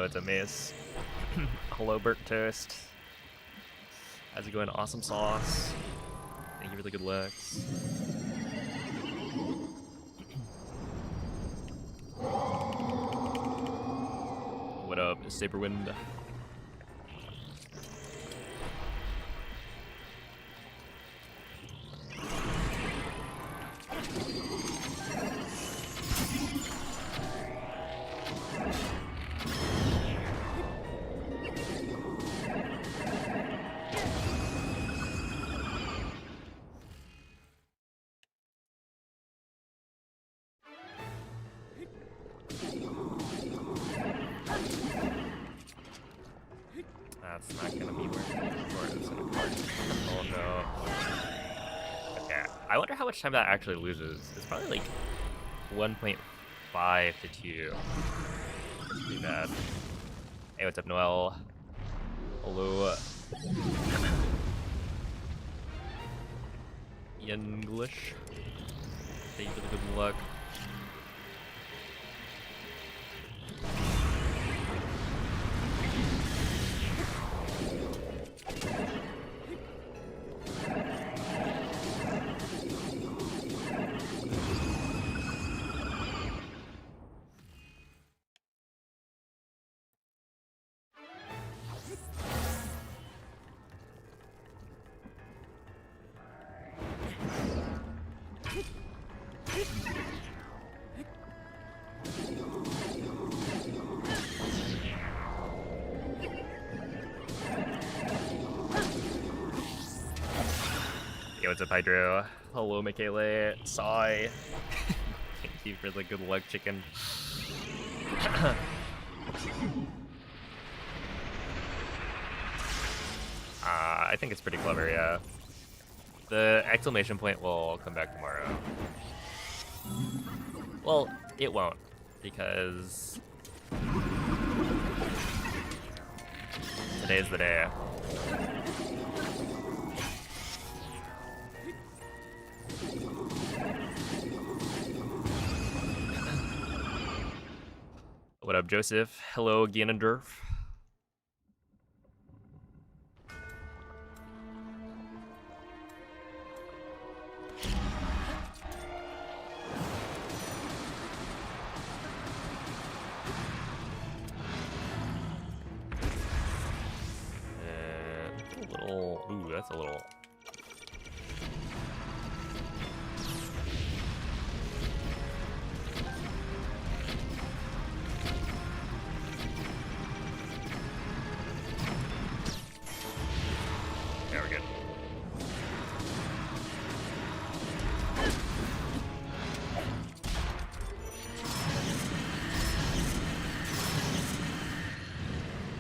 know it's a miss. Hello, Burnt Toast. How's it going? Awesome sauce. Thank you for the good looks. What up, Saberwind? That's not gonna be worth it. Oh no. Okay, I wonder how much time that actually loses. It's probably like 1.5 to 2. That's pretty bad. Hey, what's up, Noel? Hello. English. Thank you for the good luck. Yo, what's up, Hydro? Hello, Michaela. Sai. Thank you for the good luck, chicken. I think it's pretty clever, yeah. The exclamation point will come back tomorrow. Well, it won't, because today's the day. What up, Joseph? Hello, Ganondorf. Ooh, that's a little... There we go.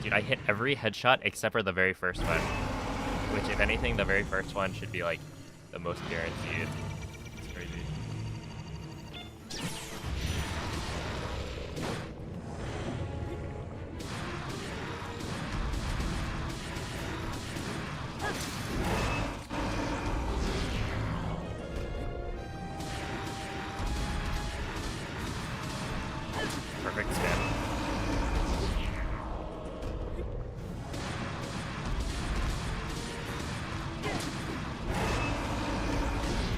Dude, I hit every headshot except for the very first one. Which, if anything, the very first one should be, like, the most guaranteed. It's crazy. Perfect spin.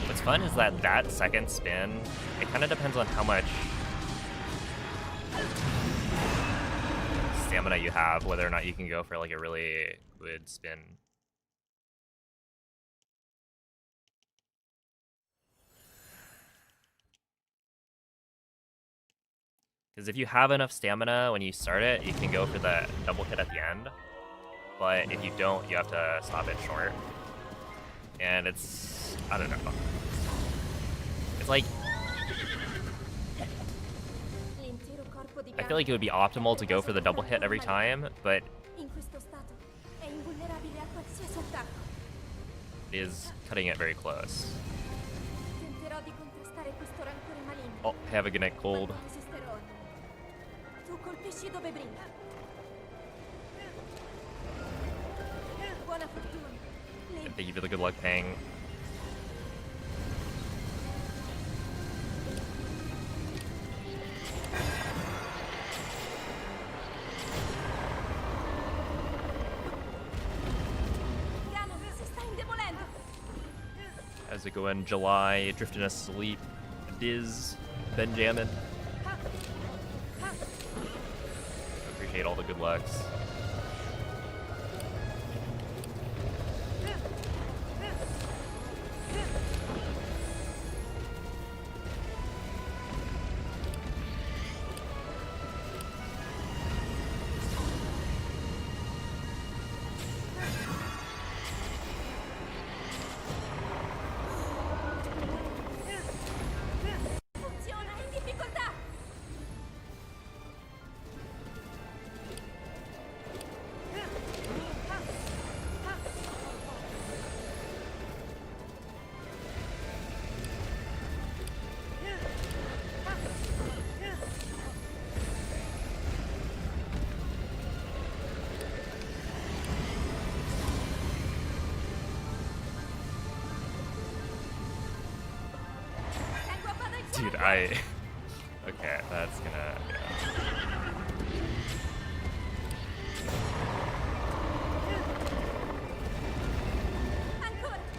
What's fun is that second spin, it kind of depends on how much stamina you have, whether or not you can go for like a really good spin. Because if you have enough stamina when you start it, you can go for the double hit at the end. But if you don't, you have to stop it short. And it's... I don't know. It's like... I feel like it would be optimal to go for the double hit every time, but... it is cutting it very close. Oh, have a good night, Cold. And thank you for the good luck, Pang. How's it going, July? Drifting asleep. Diz. Benjamin. Appreciate all the good lucks. Dude, okay, that's gonna,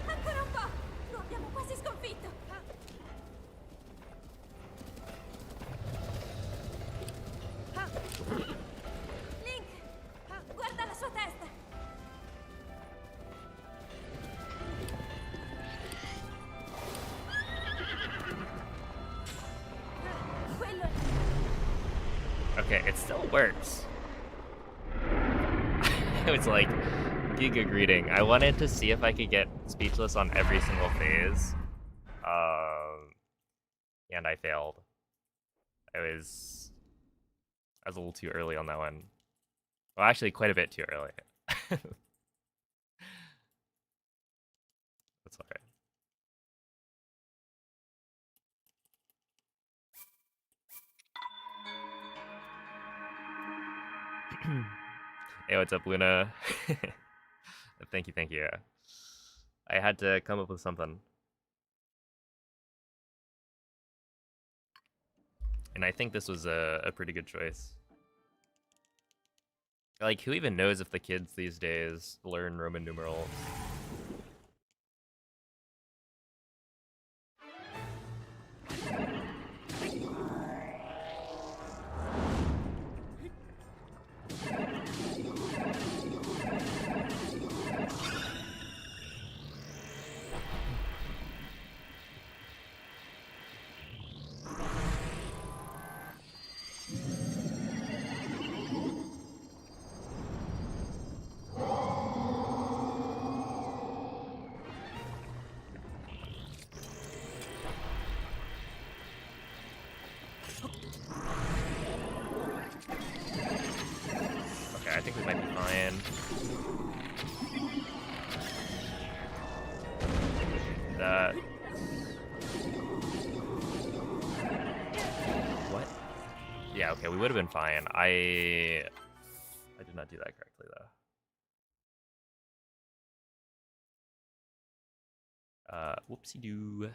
Ancora un po'! Lo abbiamo quasi sconfitto! Link! Guarda la sua testa! Okay, it still works. It was like Giga greeting. I wanted to see if I could get speechless on every single phase. And I failed. I was a little too early on that one. Well, actually quite a bit too early. That's alright. Hey, what's up, Luna? Thank you. I had to come up with something. And I think this was a pretty good choice. Like, who even knows if the kids these days learn Roman numerals? I think we might be fine. That... What? Yeah, okay, we would have been fine. I did not do that correctly, though. Whoopsie-doo.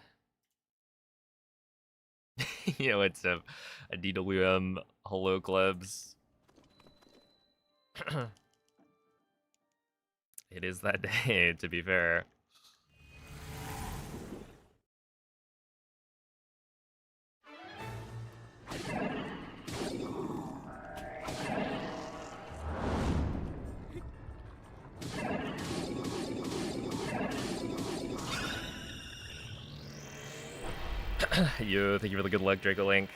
You know, it's a DWM Hello Clubs. It is that day, to be fair. Yo, thank you for the good luck, Draco Link.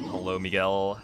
Hello, Miguel.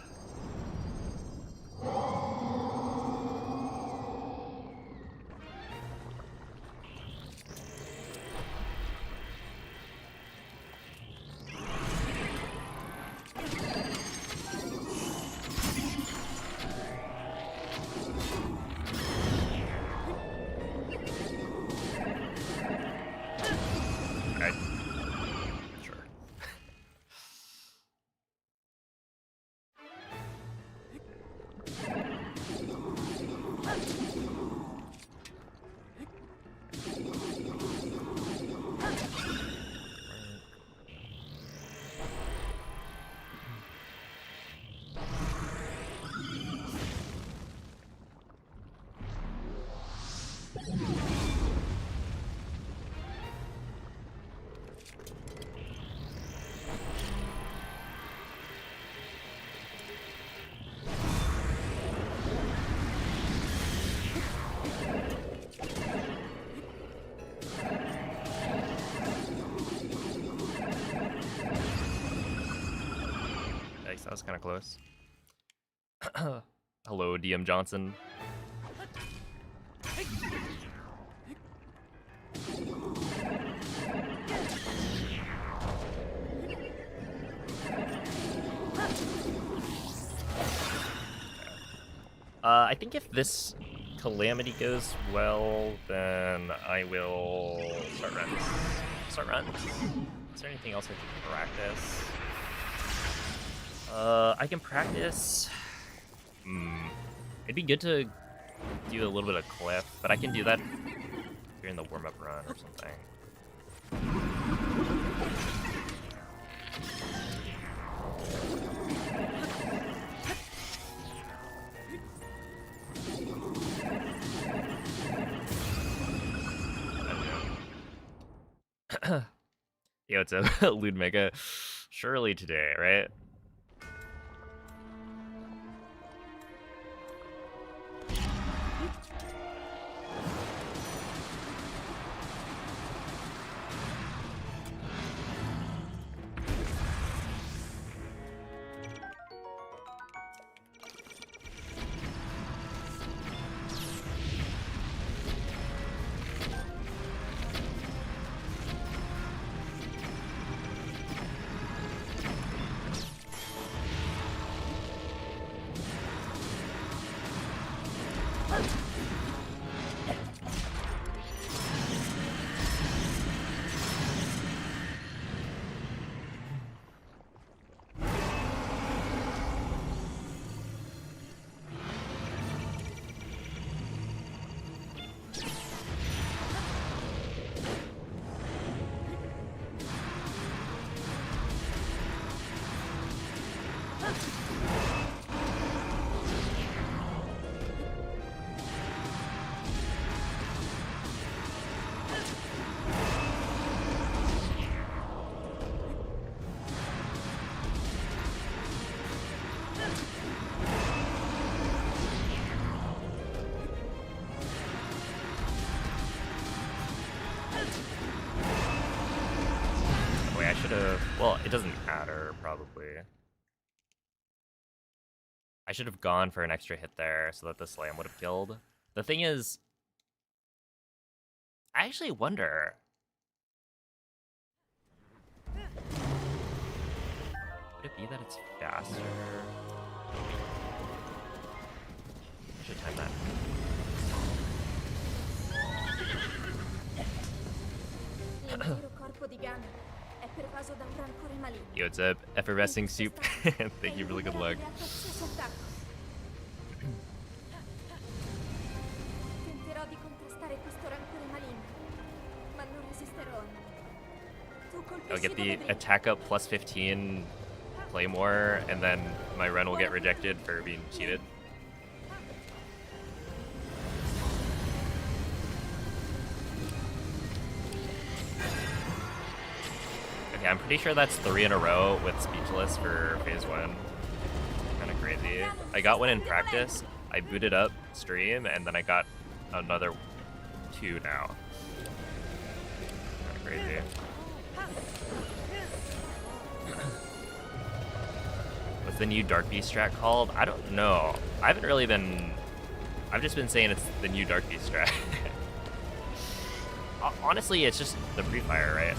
That was kind of close. Hello, DM Johnson. I think if this Calamity goes well, then I will start runs. Start runs? Is there anything else I can practice? I can practice. It'd be good to do a little bit of cliff, but I can do that during the warm-up run or something. Yo, it's a Lewd Mega. Surely today, right? Well, it doesn't matter, probably. I should have gone for an extra hit there so that the slam would have killed. The thing is, I actually wonder. Would it be that it's faster? I should time that. Yo, what's up? Effervescing soup. Thank you for the good luck. I'll get the attack up plus 15, play more, and then my run will get rejected for being cheated. Okay, I'm pretty sure that's 3 in a row with Speechless for phase 1. Kind of crazy. I got one in practice, I booted up stream, and then I got another 2 now. Kind of crazy. What's the new Dark Beast strat called? I don't know. I haven't really been... I've just been saying it's the new Dark Beast strat. Honestly, it's just the pre-fire, right?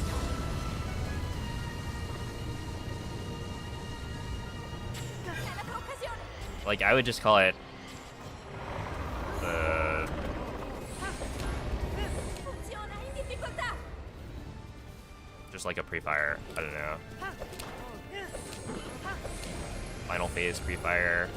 Like, I would just call it the... Just like a pre-fire. I don't know. Final phase pre-fire.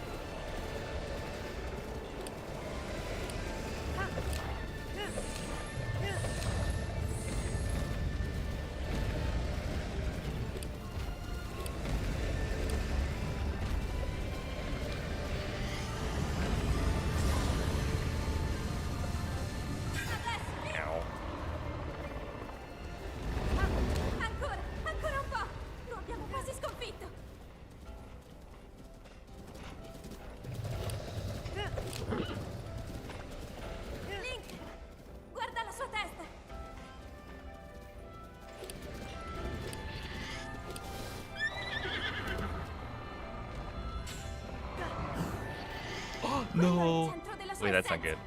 No. Centro della sua Wait, that's not essenza. good.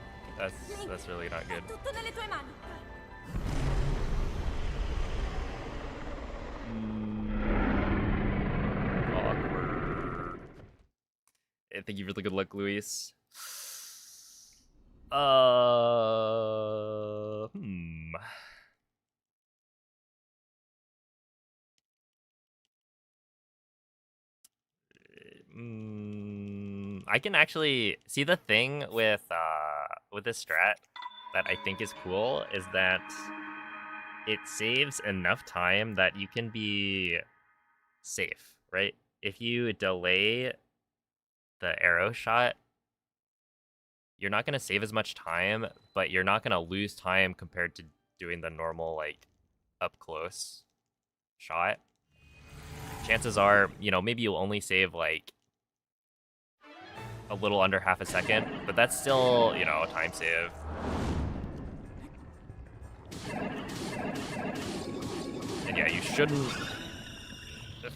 That's really not good. Tutto nelle tue mani. Awkward. Thank you for the good luck, Luis. I can actually see the thing with this strat that I think is cool is that it saves enough time that you can be safe, right? If you delay the arrow shot, you're not going to save as much time, but you're not going to lose time compared to doing the normal, like, up close shot. Chances are, you know, maybe you'll only save, like, a little under half a second, but that's still, you know, a time save. And yeah, you shouldn't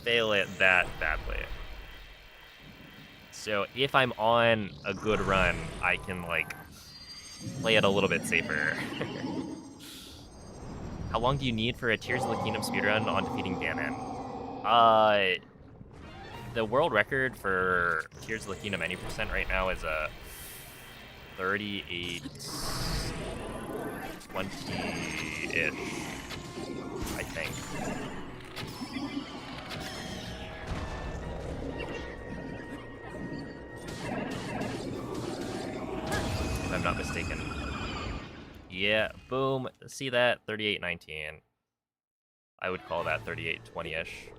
fail it that badly. So if I'm on a good run, I can, like, play it a little bit safer. How long do you need for a Tears of the Kingdom speedrun on defeating Ganon? The world record for Tears of the Kingdom any percent right now is a 38, 20-ish, I think. If I'm not mistaken. Yeah, boom. See that? 38-19. I would call that 38-20-ish.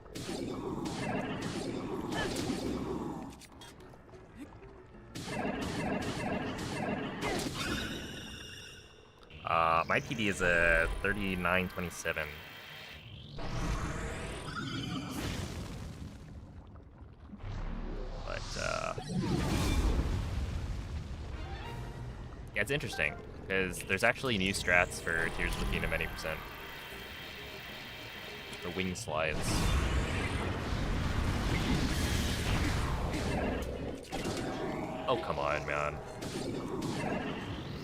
My PB is a 39-27. But, yeah, it's interesting, because there's actually new strats for Tears of the Kingdom any percent. The wing slides. Oh, come on, man.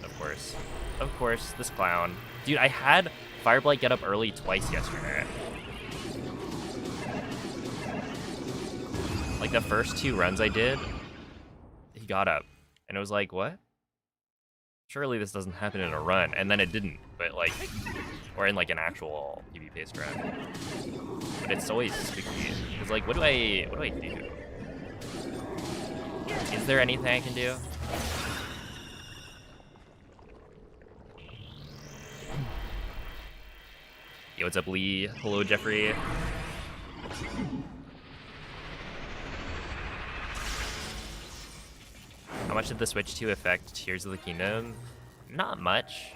Of course. Of course, this clown. Dude, I had Fireblight get up early twice yesterday. Like, the first 2 runs I did, he got up. And it was like, what? Surely this doesn't happen in a run. And then it didn't. But, like, or in, like, an actual PvP run. But it's always squeaky. It's like, what do I do? Is there anything I can do? Yo, what's up, Lee? Hello, Jeffrey. How much did the Switch 2 affect Tears of the Kingdom? Not much.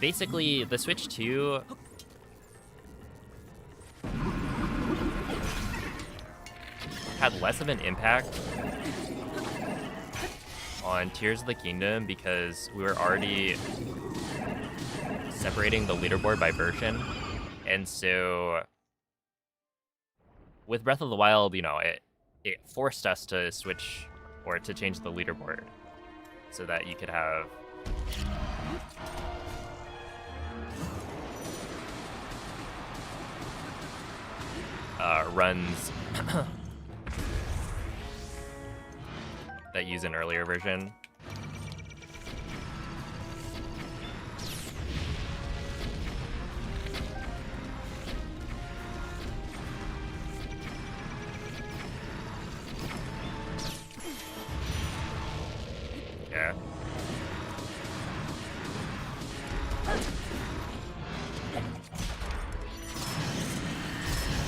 Basically, the Switch 2... had less of an impact on Tears of the Kingdom because we were already separating the leaderboard by version. And so with Breath of the Wild, you know, it forced us to switch or to change the leaderboard so that you could have runs that use an earlier version. Yeah.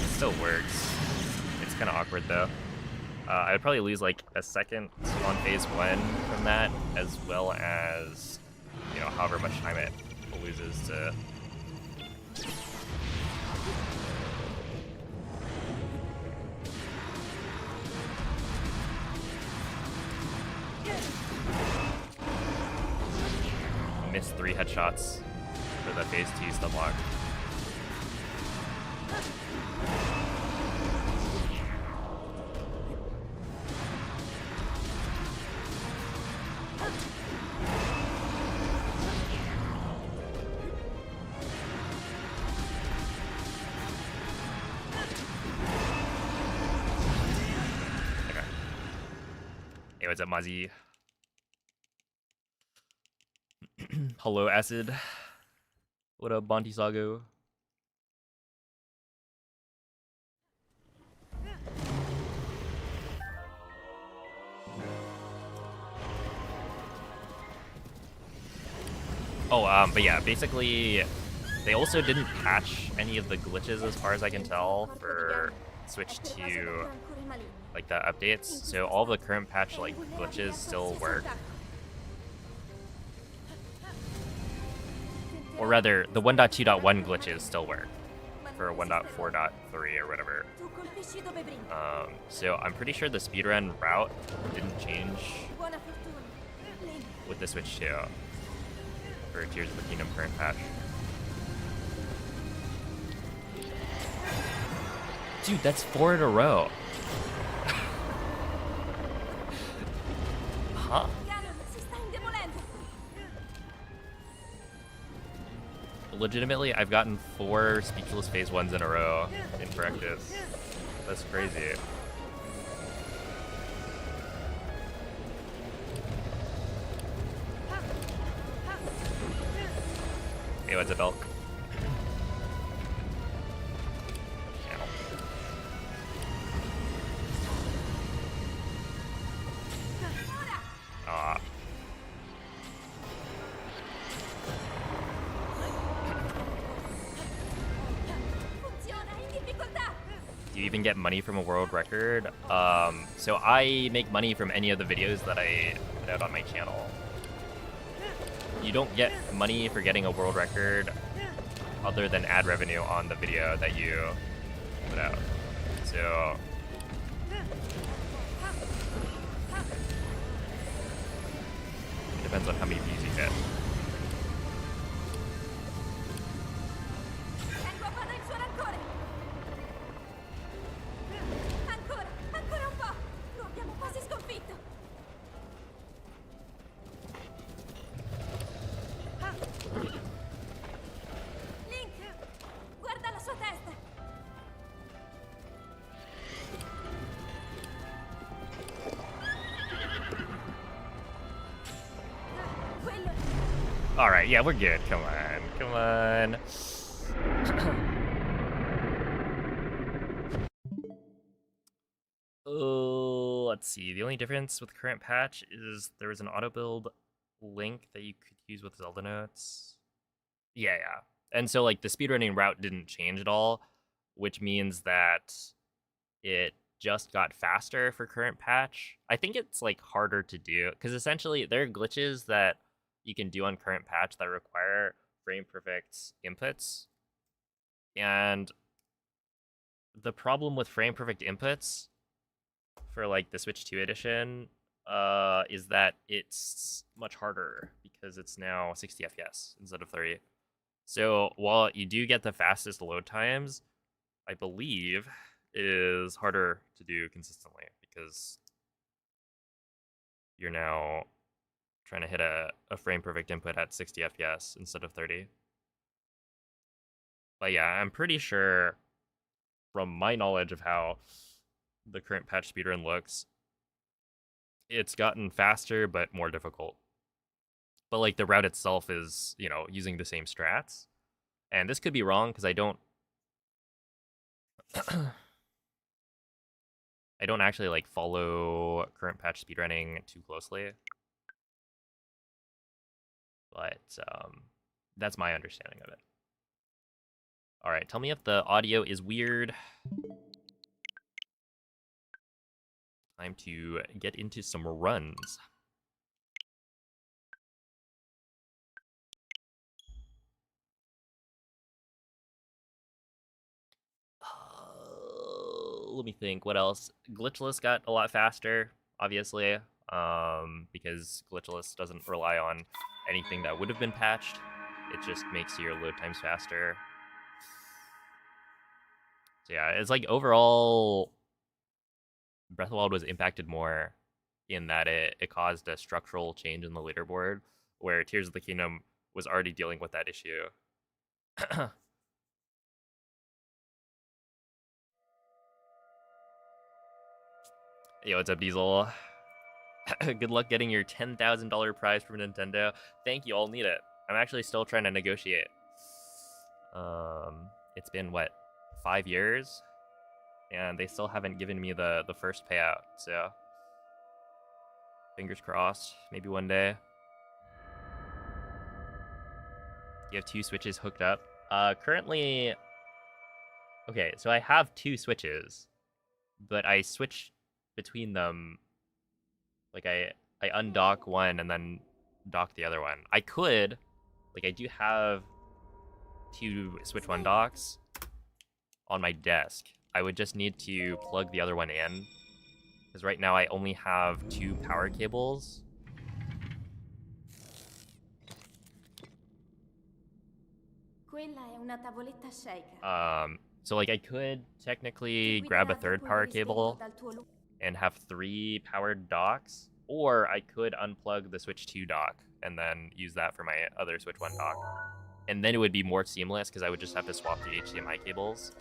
It still works. It's kind of awkward though. I would probably lose like a second on phase 1 from that, as well as, you know, however much time it loses to. Missed 3 headshots for the phase 2 stun lock. Yo, what's up, Mazi? Hello, Acid. What up, Bonti Sago? Oh, but yeah, basically, they also didn't patch any of the glitches as far as I can tell for Switch to like the updates. So all the current patch like glitches still work. Or rather, the 1.2.1 glitches still work for 1.4.3 or whatever. So I'm pretty sure the speedrun route didn't change with the Switch 2 for Tears of the Kingdom current patch. Dude, that's 4 in a row. Huh? Legitimately, I've gotten 4 speechless phase 1s in a row in practice. That's crazy. Hey, what's up, Elk? Ah. Do you even get money from a world record? So I make money from any of the videos that I put out on my channel. You don't get money for getting a world record other than ad revenue on the video that you put out. So it depends on how many views you get. All right, yeah, we're good. Come on, come on. Let's see. The only difference with the current patch is there was an auto build link that you could use with Zelda notes. Yeah. And so like the speedrunning route didn't change at all, which means that it just got faster for current patch. I think it's like harder to do because essentially there are glitches that you can do on current patch that require frame perfect inputs. And the problem with frame perfect inputs for like the Switch 2 edition is that it's much harder because it's now 60 FPS instead of 30. So while you do get the fastest load times, I believe it is harder to do consistently because you're now trying to hit a frame perfect input at 60 FPS instead of 30. But yeah, I'm pretty sure from my knowledge of how the current patch speedrun looks, it's gotten faster but more difficult. But like the route itself is, you know, using the same strats. And this could be wrong because I don't I don't actually like follow current patch speedrunning too closely. But that's my understanding of it. All right, tell me if the audio is weird. Time to get into some runs. Let me think. What else? Glitchless got a lot faster, obviously, because Glitchless doesn't rely on anything that would have been patched. It just makes your load times faster. So yeah, it's like overall, Breath of the Wild was impacted more in that it caused a structural change in the leaderboard, where Tears of the Kingdom was already dealing with that issue. Yo, what's up, Diesel? Good luck getting your $10,000 prize from Nintendo. Thank you, I'll need it. I'm actually still trying to negotiate. It's been, what, 5 years? And they still haven't given me the first payout, so... Fingers crossed, maybe one day. You have 2 switches hooked up. Currently... Okay, so I have 2 switches, but I switch between them. Like, I undock one and then dock the other one. I could, like, I do have 2 Switch 1 docks on my desk. I would just need to plug the other one in, because right now I only have 2 power cables. So like I could technically grab a 3rd power cable and have 3 powered docks, or I could unplug the Switch 2 dock and then use that for my other Switch 1 dock. And then it would be more seamless because I would just have to swap the HDMI cables.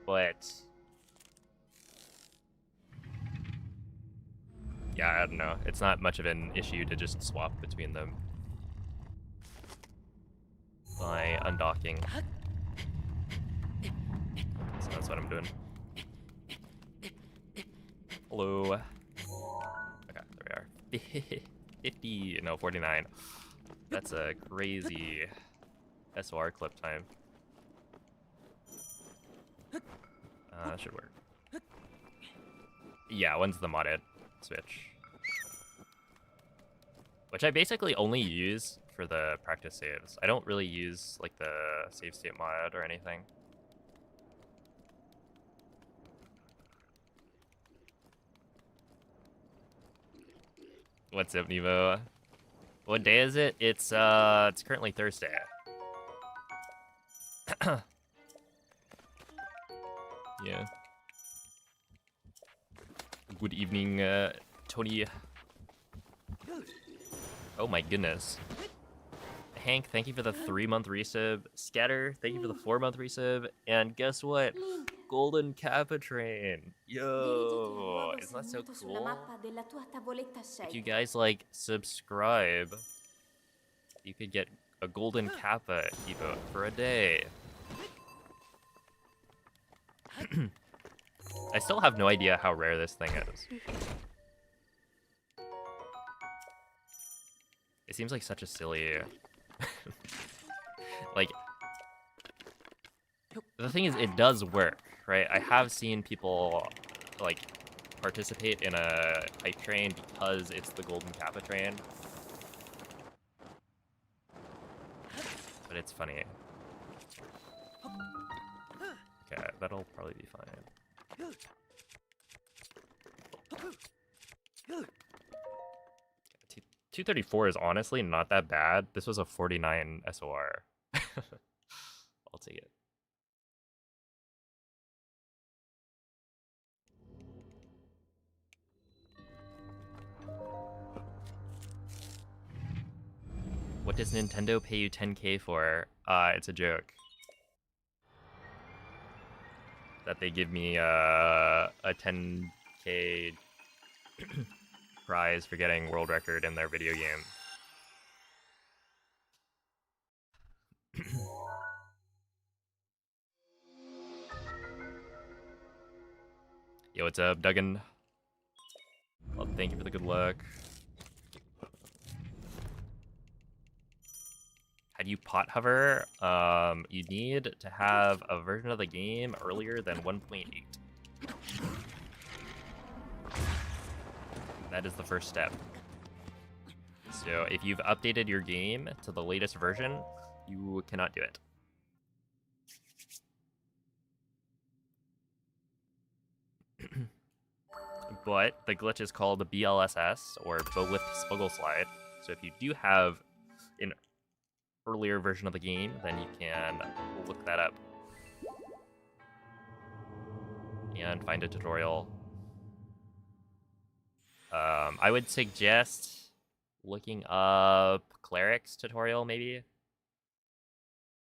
But yeah, I don't know. It's not much of an issue to just swap between them by undocking. So that's what I'm doing. Hello. Okay, there we are. 50, no, 49. That's a crazy SOR clip time. That should work. Yeah, one's the modded Switch. Which I basically only use for the practice saves. I don't really use like the save state mod or anything. What's up, Nevo? What day is it? It's currently Thursday. Yeah. Good evening, Tony. Oh my goodness. Hank, thank you for the 3-month resub. Scatter, thank you for the 4-month resub. And guess what? Golden Kappa Train. Yo, isn't that so cool? If you guys like subscribe, you could get a Golden Kappa emote for a day. I still have no idea how rare this thing is. It seems like such a silly... like... The thing is, it does work, right? I have seen people, like, participate in a hype train because it's the Golden Kappa train. But it's funny. Okay, that'll probably be fine. 234 is honestly not that bad. This was a 49 SOR. I'll take it. What does Nintendo pay you 10K for? It's a joke. That they give me a 10K prize for getting world record in their video game. Yo, what's up, Duggan? Well, thank you for the good luck. How do you pot hover? You need to have a version of the game earlier than 1.8. That is the first step. So if you've updated your game to the latest version, you cannot do it. But the glitch is called BLSS, or Bow Lift Spuggle Slide. So if you do have an earlier version of the game, then you can look that up and find a tutorial. I would suggest looking up Cleric's tutorial, maybe.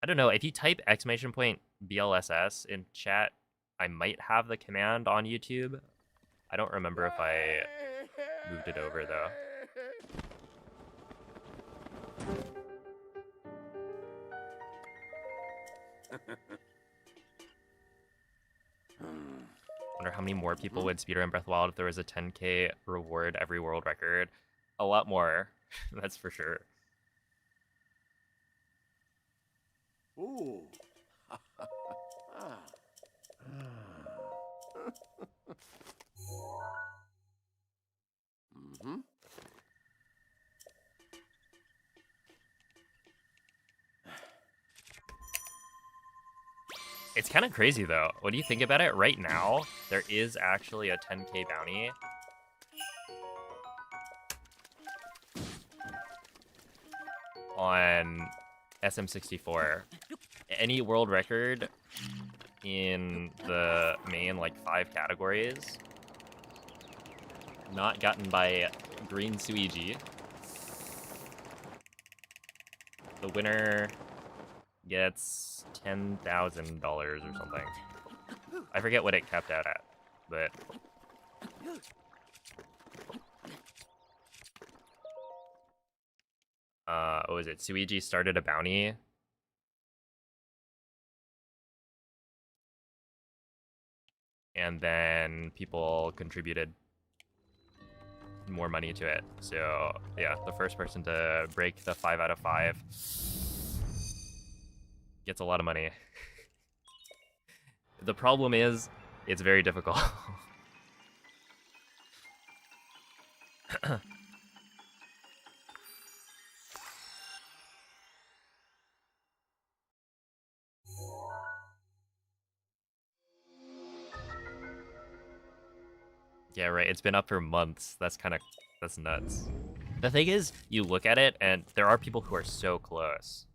I don't know, if you type !BLSS in chat, I might have the command on YouTube. I don't remember if I moved it over, though. Wonder how many more people would speedrun Breath of the Wild if there was a 10k reward every world record. A lot more, that's for sure. Ooh. Mm-hmm. It's kind of crazy though. When you think about it, right now, there is actually a 10k bounty. On SM64. Any world record in the main, like, 5 categories not gotten by Green Suigi. The winner gets $10,000 or something. I forget what it capped out at, but what was it? Suigi started a bounty. And then people contributed more money to it. So yeah, the first person to break the 5 out of 5 gets a lot of money. The problem is, it's very difficult. Yeah, right. It's been up for months. That's nuts. The thing is, you look at it, and there are people who are so close.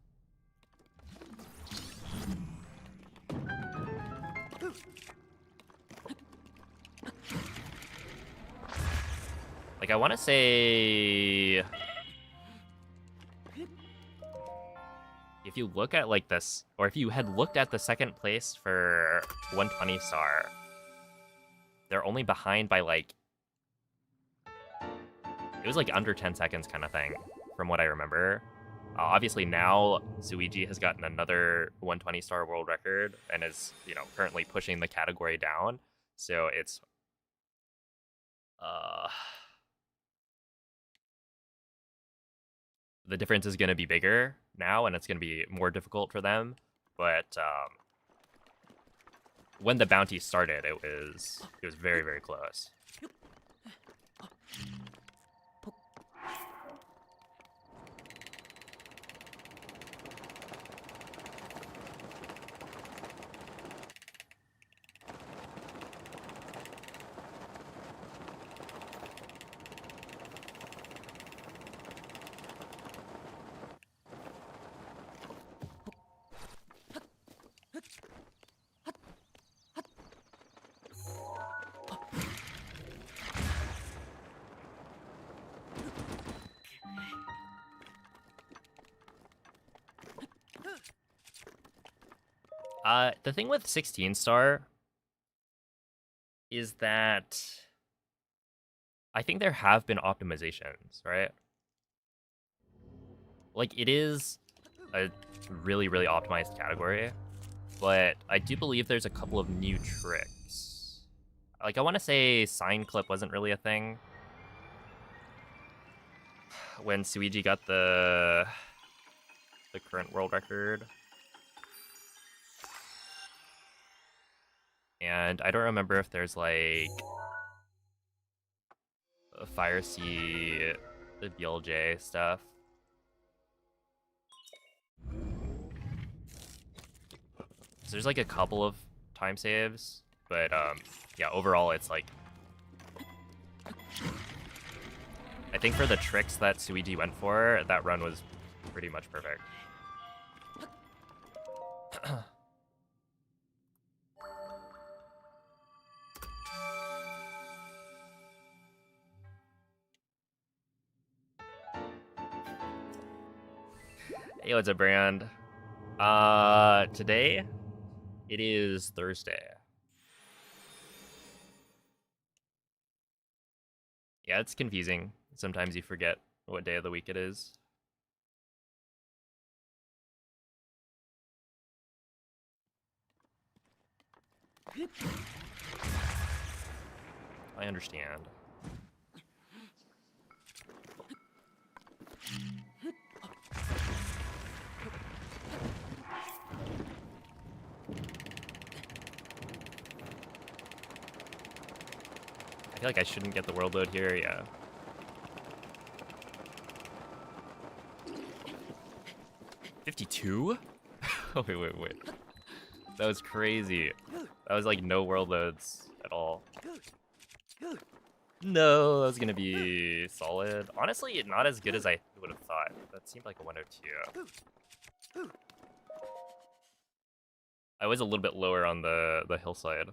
Like, I want to say... If you look at, like, this... Or if you had looked at the second place for 120 star, they're only behind by, like... It was, like, under 10 seconds kind of thing, from what I remember. Obviously, now, Suigi has gotten another 120 star world record, and is, you know, currently pushing the category down. So it's... the difference is going to be bigger now, and it's going to be more difficult for them. But when the bounty started, it was very, very close. The thing with 16 star is that I think there have been optimizations, right? Like, it is a really, really optimized category, but I do believe there's a couple of new tricks. Like, I want to say sign clip wasn't really a thing when Suigi got the current world record. And I don't remember if there's, like, a Fire Sea, the BLJ stuff. So there's, like, a couple of time saves, but, yeah, overall, it's, like... I think for the tricks that Suigi went for, that run was pretty much perfect. Hey, what's up, Brand? Today, it is Thursday. Yeah, it's confusing. Sometimes you forget what day of the week it is. I understand. I feel like I shouldn't get the world load here, yeah. $52? Oh, wait. That was crazy. That was like no world loads at all. No, that was gonna be solid. Honestly, not as good as I would have thought. That seemed like a 102. I was a little bit lower on the hillside.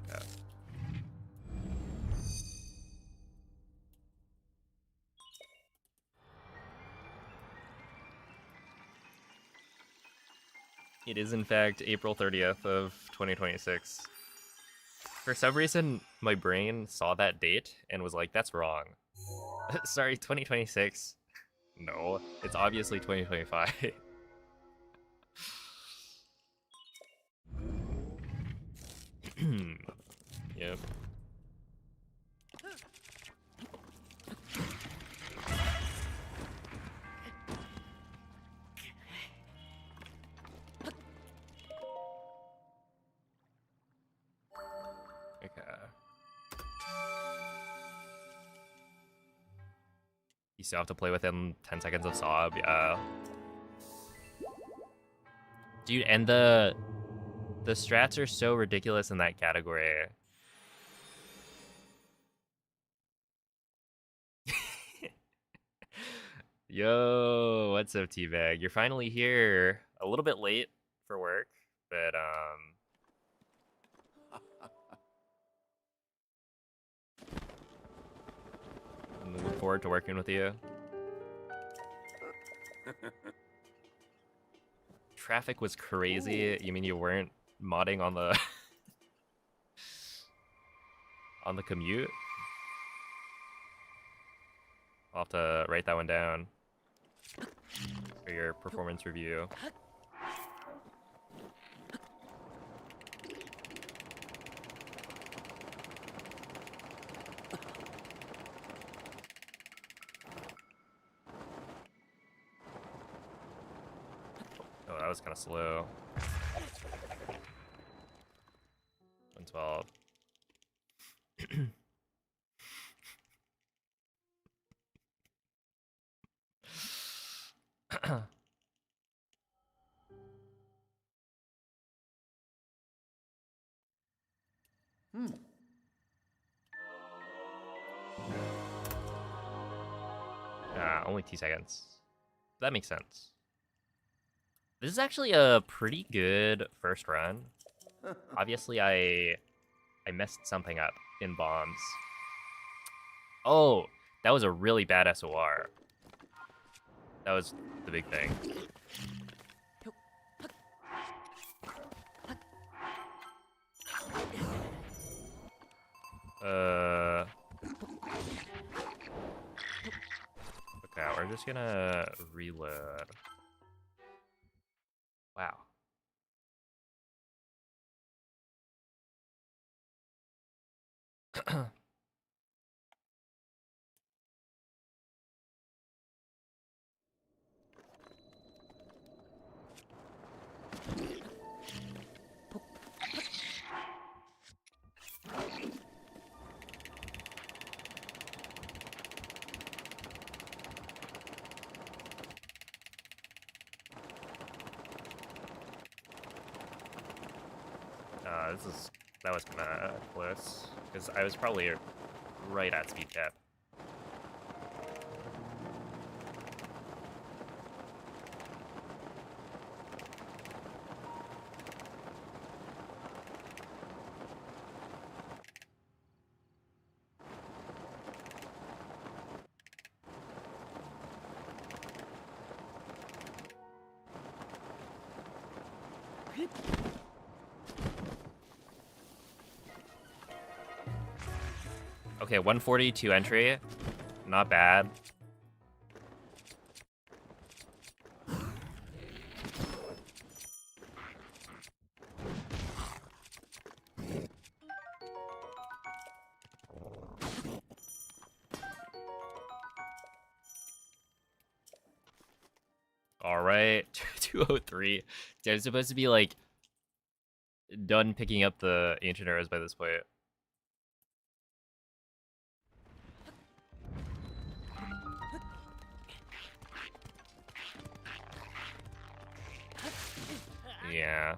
Yeah. It is in fact April 30th of 2026. For some reason, my brain saw that date and was like, that's wrong. Sorry, 2026. No, it's obviously 2025. Yep. Okay. You still have to play within 10 seconds of sob, yeah. Dude, and the strats are so ridiculous in that category. Yo, what's up, Teabag? You're finally here. A little bit late for work, but I'm looking forward to working with you. Traffic was crazy. You mean you weren't modding on the on the commute? I'll have to write that one down for your performance review. Oh, that was kind of slow. 112. Only 2 seconds. That makes sense. This is actually a pretty good first run. Obviously, I messed something up in bombs. Oh, that was a really bad SOR. That was the big thing. Okay, we're just gonna reload. Wow. That was kind of close because I was probably right at speed cap. Okay, 142 entry. Not bad. Alright, 203. Dude, I'm supposed to be like done picking up the ancient arrows by this point. Yeah.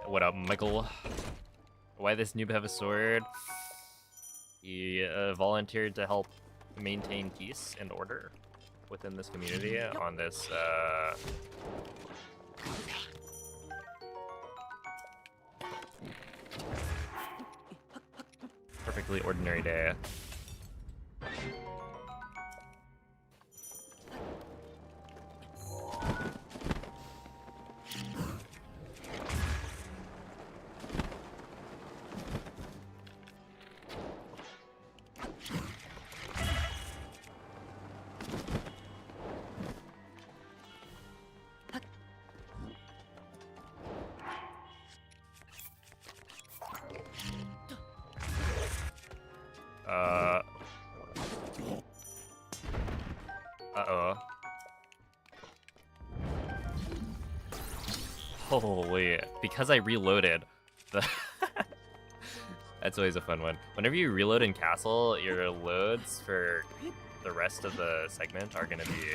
What up, Michael? Why this noob have a sword? He volunteered to help maintain peace and order within this community on this perfectly ordinary day. Uh-oh. Holy, because I reloaded, the that's always a fun one. Whenever you reload in Castle, your loads for the rest of the segment are gonna be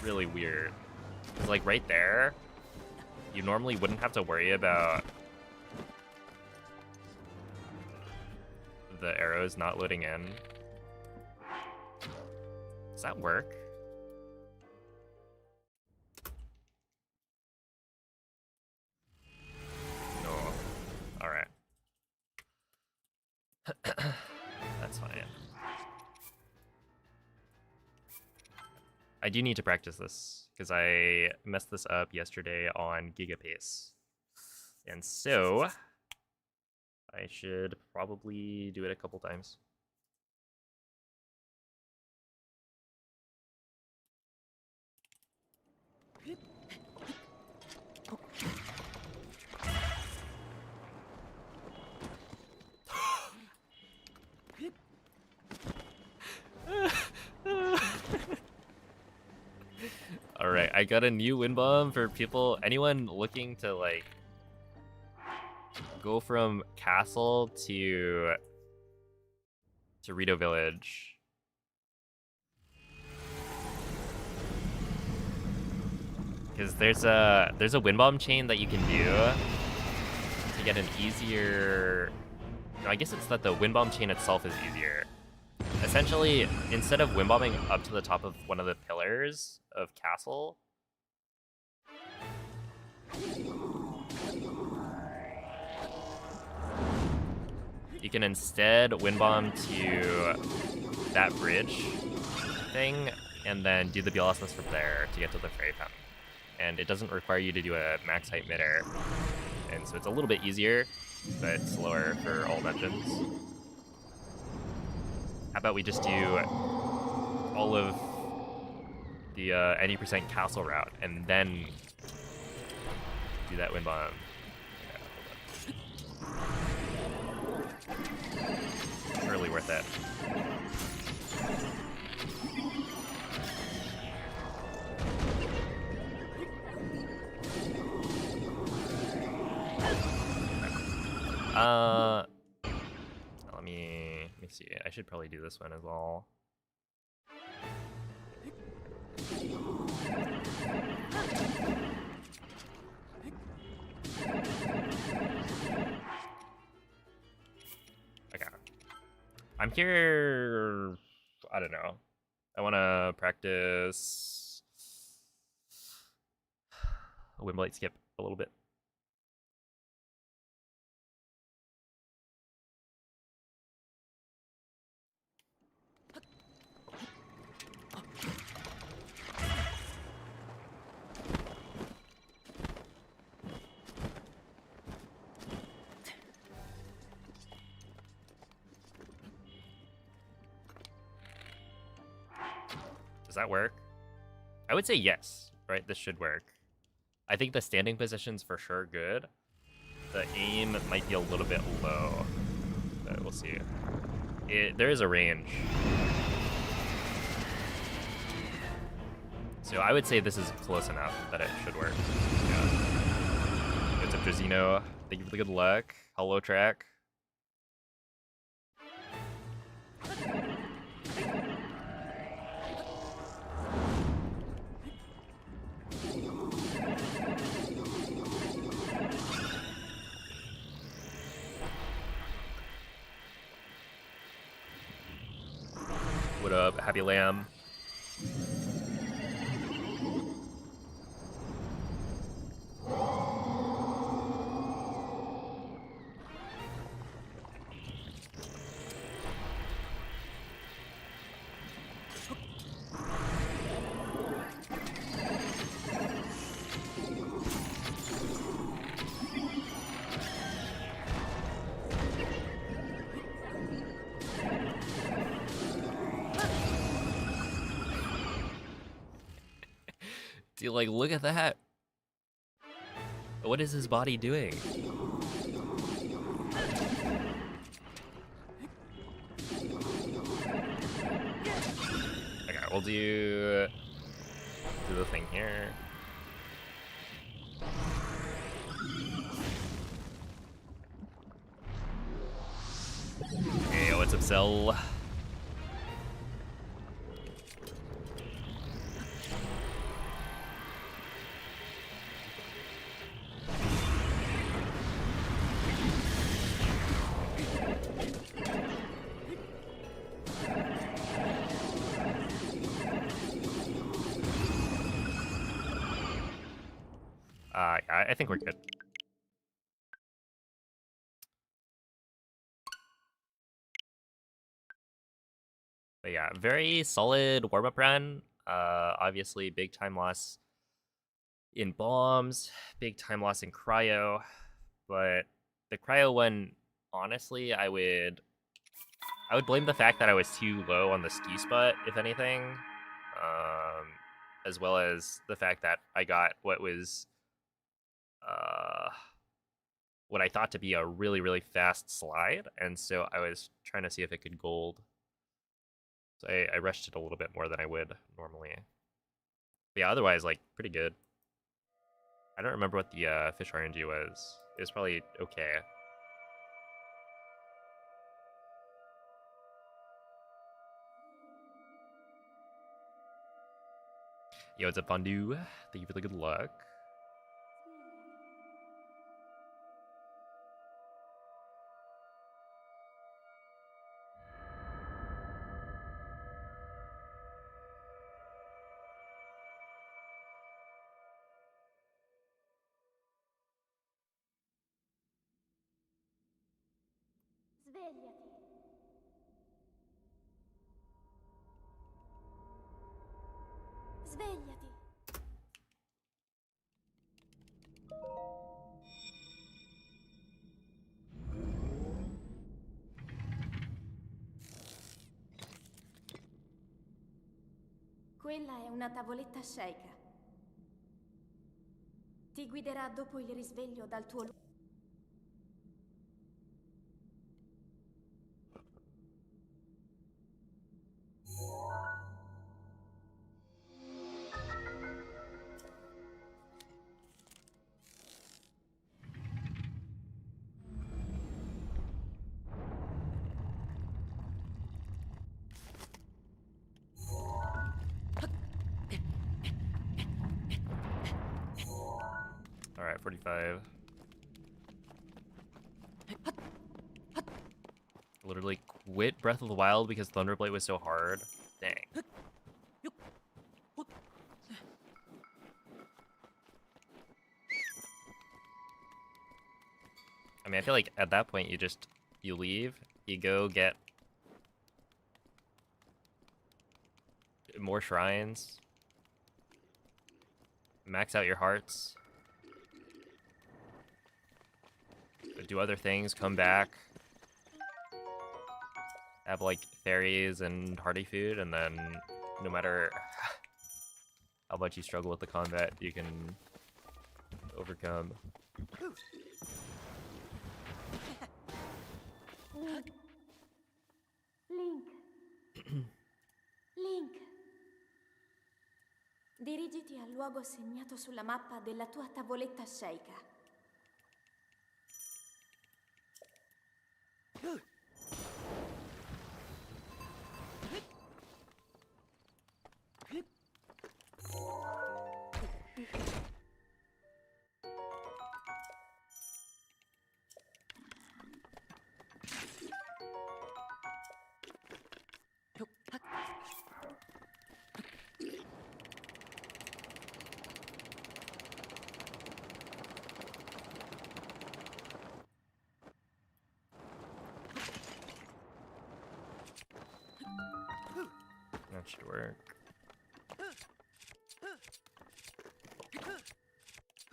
really weird. It's like right there, you normally wouldn't have to worry about the arrows not loading in. Does that work? No. Alright. That's fine. I do need to practice this, because I messed this up yesterday on Gigapace. And so, I should probably do it a couple times. Alright, I got a new wind bomb for people, anyone looking to like go from Castle to Rito Village. Because there's a wind bomb chain that you can do to get an easier. No, I guess it's that the wind bomb chain itself is easier. Essentially, instead of wind bombing up to the top of one of the pillars of Castle, you can instead wind bomb to that bridge thing, and then do the BLSS from there to get to the fairy fountain. And it doesn't require you to do a max height midair, and so it's a little bit easier, but slower for all dungeons. How about we just do all of the 80% Castle route, and then do that wind bomb. Yeah, really worth it. Let me see. I should probably do this one as well. I'm here. I don't know. I want to practice a wind blight skip a little bit. Does that work? I would say yes, right? This should work. I think the standing position's for sure good. The aim might be a little bit low, but we'll see. There is a range. So I would say this is close enough that it should work. Yeah. What's up, Drazino? Thank you for the good luck. Hello, track. What up, Happy Lamb? Dude, like, look at that. What is his body doing? Okay, we'll do the thing here. Hey, what's up, Cell? I think we're good. But yeah, very solid warm-up run. Obviously, big time loss in bombs, big time loss in cryo. But the cryo one, honestly, I would blame the fact that I was too low on the ski spot, if anything. As well as the fact that I got what was what I thought to be a really, really fast slide, and so I was trying to see if it could gold. So I rushed it a little bit more than I would normally. But yeah, otherwise, like, pretty good. I don't remember what the fish RNG was. It was probably okay. Yo, what's up, Fondue? Thank you for the good luck. Svegliati. Svegliati. Quella è una tavoletta sceicca. Ti guiderà dopo il risveglio dal tuo luogo. Alright, 45. Literally quit Breath of the Wild because Thunderblight was so hard. Dang. I mean, I feel like at that point you leave, you go get more shrines, max out your hearts, do other things, come back, have like fairies and hearty food, and then no matter how much you struggle with the combat, you can overcome. Link. Link. Dirigiti al luogo segnato sulla mappa della tua tavoletta sceicca. That should work.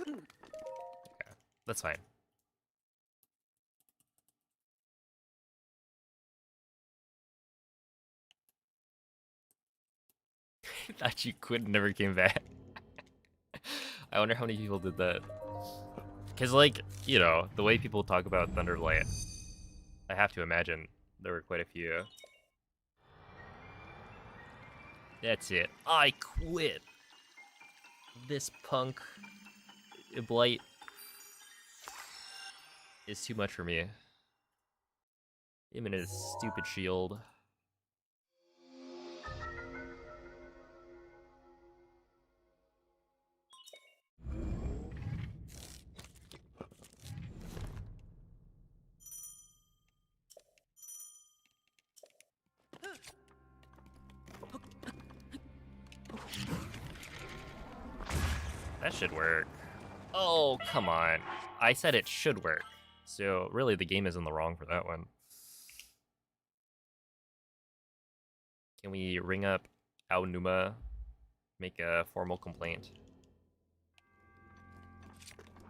Okay, that's fine. Thought you quit and never came back. I wonder how many people did that. Because, like, you know, the way people talk about Thunderblight, I have to imagine there were quite a few. That's it. I quit. This punk Blight is too much for me. Him and his stupid shield. That should work. Oh, come on. I said it should work. So, really, the game is in the wrong for that one. Can we ring up Aonuma, make a formal complaint?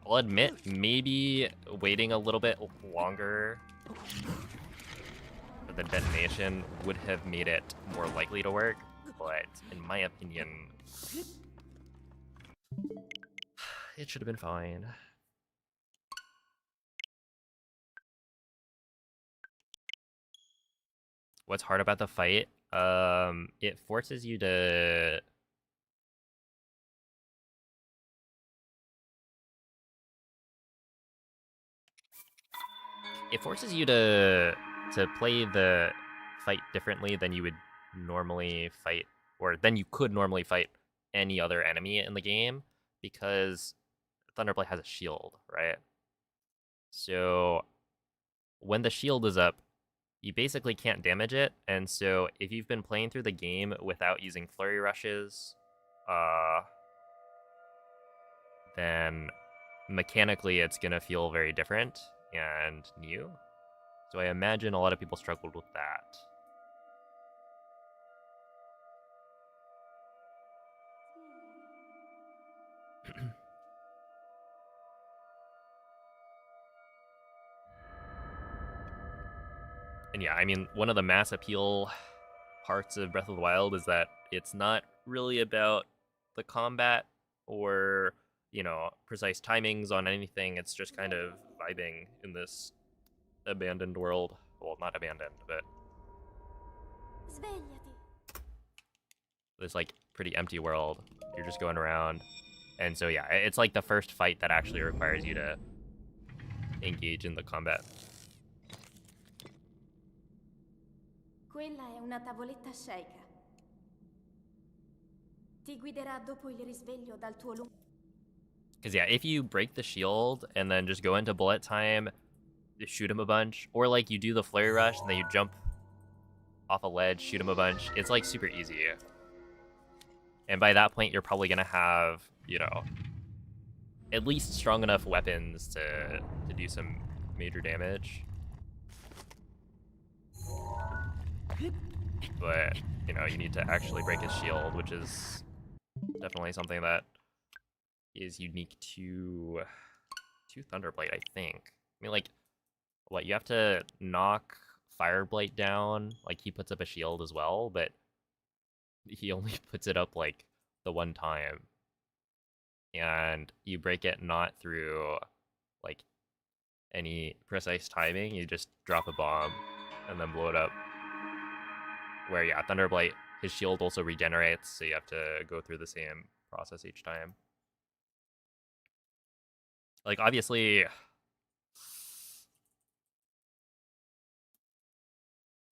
I'll admit, maybe waiting a little bit longer for the detonation would have made it more likely to work, but in my opinion, it should have been fine. What's hard about the fight? It forces you to... It forces you to play the fight differently than you would normally fight, or than you could normally fight any other enemy in the game, because Thunderblight has a shield, right? So when the shield is up, you basically can't damage it, and so if you've been playing through the game without using flurry rushes, then mechanically it's gonna feel very different and new. So I imagine a lot of people struggled with that. And yeah, I mean, one of the mass appeal parts of Breath of the Wild is that it's not really about the combat or, you know, precise timings on anything. It's just kind of vibing in this abandoned world. Well, not abandoned, but Svegliati. this, like, pretty empty world. You're just going around. And so, yeah, it's like the first fight that actually requires you to engage in the combat. Quella è una tavoletta sceicca. Ti guiderà dopo il risveglio dal tuo lungo... Because, yeah, if you break the shield and then just go into bullet time, just shoot him a bunch, or, like, you do the flurry rush and then you jump off a ledge, shoot him a bunch. It's like super easy. And by that point, you're probably gonna have, you know, at least strong enough weapons to do some major damage. But, you know, you need to actually break his shield, which is definitely something that is unique to Thunderblight, I think. I mean, like, what, you have to knock Blight down? Like, he puts up a shield as well, but he only puts it up, like, the one time. And you break it not through, like, any precise timing, you just drop a bomb and then blow it up. Where, yeah, Thunderblight, his shield also regenerates, so you have to go through the same process each time. Like, obviously,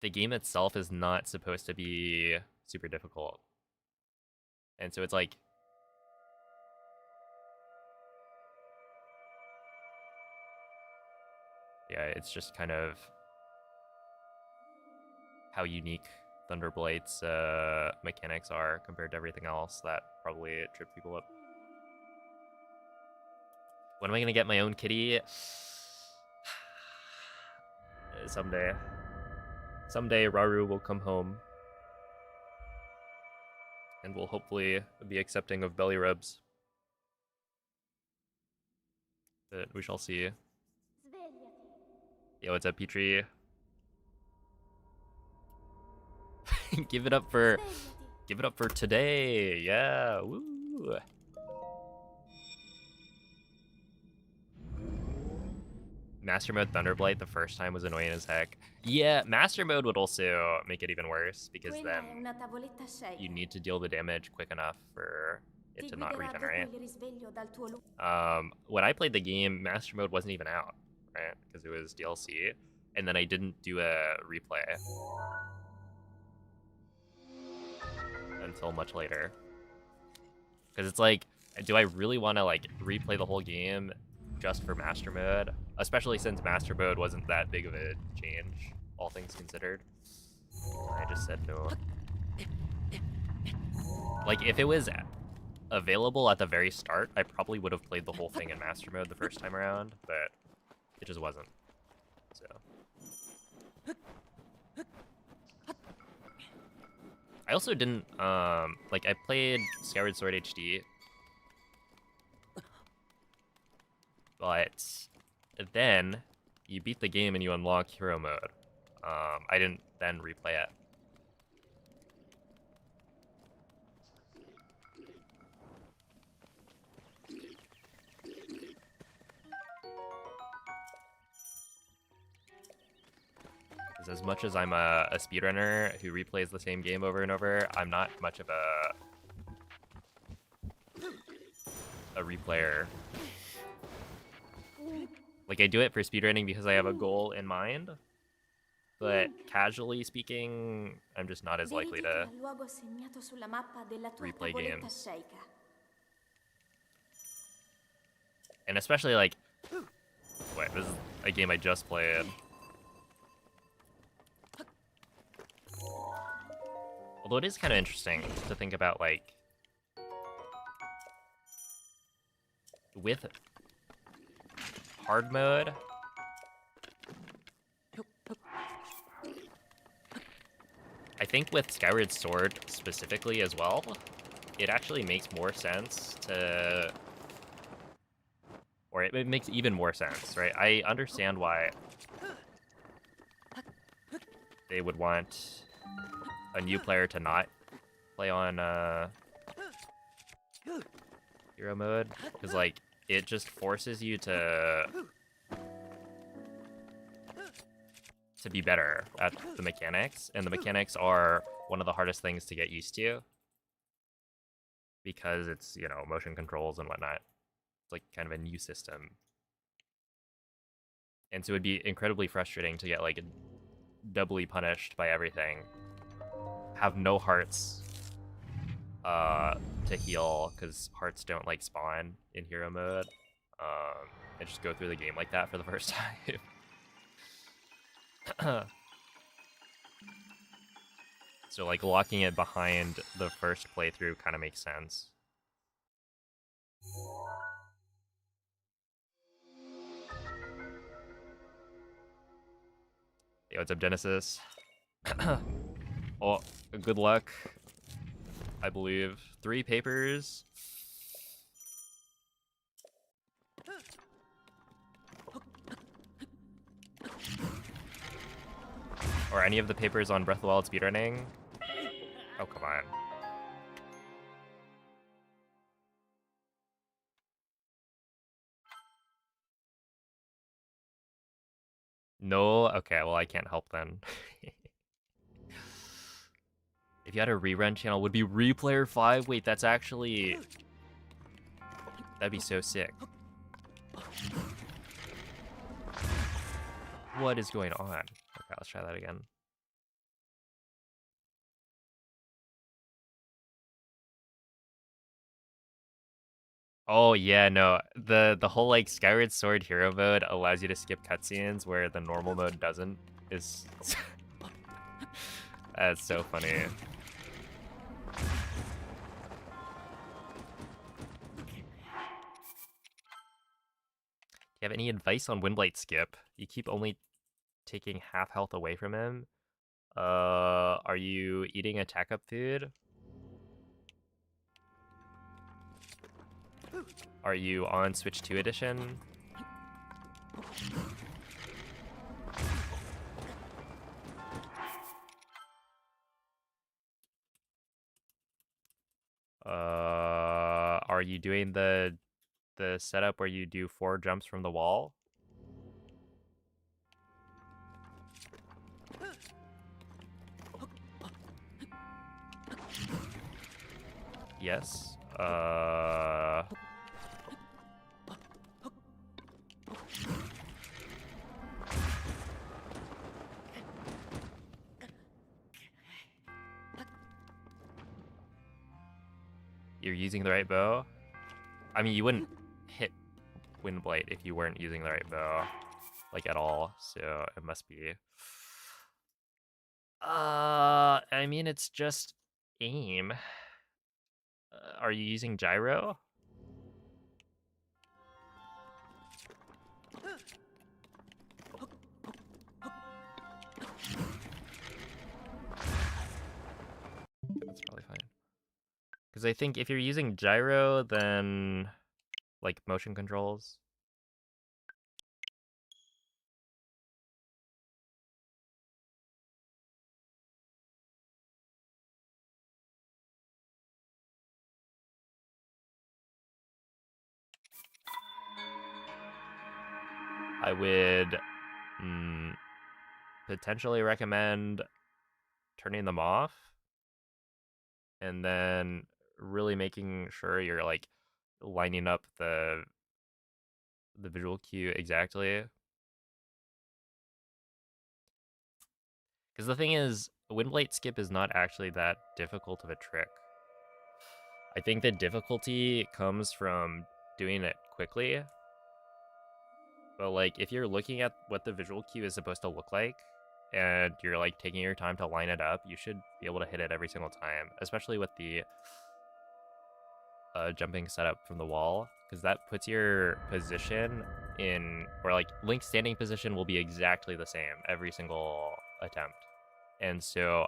the game itself is not supposed to be super difficult. And so it's like, yeah, it's just kind of how unique Thunderblight's mechanics are compared to everything else that probably trips people up. When am I gonna get my own kitty? Someday. Someday Raru will come home. And will hopefully be accepting of belly rubs. But we shall see. Yo, what's up, Petrie? Give it up for today. Yeah. Woo. Master mode Thunderblight the first time was annoying as heck. Yeah, master mode would also make it even worse because then you need to deal the damage quick enough for it to not regenerate. When I played the game, master mode wasn't even out, right? Because it was DLC, and then I didn't do a replay until much later. Because it's like, do I really want to like replay the whole game just for master mode? Especially since master mode wasn't that big of a change, all things considered. I just said no. Like, if it was available at the very start, I probably would have played the whole thing in master mode the first time around, but it just wasn't. So I also didn't like, I played Skyward Sword HD, but then you beat the game and you unlock hero mode. I didn't then replay it. Because as much as I'm a speedrunner who replays the same game over and over, I'm not much of a replayer. Like, I do it for speedrunning because I have a goal in mind, but casually speaking, I'm just not as likely to replay games. And especially, like, what, this is a game I just played. Although it is kind of interesting to think about, like, with hard mode, I think with Skyward Sword specifically as well, it actually makes more sense to, or it makes even more sense, right? I understand why they would want a new player to not play on hero mode, because, like, it just forces you to be better at the mechanics, and the mechanics are one of the hardest things to get used to because it's, you know, motion controls and whatnot. It's like kind of a new system, and so it'd be incredibly frustrating to get like doubly punished by everything, have no hearts to heal because hearts don't like spawn in hero mode, and just go through the game like that for the first time. So like locking it behind the first playthrough kind of makes sense. Hey, what's up, Genesis? Oh, good luck. I believe 3 papers. Or any of the papers on Breath of the Wild speedrunning. Oh, come on. No? Okay, well, I can't help then. If you had a rerun channel, would be Replayer 5? Wait, that's actually... That'd be so sick. What is going on? Okay, let's try that again. Oh yeah, no. The whole like Skyward Sword hero mode allows you to skip cutscenes where the normal mode doesn't. Is that's so funny. Do you have any advice on Blight skip? You keep only taking half health away from him. Are you eating attack up food? Are you on Switch 2 edition? Are you doing the setup where you do 4 jumps from the wall? Yes. You're using the right bow? I mean, you wouldn't hit Blight if you weren't using the right bow, like at all, so it must be. I mean, it's just aim. Are you using gyro? That's probably fine. Because I think if you're using gyro, then like motion controls. I would potentially recommend turning them off and then really making sure you're like lining up the visual cue exactly. Because the thing is, Blight skip is not actually that difficult of a trick. I think the difficulty comes from doing it quickly. But like, if you're looking at what the visual cue is supposed to look like, and you're like taking your time to line it up, you should be able to hit it every single time, especially with the jumping setup from the wall, because that puts your position in, or like Link's standing position will be exactly the same every single attempt. And so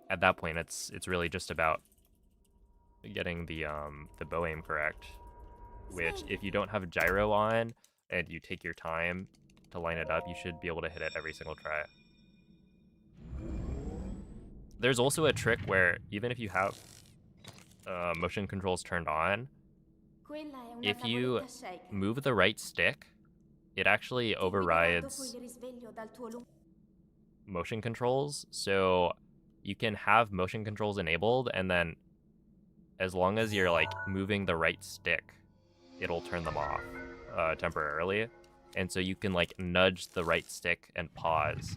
at that point, it's really just about getting the bow aim correct, which if you don't have gyro on and you take your time to line it up, you should be able to hit it every single try. There's also a trick where even if you have motion controls turned on, if you move the right stick, it actually overrides motion controls. So you can have motion controls enabled, and then as long as you're like moving the right stick, it'll turn them off temporarily. And so you can like nudge the right stick and pause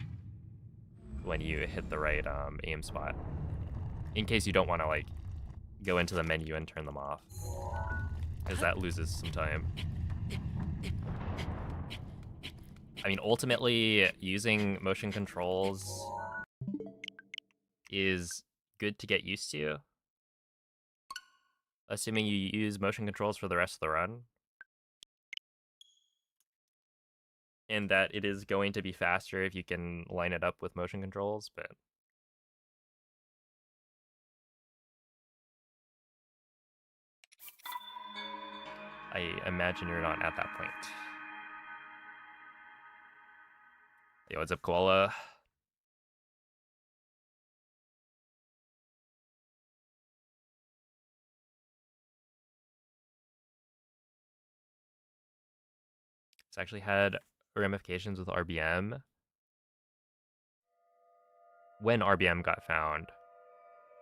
when you hit the right aim spot, in case you don't want to like go into the menu and turn them off, because that loses some time. I mean, ultimately, using motion controls is good to get used to. Assuming you use motion controls for the rest of the run. And that it is going to be faster if you can line it up with motion controls, but... I imagine you're not at that point. Yo, what's up, Koala? It's actually had ramifications with RBM. When RBM got found.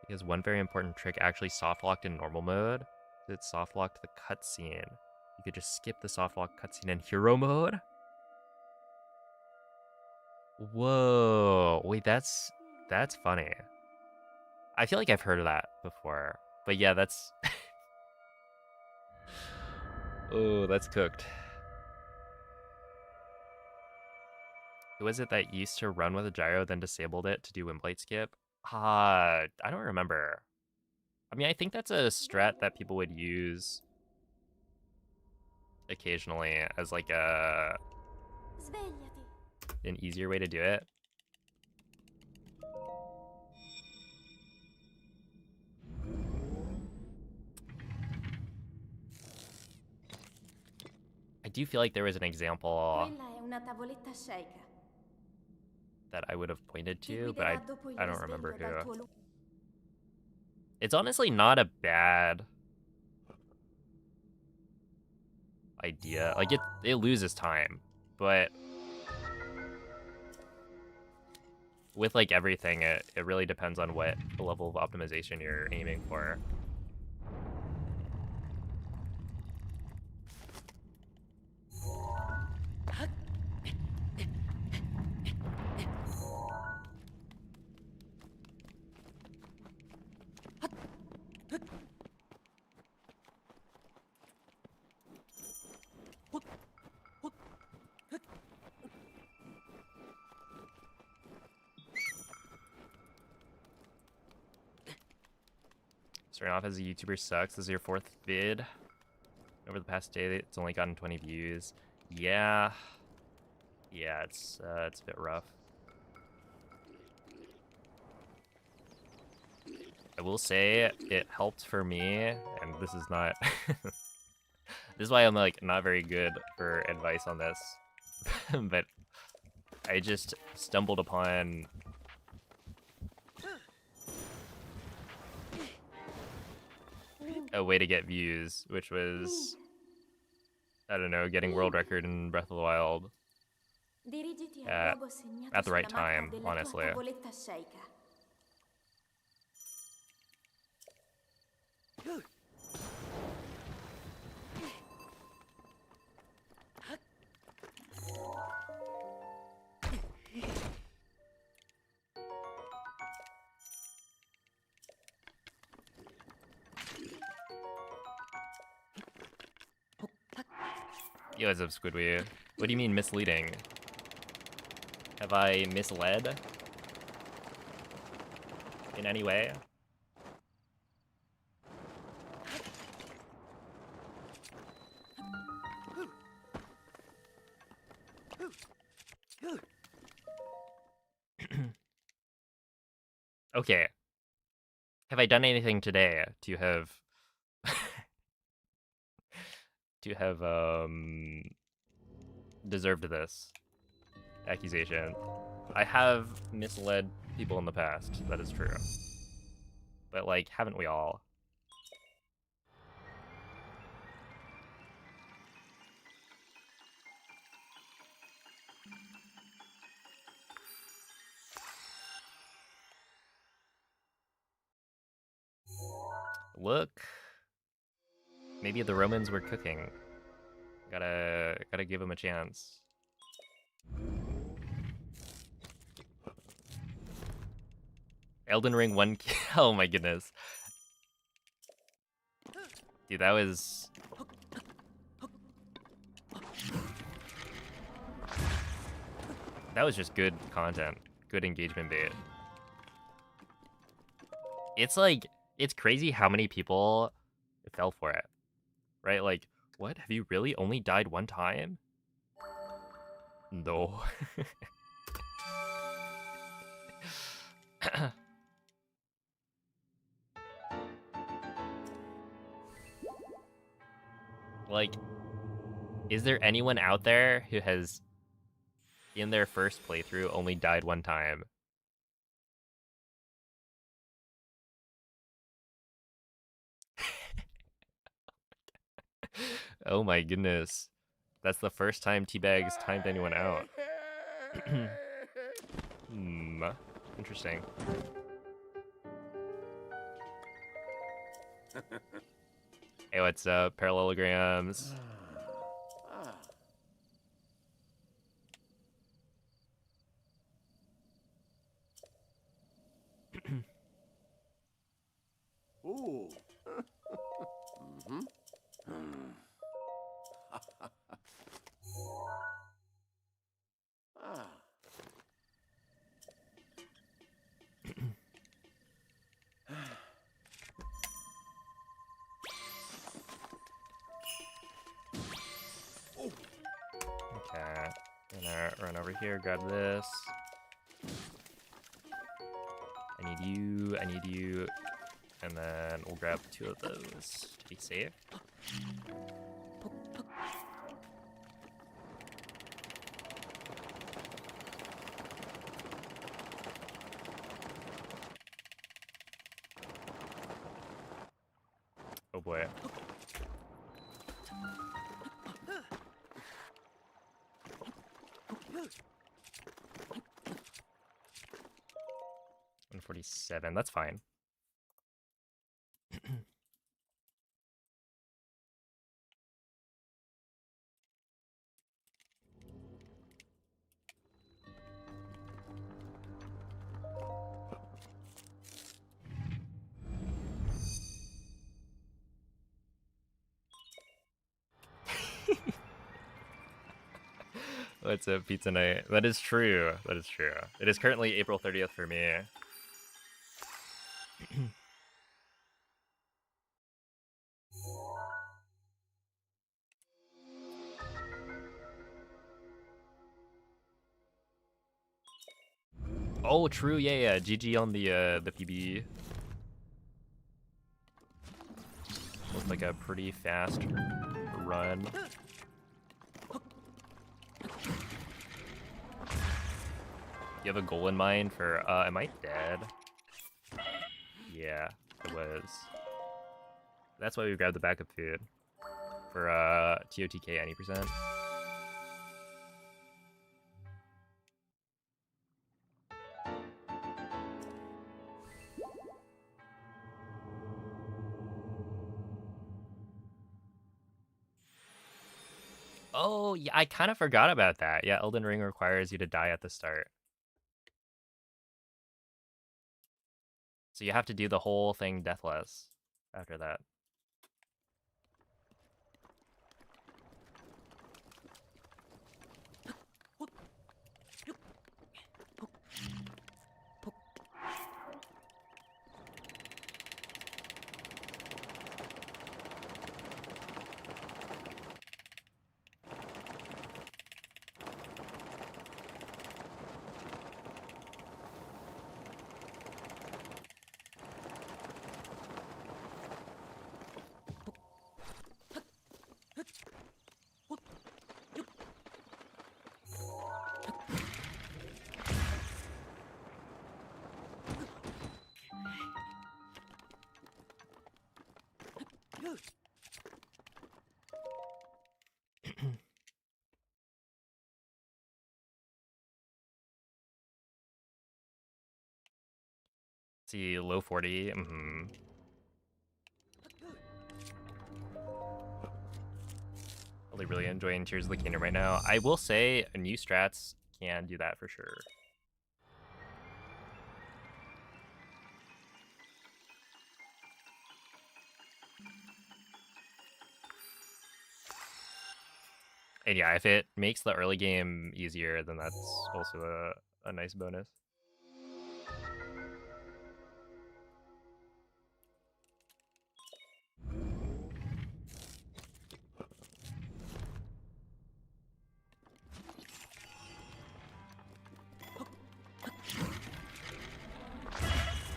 Because one very important trick actually soft locked in normal mode. It soft locked the cutscene. You could just skip the soft lock cutscene in hero mode. Whoa, wait, that's funny. I feel like I've heard of that before, but yeah, that's oh, that's cooked. Who was it that used to run with a gyro, then disabled it to do Blight skip? I don't remember. I mean, I think that's a strat that people would use occasionally as like an easier way to do it. I do feel like there was an example that I would have pointed to, but I don't remember who. It's honestly not a bad idea. Like, it loses time, but with like everything, it really depends on what level of optimization you're aiming for. Starting off as a YouTuber sucks. This is your 4th vid. Over the past day, it's only gotten 20 views. Yeah, it's a bit rough. I will say it helped for me, and this is not. This is why I'm like not very good for advice on this, but I just stumbled upon a way to get views, which was, I don't know, getting world record in Breath of the Wild at the right time, honestly. Yo, what's up, Squidward? What do you mean misleading? Have I misled in any way? Okay. Have I done anything today to have deserved this accusation? I have misled people in the past, that is true. But like, haven't we all? Look. Maybe the Romans were cooking. Gotta give them a chance. Elden Ring 1 oh my goodness. Dude, that was... That was just good content. Good engagement bait. It's like, it's crazy how many people fell for it. Right? Like, what? Have you really only died one time? No. Like, is there anyone out there who has, in their first playthrough, only died one time? Oh my goodness. That's the first time Teabag's timed anyone out. Hmm. Interesting. Hey, what's up, parallelograms? Ooh. Mm-hmm. Ah. Okay, gonna run over here, grab this. I need you, and then we'll grab 2 of those to be safe. Oh boy. $147, that's fine. What's up, pizza night? That is true. That is true. It is currently April 30th for me. Oh, true. Yeah. GG on the PB. Looked like a pretty fast run. You have a goal in mind for, am I dead? Yeah, I was. That's why we grabbed the backup food. For, TOTK any percent. Oh, yeah, I kind of forgot about that. Yeah, Elden Ring requires you to die at the start. So you have to do the whole thing deathless after that. See, low 40. Really enjoying Tears of the Kingdom right now. I will say, new strats can do that for sure. And yeah, if it makes the early game easier, then that's also a nice bonus.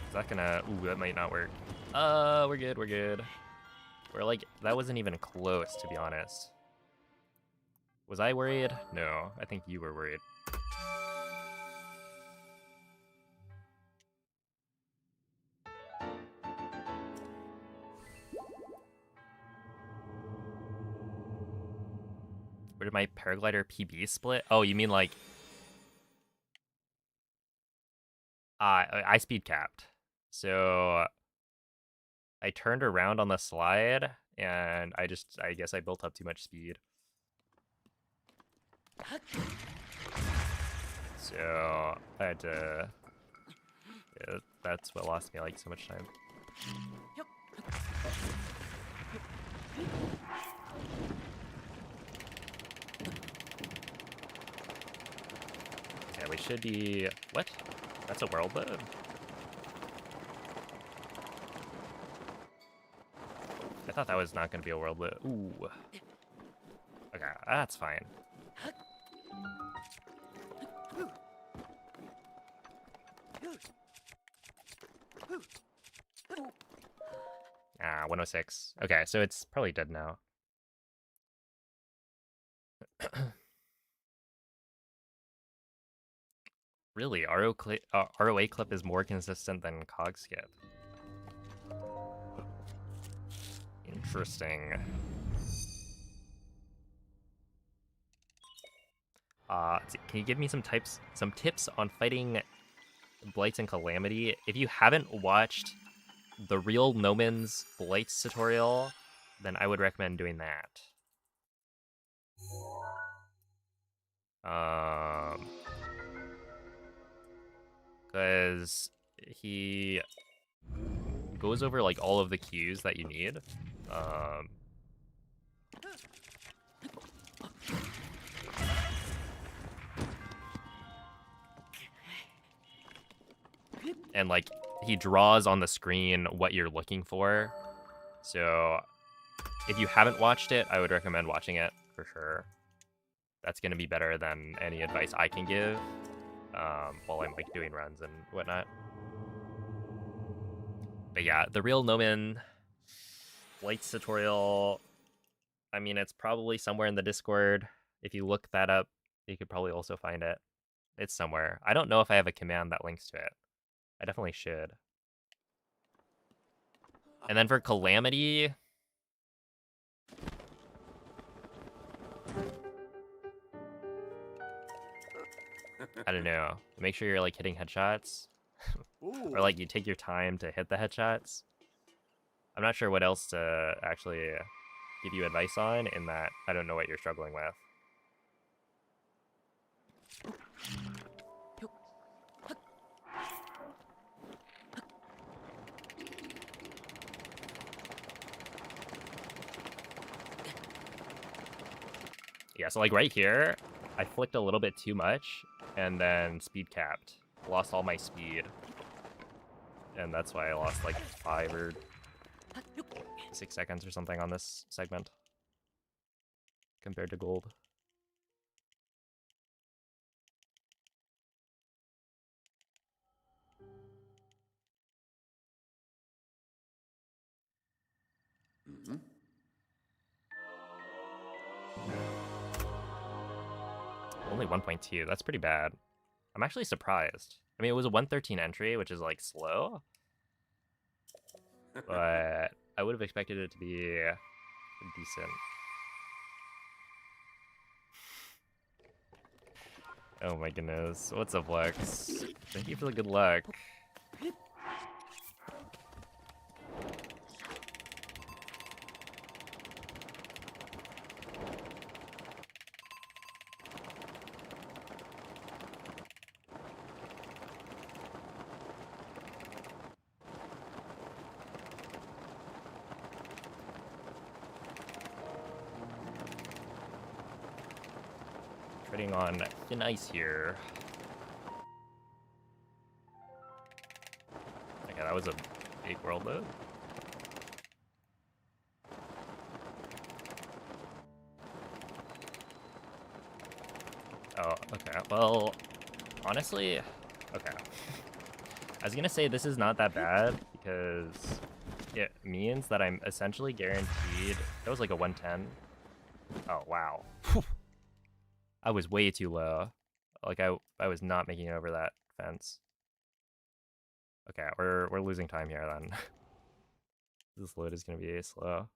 Is that gonna... Ooh, that might not work. We're good, we're good. We're like... That wasn't even close, to be honest. Was I worried? No, I think you were worried. Where did my paraglider PB split? Oh, you mean like... I speed capped. So... I turned around on the slide, and I guess I built up too much speed. So, I had to... Yeah, that's what lost me like so much time. Yeah, we should be... What? That's a world mode? I thought that was not going to be a world mode. Ooh. Okay, that's fine. Ah, 106. Okay, so it's probably dead now. Really, ROA clip is more consistent than cog skip. Interesting. Can you give me some tips on fighting Blights and Calamity? If you haven't watched the real Noman's Blights tutorial, then I would recommend doing that. Because he goes over like all of the cues that you need. And like he draws on the screen what you're looking for. So if you haven't watched it, I would recommend watching it for sure. That's going to be better than any advice I can give while I'm like doing runs and whatnot. But yeah, the real Noman Blights tutorial, I mean, it's probably somewhere in the Discord. If you look that up, you could probably also find it. It's somewhere. I don't know if I have a command that links to it. I definitely should. And then for Calamity... I don't know. Make sure you're like hitting headshots. Or like you take your time to hit the headshots. I'm not sure what else to actually give you advice on in that I don't know what you're struggling with. Yeah, so like right here, I flicked a little bit too much and then speed capped. Lost all my speed. And that's why I lost like 5 or 6 seconds or something on this segment compared to gold. Only 1.2, that's pretty bad. I'm actually surprised. I mean, it was a 113 entry, which is like slow. But I would have expected it to be decent. Oh my goodness. What's up, Lex? Thank you for the good luck. treading on thin ice here. Okay, that was a big world load. Oh, okay. Well, honestly, okay. I was gonna say this is not that bad because it means that I'm essentially guaranteed. That was like a 110. Oh, wow. I was way too low. Like I was not making it over that fence. Okay, we're losing time here then. This load is gonna be slow.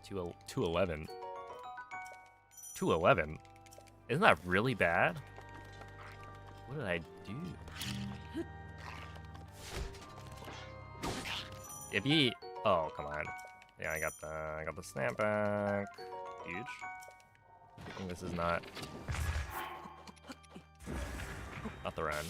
Two 211. 211? Isn't that really bad? What did I do? It'd be... Oh, come on. Yeah, I got the snapback. Huge. I think this is not the run.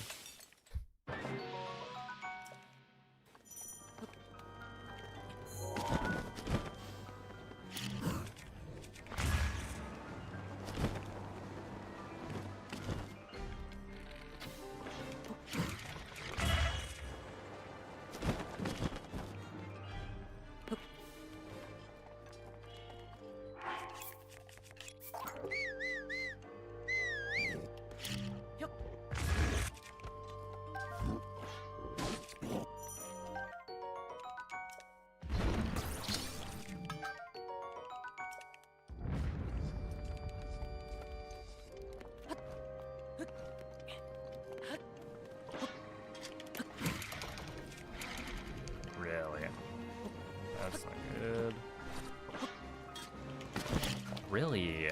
Really?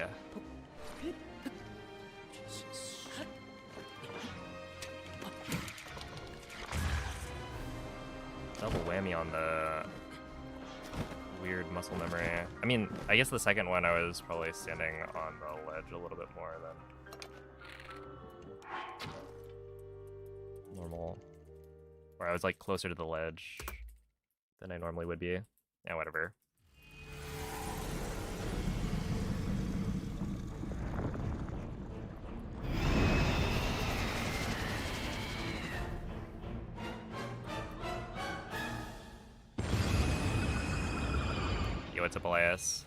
Jesus. Double whammy on the weird muscle memory. I mean, I guess the second one I was probably standing on the ledge a little bit more than normal. Or I was like closer to the ledge than I normally would be. Yeah, whatever. What's up, Elias?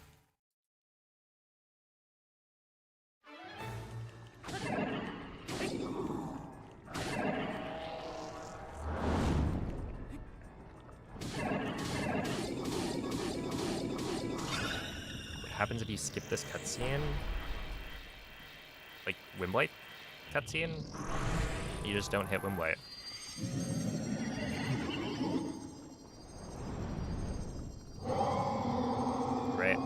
What happens if you skip this cutscene? Like Wimblight cutscene? You just don't hit Wimblight. Right?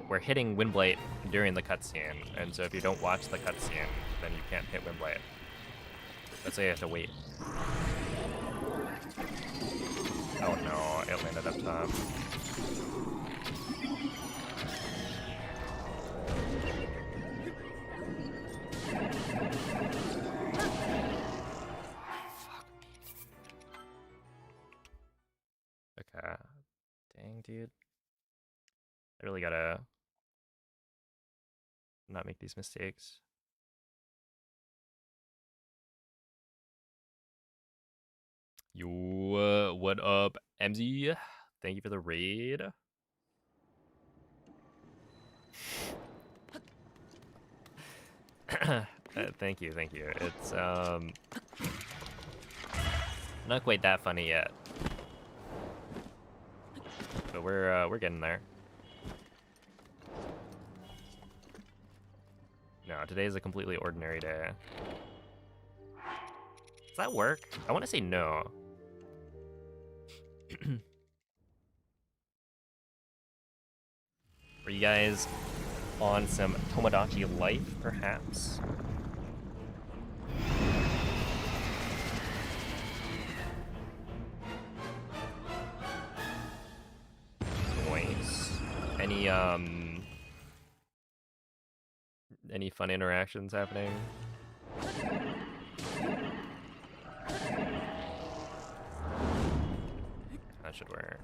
We're hitting Wimblight during the cutscene, and so if you don't watch the cutscene, then you can't hit Wimblight. Let's say you have to wait. Oh no, it landed up top. Okay. Dang, dude. I really gotta not make these mistakes. Yo, what up, MZ? Thank you for the raid. Thank you. It's not quite that funny yet, but we're getting there. No, today is a completely ordinary day. Does that work? I want to say no. Are you guys on some Tomodachi Life, perhaps? Nice. Any fun interactions happening? That should work.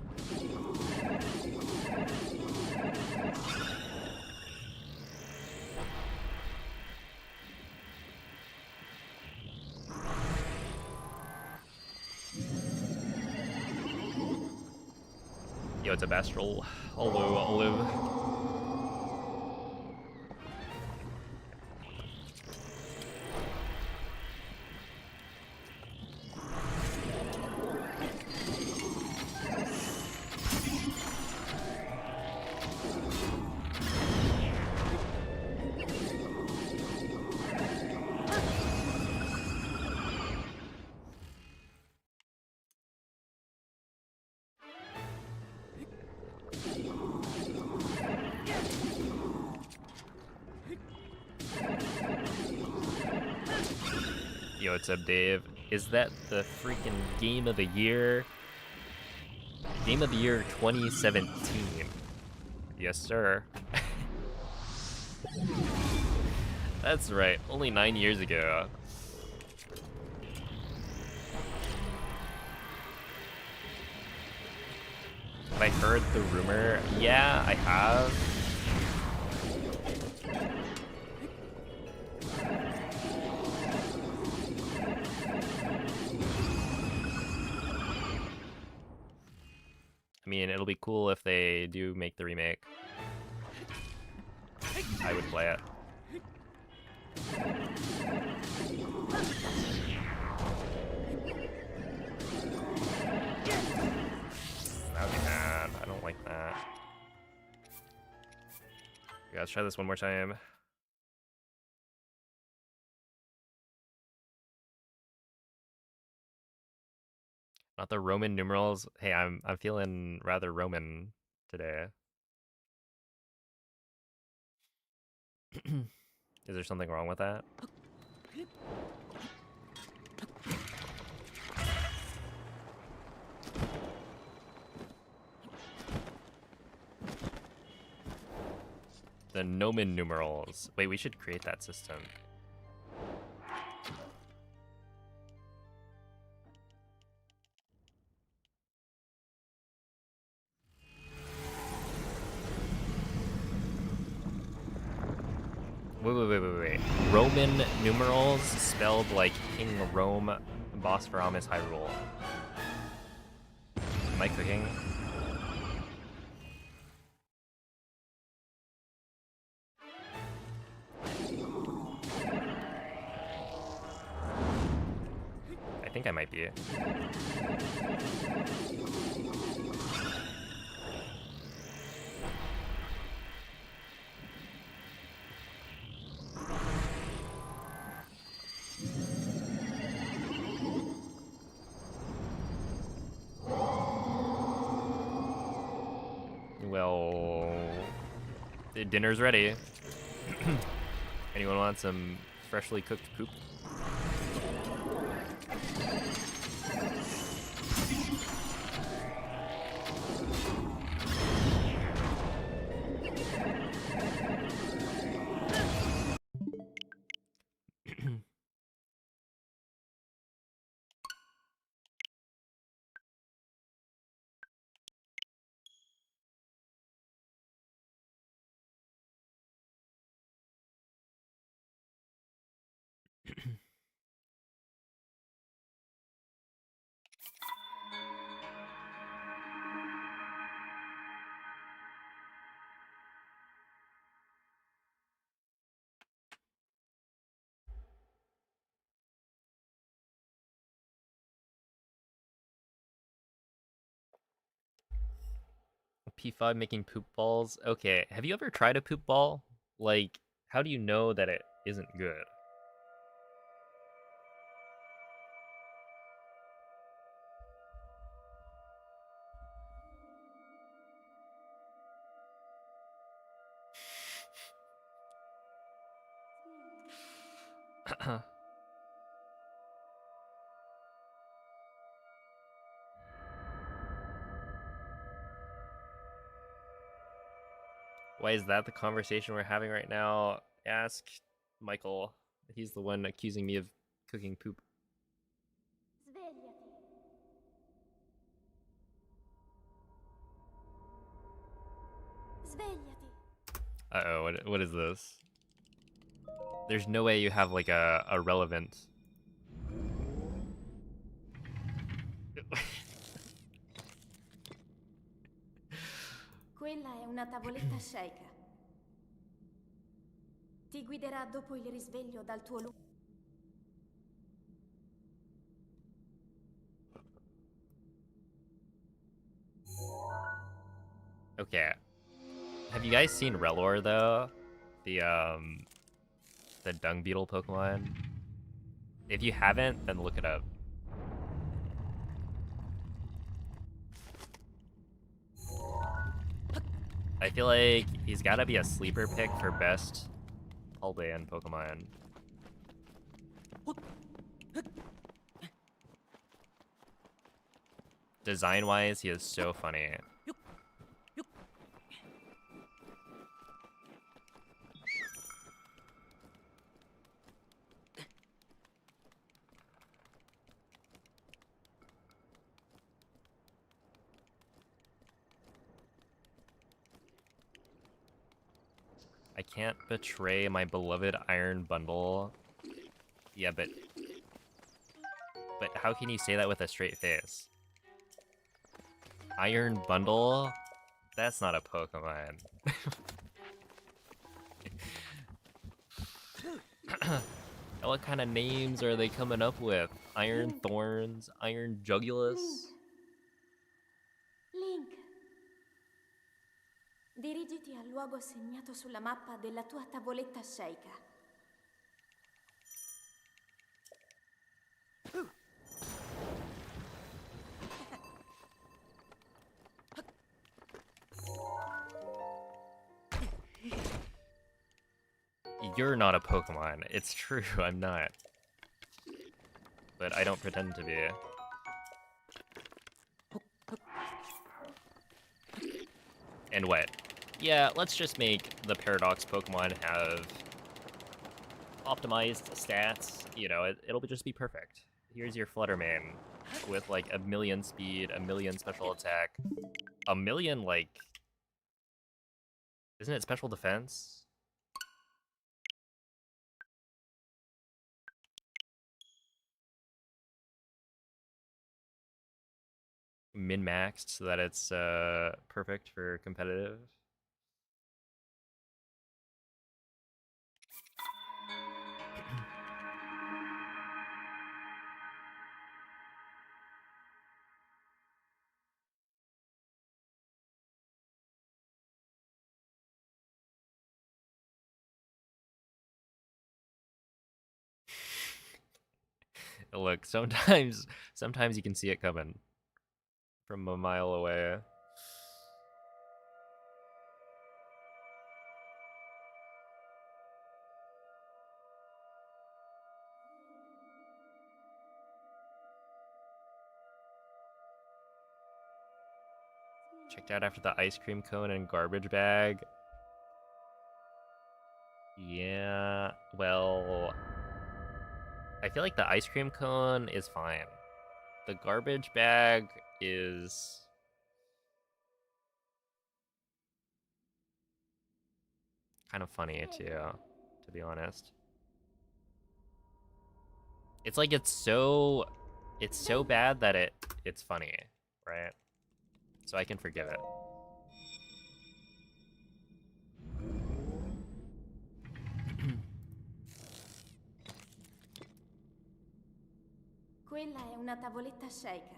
Yo, it's a Bastral. Olive. Yo, what's up, Dave? Is that the freaking game of the year? Game of the year 2017. Yes, sir. That's right, only 9 years ago. Have I heard the rumor? Yeah, I have. I mean, it'll be cool if they do make the remake. I would play it. That would be bad. I don't like that. Okay, let's try this one more time. Not the Roman numerals. Hey, I'm feeling rather Roman today. Is there something wrong with that? The Nomen numerals. Wait, we should create that system. Wait. Roman numerals spelled like King Rome, Bosphoramus, Hyrule. Am I cooking? I think I might be. Well, dinner's ready. Anyone want some freshly cooked poop? P5 making poop balls. Okay, have you ever tried a poop ball? Like, how do you know that it isn't good. Why is that the conversation we're having right now? Ask Michael. He's the one accusing me of cooking poop. Svegliati. Svegliati. Uh-oh, what is this? There's no way you have like a relevant... Quella è una tavoletta sceicca. Ti guiderà dopo il risveglio dal tuo luogo. Okay. Have you guys seen Relor though? The dung beetle Pokemon? If you haven't, then look it up. I feel like he's gotta be a sleeper pick for best Aldean Pokemon. Design-wise, he is so funny. I can't betray my beloved Iron Bundle. Yeah, but how can you say that with a straight face? Iron Bundle? That's not a Pokemon. What kind of names are they coming up with? Iron Thorns? Iron Jugulus? Link. Dirigiti al luogo segnato sulla mappa della tua tavoletta sceicca. You're not a Pokemon. It's true, I'm not. But I don't pretend to be. And what? Yeah, let's just make the Paradox Pokemon have optimized stats. You know, it'll just be perfect. Here's your Fluttermane with like 1,000,000 speed, 1,000,000 special attack, 1,000,000 like... Isn't it special defense? Min-maxed so that it's perfect for competitive. Look, sometimes you can see it coming from a mile away. Checked out after the ice cream cone and garbage bag. Yeah, well, I feel like the ice cream cone is fine. The garbage bag is... kind of funny too, to be honest. It's like it's so bad that it's funny, right? So I can forgive it. Quella è una tavoletta sceicca.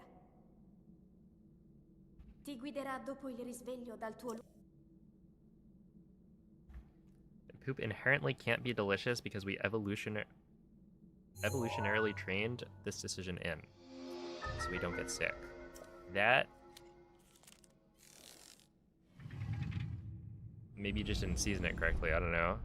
Ti guiderà dopo il risveglio dal tuo luogo. Poop inherently can't be delicious because we evolutionarily trained this decision in, so we don't get sick. That maybe you just didn't season it correctly. I don't know.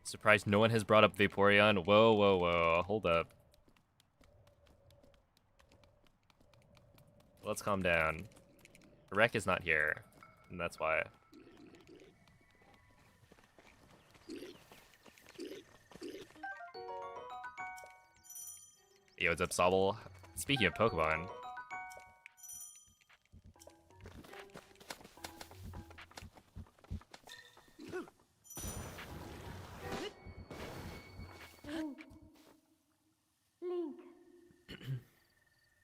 Surprised no one has brought up Vaporeon. Whoa, whoa, whoa. Hold up. Let's calm down. Rek is not here, and that's why. Yo, what's up, Sobble? Speaking of Pokemon. Link.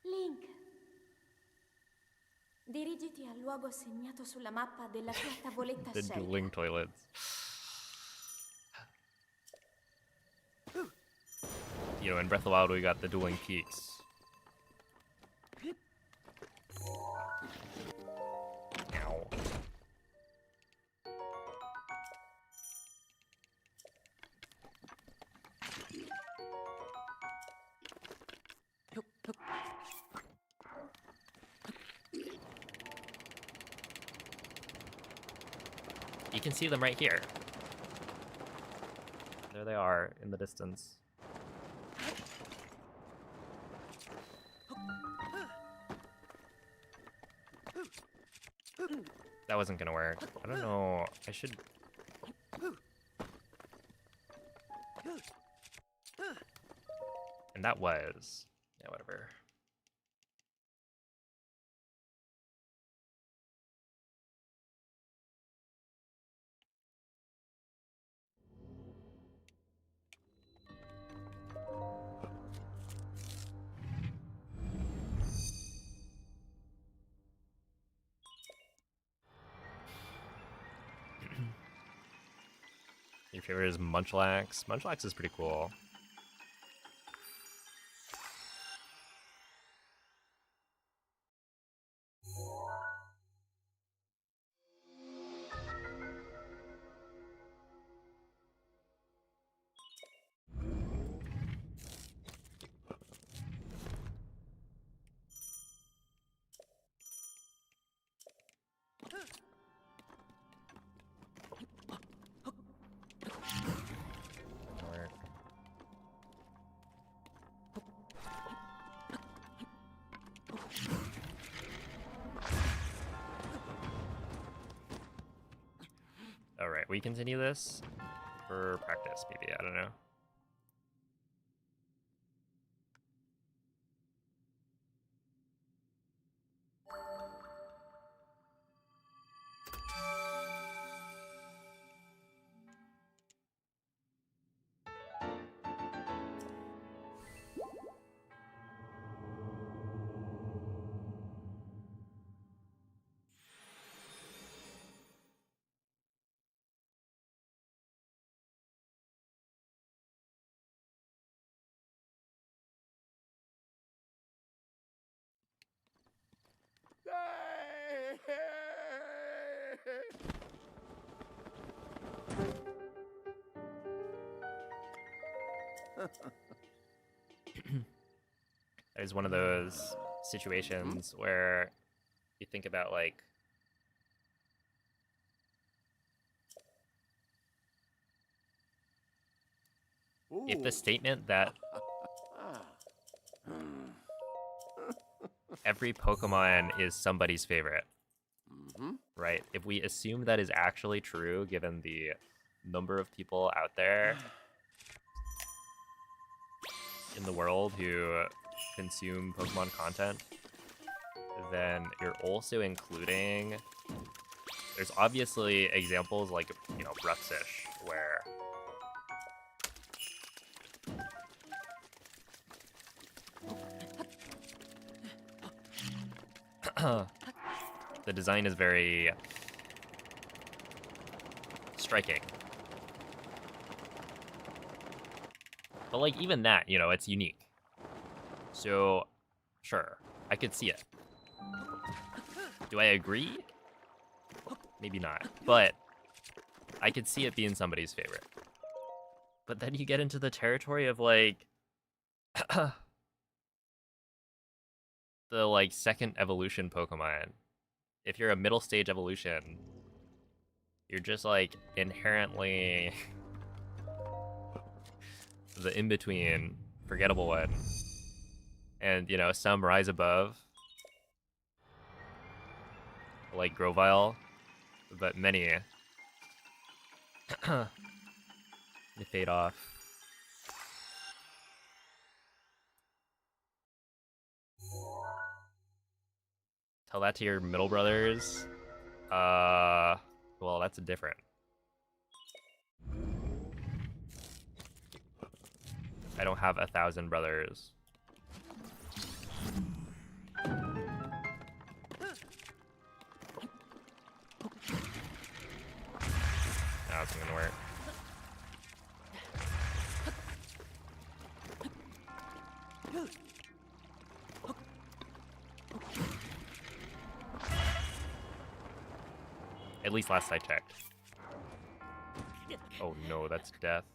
Link. Dirigiti al luogo segnato sulla mappa della tua tavoletta The scelta. dueling toilets. You know, in Breath of the Wild, we got the dueling peaks. Ow. You can see them right here. There they are in the distance. That wasn't gonna work. I don't know. I should... And that was... Yeah, whatever. Your favorite is Munchlax? Munchlax is pretty cool. Alright, we continue this for practice, maybe, I don't know. That is one of those situations where you think about, like, if the statement that every Pokemon is somebody's favorite, right? If we assume that is actually true, given the number of people out there in the world who consume Pokemon content, then you're also including... There's obviously examples like, you know, Bruxish, where The design is very striking. But like even that, you know, it's unique. So, sure, I could see it. Do I agree? Maybe not, but I could see it being somebody's favorite. But then you get into the territory of like the like second evolution Pokemon. If you're a middle stage evolution, you're just like inherently the in-between, forgettable one. And you know, some rise above, like Grovyle, but many they fade off. Tell that to your middle brothers. Well, that's different. I don't have 1,000 brothers. Now it's gonna work. At least last I checked. Oh no, that's death.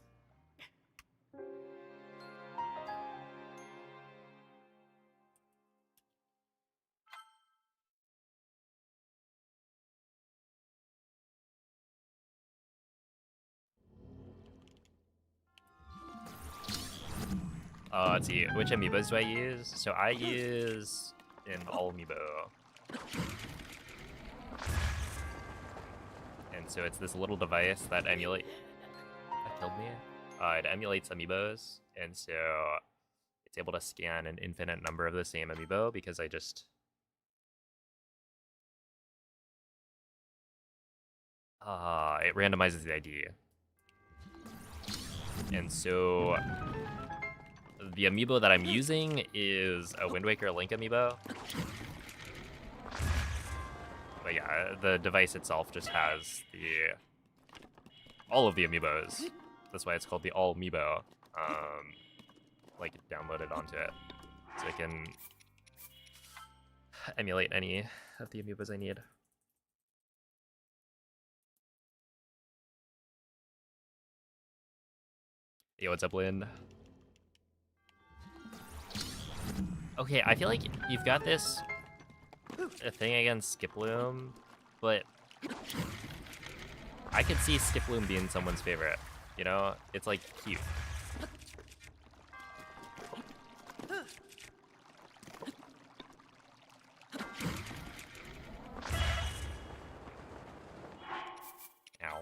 Let's see, which amiibos do I use? So I use an all amiibo. And so it's this little device that emulate. That killed me. It emulates amiibos, and so it's able to scan an infinite number of the same amiibo because I just. It randomizes the ID. And so the amiibo that I'm using is a Wind Waker Link amiibo. But yeah, the device itself just has all of the amiibos. That's why it's called the All Amiibo. Like downloaded onto it, so I can emulate any of the amiibos I need. Yo, what's up, Lynn? Okay, I feel like you've got this thing against Skiploom, but I could see Skiploom being someone's favorite. You know, it's like cute. Ow.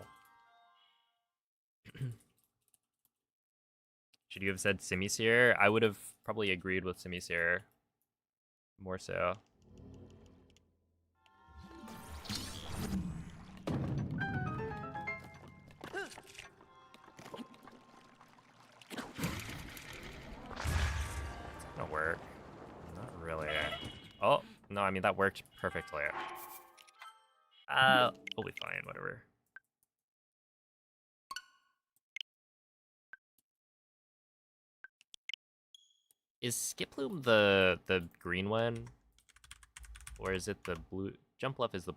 Should you have said Simisear? I would have probably agreed with Simisear. More so. It's gonna work. Not really. Oh, no, I mean, that worked perfectly. We'll be fine, whatever. Is Skiploom the green one? Or is it the blue? Jumpluff is the...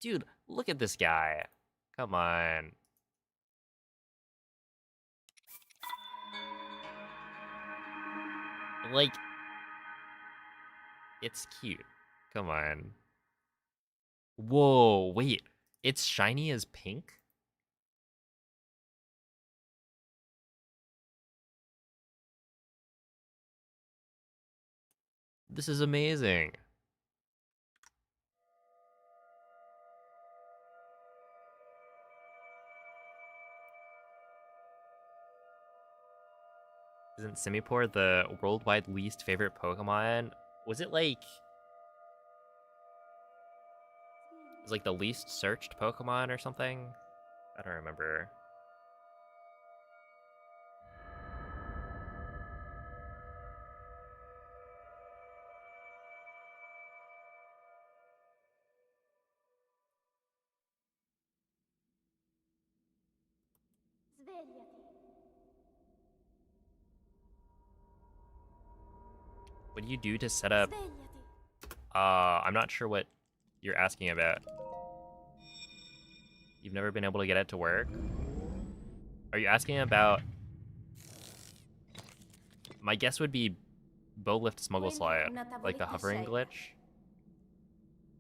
Dude, look at this guy. Come on. Like, it's cute. Come on. Whoa, wait. It's shiny as pink? This is amazing. Isn't Simipour the worldwide least favorite Pokemon? Was it like... It was like the least searched Pokemon or something? I don't remember. What do you do to set up? I'm not sure what you're asking about. You've never been able to get it to work? Are you asking about... My guess would be bow lift smuggle slide, like the hovering glitch.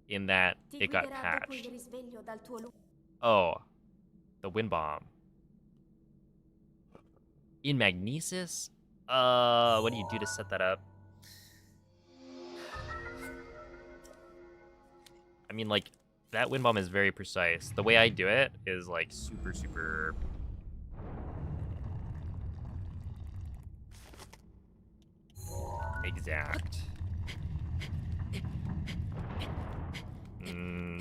In that it got patched. Oh, the wind bomb. In Magnesis? What do you do to set that up? I mean, like, that wind bomb is very precise. The way I do it is, like, super exact.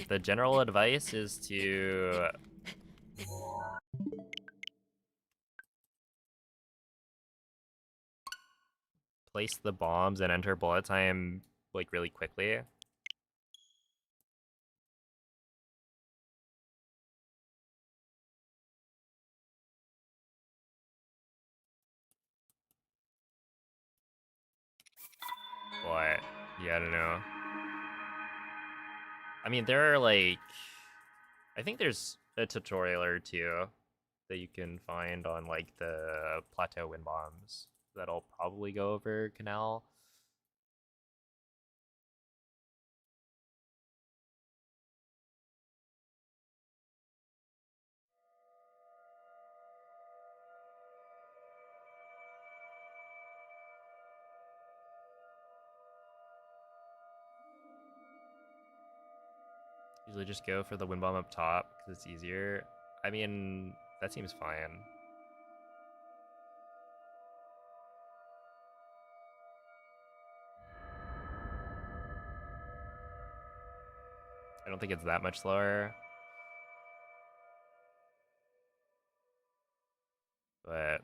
The general advice is to place the bombs and enter bullet time, like, really quickly. But, yeah, I don't know. I mean, there are, like... I think there's a tutorial or two that you can find on, like, the plateau wind bombs that'll probably go over Canal. Usually just go for the wind bomb up top because it's easier. I mean, that seems fine. I don't think it's that much slower. But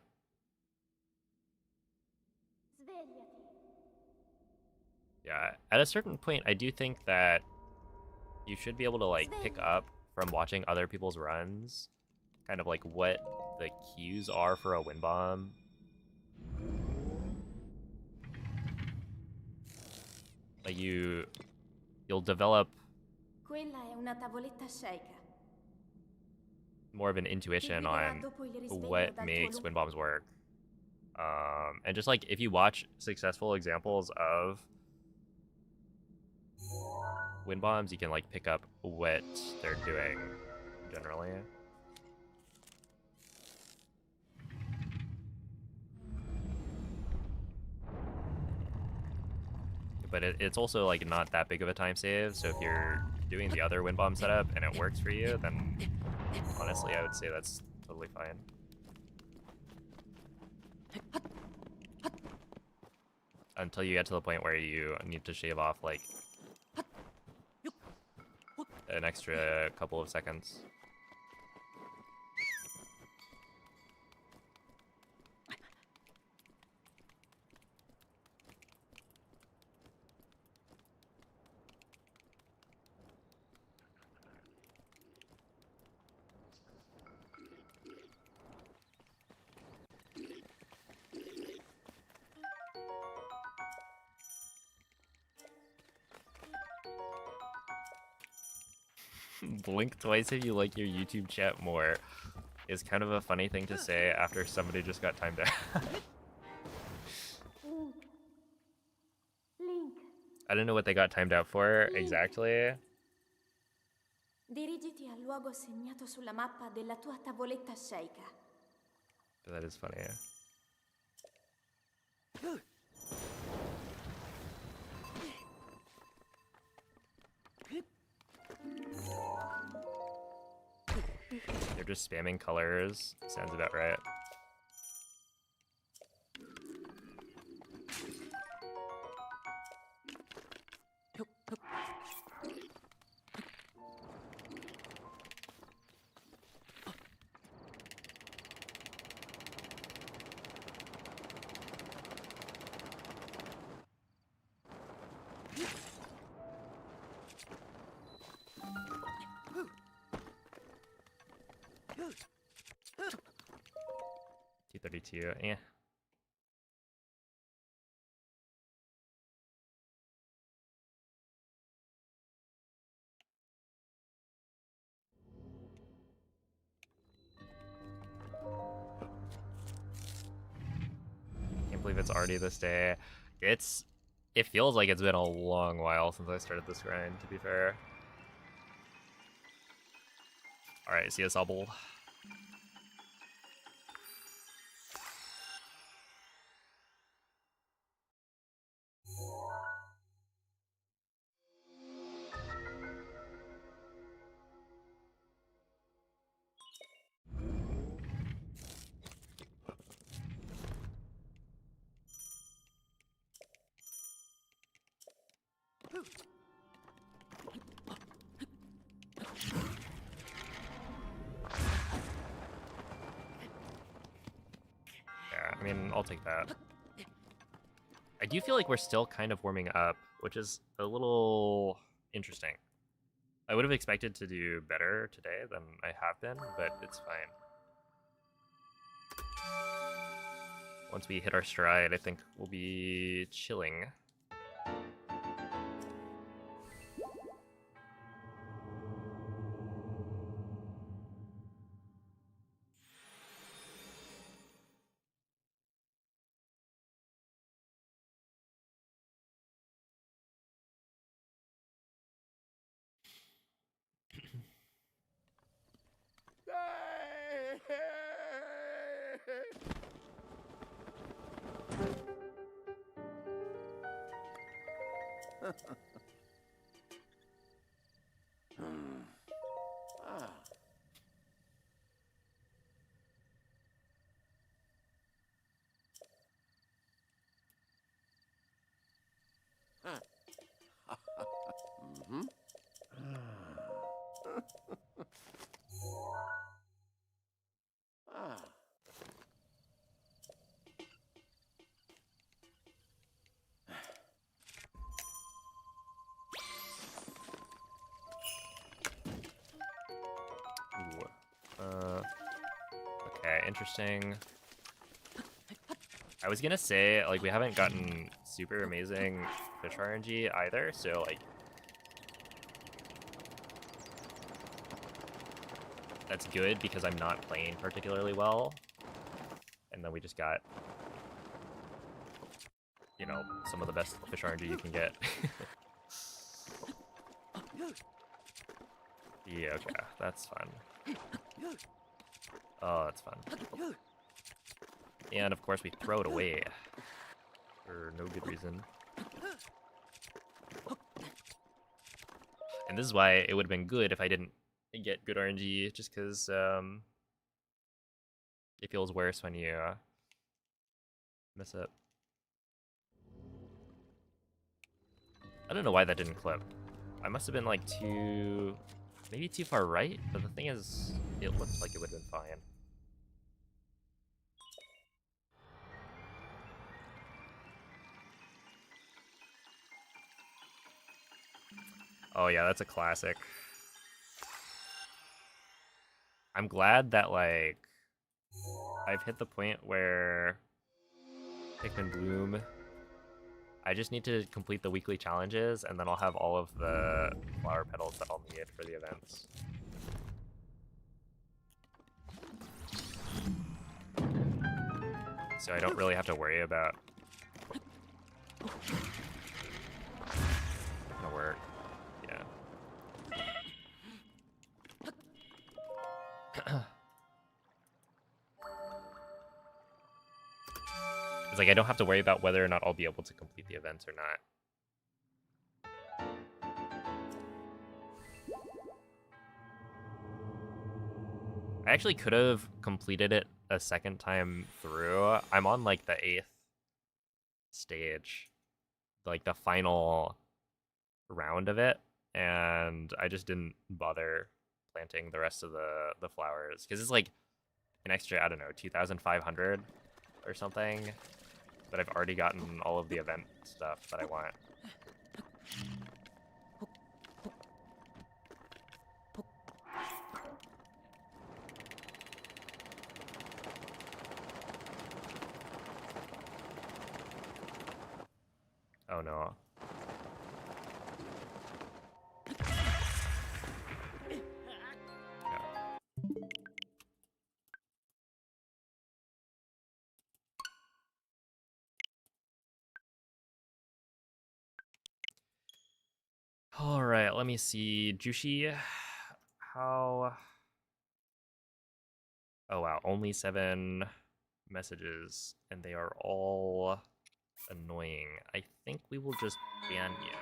yeah, at a certain point, I do think that you should be able to, like, pick up from watching other people's runs, kind of like what the cues are for a wind bomb. Like, you'll develop more of an intuition on what makes wind bombs work. And just, like, if you watch successful examples of wind bombs, you can, like, pick up what they're doing generally. But it's also, like, not that big of a time save, so if you're doing the other wind bomb setup and it works for you, then honestly I would say that's totally fine. Until you get to the point where you need to shave off, like, an extra couple of seconds. Blink twice if you like your YouTube chat more is kind of a funny thing to say after somebody just got timed out. I don't know what they got timed out for exactly. Dirigiti al luogo segnato sulla mappa della tua tavoletta sceicca. But that is funny. They're just spamming colors. Sounds about right. 232. Eh. Can't believe it's already this day. It feels like it's been a long while since I started this grind, to be fair. Alright, see us double. Yeah, I mean, I'll take that. I do feel like we're still kind of warming up, which is a little interesting. I would have expected to do better today than I have been, but it's fine. Once we hit our stride, I think we'll be chilling. Mhm. Ah. Ooh. Okay, interesting. I was gonna say, like, we haven't gotten super amazing fish RNG either, so, like, that's good because I'm not playing particularly well. And then we just got, you know, some of the best fish RNG you can get. Yeah, okay, that's fun. Oh, that's fun. And of course we throw it away for no good reason. And this is why it would have been good if I didn't get good RNG, just because it feels worse when you mess up. I don't know why that didn't clip. I must have been like maybe too far right, but the thing is, it looked like it would have been fine. Oh yeah, that's a classic. I'm glad that, like, I've hit the point where Pikmin Bloom, I just need to complete the weekly challenges, and then I'll have all of the flower petals that I'll need for the events. So I don't really have to worry about gonna work. Yeah. It's like I don't have to worry about whether or not I'll be able to complete the events or not. I actually could have completed it a second time through. I'm on like the 8th stage, like the final round of it, and I just didn't bother planting the rest of the flowers because it's like an extra, I don't know, 2,500 or something, but I've already gotten all of the event stuff that I want. Oh no. All right, let me see. Jushi, how? Oh wow, only 7 messages, and they are all annoying. I think we will just ban you.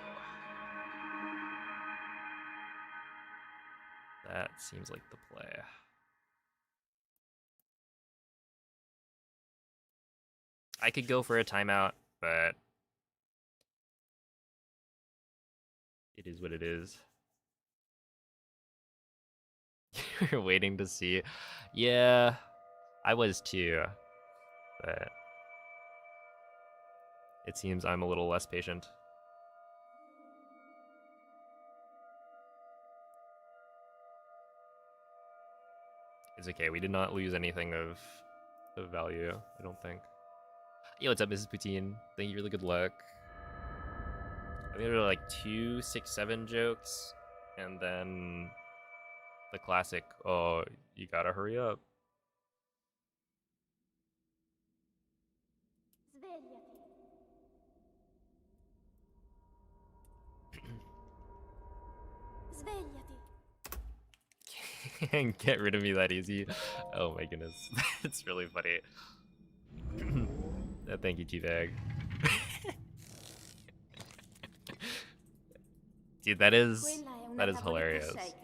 That seems like the play. I could go for a timeout, but it is what it is. You're waiting to see. Yeah, I was too, but it seems I'm a little less patient. It's okay, we did not lose anything of value, I don't think. Yo, what's up, Mrs. Poutine? Thank you for the good luck. I think there were like 2 6 7 jokes, and then the classic, oh, you gotta hurry up. Svegliati. Can't get rid of me that easy. Oh my goodness. It's really funny. Thank you, T-Bag. Dude, that is hilarious. Sceicca.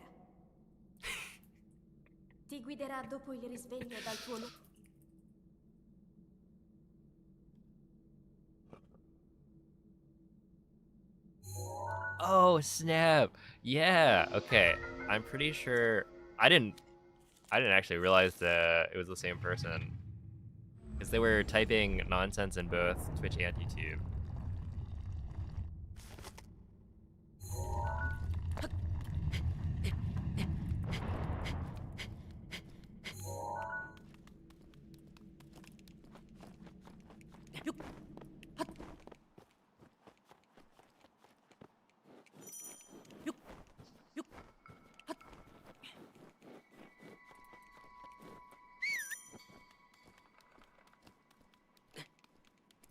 Ti guiderà dopo il risveglio dal tuo Oh snap! Yeah. Okay. I'm pretty sure I didn't actually realize that it was the same person because they were typing nonsense in both Twitch and YouTube.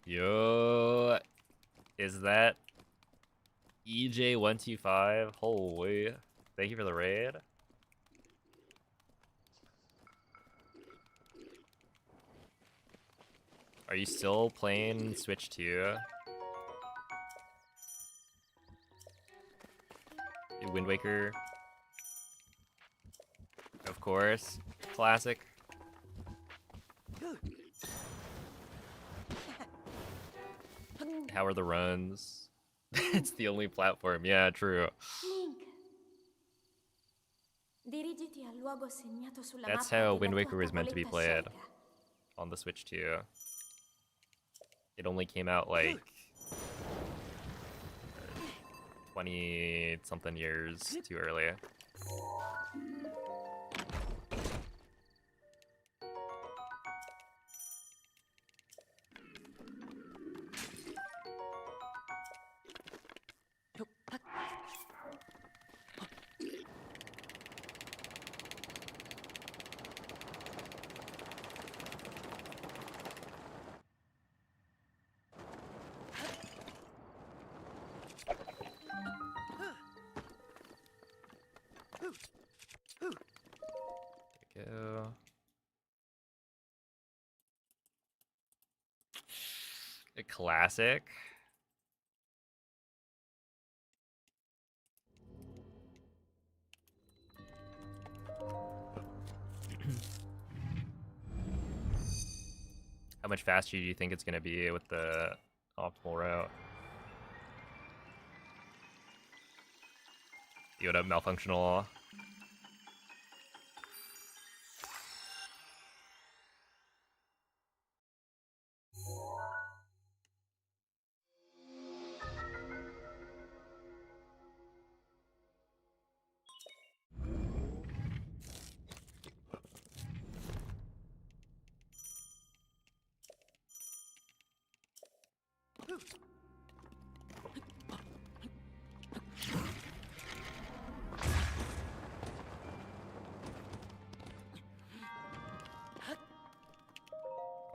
Yo, is that EJ125? Holy, thank you for the raid. Are you still playing Switch 2? Wind Waker? Of course. Classic. How are the runs? It's the only platform. Yeah, true. Link. Dirigiti al luogo segnato sulla That's mappa how della Wind tua Waker was meant to be tavoletta played sceicca. on the Switch 2. It only came out like 20-something years too early. Go. A classic. How much faster do you think it's going to be with the optimal route? Yoda malfunctional.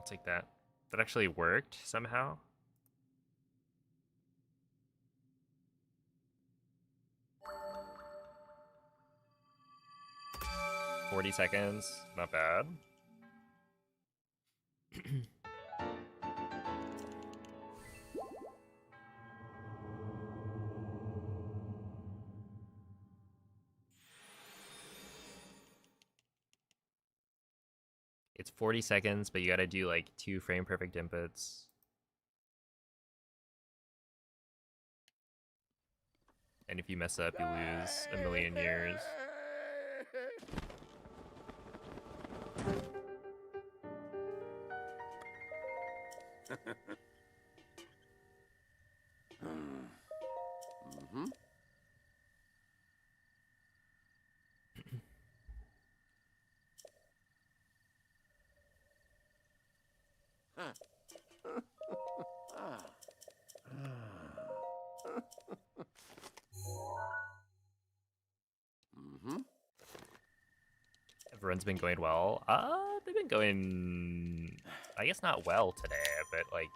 take that. That actually worked somehow. $40 seconds, not bad. It's 40 seconds, but you gotta do like 2 frame perfect inputs. And if you mess up, you lose a million years. Mm-hmm. Mm-hmm. Everyone's been going well. They've been going, I guess not well today, but like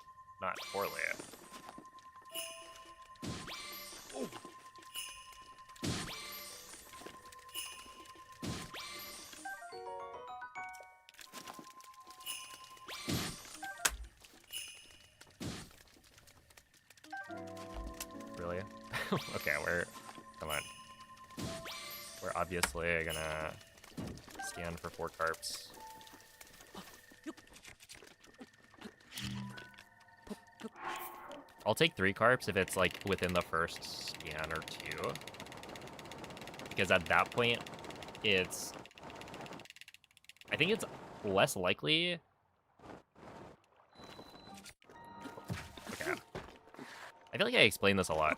not poorly. Really? Okay, come on. We're obviously gonna scan for 4 carps. I'll take 3 carps if it's like within the first scan or 2. Because at that point, I think it's less likely. Okay. I feel like I explained this a lot.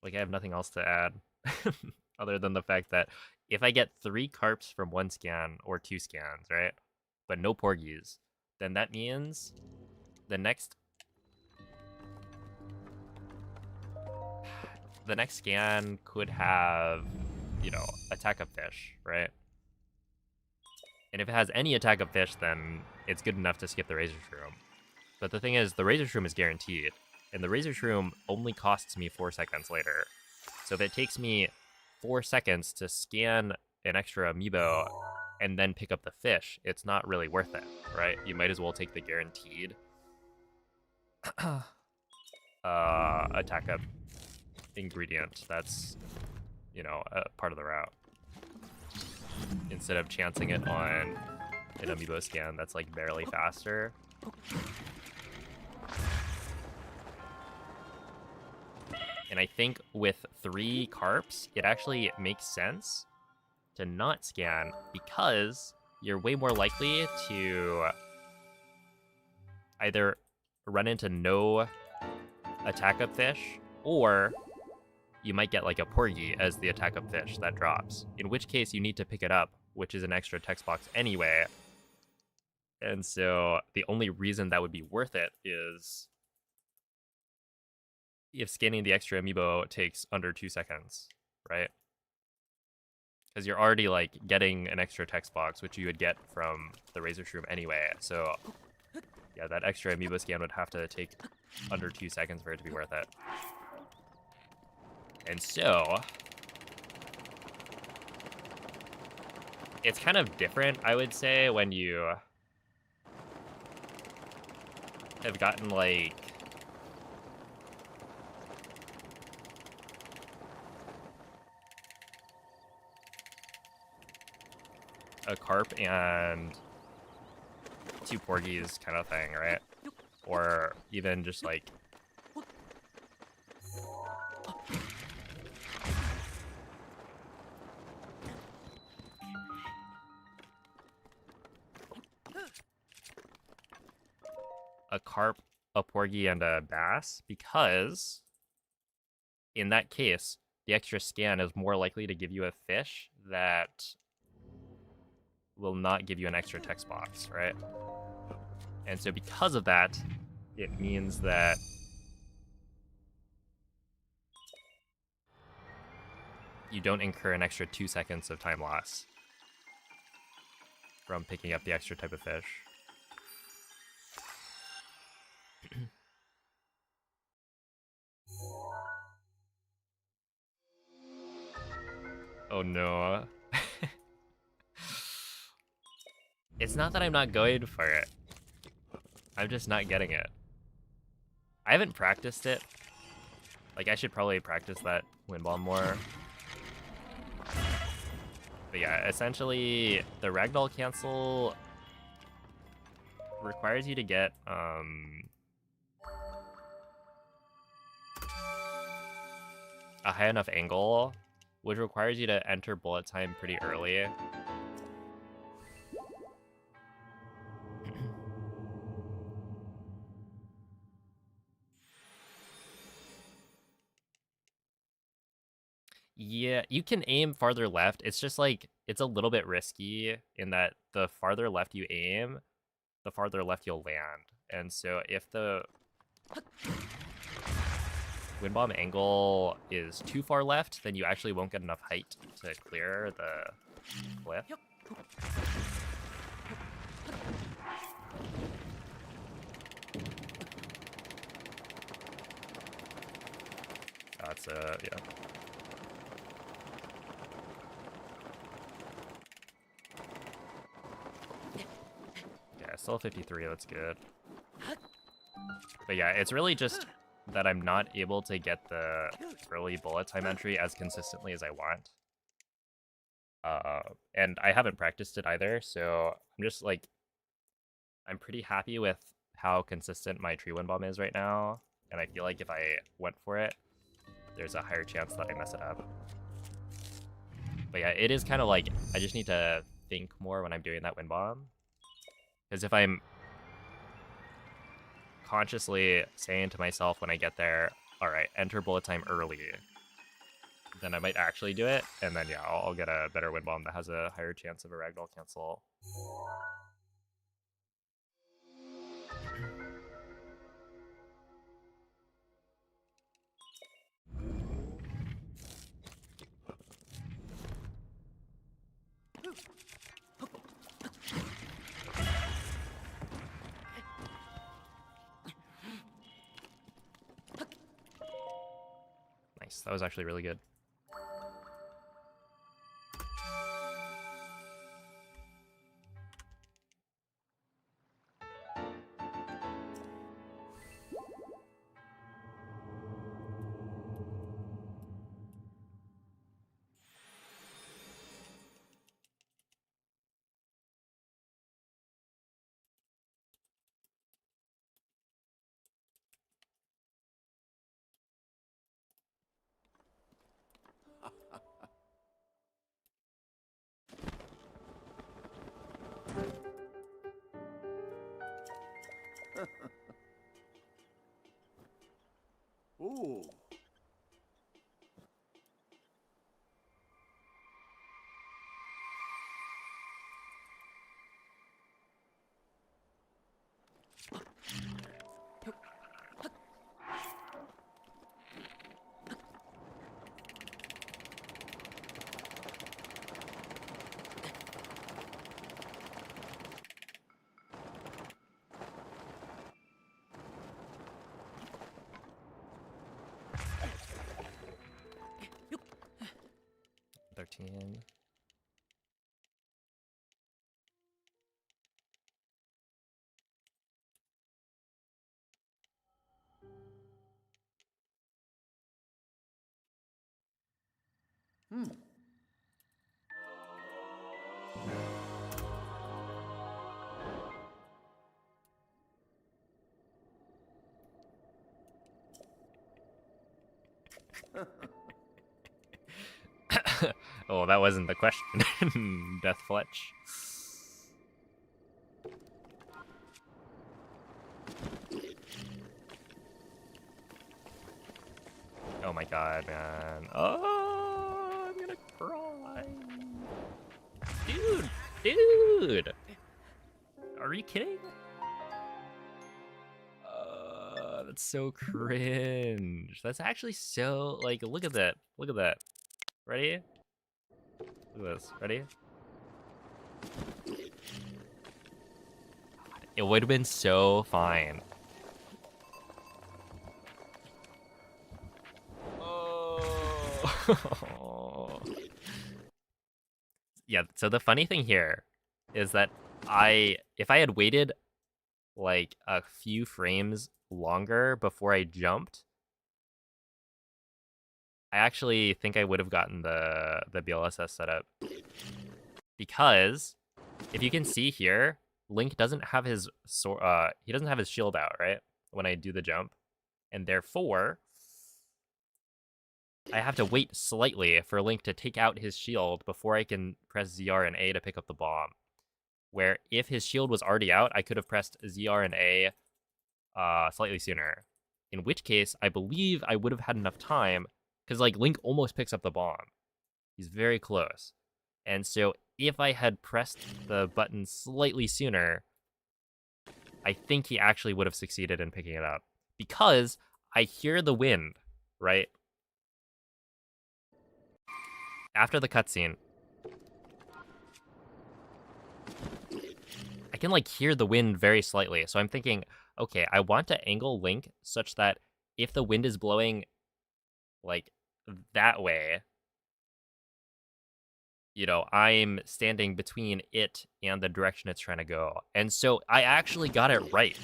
Like I have nothing else to add other than the fact that if I get 3 carps from 1 scan or 2 scans, right? But no porgies, then that means the next scan could have, you know, attack of fish, right? And if it has any attack of fish, then it's good enough to skip the razor shroom. But the thing is, the razor shroom is guaranteed, and the razor shroom only costs me 4 seconds later. So if it takes me 4 seconds to scan an extra amiibo and then pick up the fish, it's not really worth it, right? You might as well take the guaranteed attack up ingredient that's, you know, a part of the route, instead of chancing it on an amiibo scan that's like barely faster. And I think with 3 carps, it actually makes sense to not scan because you're way more likely to either run into no attack up fish, or you might get like a porgy as the attack up fish that drops, in which case you need to pick it up, which is an extra text box anyway. And so the only reason that would be worth it is if scanning the extra amiibo takes under 2 seconds, right? Because you're already like getting an extra text box, which you would get from the razor shroom anyway. So yeah, that extra amiibo scan would have to take under 2 seconds for it to be worth it. And so it's kind of different, I would say, when you have gotten like a carp and 2 porgies kind of thing, right? Or even just like a carp, a porgy, and a bass, because in that case, the extra scan is more likely to give you a fish that will not give you an extra text box, right? And so because of that, it means that you don't incur an extra 2 seconds of time loss. from picking up the extra type of fish. Oh no. It's not that I'm not going for it. I'm just not getting it. I haven't practiced it. Like, I should probably practice that wind bomb more. But yeah, essentially, the ragdoll cancel requires you to get, a high enough angle, which requires you to enter bullet time pretty early. Yeah, you can aim farther left. It's just like, it's a little bit risky in that the farther left you aim, the farther left you'll land. And so if the wind bomb angle is too far left, then you actually won't get enough height to clear the cliff. That's yeah. Yeah, still 53, that's good. But yeah, it's really just that I'm not able to get the early bullet time entry as consistently as I want. And I haven't practiced it either, so I'm just like, I'm pretty happy with how consistent my tree wind bomb is right now, and I feel like if I went for it, there's a higher chance that I mess it up. But yeah, it is kind of like, I just need to think more when I'm doing that wind bomb. Because if I'm consciously saying to myself when I get there, alright, enter bullet time early, then I might actually do it, and then yeah, I'll get a better wind bomb that has a higher chance of a ragdoll cancel. Nice, that was actually really good. Ooh. Hmm. Oh, that wasn't the question. Death Fletch. Oh my god, man. Oh, I'm gonna cry. Dude! Are you kidding? That's so cringe. That's actually so, like, look at that. Look at that. Ready? Look at this. Ready? It would have been so fine. Oh. Yeah, so the funny thing here is that if I had waited like a few frames longer before I jumped, I actually think I would have gotten the BLSS setup. Because if you can see here, Link doesn't have his he doesn't have his shield out, right? When I do the jump. And therefore, I have to wait slightly for Link to take out his shield before I can press ZR and A to pick up the bomb. Where if his shield was already out, I could have pressed ZR and A slightly sooner. In which case, I believe I would have had enough time, because like Link almost picks up the bomb. He's very close. And so if I had pressed the button slightly sooner, I think he actually would have succeeded in picking it up. Because I hear the wind, right? After the cutscene, I can like hear the wind very slightly. So I'm thinking, okay, I want to angle Link such that if the wind is blowing like that way, you know, I'm standing between it and the direction it's trying to go. And so I actually got it right.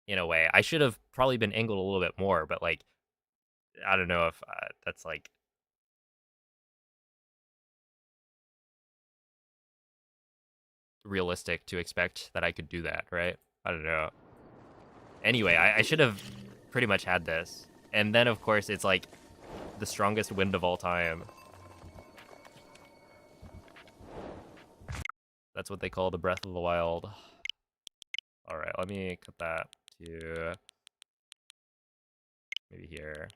In a way, I should have probably been angled a little bit more, but like, I don't know if that's like realistic to expect that I could do that, right? I don't know. Anyway, I should have pretty much had this. And then, of course, it's like the strongest wind of all time. That's what they call the Breath of the Wild. All right, let me cut that to maybe here.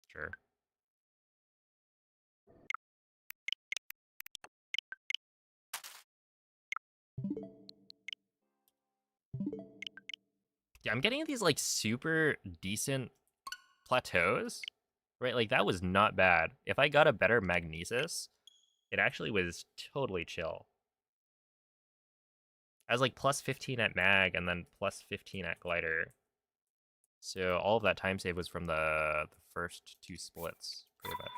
Sure. Yeah, I'm getting these like super decent plateaus, right? Like that was not bad. If I got a better magnesis, it actually was totally chill. I was like plus 15 at mag and then plus 15 at glider. So all of that time save was from the first two splits, pretty much.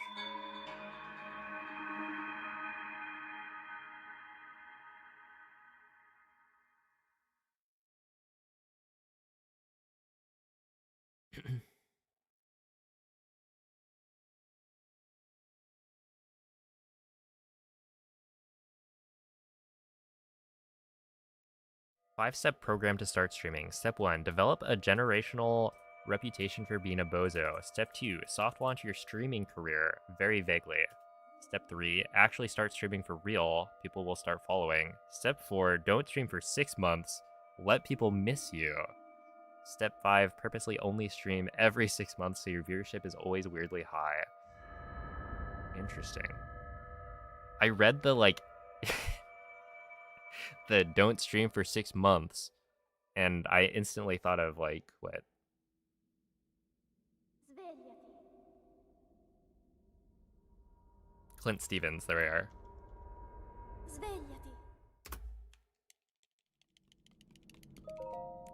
5-step program to start streaming. Step 1, develop a generational reputation for being a bozo. Step 2, soft launch your streaming career, very vaguely. Step 3, actually start streaming for real. People will start following. Step 4, don't stream for 6 months. Let people miss you. Step 5, purposely only stream every 6 months so your viewership is always weirdly high. Interesting. I read the, like, the don't stream for 6 months, and I instantly thought of, like, what? Clint Stevens, there we are. Svegliati.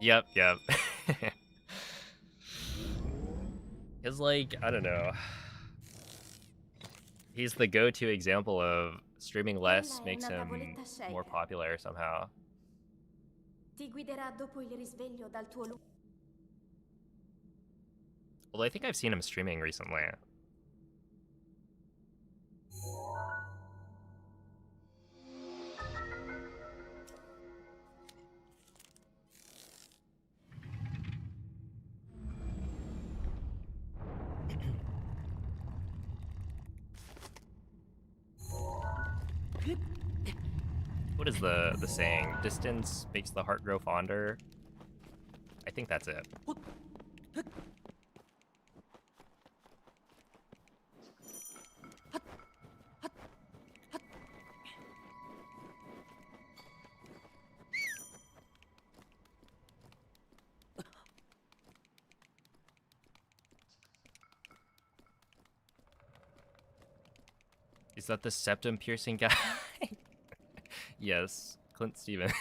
Yep. Cause like, I don't know. He's the go-to example of streaming less makes him more popular somehow. Ti guiderà dopo il risveglio dal tuo Although I think I've seen him streaming recently. What is the saying? Distance makes the heart grow fonder. I think that's it. Is that the septum piercing guy? Yes, Clint Steven.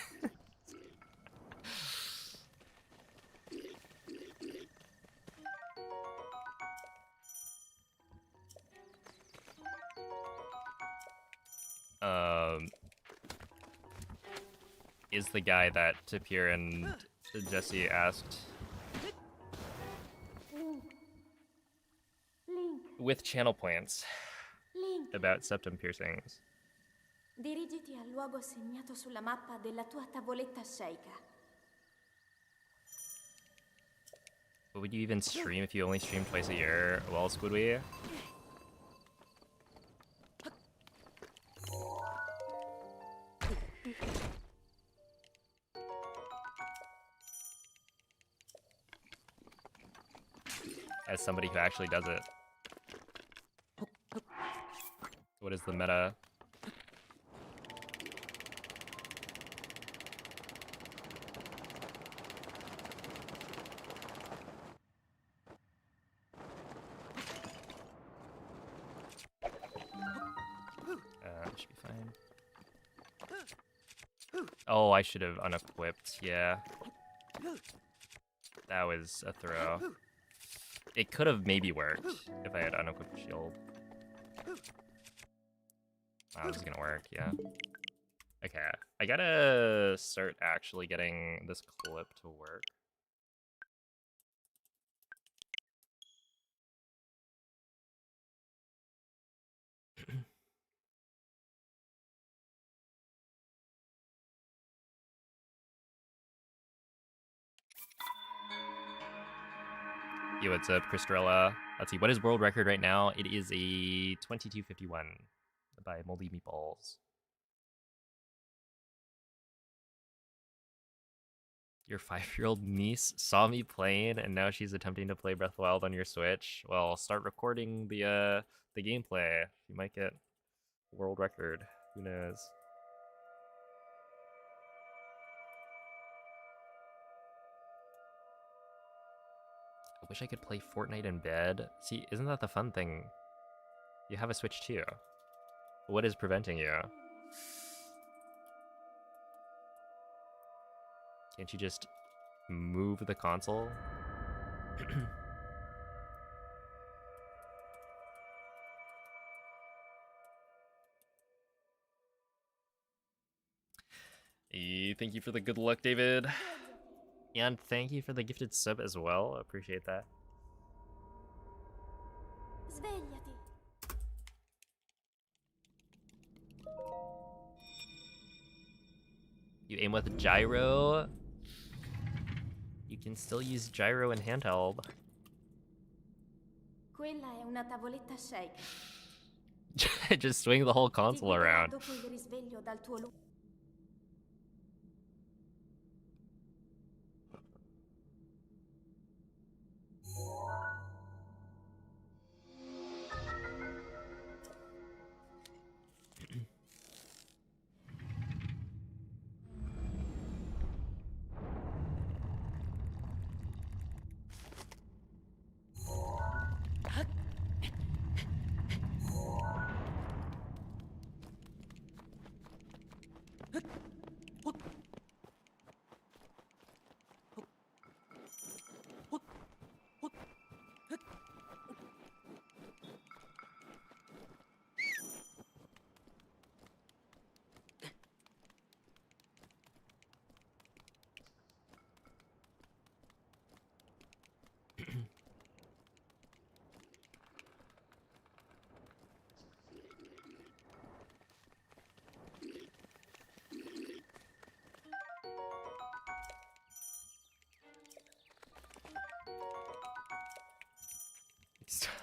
Is the guy that Tapir and Jesse asked Link, with channel plants Link, about septum piercings. dirigiti al luogo segnato sulla mappa della tua tavoletta sceicca. But would you even stream if you only stream twice a year? Well, Squidway? As somebody who actually does it. What is the meta? Should be fine. Oh, I should have unequipped, yeah. That was a throw. It could have maybe worked if I had unequipped shield. Wow, this is gonna work, yeah. Okay, I gotta start actually getting this clip to work. Yo, what's up, Cristrella? Let's see, what is world record right now? It is a 22:51 by Moldy Meatballs. Your 5-year-old niece saw me playing, and now she's attempting to play Breath of the Wild on your Switch. Well, start recording the gameplay. You might get world record. Who knows? I wish I could play Fortnite in bed. See, isn't that the fun thing? You have a Switch too. What is preventing you? Can't you just move the console? Thank you for the good luck, David. And thank you for the gifted sub as well. I appreciate that. Svegliati. You aim with gyro. You can still use gyro in handheld. Quella è una tavoletta sceicca. Just swing the whole Ti console guiderà around. dopo il risveglio dal tuo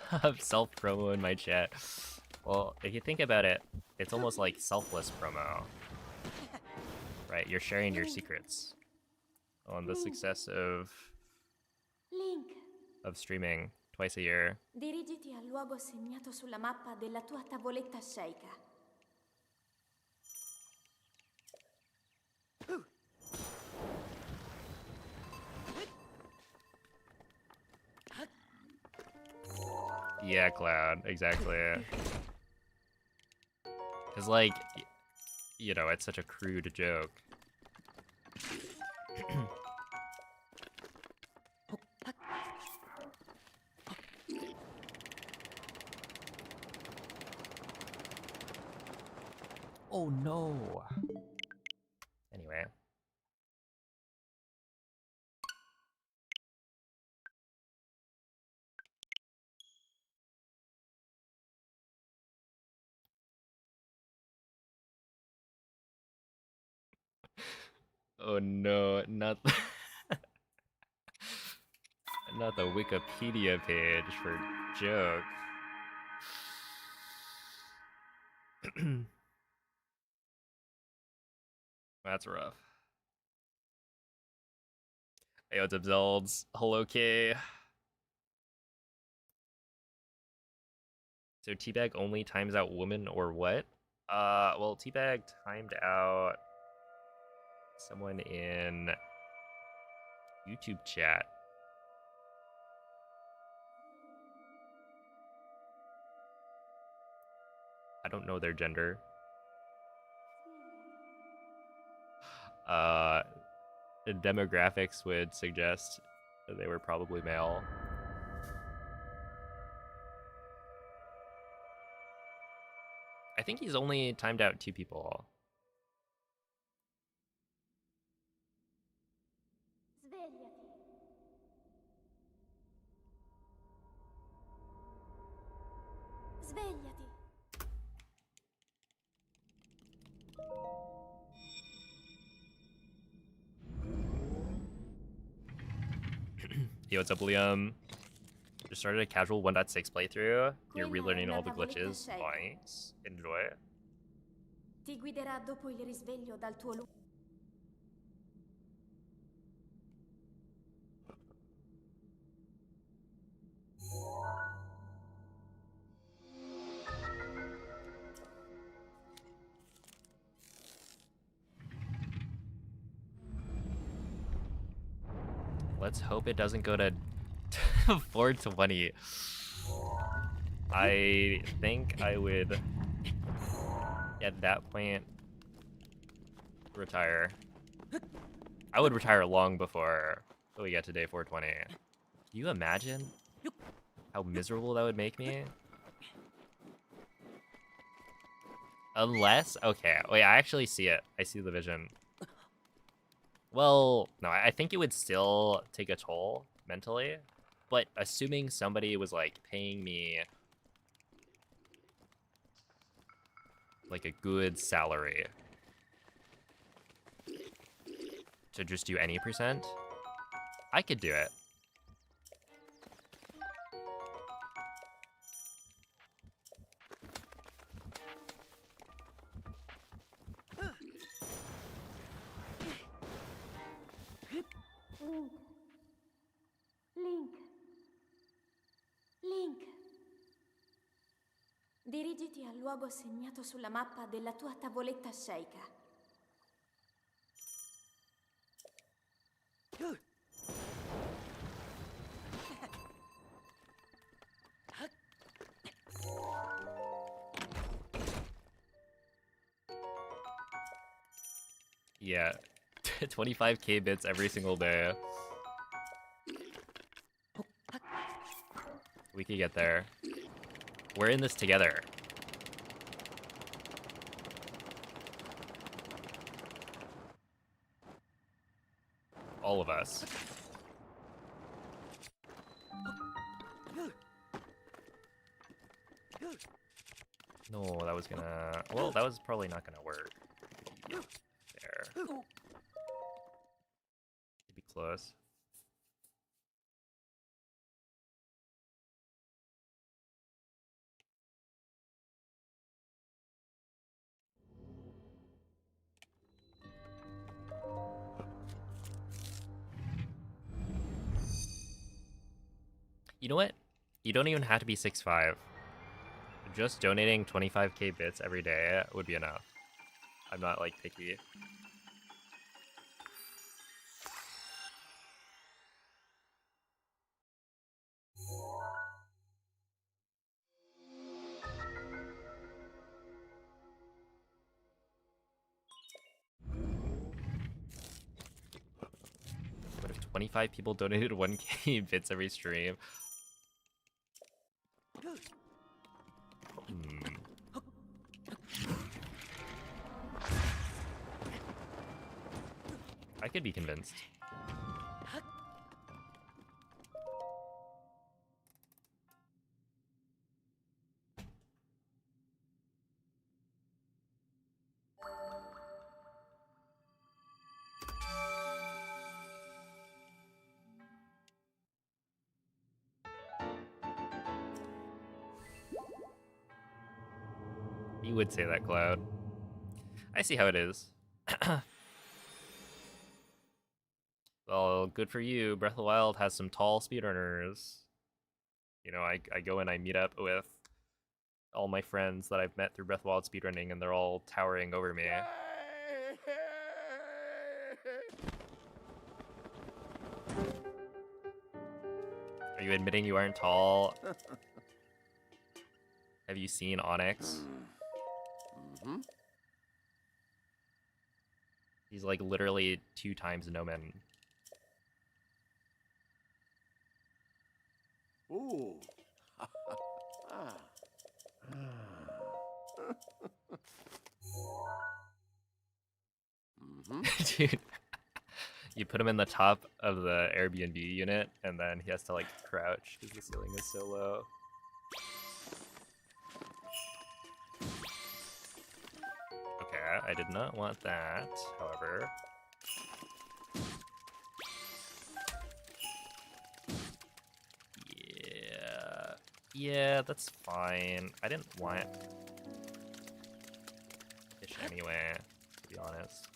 Stop self-promo in my chat. Well, if you think about it, it's almost like selfless promo. Right, you're sharing your secrets on the success Link. of streaming twice a year. Dirigiti al luogo segnato sulla mappa della tua tavoletta sceicca. Yeah, Cloud, exactly. Because, like, you know, it's such a crude joke. Oh no. Anyway. Oh no, not not the Wikipedia page for joke. That's rough. Hey, what's up, Zelds? Hello, K. So teabag only times out woman or what? Well, teabag timed out someone in YouTube chat. I don't know their gender. The demographics would suggest that they were probably male. I think he's only timed out 2 people. Svegliati. Svegliati. Yo, what's up, Liam? Just started a casual 1.6 playthrough. You're relearning all the glitches. Nice. Enjoy it. Ti guiderà dopo il risveglio dal tuo Let's hope it doesn't go to 420. I think I would, at that point, retire. I would retire long before we get to day 420. Can you imagine how miserable that would make me? Unless, okay, wait, I actually see it. I see the vision. Well, no, I think it would still take a toll mentally, but assuming somebody was like paying me like a good salary to just do any percent, I could do it. Link. Link. Dirigiti al luogo segnato sulla mappa della tua tavoletta sceicca. Yeah, 25k bits every single day. We could get there. We're in this together. All of us. No, that was gonna... Well, that was probably not gonna work. There. It'd be close. You know what? You don't even have to be 6'5". Just donating 25k bits every day would be enough. I'm not, like, picky. 25 people donated 1k bits every stream. I could be convinced. You would say that, Cloud. I see how it is. Well, good for you. Breath of the Wild has some tall speedrunners. You know, I go and I meet up with all my friends that I've met through Breath of the Wild speedrunning, and they're all towering over me. Are you admitting you aren't tall? Have you seen Onyx? He's like literally 2 times Nomen. Ooh. Dude, you put him in the top of the Airbnb unit, and then he has to like crouch because the ceiling is so low. Okay, I did not want that, however. Yeah, that's fine. I didn't want fish anyway, to be honest.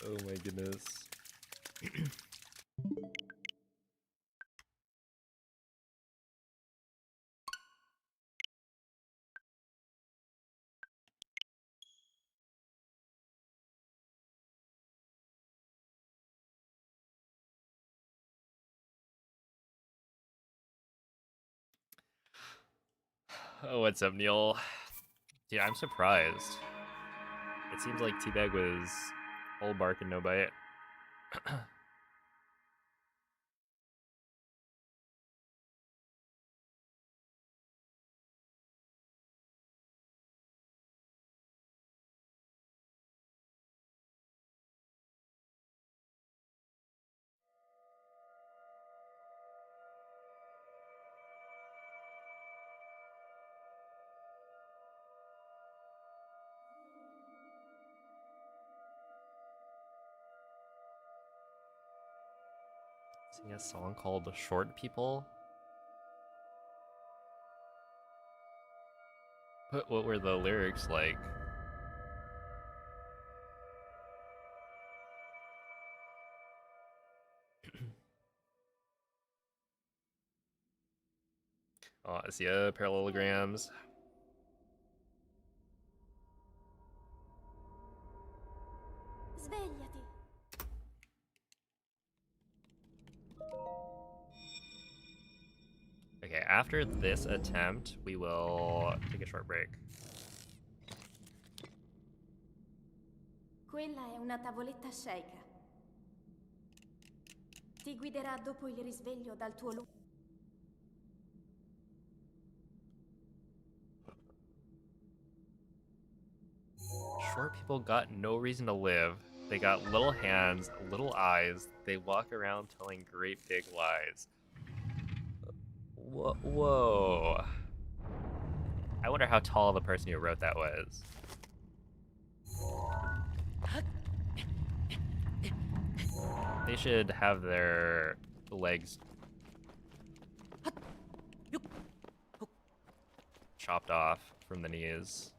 Oh my goodness. Oh, what's up, Neil? Dude, I'm surprised. It seems like Teabag was all bark and no bite. Sing a song called Short People? What were the lyrics like? Oh, I see parallelograms. Svegliati. Okay, after this attempt, we will take a short break. Quella è una tavoletta sceicca. Ti guiderà dopo il risveglio dal tuo luogo. Short people got no reason to live. They got little hands, little eyes. They walk around telling great big lies. Whoa. I wonder how tall the person who wrote that was. They should have their legs chopped off from the knees.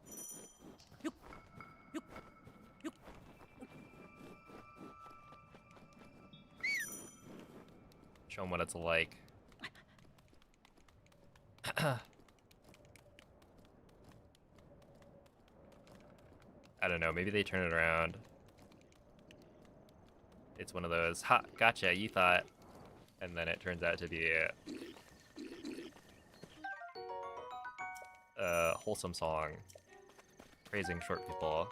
Show them what it's like. I don't know, maybe they turn it around. It's one of those, ha, gotcha, you thought. And then it turns out to be a wholesome song praising short people.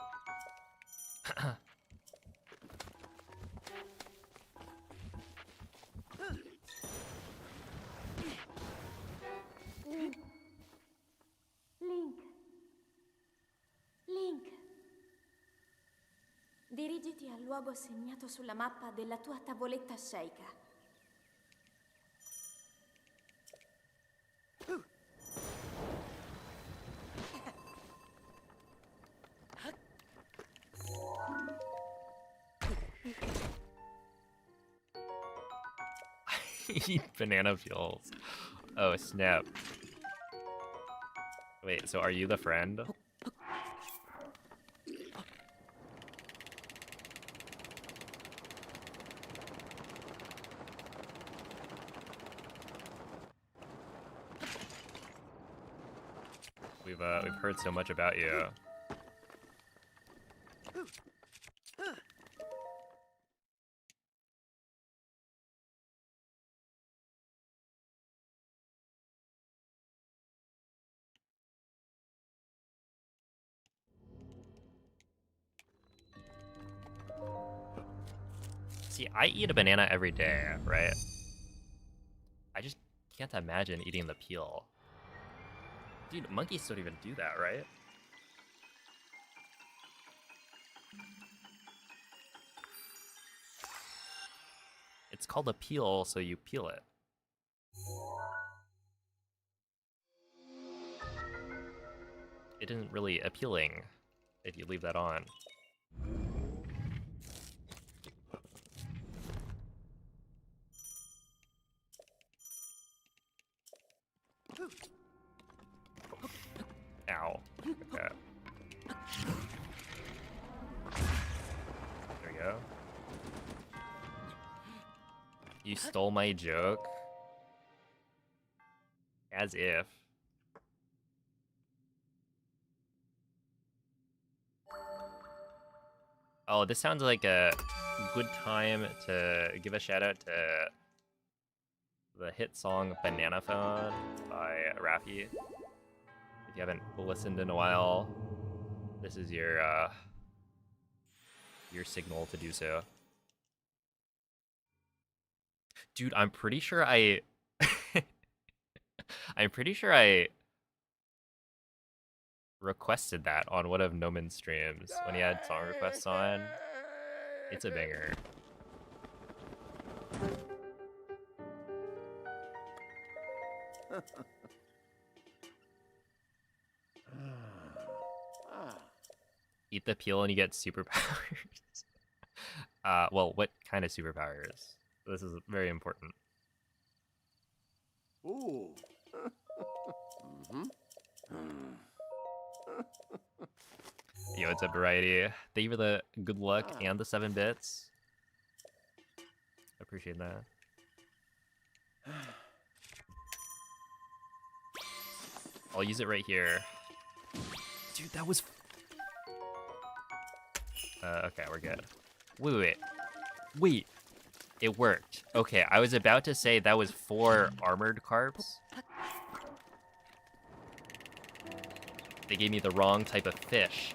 Link. Dirigiti al luogo segnato sulla mappa della tua tavoletta sceicca. Eat banana peels. Oh, snap. Wait, so are you the friend? We've heard so much about you. See, I eat a banana every day, right? I just can't imagine eating the peel. Dude, monkeys don't even do that, right? It's called a peel, so you peel it. It isn't really appealing if you leave that on. Ow. Okay. There we go. You stole my joke? As if. Oh, this sounds like a good time to give a shout out to the hit song Banana Phone by Raffi. If you haven't listened in a while, this is your signal to do so. Dude, I'm pretty sure I I'm pretty sure I requested that on one of Noman's streams when he had song requests on. It's a banger. Eat the peel and you get superpowers. Well, what kind of superpowers? This is very important. Ooh. Yo, it's a variety. Thank you for the good luck and the 7 bits. Appreciate that. I'll use it right here. Dude, that was... okay, we're good. Wait. It worked. Okay, I was about to say that was 4 armored carps. They gave me the wrong type of fish.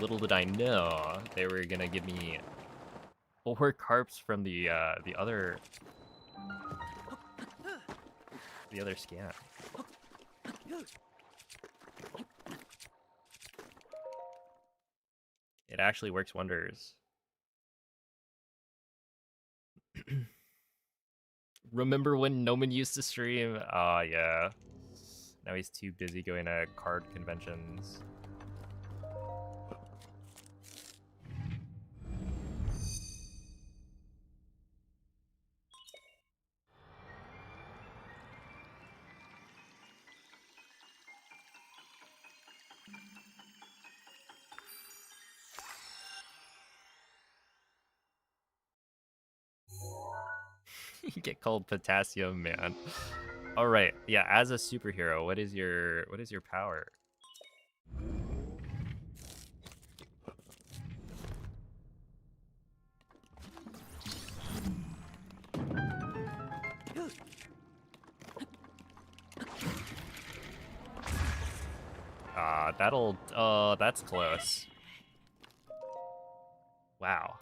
Little did I know they were gonna give me 4 carps from the other scan. It actually works wonders. Remember when Noman used to stream? Ah, yeah. Now he's too busy going to card conventions. You get called Potassium Man. All right, yeah. As a superhero, what is your power? That's close. Wow.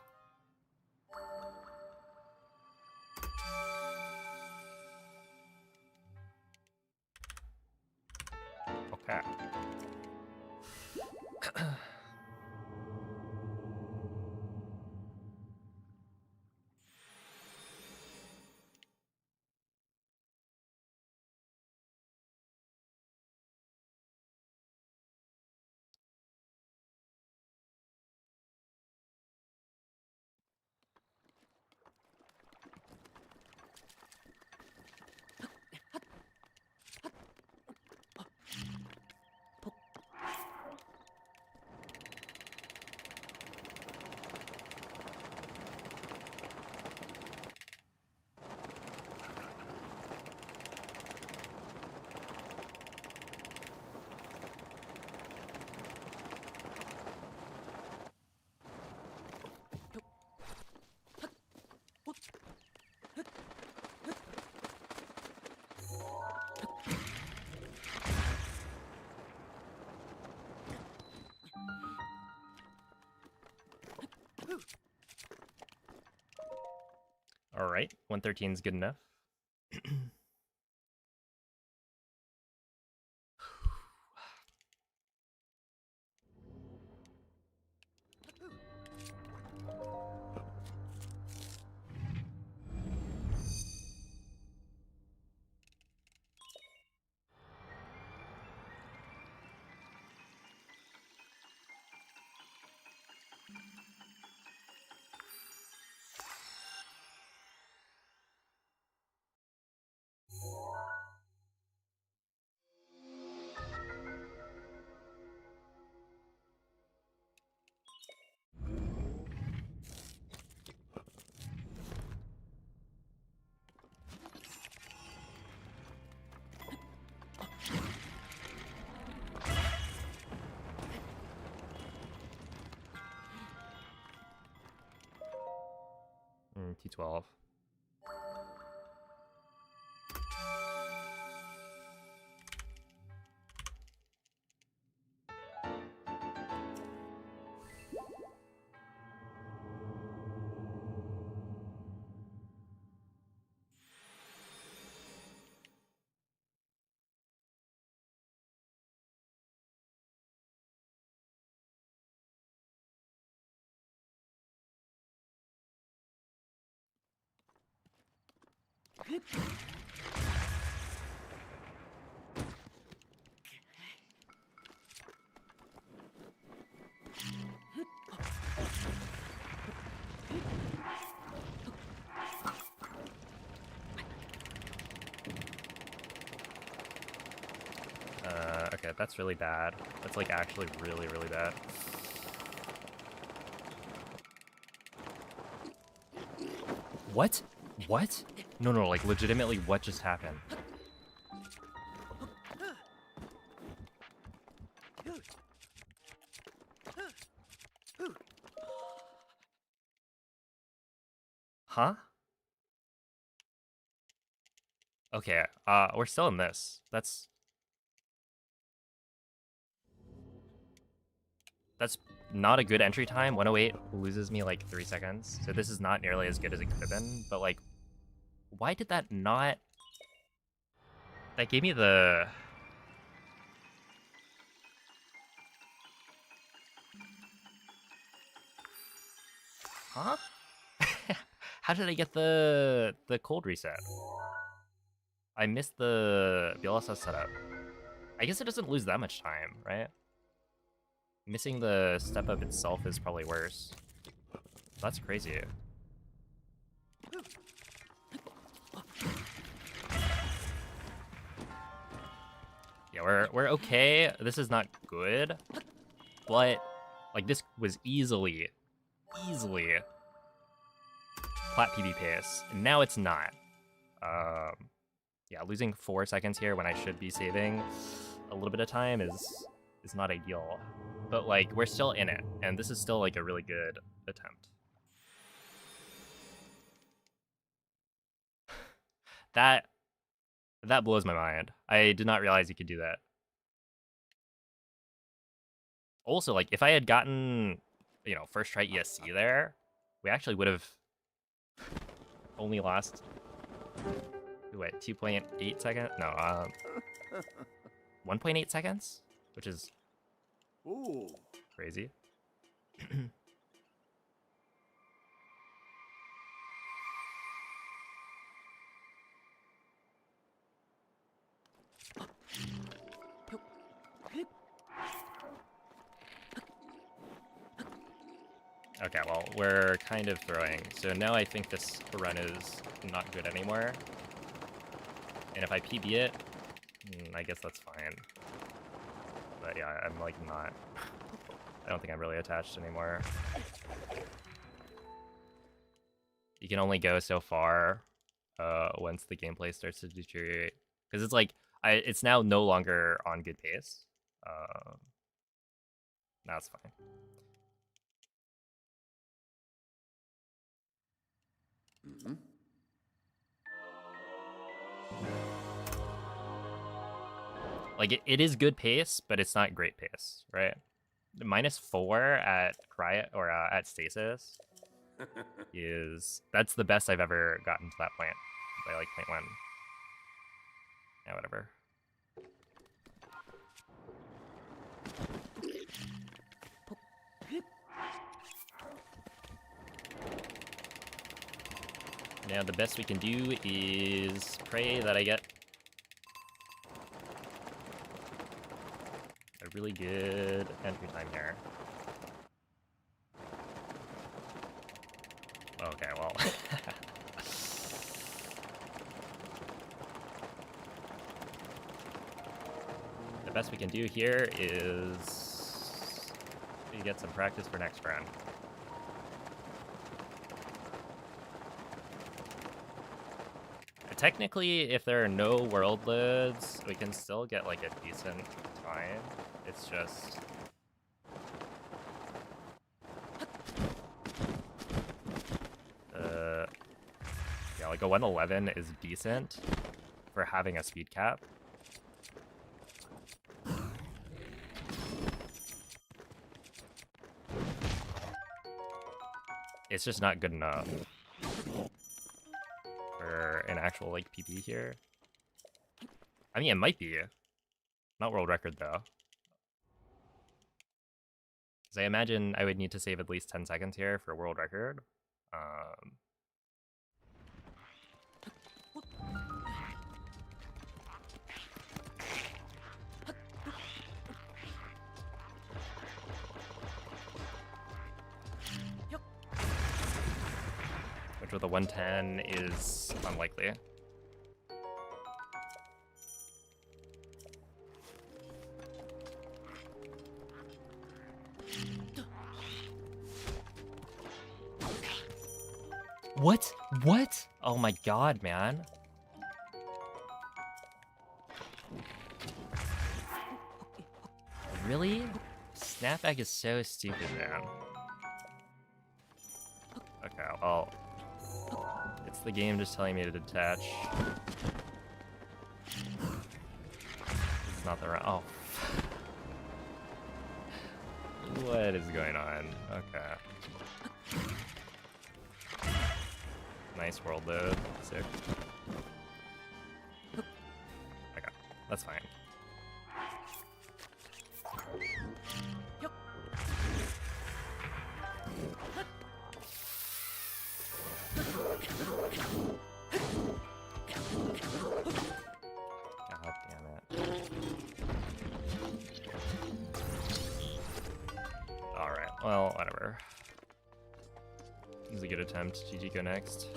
Okay. All right, 113 is good enough. T12. Okay, that's really bad. That's like actually really, really bad. What? What? No, no, like legitimately, what just happened? Huh? Okay, we're still in this. That's not a good entry time. 108 loses me like 3 seconds. So this is not nearly as good as it could have been. But like, why did that not... That gave me the... Huh? How did I get the cold reset? I missed the BLSS setup. I guess it doesn't lose that much time, right? Missing the step up itself is probably worse. That's crazy. Yeah, we're okay. This is not good, but like this was easily plat PB pace, and now it's not. Yeah, losing 4 seconds here when I should be saving a little bit of time is not ideal. But like we're still in it, and this is still like a really good attempt. That blows my mind. I did not realize you could do that. Also, like if I had gotten, you know, first try ESC there, we actually would have only lost, wait, 2.8 seconds? No, 1.8 seconds, which is Ooh. crazy. Okay, well, we're kind of throwing. So now I think this run is not good anymore. And if I PB it, I guess that's fine. But yeah, I'm like not... I don't think I'm really attached anymore. You can only go so far once the gameplay starts to deteriorate. Because it's like, it's now no longer on good pace. That's fine. Mm-hmm. Like, it is good pace, but it's not great pace, right? -4 at Riot, or at Stasis, that's the best I've ever gotten to that point by like 0.1. Yeah, whatever. Now the best we can do is pray that I get a really good entry time here. Okay, well. The best we can do here is to get some practice for next round. Technically, if there are no world loads, we can still get like a decent time. It's just... yeah, like a 111 is decent for having a speed cap. It's just not good enough for an actual like PP here. I mean, it might be. Not world record though. Because I imagine I would need to save at least 10 seconds here for world record. Which with a 110 is unlikely. What? What? Oh my god, man. Really? Snapback is so stupid, man. Okay, well... It's the game just telling me to detach. It's not the right... Oh. What is going on? Okay. Nice world though. Sick. Okay, that's fine. God damn it. Alright, well, whatever. This is a good attempt. GG, go next.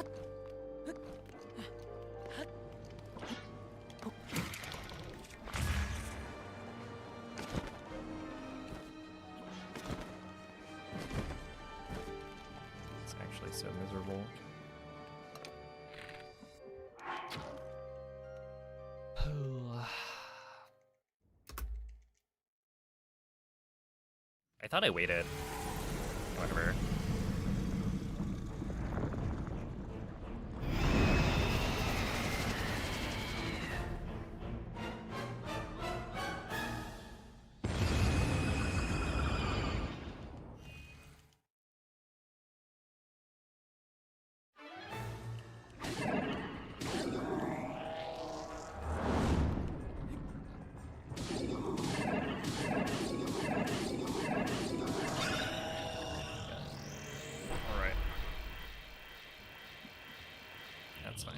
It's actually so miserable. I thought I waited. Whatever. Alright. That's fine.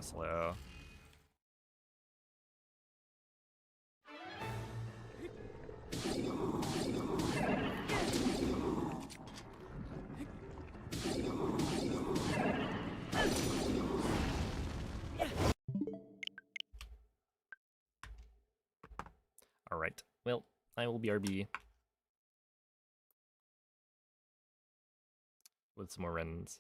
Slow. All right. Well, I will BRB with some more runs.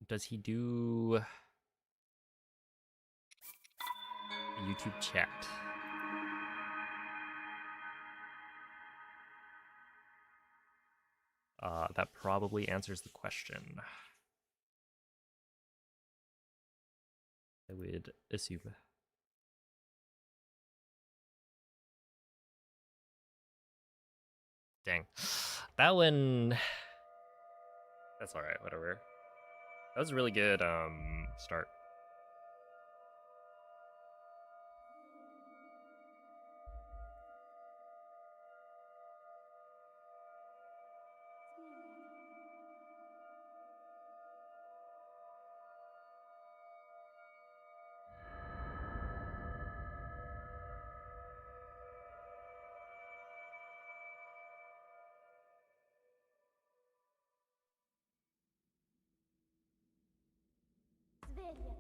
Does he do YouTube chat? That probably answers the question. I would assume. Dang. That one... That's alright, whatever. That was a really good start. Svegliati.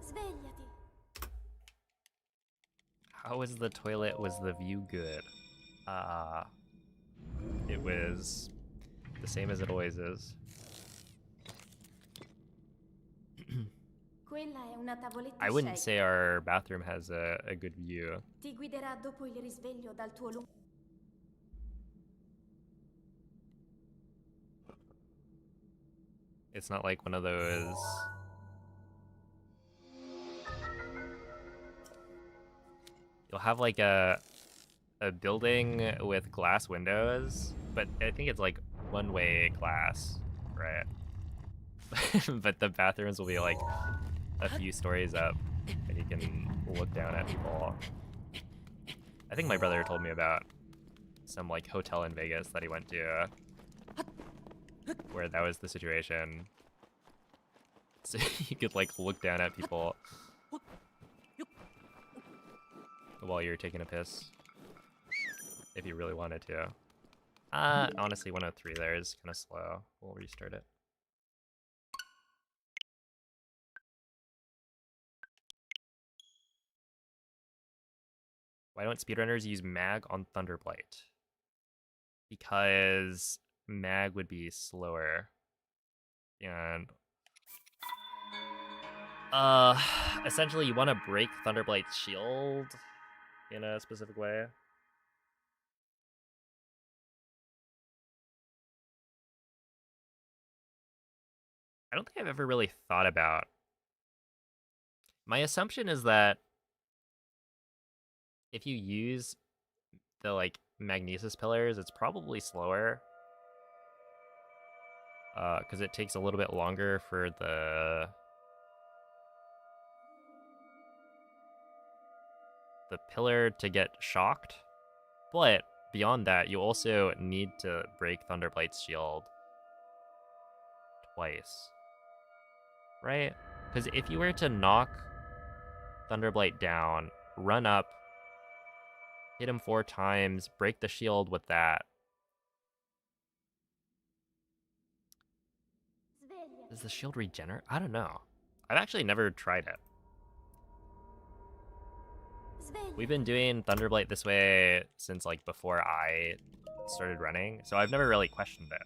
Svegliati. How was the toilet? Was the view good? It was the same as it always is. Quella è una tavoletta I wouldn't shake. say our bathroom has a good view. Ti guiderà dopo il risveglio dal tuo lungo. It's not like one of those. You'll have like a building with glass windows, but I think it's like one-way glass, right? But the bathrooms will be like a few stories up, and you can look down at people. I think my brother told me about some like hotel in Vegas that he went to, where that was the situation. So you could like look down at people while you're taking a piss, if you really wanted to. Honestly, 103 there is kind of slow. We'll restart it. Why don't speedrunners use mag on Thunderblight? Because mag would be slower. And essentially you want to break Thunderblight's shield in a specific way. I don't think I've ever really thought about. My assumption is that if you use the like magnesis pillars, it's probably slower. Because it takes a little bit longer for the pillar to get shocked. But beyond that, you also need to break Thunderblight's shield twice. Right? Because if you were to knock Thunderblight down, run up, hit him 4 times, break the shield with that. Does the shield regenerate? I don't know. I've actually never tried it. We've been doing Thunderblight this way since like before I started running, so I've never really questioned it.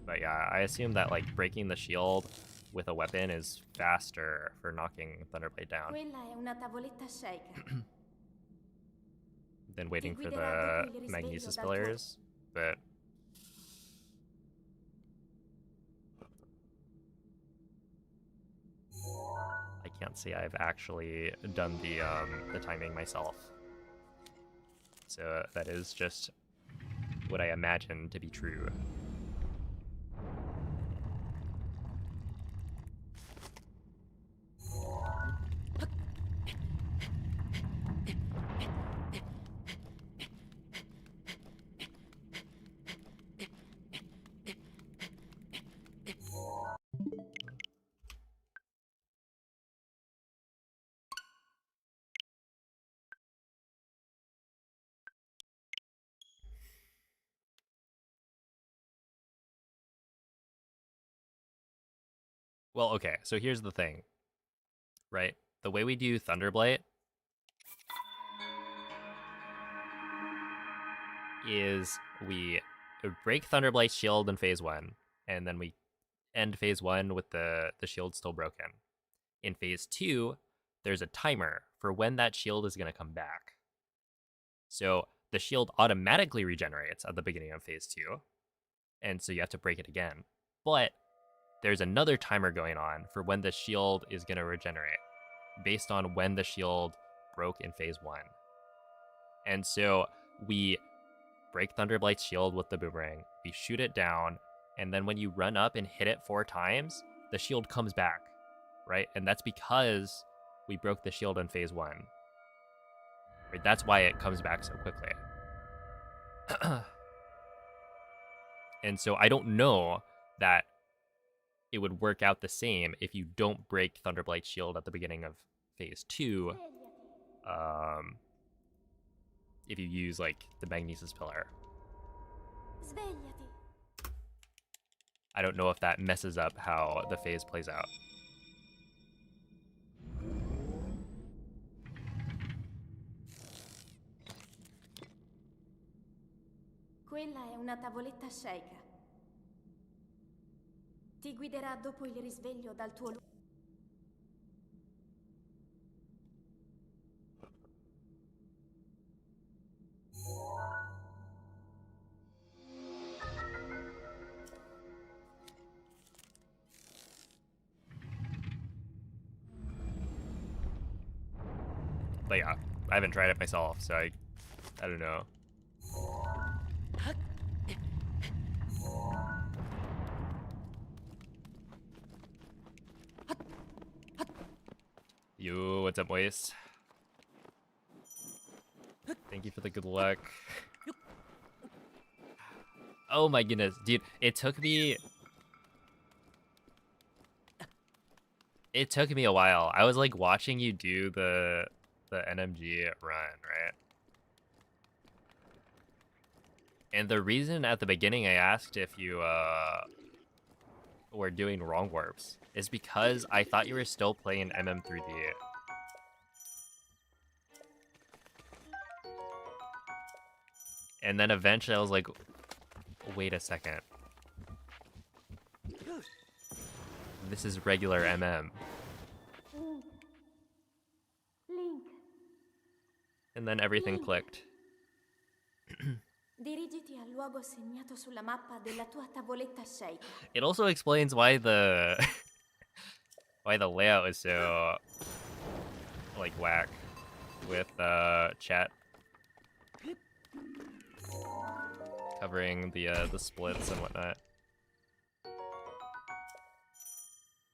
But yeah, I assume that like breaking the shield with a weapon is faster for knocking Thunderblight down Quella è una tavoletta shake. than waiting for the magnesis pillars. But I can't say I've actually done the timing myself. So that is just what I imagine to be true. Well, okay, so here's the thing, right? The way we do Thunderblight is we break Thunderblight's shield in phase 1, and then we end phase 1 with the shield still broken. In phase 2, there's a timer for when that shield is going to come back. So the shield automatically regenerates at the beginning of phase 2, and so you have to break it again. But there's another timer going on for when the shield is going to regenerate, based on when the shield broke in phase 1. And so we break Thunderblight's shield with the boomerang. We shoot it down, and then when you run up and hit it 4 times, the shield comes back, right? And that's because we broke the shield in phase 1. Right? That's why it comes back so quickly. And so I don't know that it would work out the same if you don't break Thunderblight's shield at the beginning of phase 2. If you use like the Magnesis Pillar. Svegliati. I don't know if that messes up how the phase plays out. Quella è una tavoletta sceicca. Ti guiderà dopo il risveglio dal tuo luogo. But yeah, I haven't tried it myself, so I don't know. Yo, what's up, boys? Thank you for the good luck. Oh my goodness, dude, it took me a while. I was like watching you do the NMG run, right? And the reason at the beginning I asked if you were doing wrong warps is because I thought you were still playing MM3D. And then eventually I was like, wait a second. This is regular MM. Link. And then everything clicked. Dirigiti al luogo segnato sulla mappa della tua tavoletta sceicca. It also explains why the why the layout is so like whack with chat covering the splits and whatnot.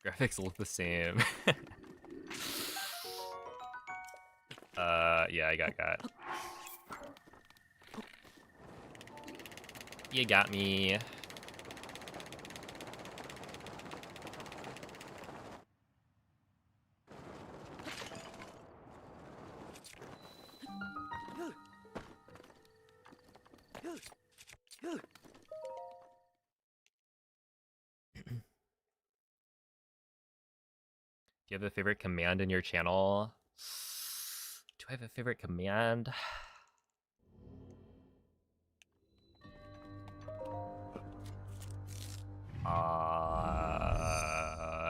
Graphics look the same. Yeah, I got. You got me. Do you have a favorite command in your channel? Do I have a favorite command?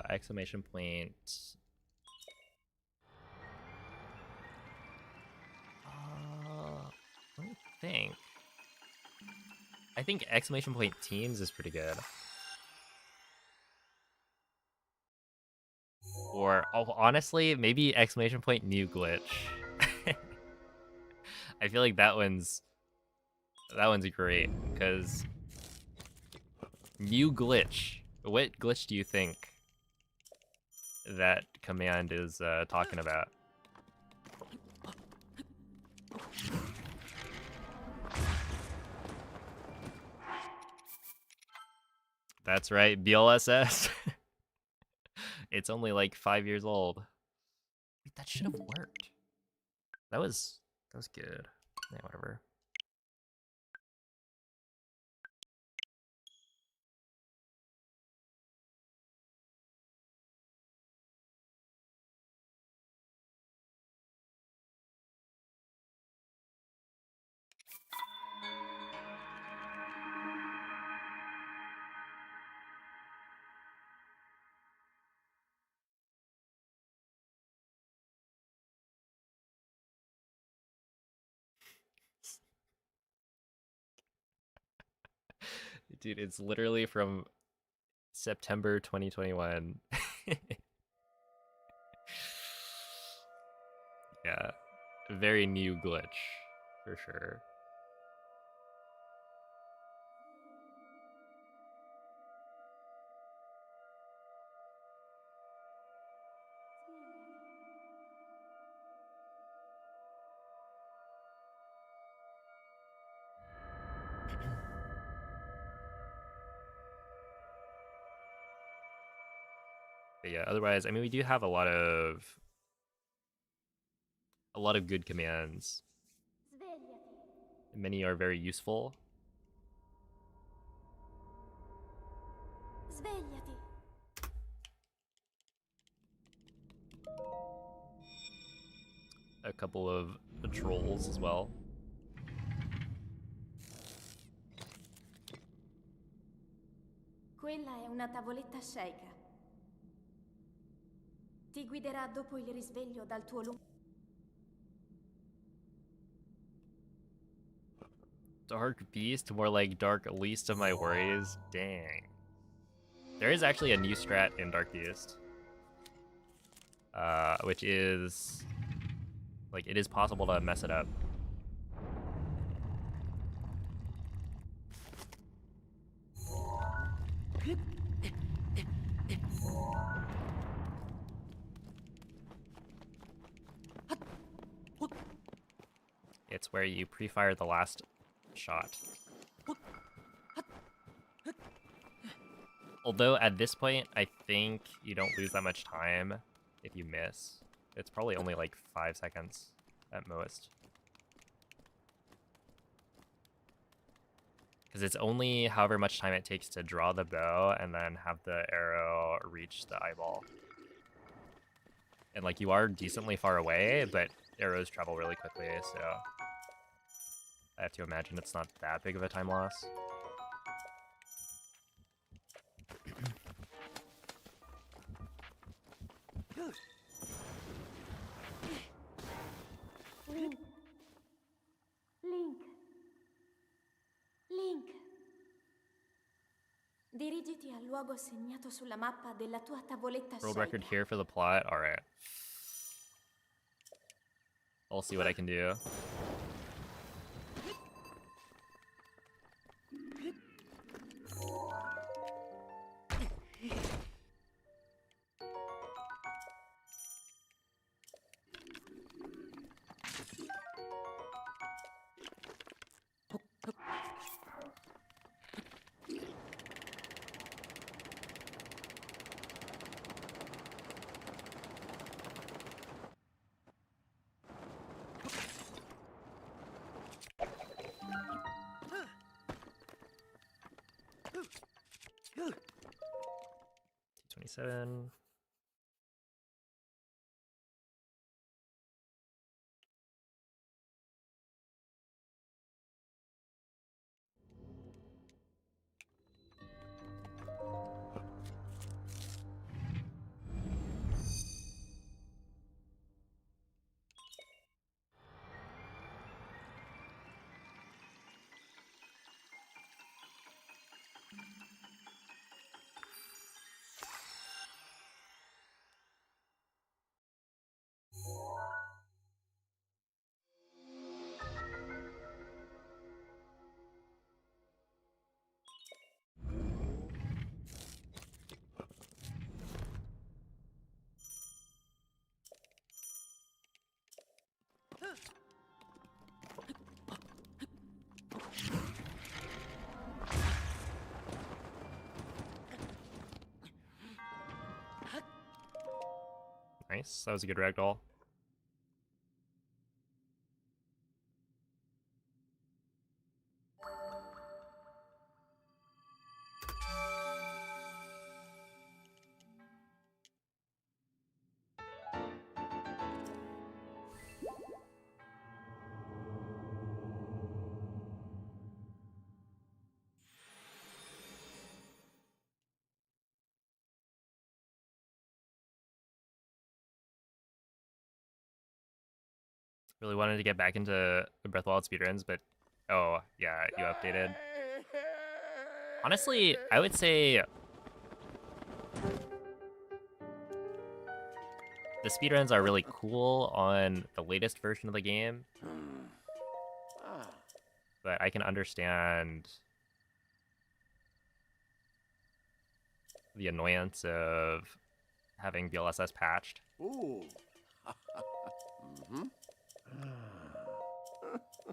Exclamation point. Let me think. I think exclamation point teams is pretty good. Or honestly, maybe exclamation point new glitch. I feel like that one's great because new glitch. What glitch do you think that command is talking about? That's right, BLSS. It's only like 5 years old. Wait, that should have worked. That was good. Yeah, whatever. Dude, it's literally from September 2021. Yeah, very new glitch, for sure. But yeah, otherwise, I mean, we do have a lot of good commands. Svegliati. Many are very useful. Svegliati. A couple of trolls as well. Quella è una tavoletta sceicca. Ti guiderà dopo il risveglio dal tuo lungo... Dark Beast, more like Dark Least of my worries. Dang. There is actually a new strat in Dark Beast. Which is... like, it is possible to mess it up. It's where you pre-fire the last shot. Although at this point, I think you don't lose that much time if you miss. It's probably only like 5 seconds at most. Because it's only however much time it takes to draw the bow and then have the arrow reach the eyeball. And like you are decently far away, but arrows travel really quickly, so I have to imagine it's not that big of a time loss. Link. Link. Link. Dirigiti al luogo segnato sulla mappa della tua tavoletta World sceicca. record here for the plot? Alright. I'll see what I can do. T27. Nice, that was a good ragdoll. Really wanted to get back into the Breath of the Wild speedruns, but oh yeah, you updated. Honestly, I would say the speedruns are really cool on the latest version of the game, but I can understand the annoyance of having DLSS patched. Ooh. Mm-hmm.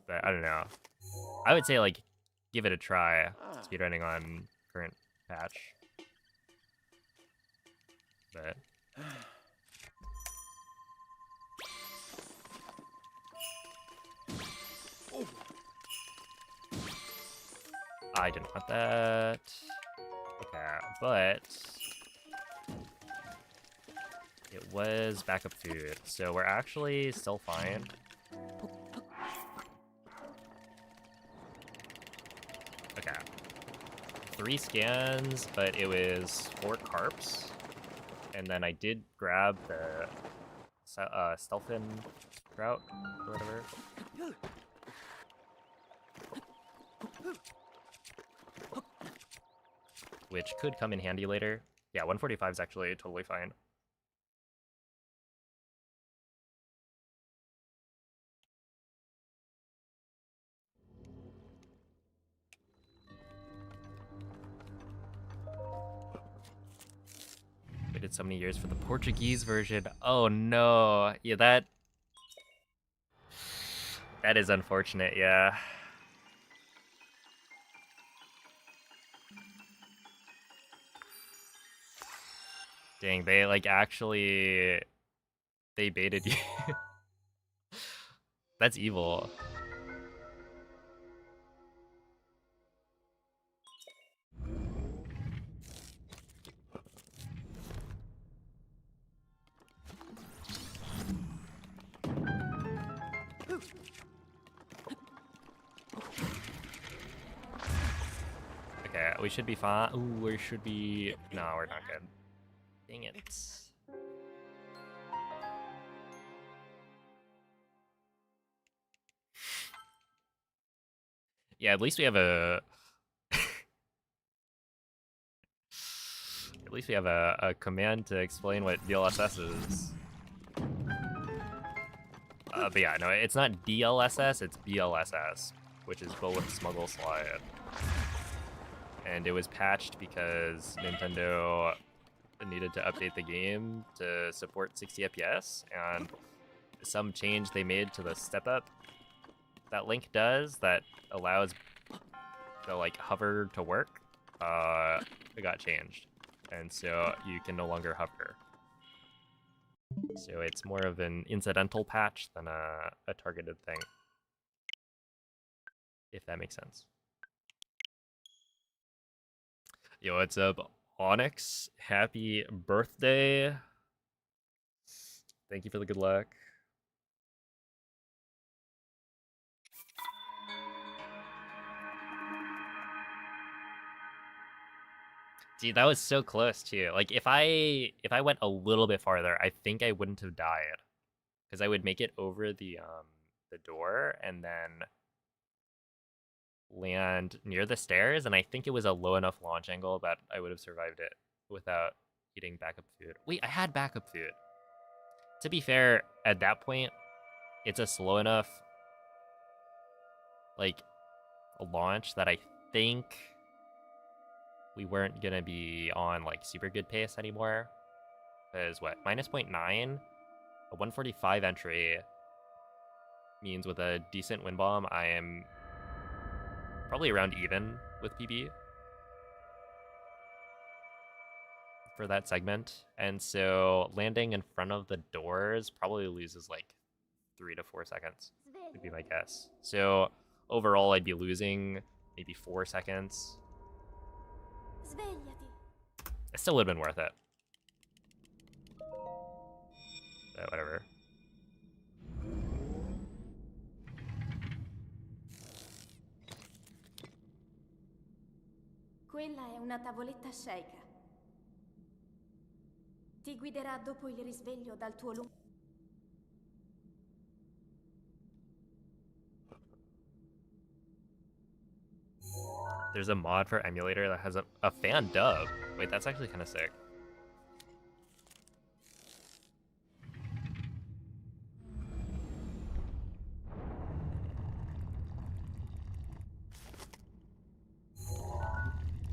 But I don't know. I would say like give it a try. Speedrunning on current patch. But I didn't want that. Okay, but it was backup food, so we're actually still fine. Okay. 3 scans, but it was 4 carps. And then I did grab the Stelfin trout or whatever. Which could come in handy later. Yeah, 145 is actually totally fine. Waited so many years for the Portuguese version. Oh no. Yeah, that is unfortunate, yeah. Dang, they like actually they baited you. That's evil. Okay, we should be fine. Ooh, we should be... No, we're not good. Dang it. Yeah, at least we have a... At least we have a command to explain what DLSS is. But yeah, no, it's not DLSS, it's BLSS, which is Bullet Smuggle Slide. And it was patched because Nintendo needed to update the game to support 60 FPS, and some change they made to the step-up that Link does that allows the like hover to work, it got changed. And so you can no longer hover. So it's more of an incidental patch than a targeted thing. If that makes sense. Yo, what's up, Onyx? Happy birthday. Thank you for the good luck. Dude, that was so close too. Like if I went a little bit farther, I think I wouldn't have died. Because I would make it over the door and then land near the stairs, and I think it was a low enough launch angle that I would have survived it without eating backup food. Wait, I had backup food. To be fair, at that point, it's a slow enough like a launch that I think we weren't gonna be on like super good pace anymore. Because what, minus 0.9, a 145 entry means with a decent wind bomb, I am probably around even with PB for that segment. And so landing in front of the doors probably loses like 3 to 4 seconds, would be my guess. So overall, I'd be losing maybe 4 seconds. It still would have been worth it. But whatever. Quella è una tavoletta sceicca. Ti guiderà dopo il risveglio dal tuo lungo... There's a mod for emulator that has a fan dub. Wait, that's actually kind of sick.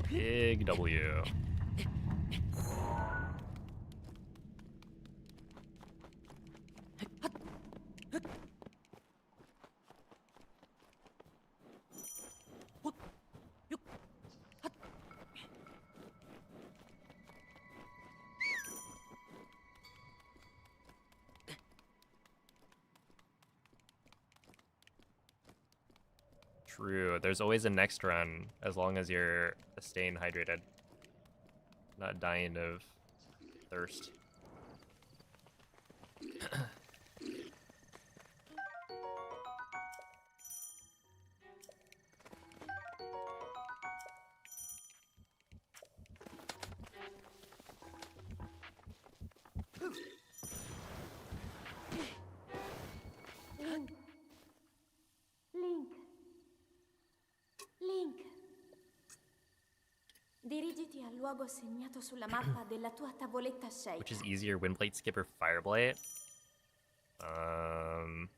Big W. True. There's always a next run as long as you're staying hydrated. Not dying of thirst. Link. Link. Dirigiti al luogo segnato sulla mappa della tua tavoletta Sheikah. Which is easier, Windblight skip or Fire Blight? I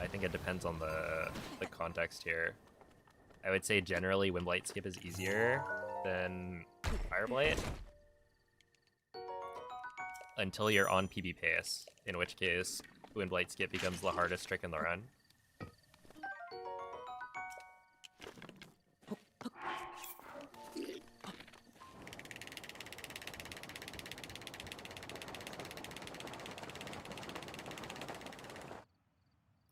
think it depends on the context here. I would say generally Windblight skip is easier than Fire Blight. Until you're on PB pace, in which case Windblight skip becomes the hardest trick in the run.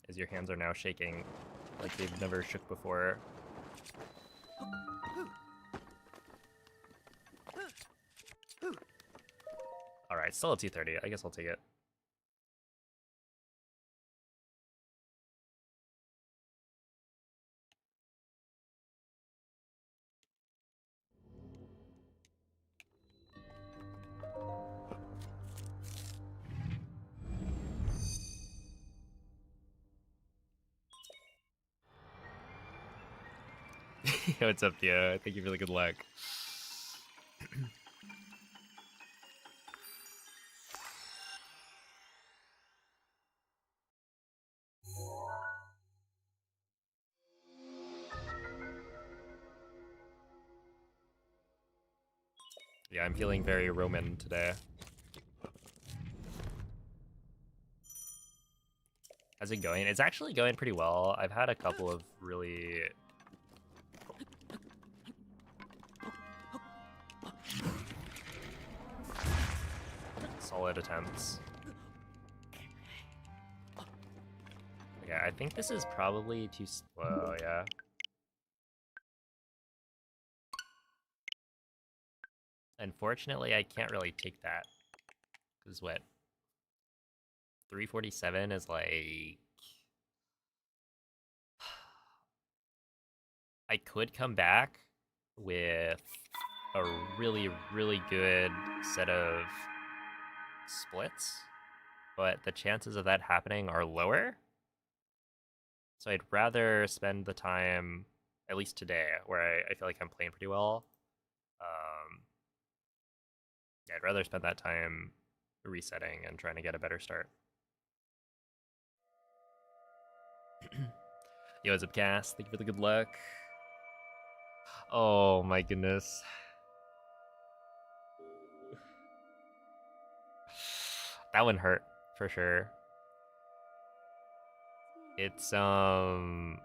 As your hands are now shaking like they've never shook before. Alright, still at 230. I guess I'll take it. What's up, Theo? Thank you for the good luck. Yeah, I'm feeling very Roman today. How's it going? It's actually going pretty well. I've had a couple of really... solid attempts. Okay, I think this is probably too slow, yeah. Unfortunately, I can't really take that. Because what? 347 is like... I could come back with a really, really good set of splits, but the chances of that happening are lower. So I'd rather spend the time, at least today, where I feel like I'm playing pretty well. Yeah, I'd rather spend that time resetting and trying to get a better start. Yo, what's up, Cass? Thank you for the good luck. Oh my goodness. That one hurt, for sure. It's, yeah.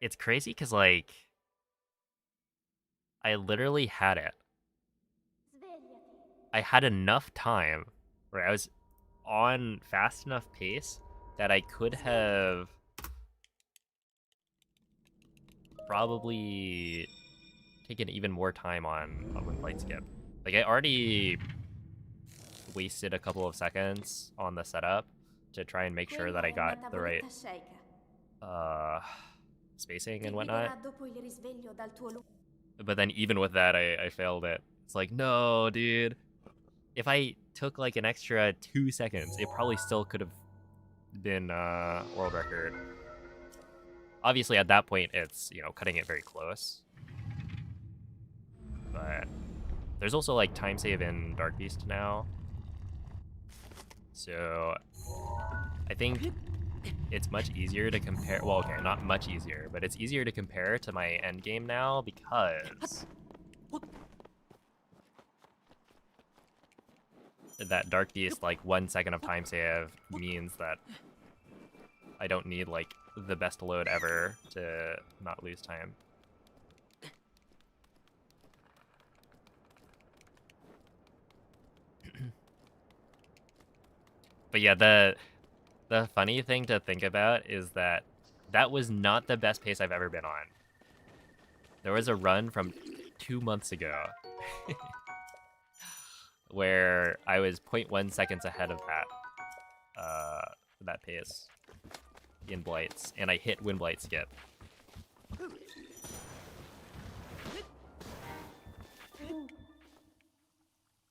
It's crazy because, like, I literally had it. I had enough time where I was on fast enough pace that I could have probably taken even more time on Blight skip. Like, I already wasted a couple of seconds on the setup to try and make sure that I got the right spacing and whatnot. But then even with that, I failed it. It's like, no, dude. If I took like an extra 2 seconds, it probably still could have been world record. Obviously, at that point, it's, you know, cutting it very close. But there's also like time save in Dark Beast now. So I think it's much easier to compare. Well, okay, not much easier, but it's easier to compare to my end game now because that Dark Beast, like 1 second of time save means that I don't need like the best load ever to not lose time. But yeah, the funny thing to think about is that that was not the best pace I've ever been on. There was a run from 2 months ago where I was 0.1 seconds ahead of that pace in Blights, and I hit Wind Blight skip.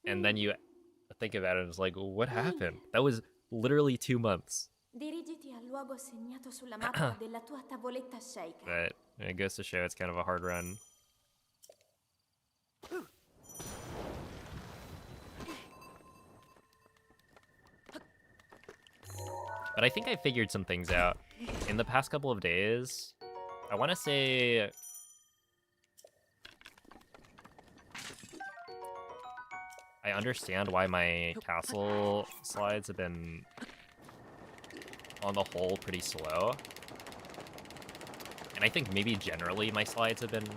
And then you think about it, and it's like, what happened? That was literally 2 months. Dirigiti al luogo segnato sulla mappa della tua tavoletta sceicca. But it goes to show it's kind of a hard run. But I think I figured some things out. In the past couple of days, I want to say... I understand why my castle slides have been, on the whole, pretty slow. And I think maybe generally my slides have been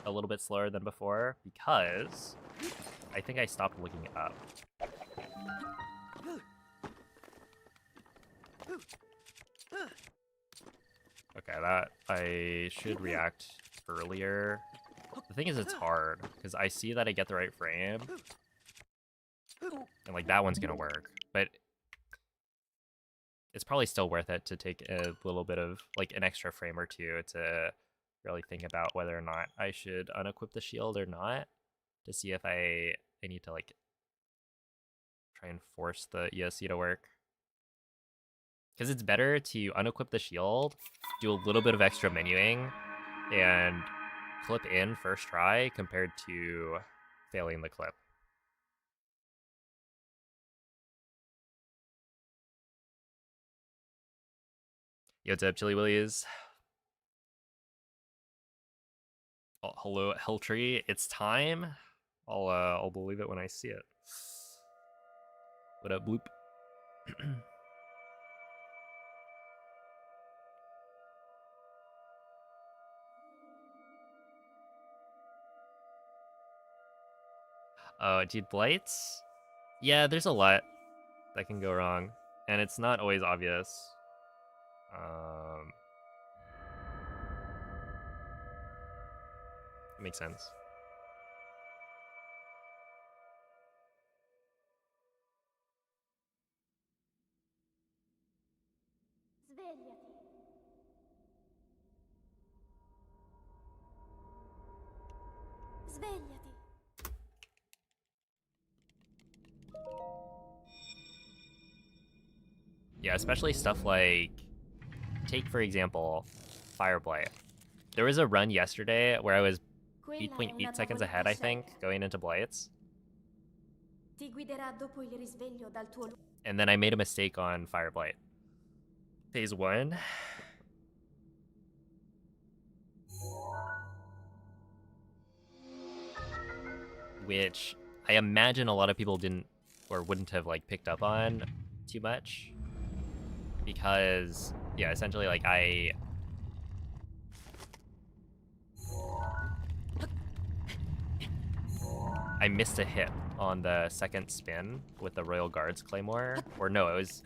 a little bit slower than before, because I think I stopped looking up. Okay, that I should react earlier. The thing is, it's hard, because I see that I get the right frame, and like that one's gonna work, but it's probably still worth it to take a little bit of like an extra frame or two to really think about whether or not I should unequip the shield or not, to see if I need to like try and force the ESC to work. Because it's better to unequip the shield, do a little bit of extra menuing, and clip in first try compared to failing the clip. Yo, what's up, Chili Willies? Oh, hello, Helltree. It's time. I'll believe it when I see it. What up, Bloop? Oh, dude, Blights? Yeah, there's a lot that can go wrong, and it's not always obvious. It makes sense. Svegliati. Svegliati. Yeah, especially stuff like, take for example, Fire Blight. There was a run yesterday where I was 8.8 seconds ahead, I think, going into Blights. Ti guiderà dopo il risveglio dal tuo And then I made a mistake on Fire Blight. Phase 1. Which I imagine a lot of people didn't or wouldn't have like picked up on too much. Because, yeah, essentially like I missed a hit on the second spin with the Royal Guards Claymore. Or no, it was...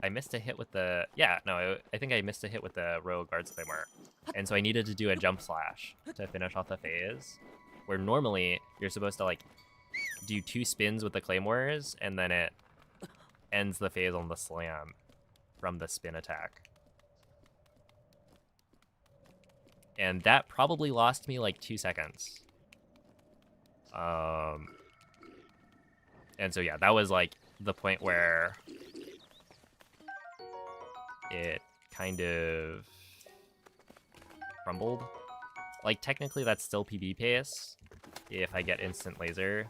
I missed a hit with the... Yeah, no, I think I missed a hit with the Royal Guards Claymore. And so I needed to do a jump slash to finish off the phase. Where normally, you're supposed to, like, do 2 spins with the Claymores, and then it ends the phase on the slam from the spin attack. And that probably lost me, like, 2 seconds. And so yeah, that was like the point where it kind of crumbled. Like technically that's still PB pace if I get instant laser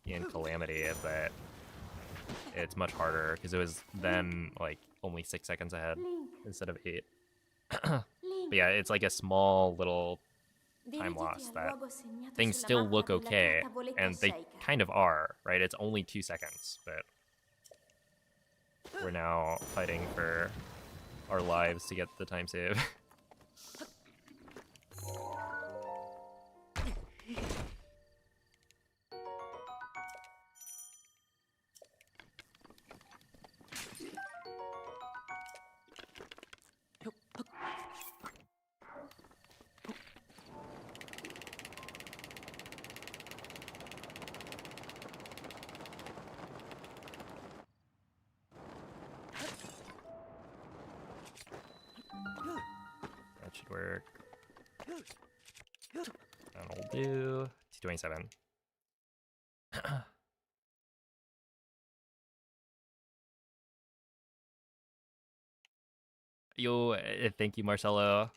in Calamity, but it's much harder because it was then like only 6 seconds ahead instead of 8. But yeah, it's like a small little time loss that things still look okay, and they kind of are, right? It's only 2 seconds, but we're now fighting for our lives to get the time save. work. That'll do. 227. Yo, thank you, Marcelo.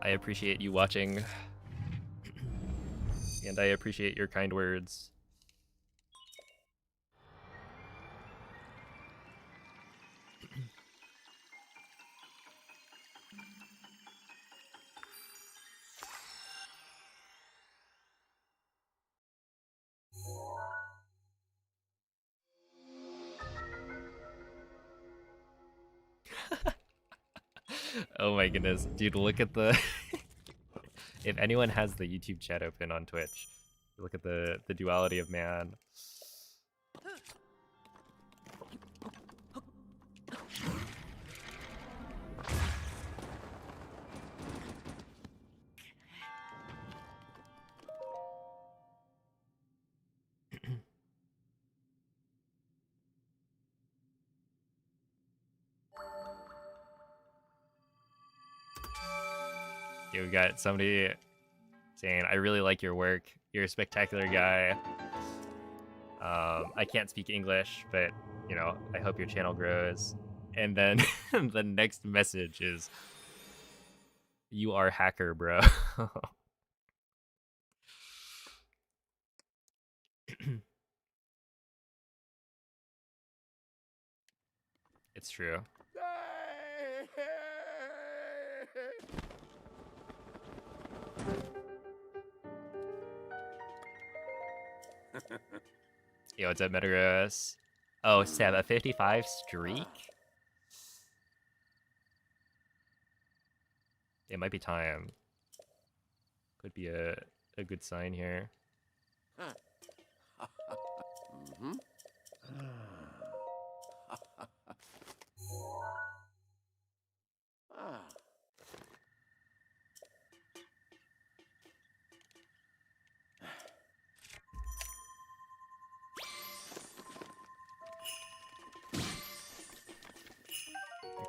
I appreciate you watching. And I appreciate your kind words. Oh my goodness. Dude, look at the... If anyone has the YouTube chat open on Twitch, look at the duality of man. Yeah, we got somebody saying, I really like your work. You're a spectacular guy. I can't speak English, but, you know, I hope your channel grows. And then the next message is, you are hacker, bro. It's true. Yo, what's up, Metagross? Oh, Seb, a 55 streak? It might be time. Could be a good sign here. Mm-hmm.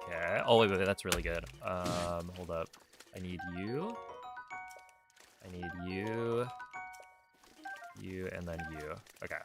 Okay. Oh, wait, that's really good. Hold up. I need you. I need you. You, and then you. Okay.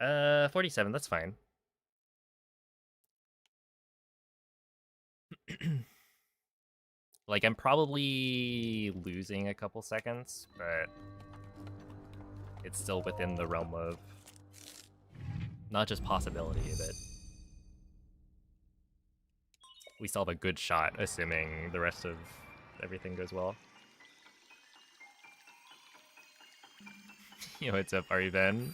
Alright, 47, that's fine. Like, I'm probably losing a couple seconds, but it's still within the realm of not just possibility, but we still have a good shot, assuming the rest of everything goes well. Yo, what's up, Ari Ben?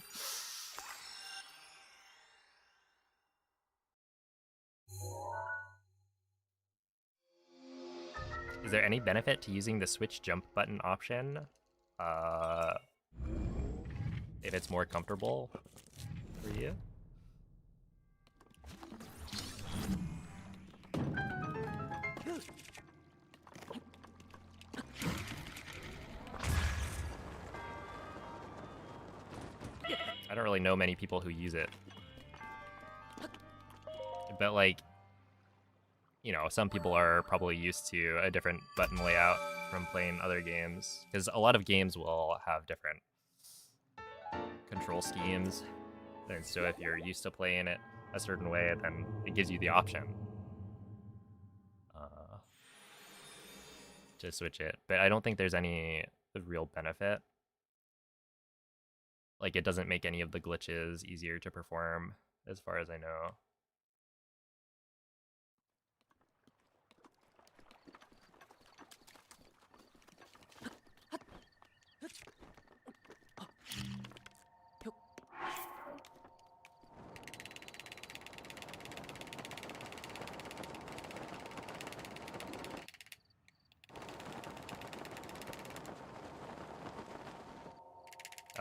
Is there any benefit to using the switch jump button option? If it's more comfortable for you? I don't really know many people who use it. But like, you know, some people are probably used to a different button layout from playing other games. Because a lot of games will have different control schemes. And so if you're used to playing it a certain way, then it gives you the option to switch it. But I don't think there's any real benefit. Like, it doesn't make any of the glitches easier to perform, as far as I know.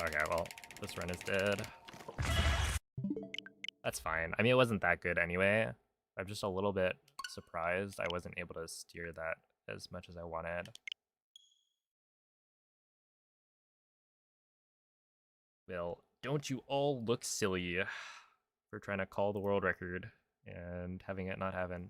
Okay, well, this run is dead. That's fine. I mean, it wasn't that good anyway. I'm just a little bit surprised I wasn't able to steer that as much as I wanted. Well, don't you all look silly for trying to call the world record and having it not happen.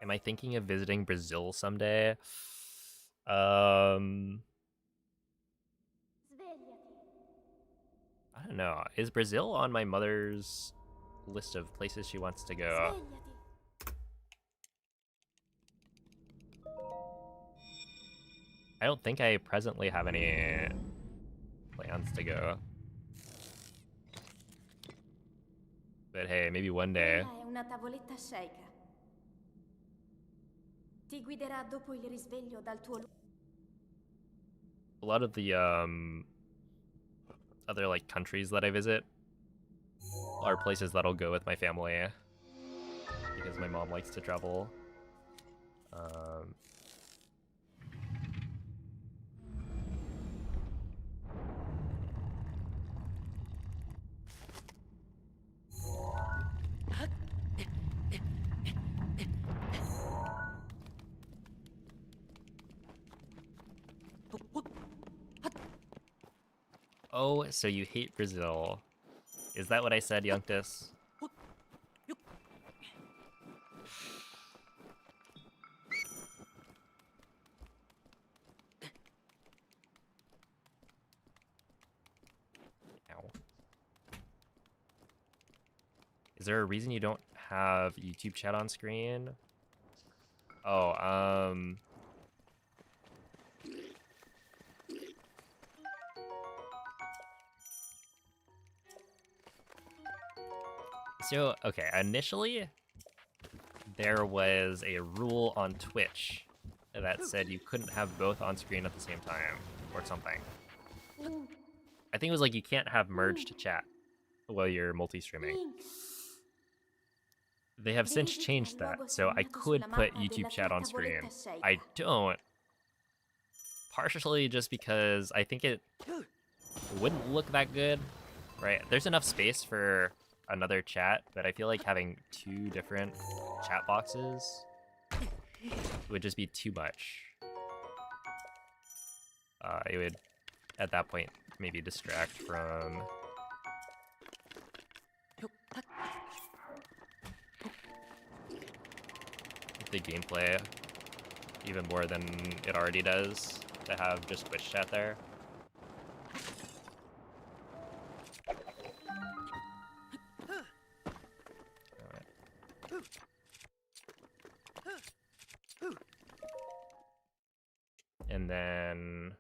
Am I thinking of visiting Brazil someday? I don't know. Is Brazil on my mother's list of places she wants to go? I don't think I presently have any plans to go. But hey, maybe one day. Quella è una tavoletta sceicca. Ti guiderà dopo il risveglio dal tuo A lot of the other like countries that I visit are places that'll go with my family because my mom likes to travel. Oh, so you hate Brazil. Is that what I said, Youngtus? Ow. Is there a reason you don't have YouTube chat on screen? Oh, So, okay, initially, there was a rule on Twitch that said you couldn't have both on screen at the same time, or something. I think it was like you can't have merged chat while you're multi-streaming. They have since changed that, so I could put YouTube chat on screen. I don't. Partially just because I think it wouldn't look that good, right? There's enough space for another chat, but I feel like having two different chat boxes would just be too much. It would, at that point, maybe distract from the gameplay even more than it already does to have just Twitch chat there. And then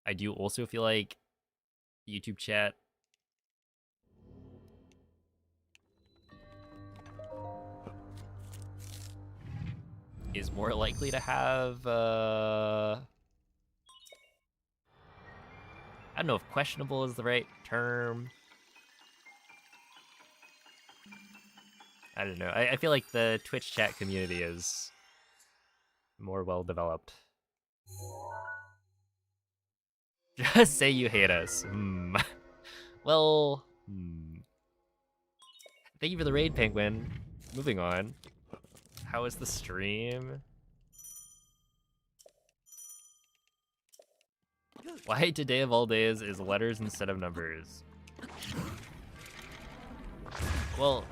I do also feel like YouTube chat is more likely to have, I don't know if questionable is the right term. I don't know. I feel like the Twitch chat community is more well developed. Just say you hate us. Well, thank you for the raid, Penguin. Moving on. How is the stream? Why today of all days is letters instead of numbers? Well,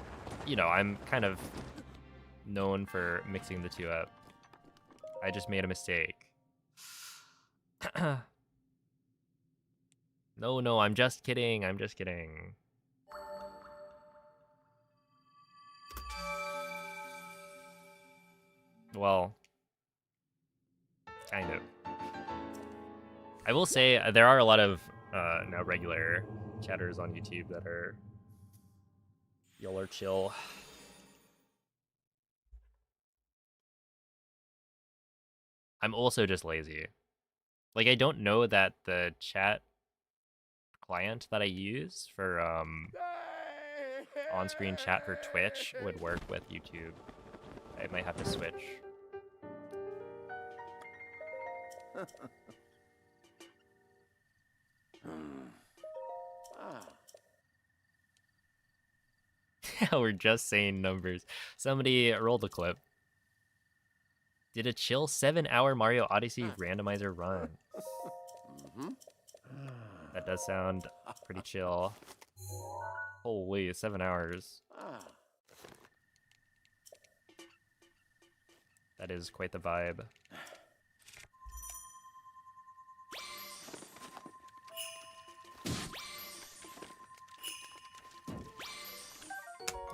you know, I'm kind of known for mixing the two up. I just made a mistake. No, I'm just kidding. I'm just kidding. Well, kind of. I will say there are a lot of now regular chatters on YouTube that are y'all are chill. I'm also just lazy. Like, I don't know that the chat client that I use for on-screen chat for Twitch would work with YouTube. I might have to switch. We're just saying numbers. Somebody roll the clip. Did a chill 7-hour Mario Odyssey randomizer run. That does sound pretty chill. Holy, 7 hours. That is quite the vibe.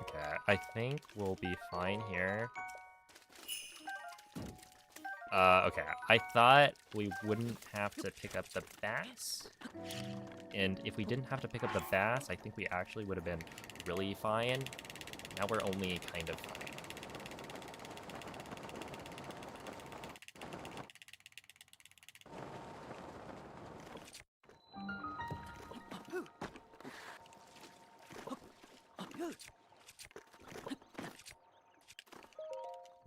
Okay, I think we'll be fine here. Okay, I thought we wouldn't have to pick up the bass. And if we didn't have to pick up the bass, I think we actually would have been really fine. Now we're only kind of fine.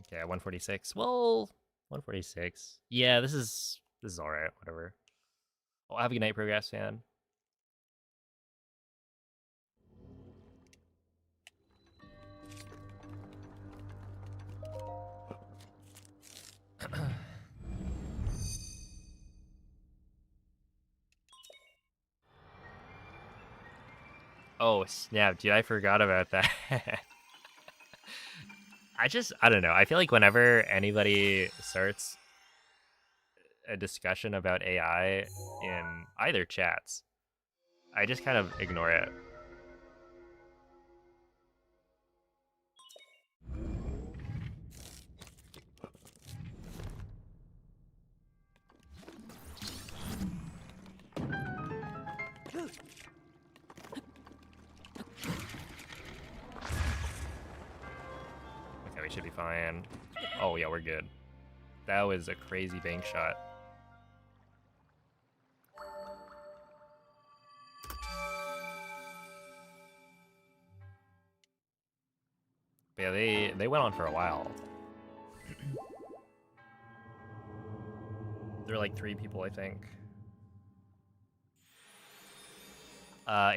Okay, 146. Well, 146. Yeah, this is alright, whatever. Well, have a good night, Progress fan. Oh, snap, dude, I forgot about that. I don't know. I feel like whenever anybody starts a discussion about AI in either chats, I just kind of ignore it. Okay, we should be fine. Oh yeah, we're good. That was a crazy bank shot. But yeah, they went on for a while. There were like 3 people, I think.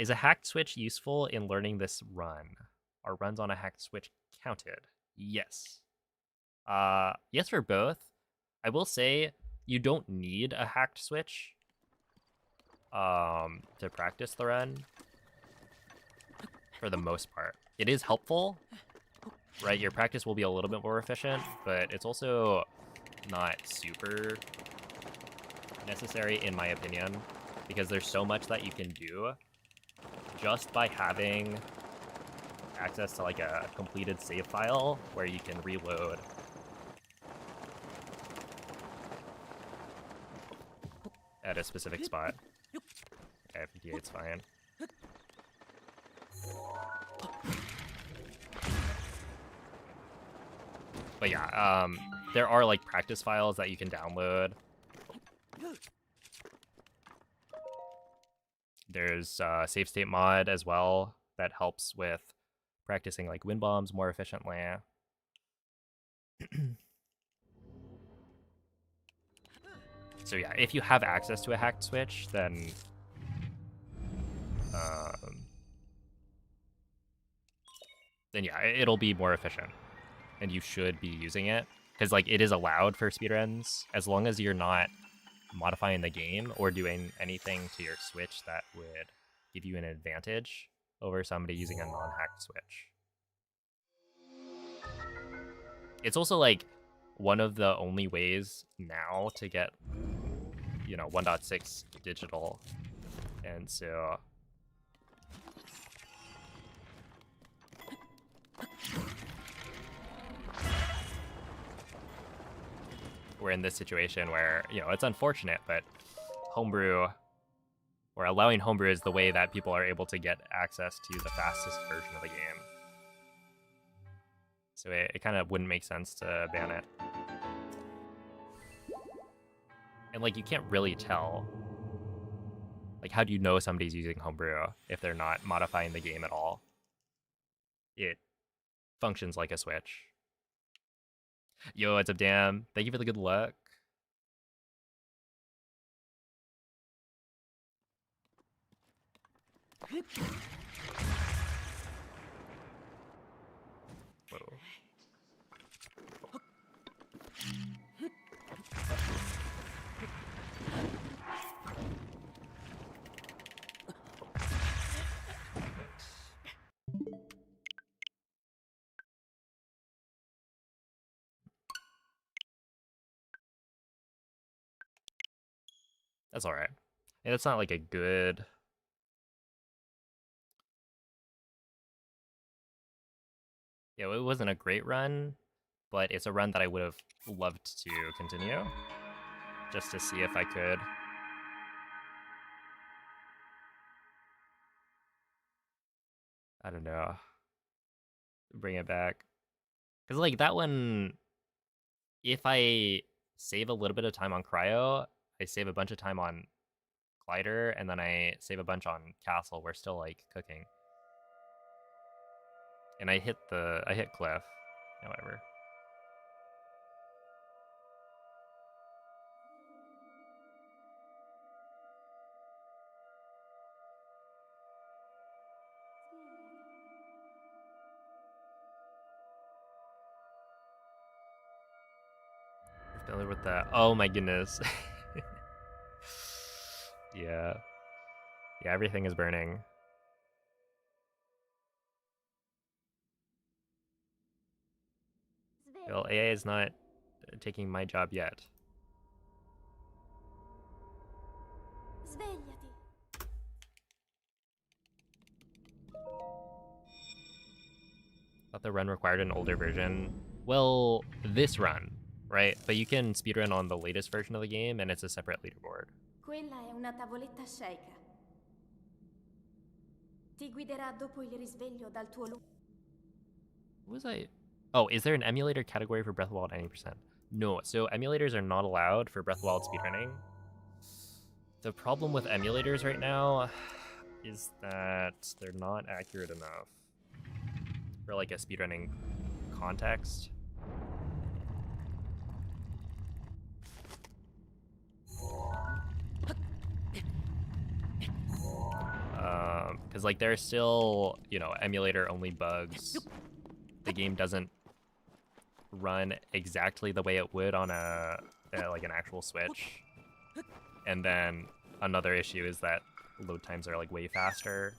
Is a hacked switch useful in learning this run? Are runs on a hacked switch counted? Yes. Yes for both. I will say you don't need a hacked switch to practice the run for the most part. It is helpful, right? Your practice will be a little bit more efficient, but it's also not super necessary in my opinion, because there's so much that you can do just by having access to like a completed save file where you can reload. At a specific spot. Okay, 58's fine. But yeah, there are like practice files that you can download. There's save state mod as well that helps with practicing like wind bombs more efficiently. So yeah, if you have access to a hacked switch, then yeah, it'll be more efficient, and you should be using it because like it is allowed for speedruns as long as you're not modifying the game or doing anything to your switch that would give you an advantage over somebody using a non-hacked switch. It's also like one of the only ways now to get, you know, 1.6 digital, and so we're in this situation where, you know, it's unfortunate, but homebrew, or allowing homebrew, is the way that people are able to get access to the fastest version of the game. So it kind of wouldn't make sense to ban it. And like, you can't really tell. Like, how do you know somebody's using homebrew if they're not modifying the game at all? It functions like a switch. Yo, what's up, Dan? Thank you for the good luck. Whoa. That's alright. Yeah, that's not like a good... Yeah, it wasn't a great run, but it's a run that I would have loved to continue, just to see if I could. I don't know. Bring it back. Because, like, that one, if I save a little bit of time on Cryo, I save a bunch of time on Glider, and then I save a bunch on Castle, we're still, like, cooking. And I hit Cliff, however. Familiar with that? Oh my goodness. Yeah. Yeah, everything is burning. Well, AA is not taking my job yet. Svegliati. Thought the run required an older version. Well, this run, right? But you can speedrun on the latest version of the game, and it's a separate leaderboard. Quella è una tavoletta sceicca. Ti guiderà dopo il risveglio dal tuo What was I... Oh, is there an emulator category for Breath of the Wild 90%? No, so emulators are not allowed for Breath of the Wild speedrunning. The problem with emulators right now is that they're not accurate enough for like a speedrunning context. Because like there are still, you know, emulator only bugs. The game doesn't run exactly the way it would on a like an actual Switch. And then another issue is that load times are like way faster.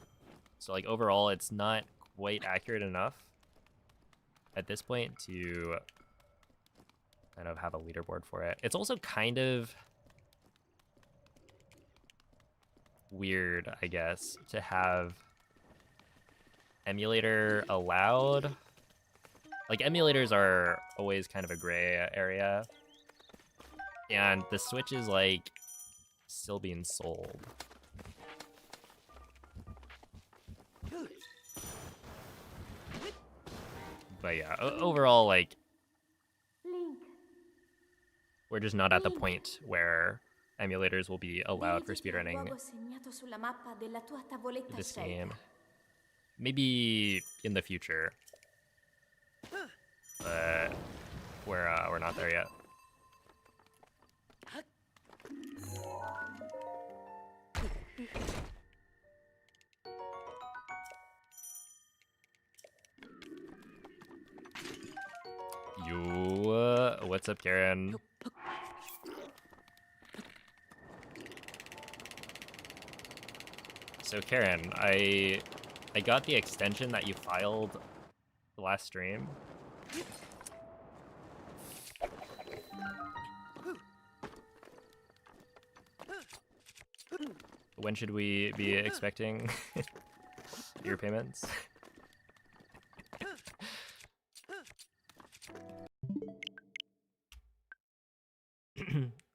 So like overall, it's not quite accurate enough at this point to kind of have a leaderboard for it. It's also kind of weird, I guess, to have emulator allowed. Like, emulators are always kind of a gray area, and the Switch is like still being sold. But yeah, overall, like, we're just not at the point where emulators will be allowed for speedrunning this game. Maybe in the future, but we're not there yet. Yo, what's up, Karen? So Karen, I got the extension that you filed the last stream, When should we be expecting your payments?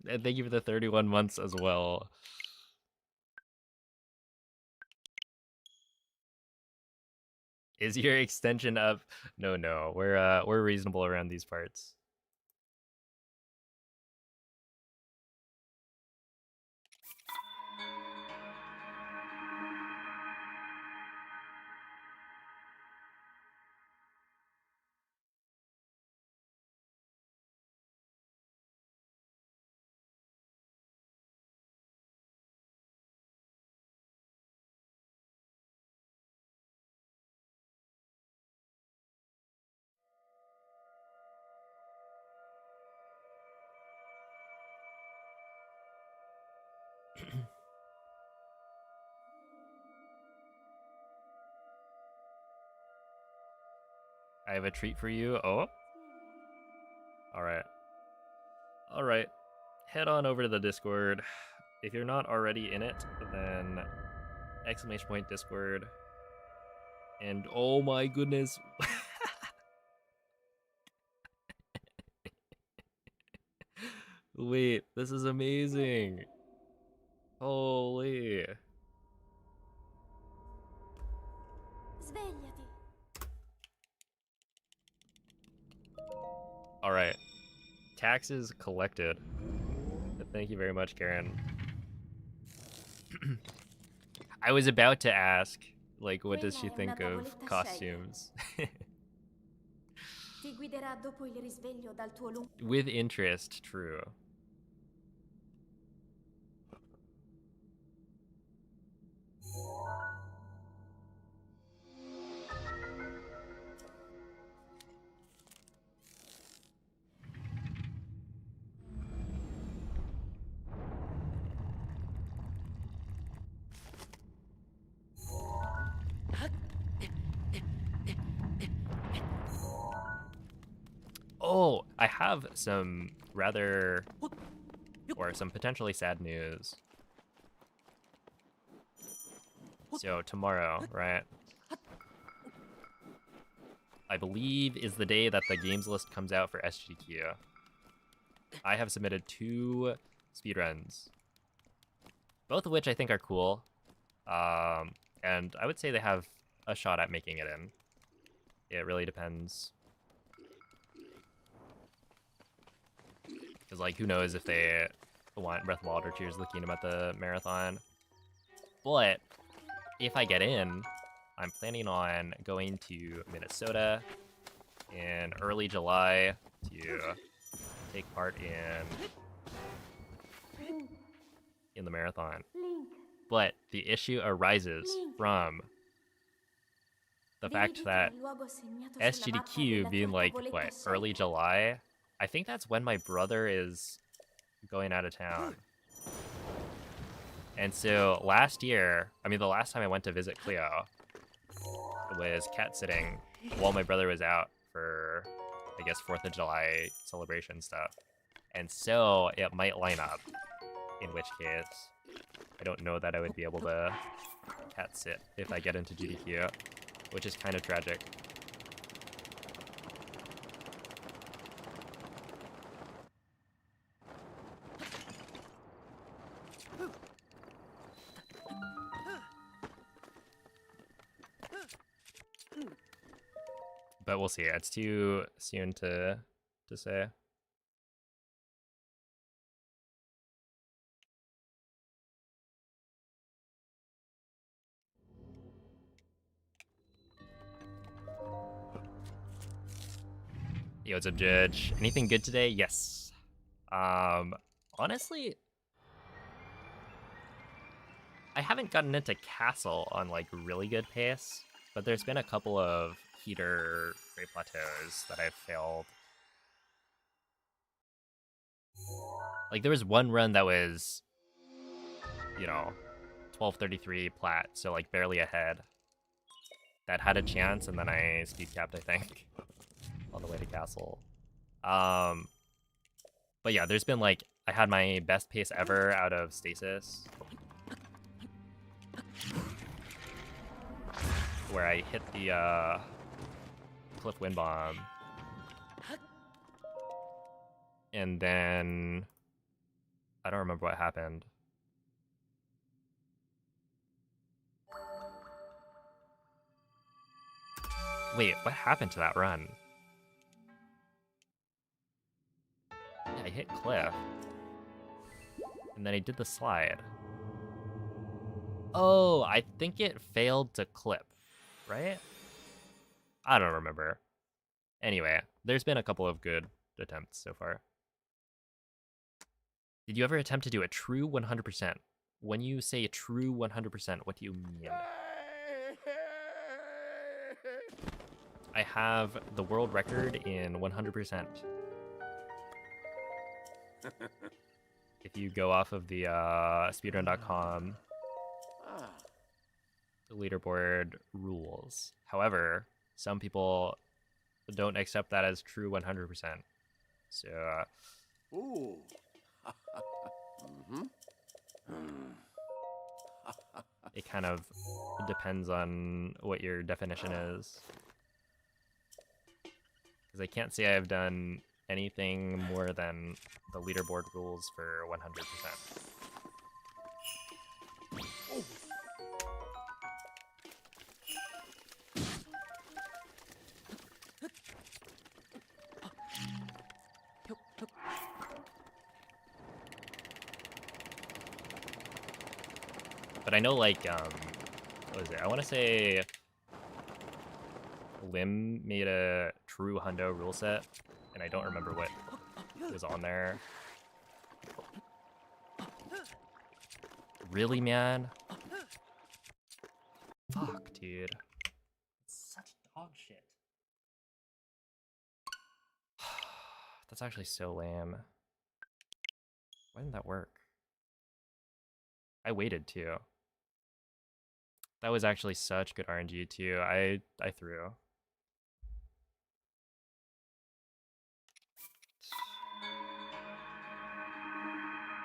And thank you for the 31 months as well. Is your extension up? No. We're reasonable around these parts. I have a treat for you. Oh. Alright. Head on over to the Discord. If you're not already in it, then ! Discord. And oh my goodness. Wait, this is amazing. Holy. Svegliati. Alright. Taxes collected. Thank you very much, Karen. I was about to ask, like, what does she think of costumes? Ti guiderà dopo il risveglio dal tuo lungo... With interest, true. Oh, I have some rather, or some potentially sad news. So tomorrow, right? I believe is the day that the games list comes out for SGDQ. I have submitted 2 speedruns, both of which I think are cool. And I would say they have a shot at making it in. It really depends. Because, like, who knows if they want Breath of the Wild or Tears of the Kingdom at the marathon. But if I get in, I'm planning on going to Minnesota in early July to take part in the marathon. Link. But the issue arises from the fact that SGDQ being like, what, early July? I think that's when my brother is going out of town. And so last year, I mean, the last time I went to visit Cleo was cat sitting while my brother was out for, I guess, 4th of July celebration stuff. And so it might line up, in which case I don't know that I would be able to cat sit if I get into GDQ, which is kind of tragic. But we'll see. It's too soon to say. Yo, what's up, Judge? Anything good today? Yes. Honestly, I haven't gotten into Castle on, like, really good pace, but there's been a couple of heater Great Plateaus that I've failed. Like, there was one run that was, you know, 1233 plat, so, like, barely ahead. That had a chance, and then I speed capped, I think, on the way to Castle. But yeah, there's been like, I had my best pace ever out of stasis, where I hit the cliff wind bomb, and then I don't remember what happened. Wait, what happened to that run? Yeah, I hit cliff, and then I did the slide. Oh, I think it failed to clip, right? I don't remember. Anyway, there's been a couple of good attempts so far. Did you ever attempt to do a true 100%? When you say a true 100%, what do you mean? I have the world record in 100%. If you go off of the speedrun.com, the leaderboard rules. However, some people don't accept that as true 100%. So, Ooh. it kind of depends on what your definition is. Because I can't say I've done anything more than the leaderboard rules for 100%. But I know, like, what was it? I want to say Lim made a true hundo rule set, and I don't remember what was on there. Really, man? Fuck, dude. It's such dog shit. That's actually so lame. Why didn't that work? I waited too. That was actually such good RNG too. I threw.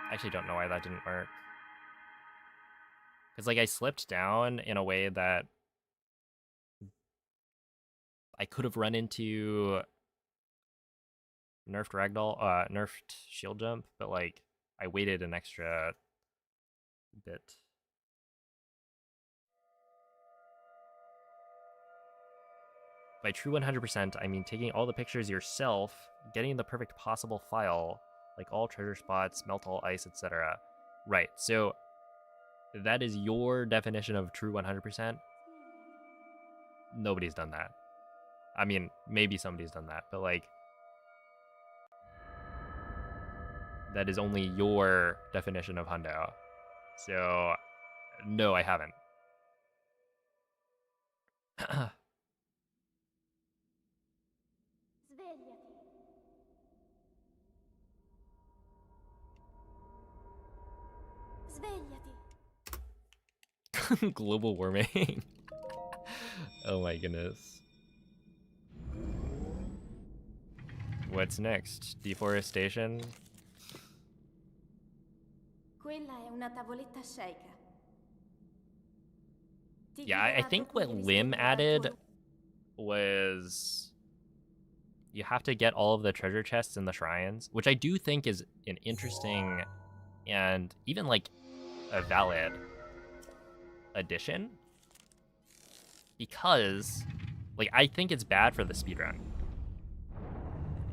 I actually don't know why that didn't work. Because like I slipped down in a way that I could have run into nerfed ragdoll, nerfed shield jump, but like I waited an extra bit. By true 100%, I mean taking all the pictures yourself, getting the perfect possible file, like all treasure spots, melt all ice, etc. Right, so that is your definition of true 100%? Nobody's done that. I mean, maybe somebody's done that, but like, that is only your definition of hundo. So, no, I haven't. Svegliati. Global warming. Oh my goodness. What's next? Deforestation? Quella è una tavoletta sceicca. Yeah, I think what Lim added was you have to get all of the treasure chests in the shrines, which I do think is an interesting and even like a valid addition, because like I think it's bad for the speedrun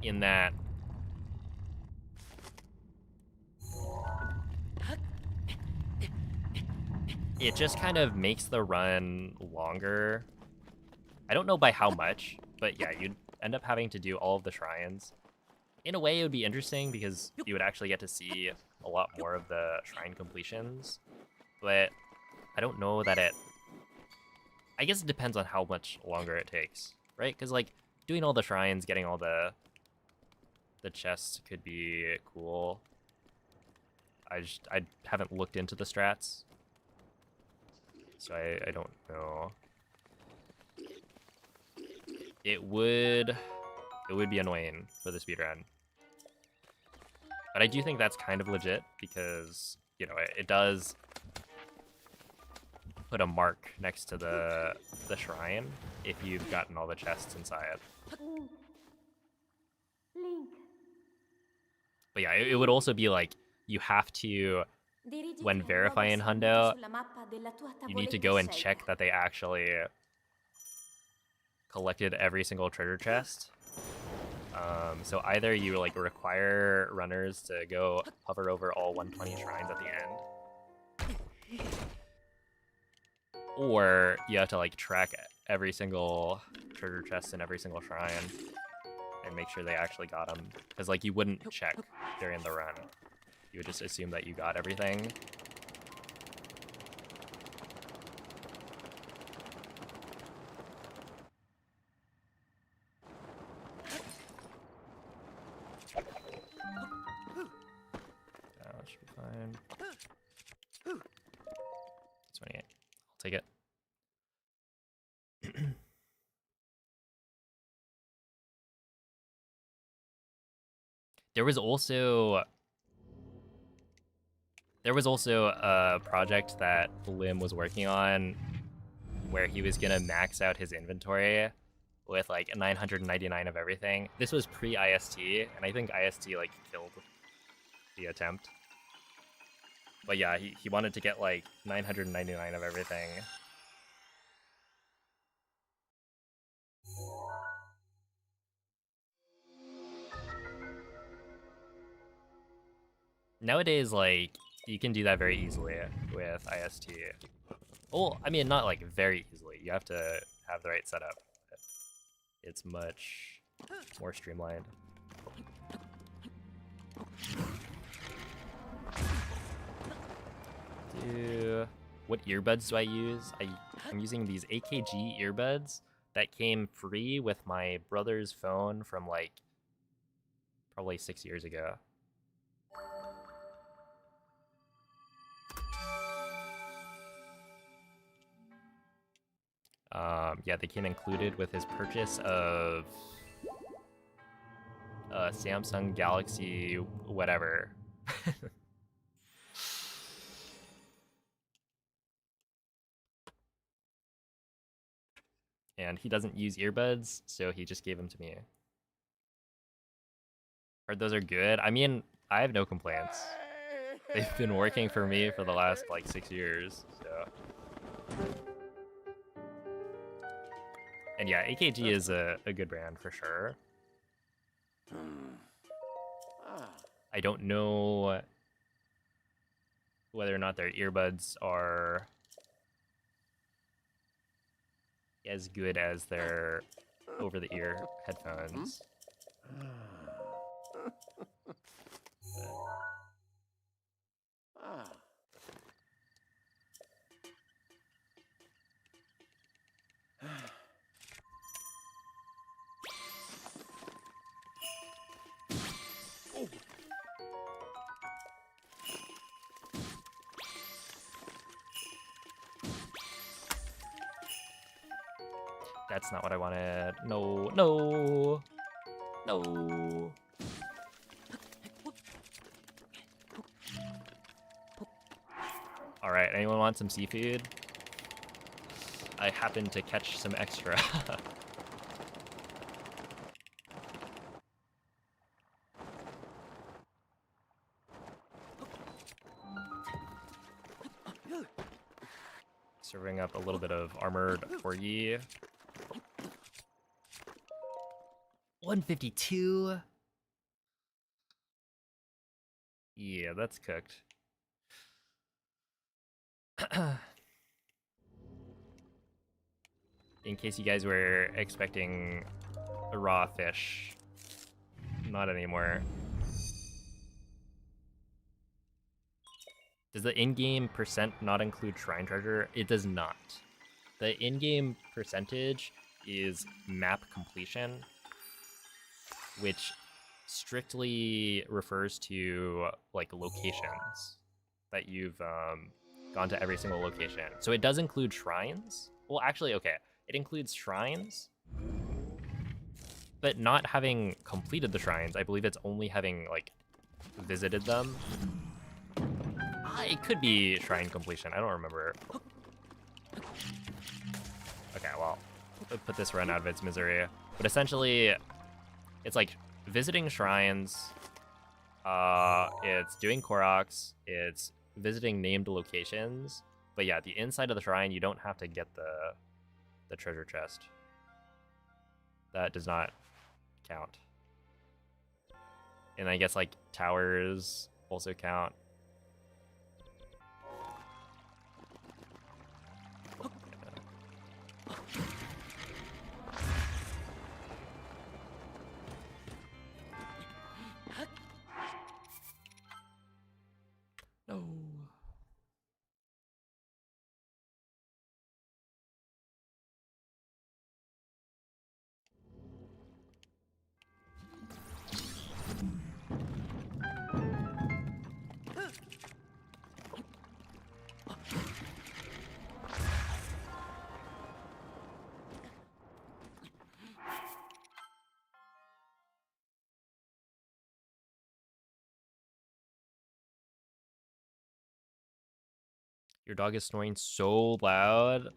in that it just kind of makes the run longer. I don't know by how much, but yeah, you'd end up having to do all of the shrines. In a way, it would be interesting because you would actually get to see a lot more of the shrine completions, but I don't know that it... I guess it depends on how much longer it takes, right? Because like doing all the shrines, getting all the chests could be cool. I haven't looked into the strats, so I don't know. It would be annoying for the speedrun. But I do think that's kind of legit because, you know, it does put a mark next to the shrine if you've gotten all the chests inside. Link. Link. But yeah, it would also be like you have to, Dirigiti when al luogo verifying segnato Hundo, sulla mappa della tua you need to tavoletta go and scelta. check that they actually collected every single treasure chest. So either you like require runners to go hover over all 120 shrines at the end, or you have to like track every single treasure chest in every single shrine and make sure they actually got them. Because like you wouldn't check during the run, you would just assume that you got everything. That should be fine. 28. I'll take it. There was also a project that Lim was working on where he was gonna max out his inventory with like 999 of everything. This was pre-IST, and I think IST like killed the attempt. But yeah, he wanted to get like 999 of everything. Nowadays, like, you can do that very easily with IST. Well, I mean, not like very easily. You have to have the right setup. It's much more streamlined. What earbuds do I use? I'm using these AKG earbuds that came free with my brother's phone from like probably 6 years ago. Yeah, they came included with his purchase of Samsung Galaxy whatever. And he doesn't use earbuds, so he just gave them to me. Or those are good. I mean, I have no complaints. They've been working for me for the last like 6 years, so. And yeah, AKG is a good brand for sure. I don't know whether or not their earbuds are as good as their over-the-ear headphones. That's not what I wanted. No, no, no. All right, anyone want some seafood? I happened to catch some extra. Serving up a little bit of armored porgy. 152. Yeah, that's cooked. In case you guys were expecting a raw fish, not anymore. Does the in-game percent not include shrine treasure? It does not. The in-game percentage is map completion, which strictly refers to like locations that you've gone to every single location. So it does include shrines. Well, actually, okay, it includes shrines, but not having completed the shrines. I believe it's only having like visited them. It could be shrine completion. I don't remember. Okay, well, we'll put this run out of its misery. But essentially, it's like visiting shrines. It's doing Koroks. It's visiting named locations. But yeah, the inside of the shrine, you don't have to get the treasure chest. That does not count. And I guess like towers also count. No. Your dog is snoring so loud.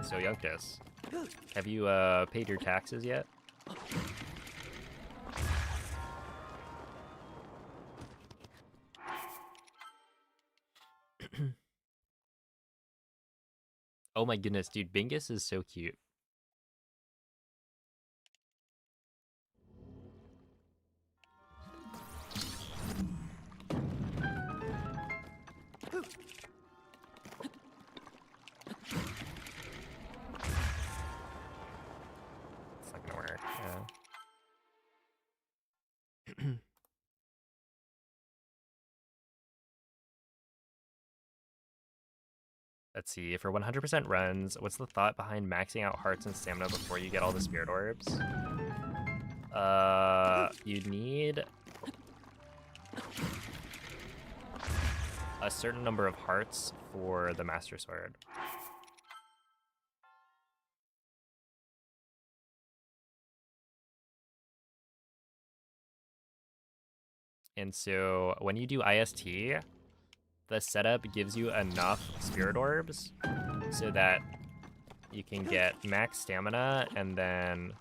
So, Youngtus, have you paid your taxes yet? Oh my goodness, dude, Bingus is so cute. It's not gonna work, yeah. Let's see, for 100% runs, what's the thought behind maxing out hearts and stamina before you get all the spirit orbs? You need a certain number of hearts for the Master Sword. And so when you do IST, the setup gives you enough spirit orbs so that you can get max stamina and then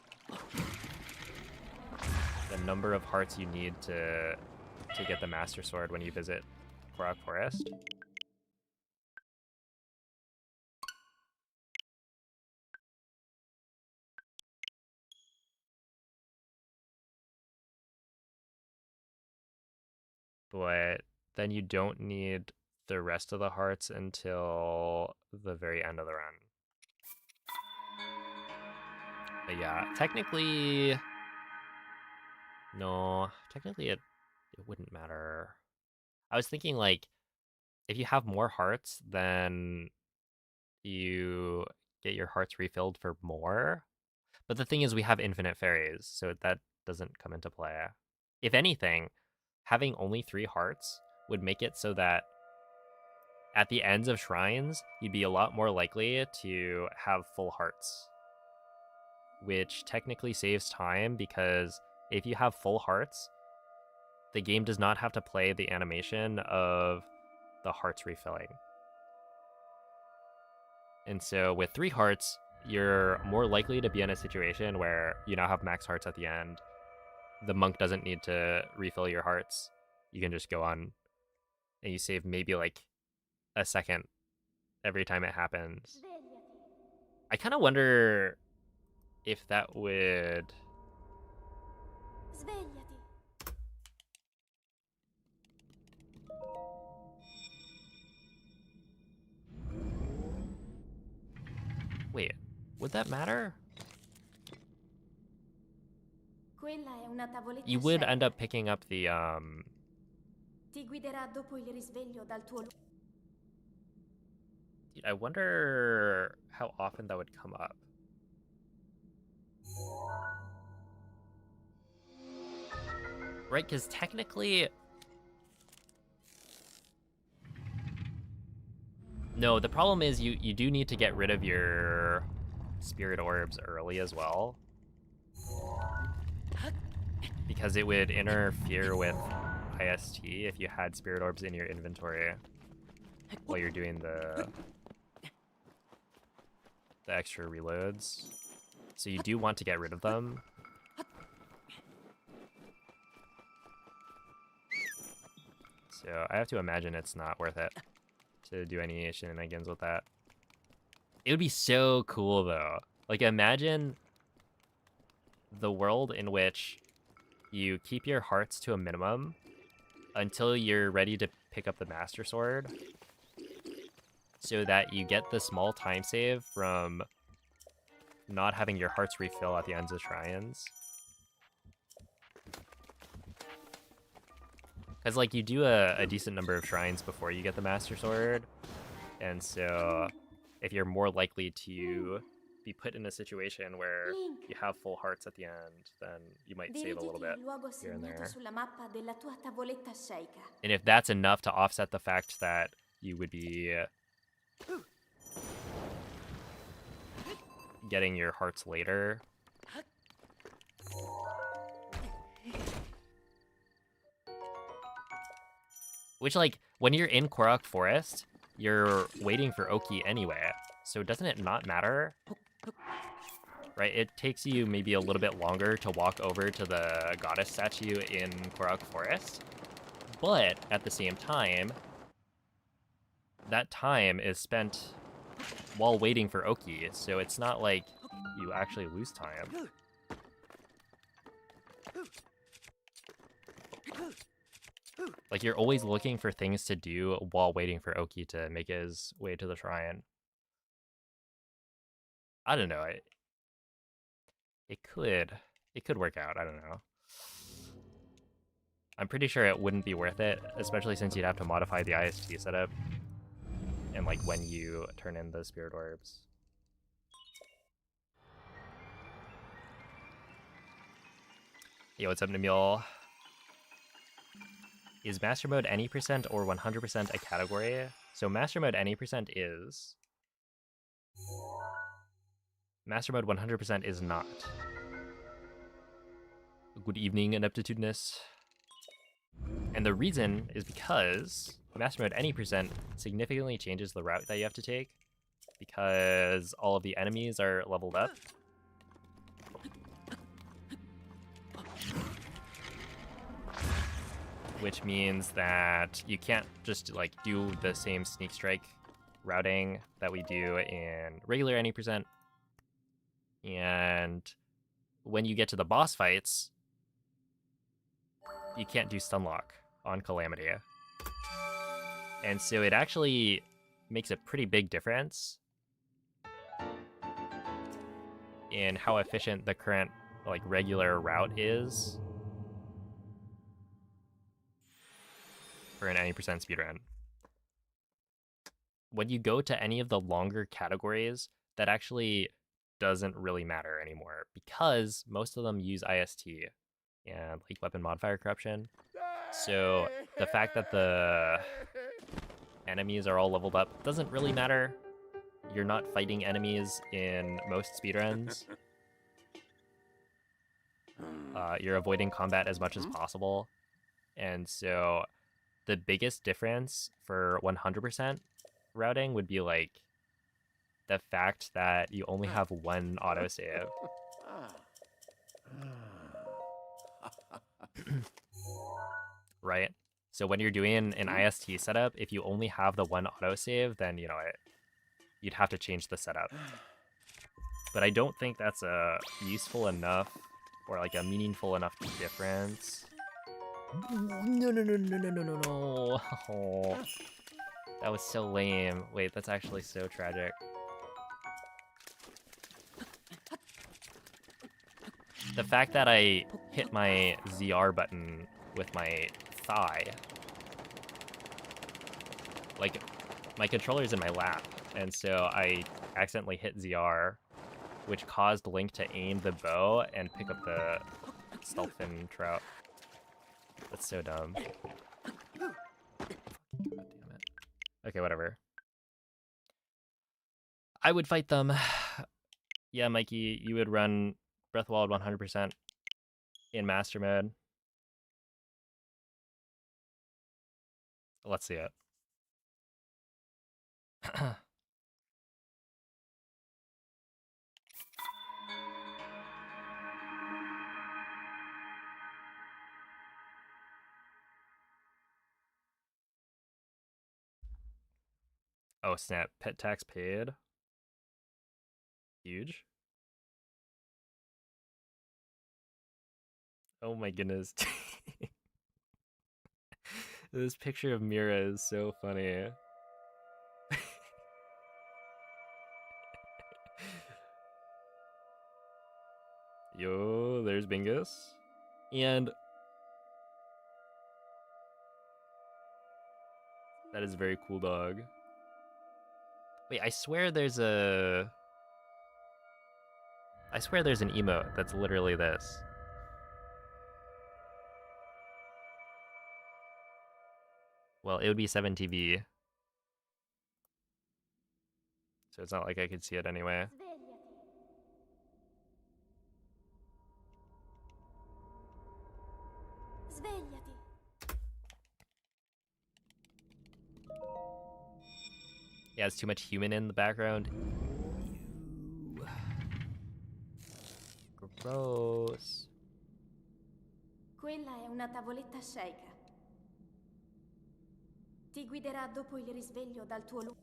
the number of hearts you need to get the Master Sword when you visit Korok Forest. But then you don't need the rest of the hearts until the very end of the run. But yeah, technically... No, technically it wouldn't matter. I was thinking, like, if you have more hearts, then you get your hearts refilled for more. But the thing is, we have infinite fairies, so that doesn't come into play. If anything, having only 3 hearts would make it so that at the ends of shrines, you'd be a lot more likely to have full hearts. Which technically saves time, because if you have full hearts, the game does not have to play the animation of the hearts refilling. And so with 3 hearts, you're more likely to be in a situation where you now have max hearts at the end. The monk doesn't need to refill your hearts. You can just go on and you save maybe like a second every time it happens. I kind of wonder if that would... Svegliati. Wait, would that matter? Quella è una tavoletta You would end scelta. up picking up the Ti guiderà dopo il risveglio dal tuo... I wonder how often that would come up. Right, because technically... No, the problem is you do need to get rid of your spirit orbs early as well. because it would interfere with IST if you had spirit orbs in your inventory while you're doing the extra reloads. So you do want to get rid of them. So I have to imagine it's not worth it to do any shenanigans with that. It would be so cool though. Like imagine the world in which you keep your hearts to a minimum until you're ready to pick up the Master Sword, so that you get the small time save from not having your hearts refill at the ends of shrines. Because, like, you do a decent number of shrines before you get the Master Sword, and so if you're more likely to be put in a situation where you have full hearts at the end, then you might save a little bit here and there. And if that's enough to offset the fact that you would be getting your hearts later, which, like, when you're in Korok Forest, you're waiting for Oki anyway, so doesn't it not matter? Right, it takes you maybe a little bit longer to walk over to the goddess statue in Korok Forest, but at the same time, that time is spent while waiting for Oki, so it's not like you actually lose time. Like, you're always looking for things to do while waiting for Oki to make his way to the shrine. I don't know, it could work out, I don't know. I'm pretty sure it wouldn't be worth it, especially since you'd have to modify the IST setup and, like, when you turn in the spirit orbs. Yo, what's up, Namil? Is Master Mode any percent or 100% a category? So Master Mode any percent is. Master Mode 100% is not. Good evening, Ineptitudeness. And the reason is because Master Mode any percent significantly changes the route that you have to take, because all of the enemies are leveled up. Which means that you can't just, like, do the same sneak strike routing that we do in regular any percent. And when you get to the boss fights, you can't do stunlock on Calamity. And so it actually makes a pretty big difference in how efficient the current, like, regular route is for an any percent speedrun. When you go to any of the longer categories, that actually doesn't really matter anymore, because most of them use IST and, like, weapon modifier corruption. So the fact that the enemies are all leveled up doesn't really matter. You're not fighting enemies in most speedruns. You're avoiding combat as much as possible. And so the biggest difference for 100% routing would be, like, the fact that you only have one autosave. Right? So when you're doing an IST setup, if you only have the one autosave, then, you know, you'd have to change the setup. But I don't think that's a useful enough or, like, a meaningful enough difference. No. Oh, that was so lame. Wait, that's actually so tragic. The fact that I hit my ZR button with my thigh, like, my controller's in my lap, and so I accidentally hit ZR, which caused Link to aim the bow and pick up the stealthfin trout. That's so dumb. God damn it. Okay, whatever. I would fight them. Yeah, Mikey, you would run Breath of the Wild 100% in Master Mode. Let's see it. Oh snap, pet tax paid. Huge. Oh my goodness. This picture of Mira is so funny. Yo, there's Bingus. And that is a very cool dog. Wait, I swear there's an emote that's literally this. Well, it would be 7TV. So it's not like I could see it anyway. Svegliati. Yeah, it's too much human in the background. Gross. Quella è una tavoletta sceicca. Ti guiderà dopo il risveglio dal tuo luogo.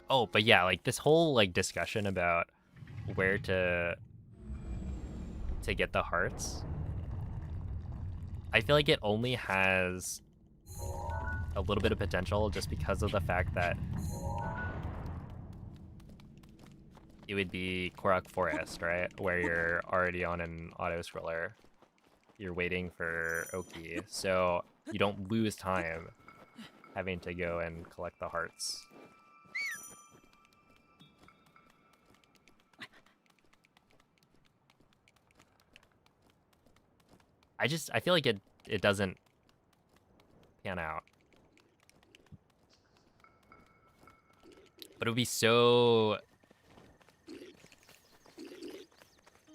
Oh, but yeah, like this whole like discussion about where to get the hearts. I feel like it only has a little bit of potential just because of the fact that it would be Korok Forest, right? Where you're already on an auto scroller. You're waiting for Oki, so you don't lose time having to go and collect the hearts. I feel like it doesn't pan out. But it would be so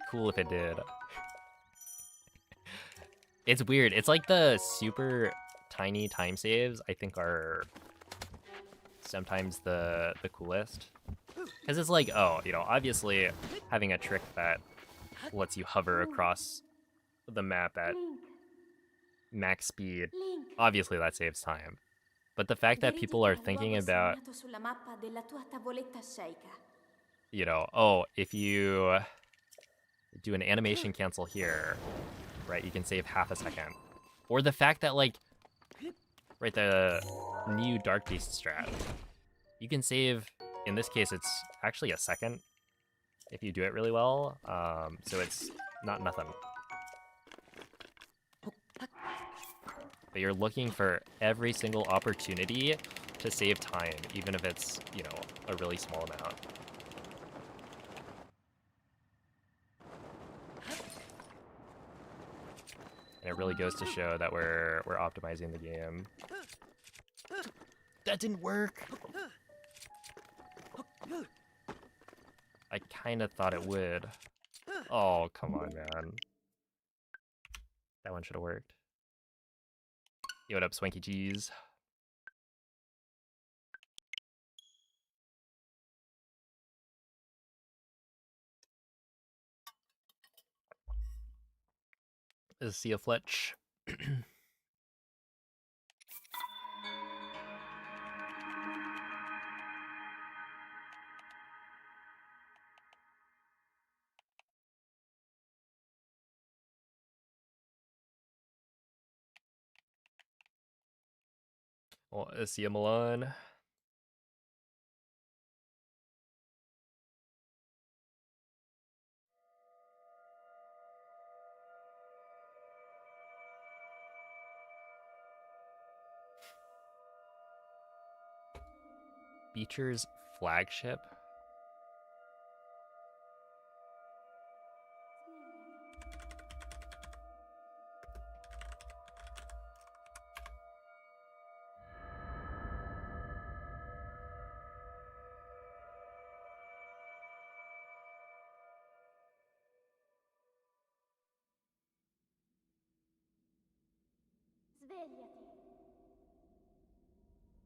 cool if it did. It's weird. It's like the super tiny time saves I think are sometimes the coolest. Because it's like, oh, you know, obviously having a trick that lets you hover across the map at max speed, obviously that saves time. But the fact that people are thinking about, you know, oh, if you do an animation cancel here, right, you can save half a second. Or the fact that, like, right, the new Dark Beast strat, you can save, in this case, it's actually a second if you do it really well, so it's not nothing. But you're looking for every single opportunity to save time, even if it's, you know, a really small amount. And it really goes to show that we're optimizing the game. That didn't work! I kind of thought it would. Oh, come on, man. That one should have worked. Yo, what up, Swanky Cheese? This is Sia Fletch. Well, Sia Milan. Beecher's flagship.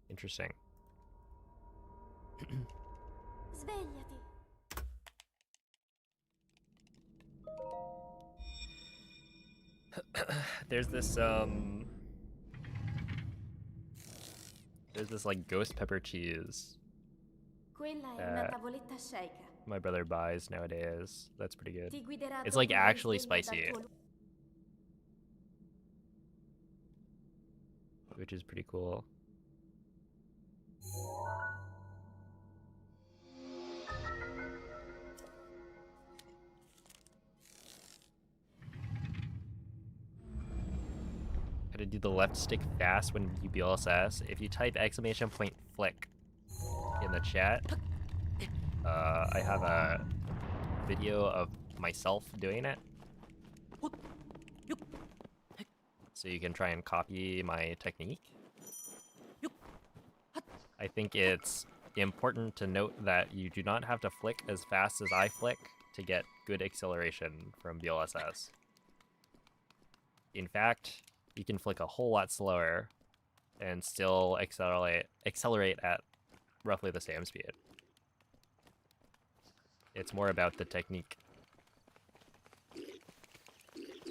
Interesting. Svegliati. There's this like ghost pepper cheese Quella è una that tavoletta sceicca. my brother buys nowadays. That's pretty good. Ti guiderà It's dopo like il actually risveglio dal spicy, tuo which is pretty cool. Gotta do the left stick fast when you BLSS. If you type !flick in the chat, I have a video of myself doing it. So you can try and copy my technique. I think it's important to note that you do not have to flick as fast as I flick to get good acceleration from BLSS. In fact, you can flick a whole lot slower and still accelerate at roughly the same speed. It's more about the technique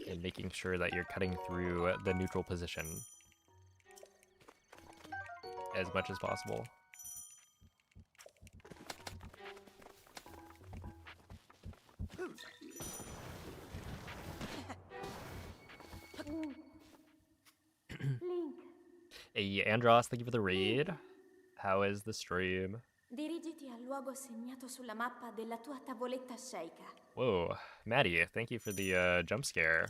and making sure that you're cutting through the neutral position as much as possible. Link. Hey, Andros, thank you for the raid. How is the stream? Dirigiti al luogo segnato sulla mappa della tua tavoletta sceicca. Whoa, Maddie, thank you for the jump scare.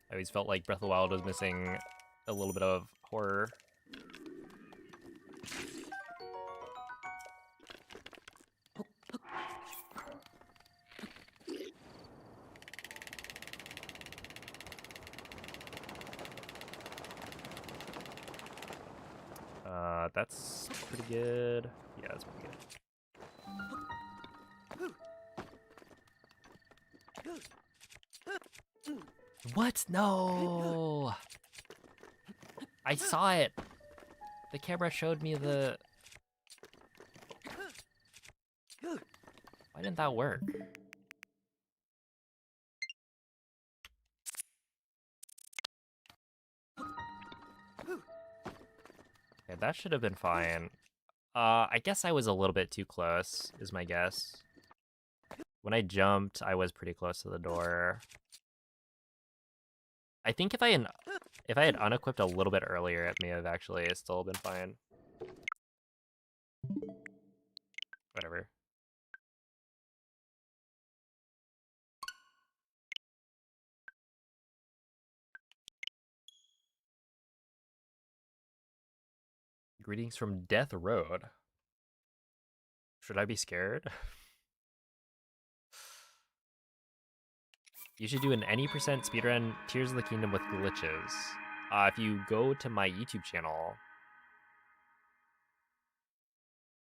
I always felt like Breath of the Wild was missing a little bit of horror. That's pretty good. Yeah, that's pretty good. What? No! I saw it! The camera showed me the... Why didn't that work? Yeah, that should have been fine. I guess I was a little bit too close, is my guess. When I jumped, I was pretty close to the door. I think if I had unequipped a little bit earlier, it may have actually still been fine. Whatever. Greetings from Death Road. Should I be scared? You should do an any % speedrun Tears of the Kingdom with glitches. If you go to my YouTube channel,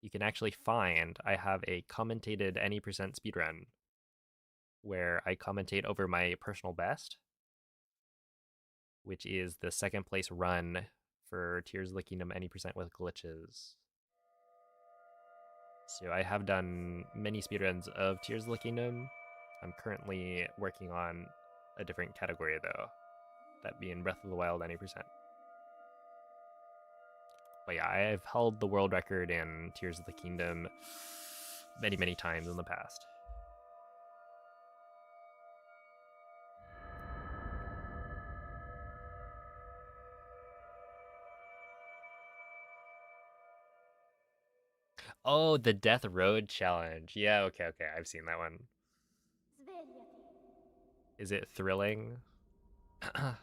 you can actually find I have a commentated any % speedrun where I commentate over my personal best, which is the second place run for Tears of the Kingdom any % with glitches. So I have done many speedruns of Tears of the Kingdom. I'm currently working on a different category though, that being Breath of the Wild any %. But yeah, I have held the world record in Tears of the Kingdom many, many times in the past. Oh, the Death Road challenge. Yeah, okay, I've seen that one. Svegliati. Is it thrilling? Svegliati.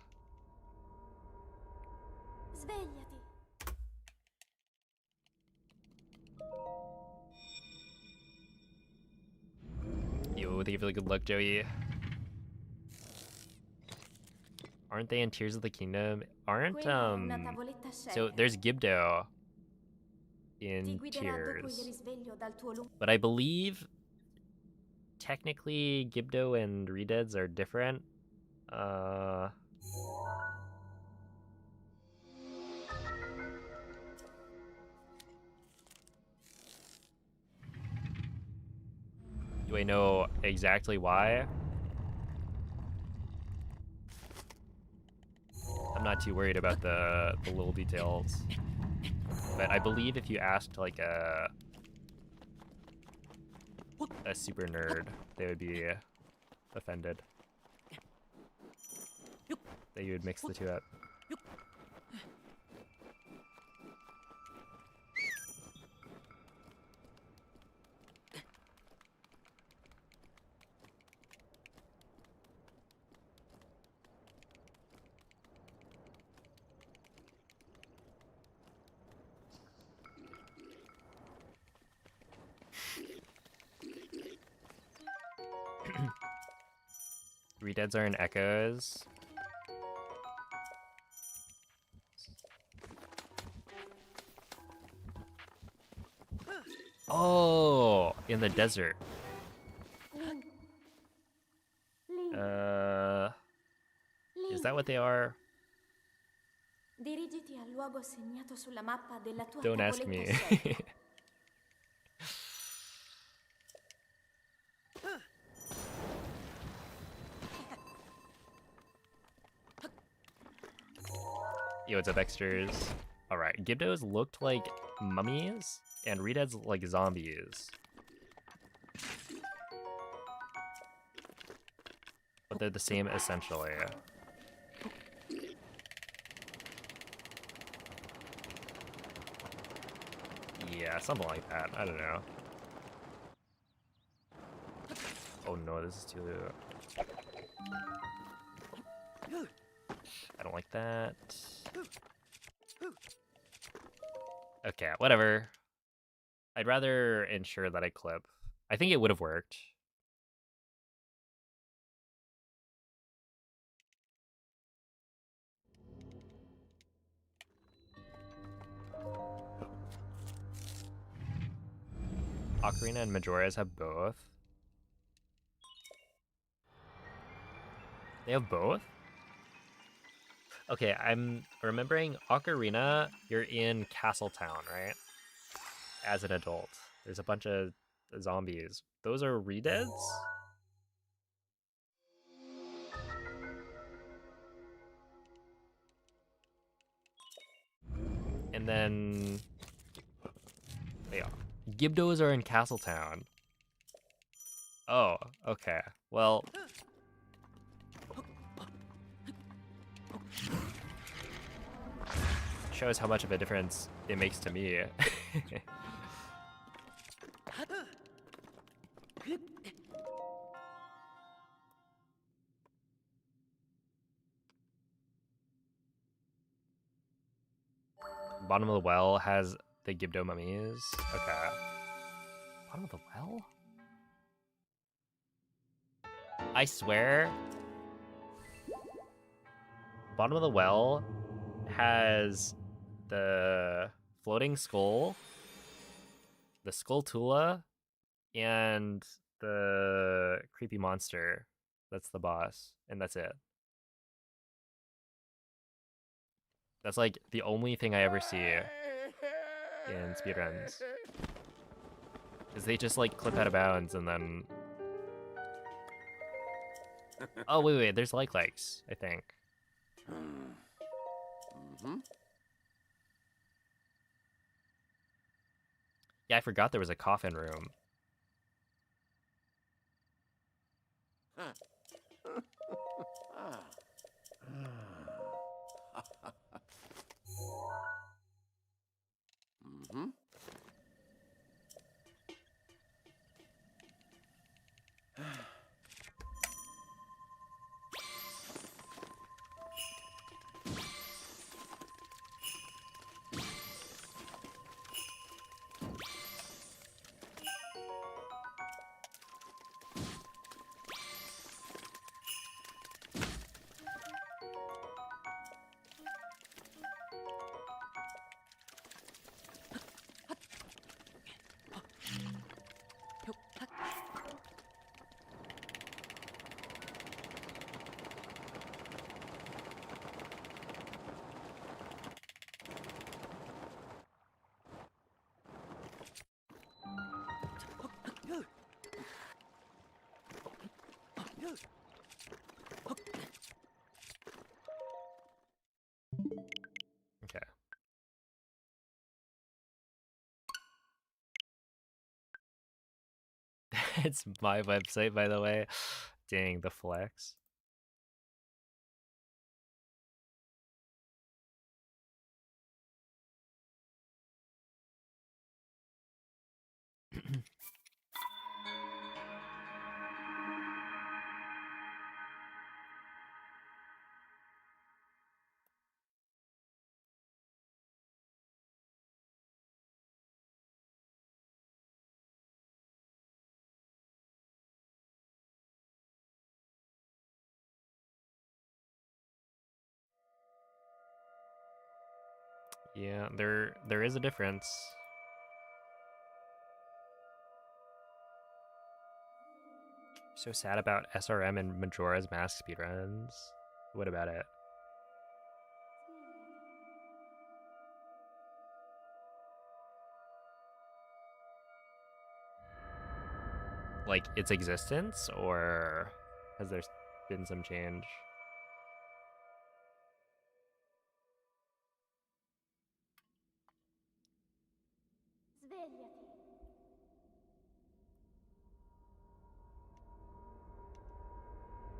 Yo, thank you for the good luck, Joey. Aren't they in Tears of the Kingdom? Aren't, Quella è una tavoletta so sceicca. there's Gibdo in guiderà dopo il tiers. risveglio dal tuo lungo... But I believe technically Gibdo and Redeads are different. Do I know exactly why? I'm not too worried about the little details. But I believe if you asked like a super nerd, they would be offended that you would mix the two up. Redeads are in echoes. Oh, in the desert. Is that what they are? Dirigiti al luogo segnato sulla mappa della tua Don't ask tavoletta me. scelta. Yo, what's up, extras? Alright, Gibdos looked like mummies, and Redeads like zombies. But they're the same essentially. Yeah, something like that. I don't know. Oh no, this is too... I don't like that. Okay, whatever. I'd rather ensure that I clip. I think it would have worked. Ocarina and Majora's have both. They have both? Okay, I'm remembering Ocarina, you're in Castletown, right? As an adult. There's a bunch of zombies. Those are Redeads? And then... yeah. Gibdos are in Castletown. Oh, okay. Well... shows how much of a difference it makes to me. Bottom of the well has the Gibdo mummies. Okay. Bottom of the well? I swear. Bottom of the well has the floating skull, the Skulltula, and the creepy monster. That's the boss, and that's it. That's like the only thing I ever see in speedruns. Because they just like clip out of bounds and then... oh, wait, there's likes, I think. Yeah, I forgot there was a coffin room. Okay. It's my website, by the way. Dang, the flex. Yeah, there is a difference. So sad about SRM and Majora's Mask speedruns. What about it? Like its existence, or has there been some change? Svegliati.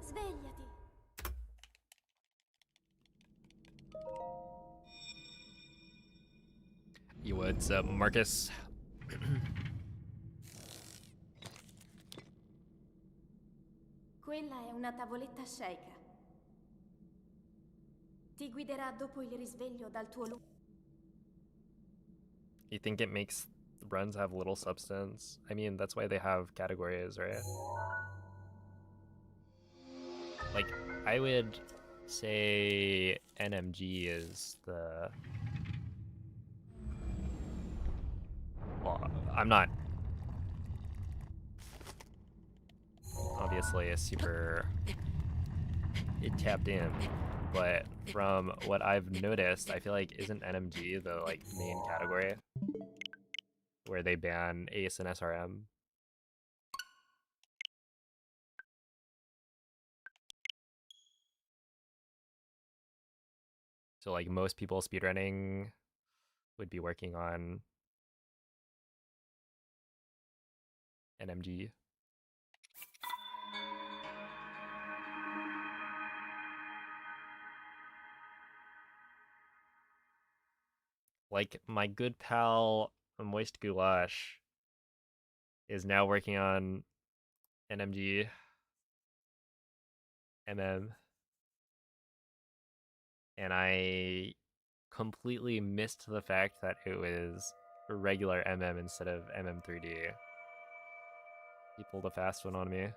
Svegliati. Yo, what's up, Marcus? Quella è una tavoletta sceicca. Ti guiderà dopo il risveglio dal tuo lungo. You think it makes runs have little substance? I mean, that's why they have categories, right? Like, I would say NMG is the... Well, I'm not obviously a super tapped in, but from what I've noticed, I feel like isn't NMG the like main category where they ban Ace and SRM? So like most people speedrunning would be working on NMG. Like my good pal Moist Goulash is now working on NMG MM, and I completely missed the fact that it was regular MM instead of MM3D. He pulled a fast one on me.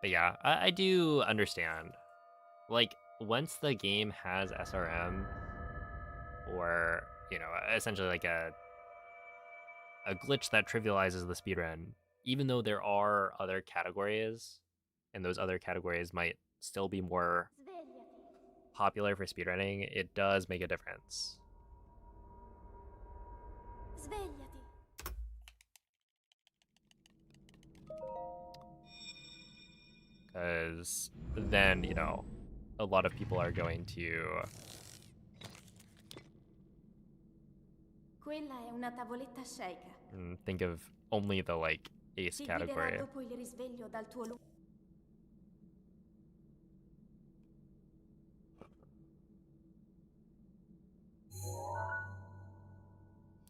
But yeah, I do understand. Like, once the game has SRM, or, you know, essentially like a glitch that trivializes the speedrun, even though there are other categories, and those other categories might still be more Svegliati. popular for speedrunning, it does make a difference. Svegliati. Because then, you know, a lot of people are going to Quella è una tavoletta sceicca. think of only the like ace Ti guiderà category. dopo il risveglio dal tuo lungo.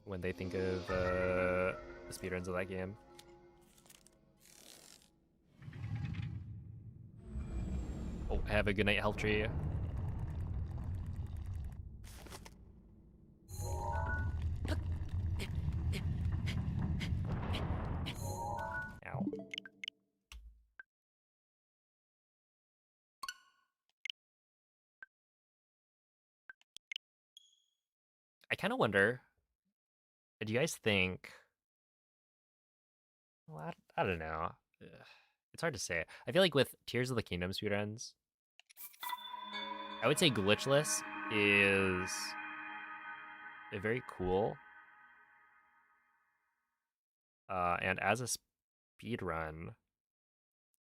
When they think of the speedruns of that game. Oh, have a good night, health tree. Ow. I kind of wonder, do you guys think... Well, I don't know. Ugh, it's hard to say. I feel like with Tears of the Kingdom speedruns, I would say glitchless is very cool. And as a speed run,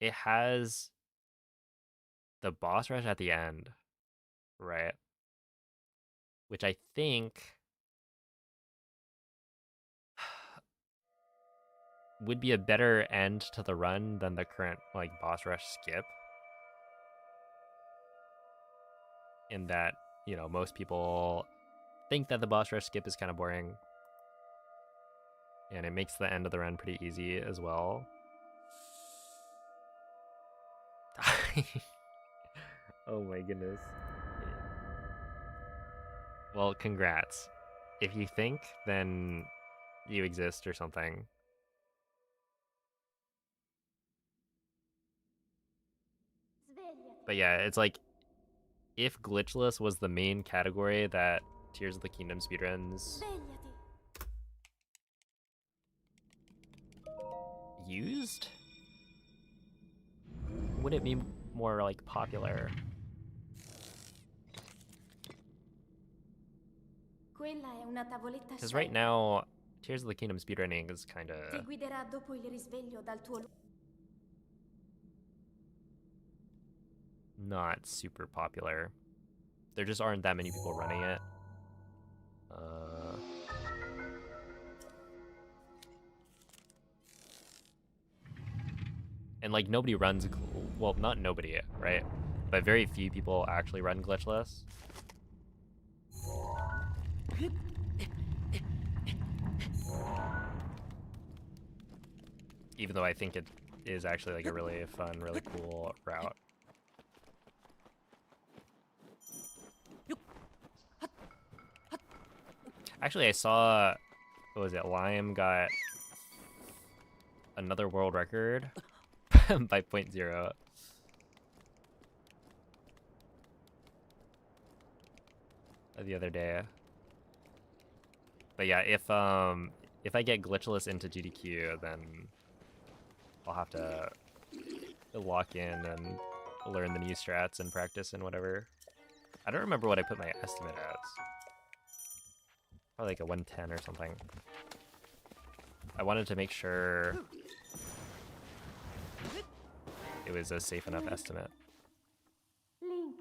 it has the boss rush at the end, right? Which I think would be a better end to the run than the current like boss rush skip. In that, you know, most people think that the boss rush skip is kind of boring. And it makes the end of the run pretty easy as well. Oh my goodness. Well, congrats. If you think, then you exist or something. But yeah, it's like, if glitchless was the main category that Tears of the Kingdom speedruns used, would it be more like popular? Because right now, Tears of the Kingdom speedrunning is kind of not super popular. There just aren't that many people running it. And like nobody runs, well, not nobody, right? But very few people actually run glitchless. Even though I think it is actually like a really fun, really cool route. Actually, I saw, what was it, Lime got another world record by 0.0. The other day. But yeah, if I get glitchless into GDQ, then I'll have to lock in and learn the new strats and practice and whatever. I don't remember what I put my estimate as. Probably like a 110 or something. I wanted to make sure it was a safe enough estimate. Link.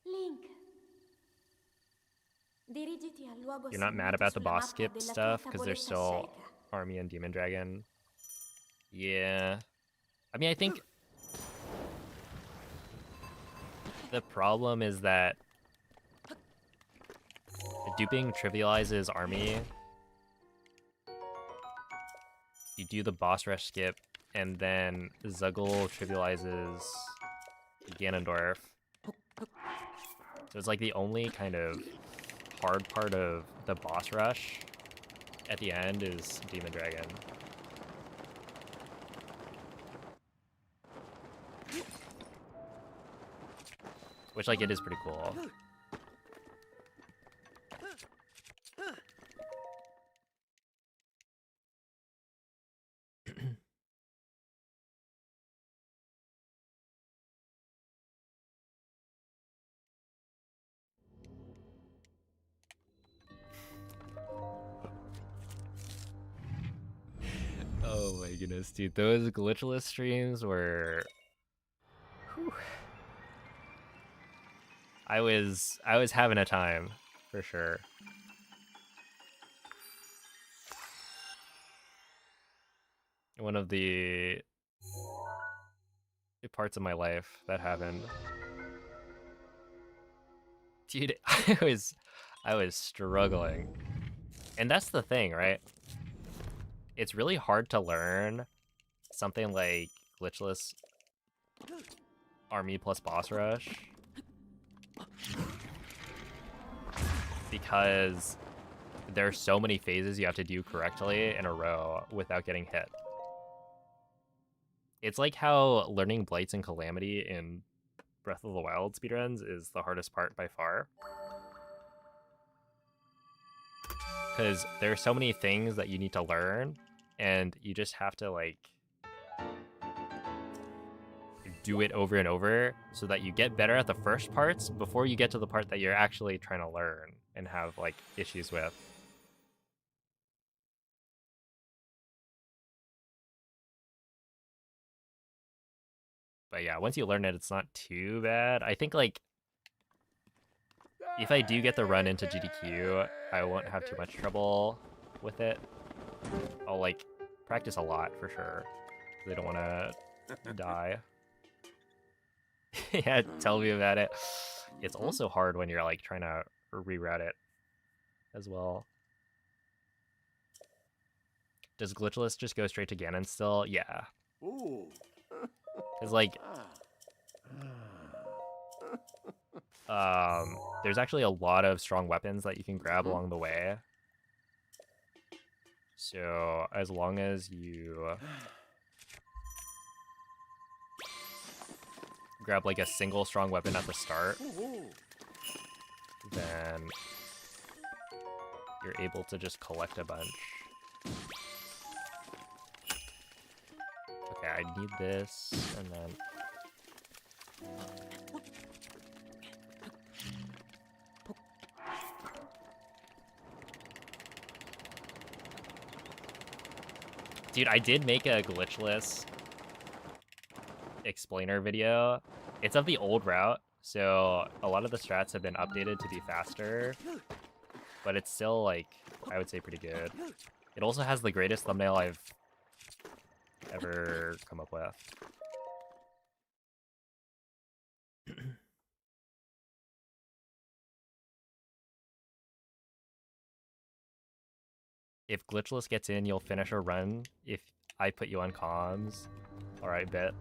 Link. You're not mad about the boss skip stuff because there's still Army and Demon Dragon. Yeah. I mean, I think the problem is that duping trivializes Army. You do the boss rush skip, and then Zuggle trivializes Ganondorf. So it's like the only kind of hard part of the boss rush at the end is Demon Dragon. Which, like, it is pretty cool. Oh my goodness, dude. Those glitchless streams were... Whew. I was having a time, for sure. One of the parts of my life that happened. Dude, I was struggling. And that's the thing, right? It's really hard to learn something like glitchless Army plus boss rush because there are so many phases you have to do correctly in a row without getting hit. It's like how learning Blights and Calamity in Breath of the Wild speedruns is the hardest part by far. Because there are so many things that you need to learn, and you just have to, like, do it over and over so that you get better at the first parts before you get to the part that you're actually trying to learn and have, like, issues with. But yeah, once you learn it, it's not too bad. I think like if I do get the run into GDQ, I won't have too much trouble with it. I'll like practice a lot for sure. They don't want to die. Yeah, tell me about it. It's also hard when you're like trying to reroute it as well. Does glitchless just go straight to Ganon still? Yeah. Ooh. Because like there's actually a lot of strong weapons that you can grab along the way. So as long as you grab like a single strong weapon at the start, then you're able to just collect a bunch. Okay, I need this, and then... Dude, I did make a glitchless explainer video. It's of the old route, so a lot of the strats have been updated to be faster, but it's still, like, I would say pretty good. It also has the greatest thumbnail I've ever come up with. If glitchless gets in, you'll finish a run if I put you on comms. Alright, bet.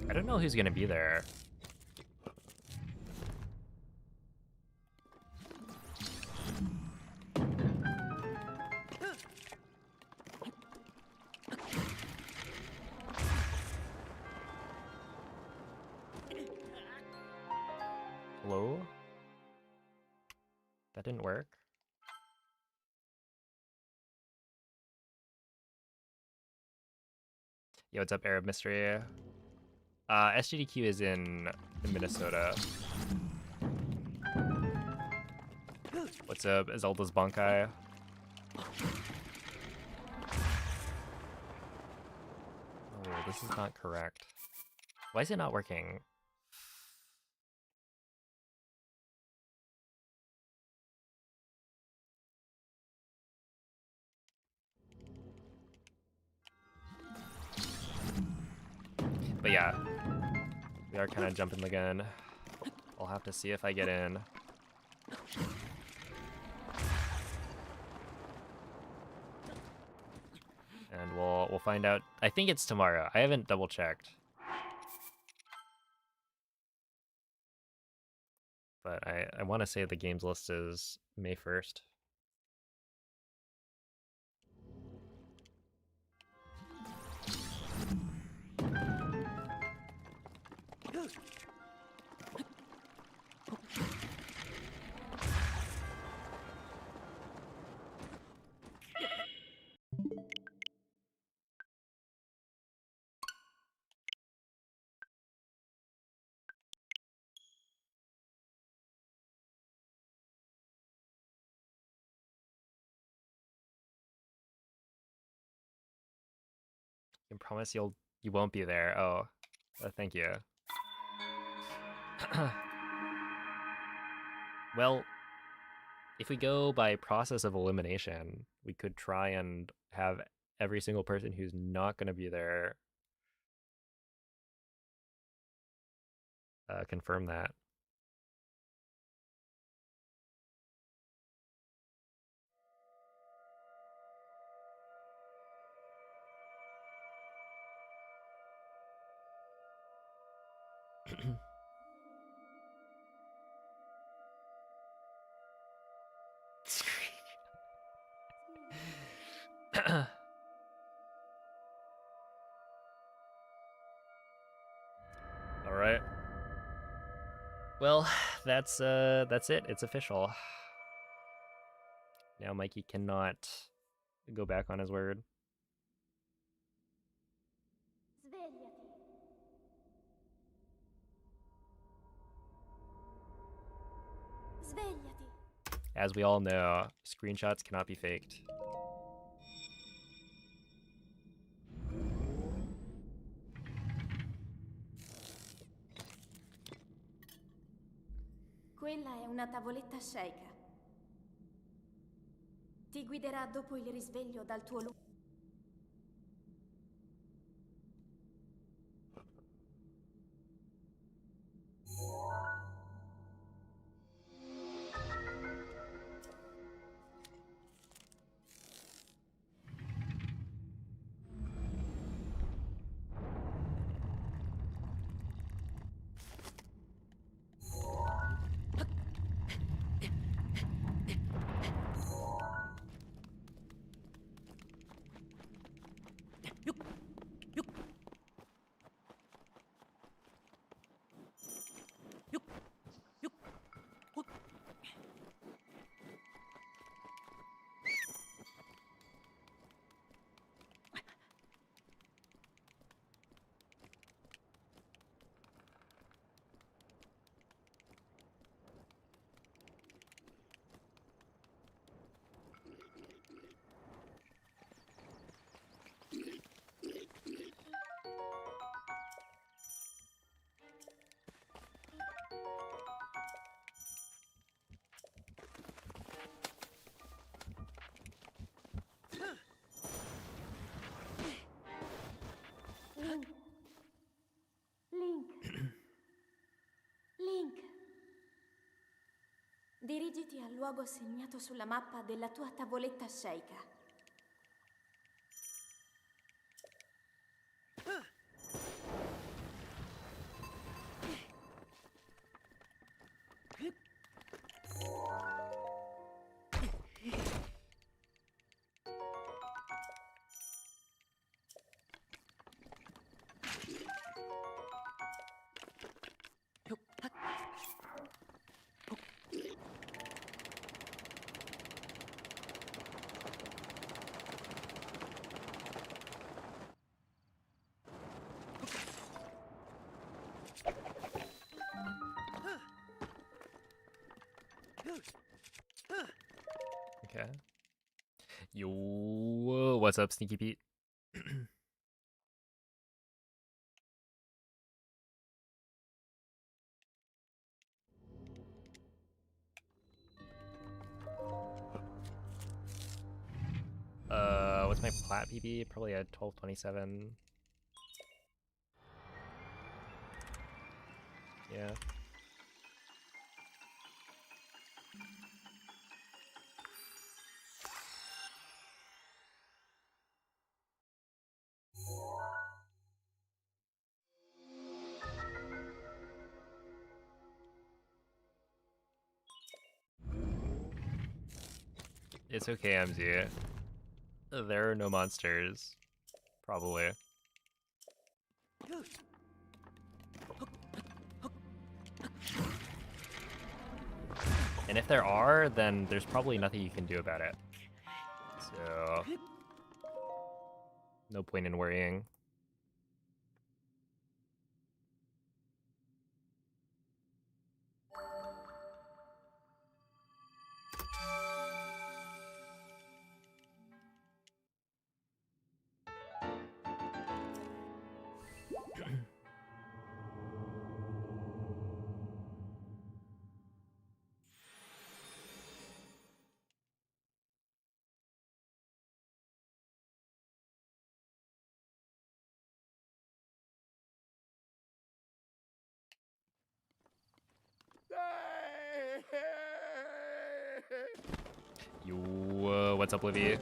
I don't know who's gonna be there. Hello? That didn't work. Yo, what's up, Arab Mystery? SGDQ is in Minnesota. What's up, Zelda's Bankai? Oh, this is not correct. Why is it not working? But yeah, we are kind of jumping the gun. I'll have to see if I get in. And we'll find out. I think it's tomorrow. I haven't double checked. But I want to say the games list is May 1st. I can promise you won't be there. Oh, thank you. Well, if we go by process of elimination, we could try and have every single person who's not going to be there confirm that. All right. Well, that's it. It's official. Now Mikey cannot go back on his word. Svegliati. Svegliati. As we all know, screenshots cannot be faked. Quella è una tavoletta sceika. Ti guiderà dopo il risveglio dal tuo luogo. Link. Dirigiti al luogo segnato sulla mappa della tua tavoletta sceika. Okay. Yo, what's up, Sneaky Pete? What's my plat PB? Probably a 1227. Yeah. It's okay, MZ. There are no monsters. Probably. And if there are, then there's probably nothing you can do about it. So, no point in worrying. Yo, what's up, Livy?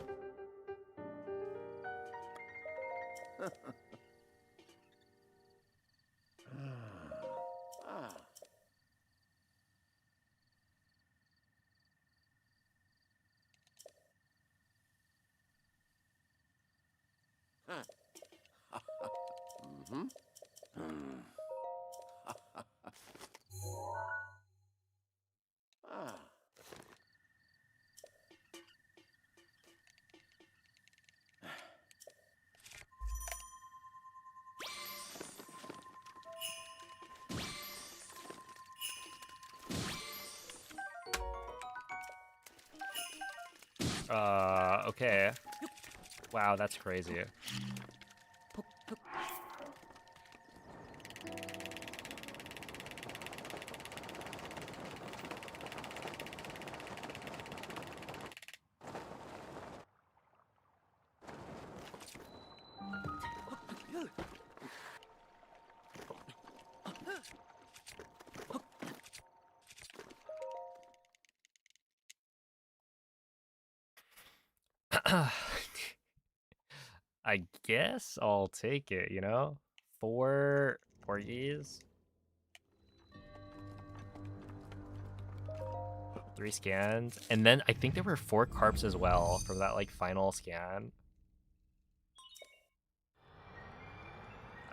Okay. Wow, that's crazy. I guess I'll take it, you know? 4 porgies. 3 scans. And then I think there were 4 carps as well from that like final scan.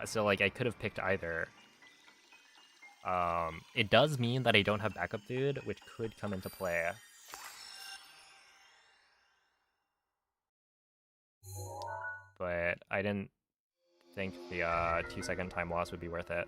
So like I could have picked either. It does mean that I don't have backup food, which could come into play. But I didn't think the 2-second time loss would be worth it.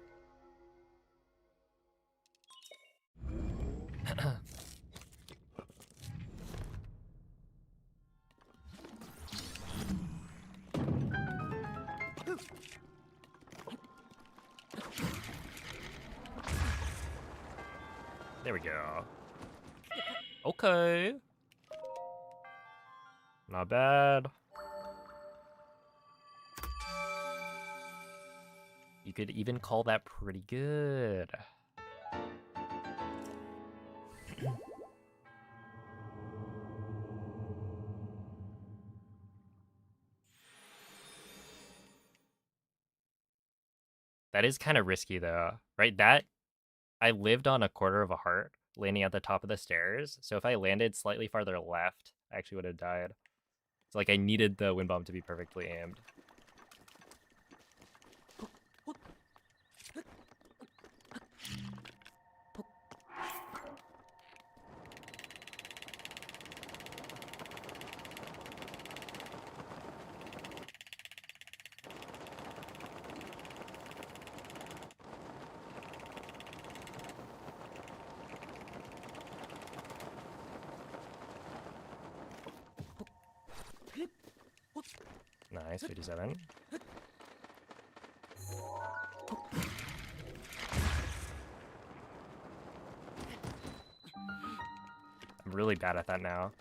There we go. Okay. Not bad. You could even call that pretty good. That is kind of risky though, right? That I lived on a quarter of a heart landing at the top of the stairs. So if I landed slightly farther left, I actually would have died. So like I needed the wind bomb to be perfectly aimed. Nice, 57. I'm really bad at that now.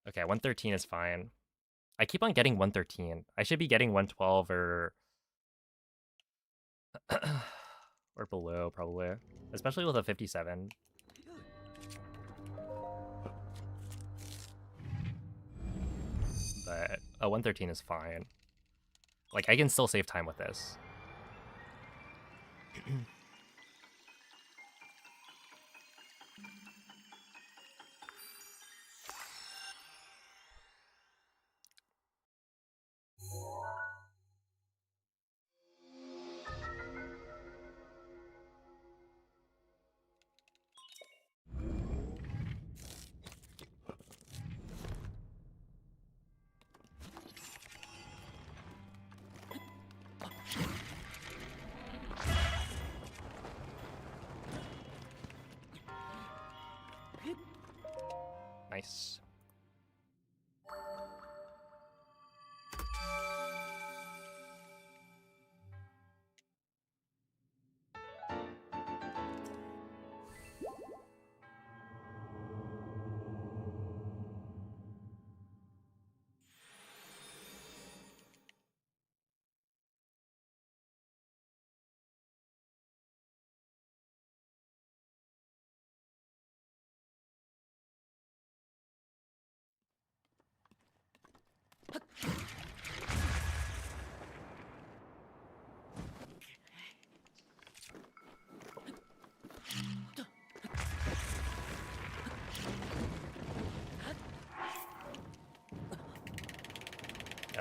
Okay, 113 is fine. I keep on getting 113. I should be getting 112 or or below probably, especially with a 57. But a 113 is fine. Like I can still save time with this. Nice.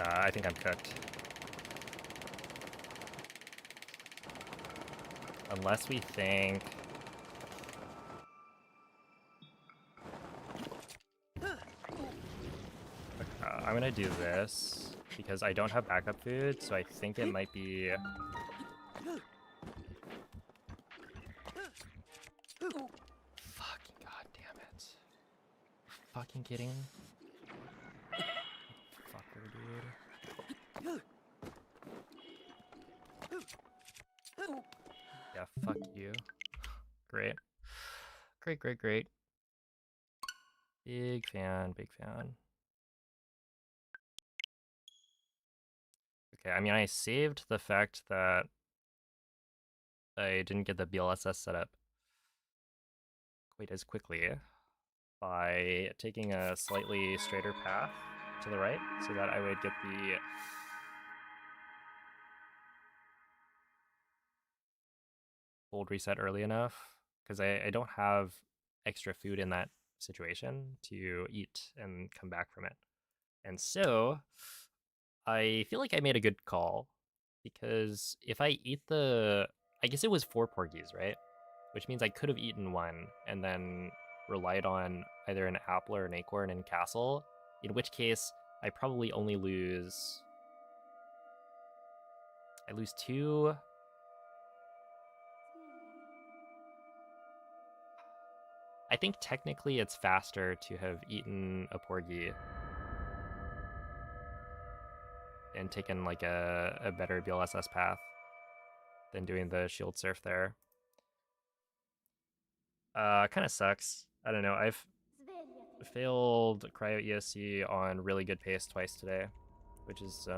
I think I'm cooked. Unless we think... I'm gonna do this, because I don't have backup food, so I think it might be... Fucking goddamn kidding? Fucker, dude. Yeah, fuck you. Great. Great, great, great. Big fan, big fan. Okay, I mean, I saved the fact that I didn't get the BLSS set up quite as quickly by taking a slightly straighter path to the right so that I would get the hold reset early enough, because I don't have extra food in that situation to eat and come back from it. And so I feel like I made a good call, because if I eat I guess it was 4 porgies, right? Which means I could have eaten one and then relied on either an apple or an acorn in castle, in which case I probably only lose... I lose 2... I think technically it's faster to have eaten a porgy and taken like a better BLSS path than doing the shield surf there. Kind of sucks. I don't know. I've failed cryo ESC on really good pace twice today, which is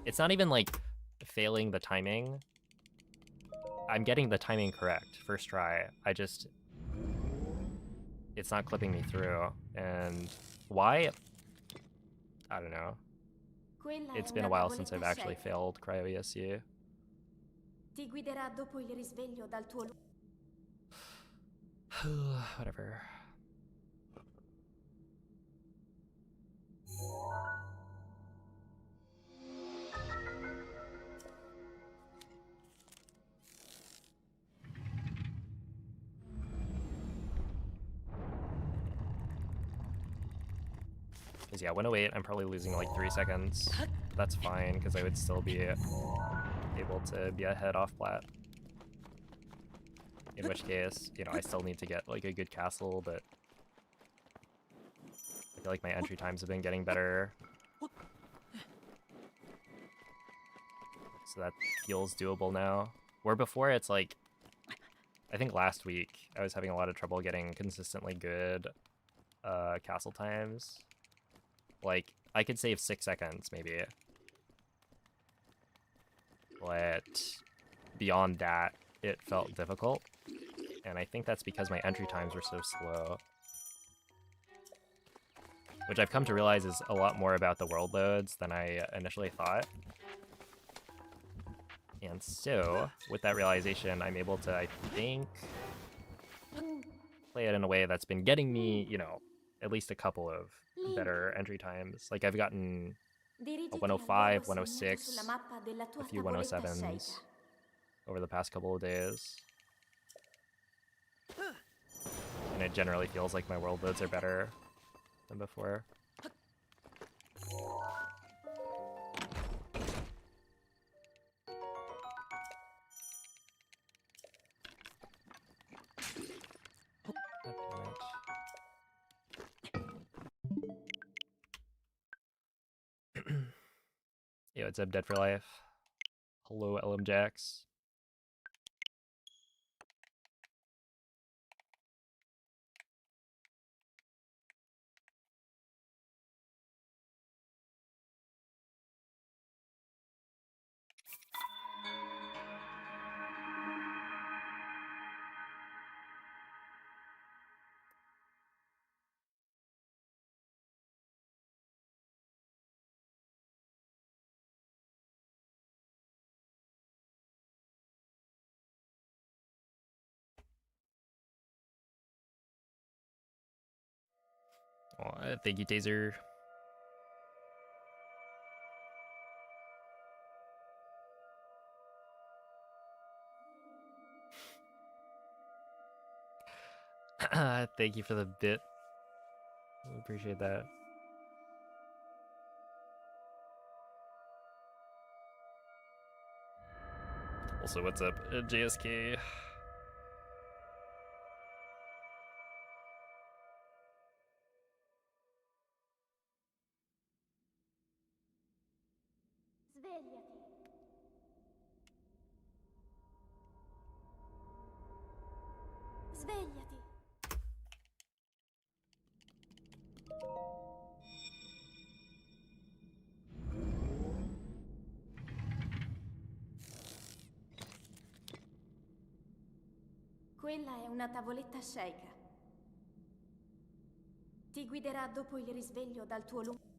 it's not even like failing the timing. I'm getting the timing correct first try. It's not clipping me through. And why? I don't know. It's been a while since I've actually failed cryo ESC. Ti guiderà dopo il risveglio dal tuo Whatever. Because yeah, 108, I'm probably losing like 3 seconds. But that's fine, because I would still be able to be ahead off plat. In which case, you know, I still need to get like a good castle, but I feel like my entry times have been getting better. So that feels doable now. Where before it's like, I think last week I was having a lot of trouble getting consistently good castle times. Like, I could save 6 seconds, maybe. But beyond that, it felt difficult. And I think that's because my entry times were so slow. Which I've come to realize is a lot more about the world loads than I initially thought. And so, with that realization, I'm able to, I think, play it in a way that's been getting me, you know, at least a couple of better entry times. Like, I've gotten a 105, 106, a few 107s over the past couple of days. And it generally feels like my world loads are better than before. Yo, it's Dead for Life. Hello, LM Jax. Oh, thank you, Taser. Thank you for the bit. I appreciate that. Also, what's up, JSK? Svegliati. Svegliati. Quella è una tavoletta sceicca. Ti guiderà dopo il risveglio dal tuo lungo...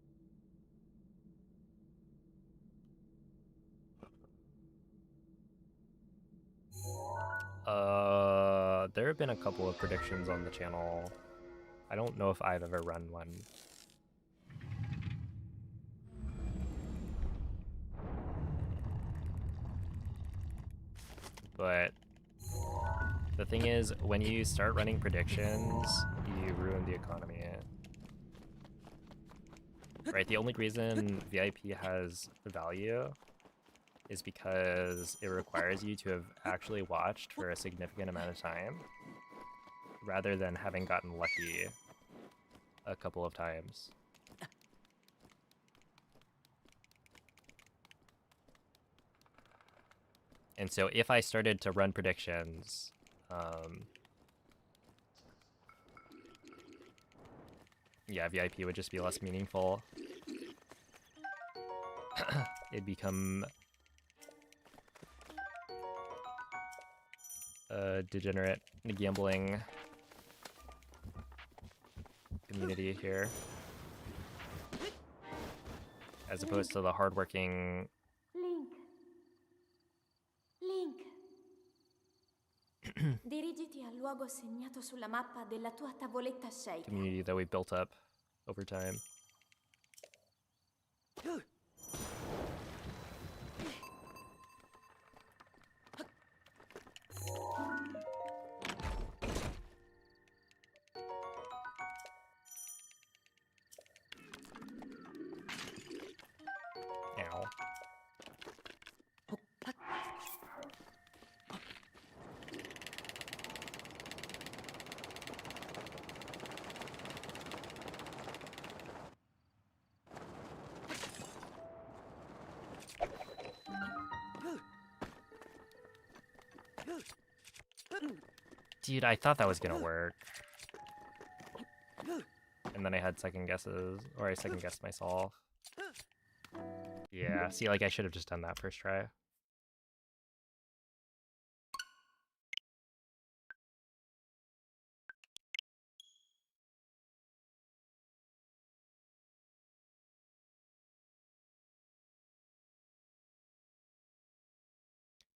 There have been a couple of predictions on the channel. I don't know if I've ever run one. But the thing is, when you start running predictions, you ruin the economy. Right, the only reason VIP has value is because it requires you to have actually watched for a significant amount of time, rather than having gotten lucky a couple of times. And so if I started to run predictions, yeah, VIP would just be less meaningful. It'd become a degenerate gambling community here, as opposed to the hardworking Link. Dirigiti al luogo segnato sulla mappa della tua tavoletta sceicca. community that we built up over time. Ow. Dude, I thought that was gonna work. And then I had second guesses, or I second guessed myself. Yeah, see, like I should have just done that first try. Do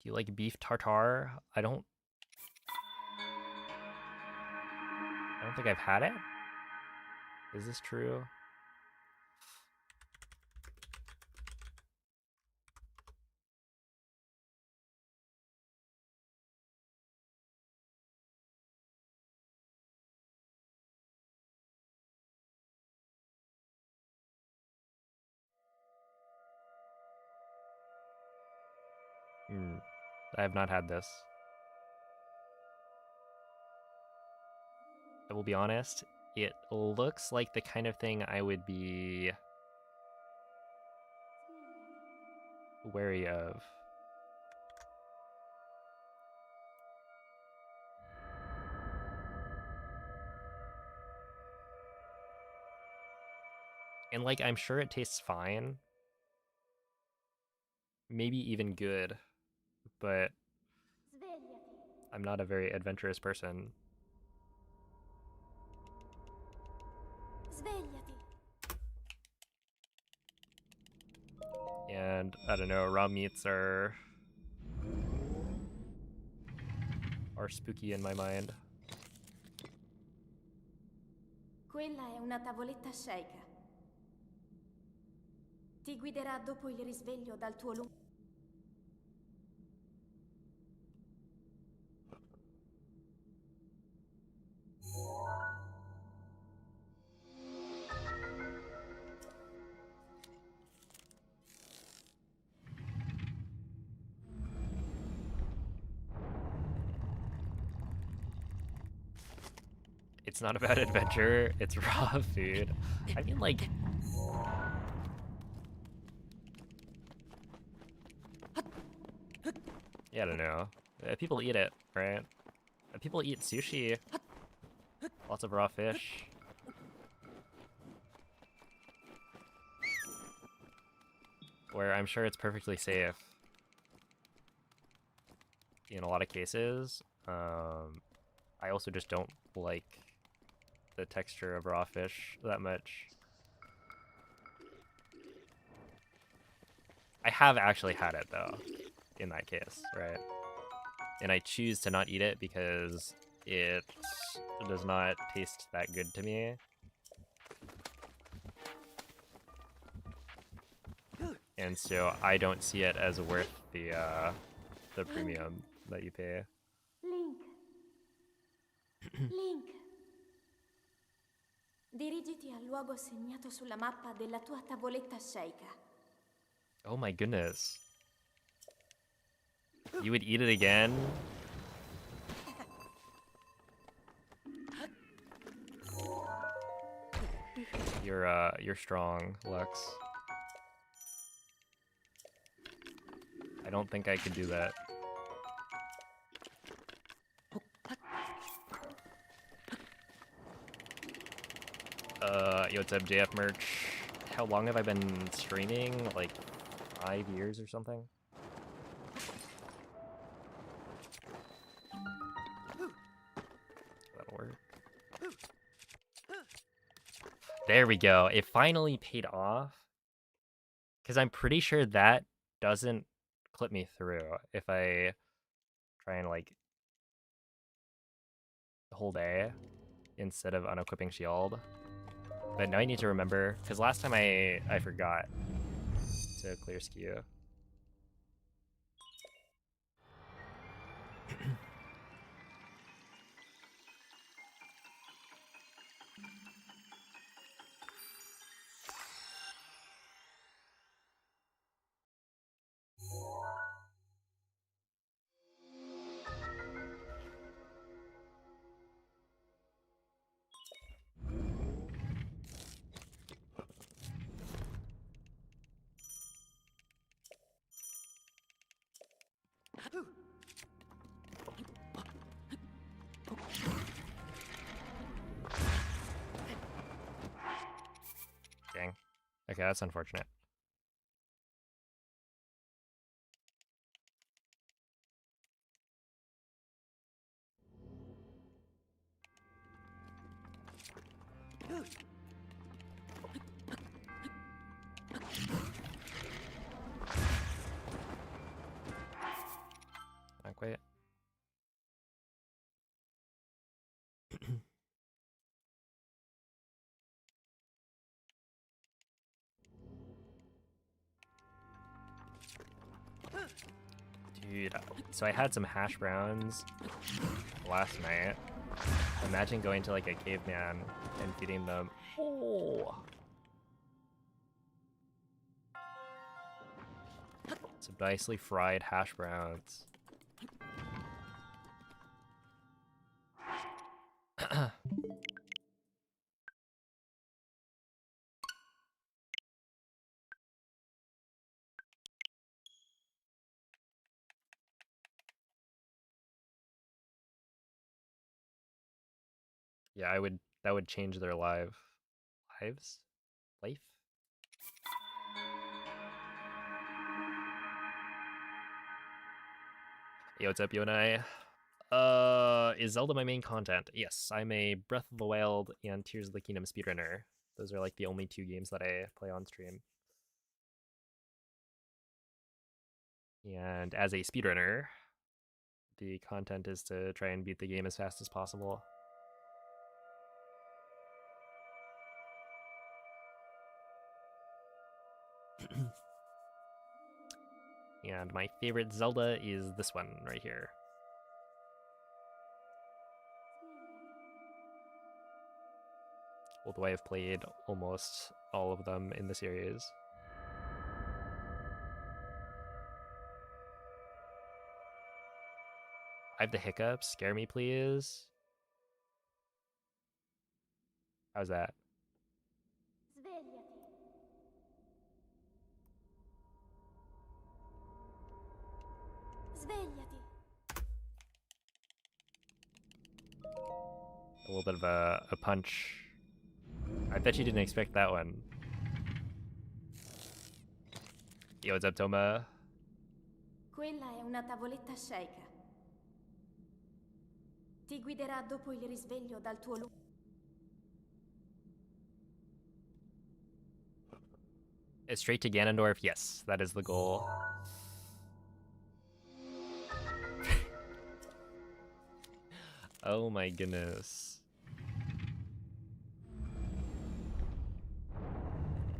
you like beef tartare? I don't think I've had it. Is this true? I have not had this. I will be honest, it looks like the kind of thing I would be wary of. And like, I'm sure it tastes fine. Maybe even good, but I'm not a very adventurous person. And I don't know, raw meats are spooky in my mind. Quella è una tavoletta sceicca. Ti guiderà dopo il risveglio dal tuo lungo... It's not about adventure, it's raw food. I mean, like... Yeah, I don't know. People eat it, right? People eat sushi. Lots of raw fish. Where I'm sure it's perfectly safe. In a lot of cases. I also just don't like the texture of raw fish that much. I have actually had it though, in that case, right? And I choose to not eat it because it does not taste that good to me. And so I don't see it as worth the premium that you pay. Link. Link. Dirigiti al luogo segnato sulla mappa della tua tavoletta sceicca. Oh my goodness. You would eat it again? You're strong, Lux. I don't think I could do that. Yo, what's up, JF Merch? How long have I been streaming? Like 5 years or something? That'll work. There we go. It finally paid off. Because I'm pretty sure that doesn't clip me through if I try and like hold A instead of unequipping shield. But now I need to remember, because last time I forgot to clear skew. Dang. Okay, that's unfortunate. Not quite. Dude, so I had some hash browns last night. Imagine going to like a caveman and feeding them. Oh. Some nicely fried hash browns. Yeah, that would change their lives? Life? Yo, what's up, Yonai? Is Zelda my main content? Yes, I'm a Breath of the Wild and Tears of the Kingdom speedrunner. Those are like the only 2 games that I play on stream. And as a speedrunner, the content is to try and beat the game as fast as possible. And my favorite Zelda is this one right here. Although I have played almost all of them in the series. I have the hiccups. Scare me, please. How's that? Svegliati. Svegliati. bit of a punch. I bet you didn't expect that one. Yo, what's up, Toma? Quella è una tavoletta sceicca. Ti guiderà dopo il risveglio dal tuo lungo. Straight to Ganondorf? Yes, that is the goal. Oh my goodness.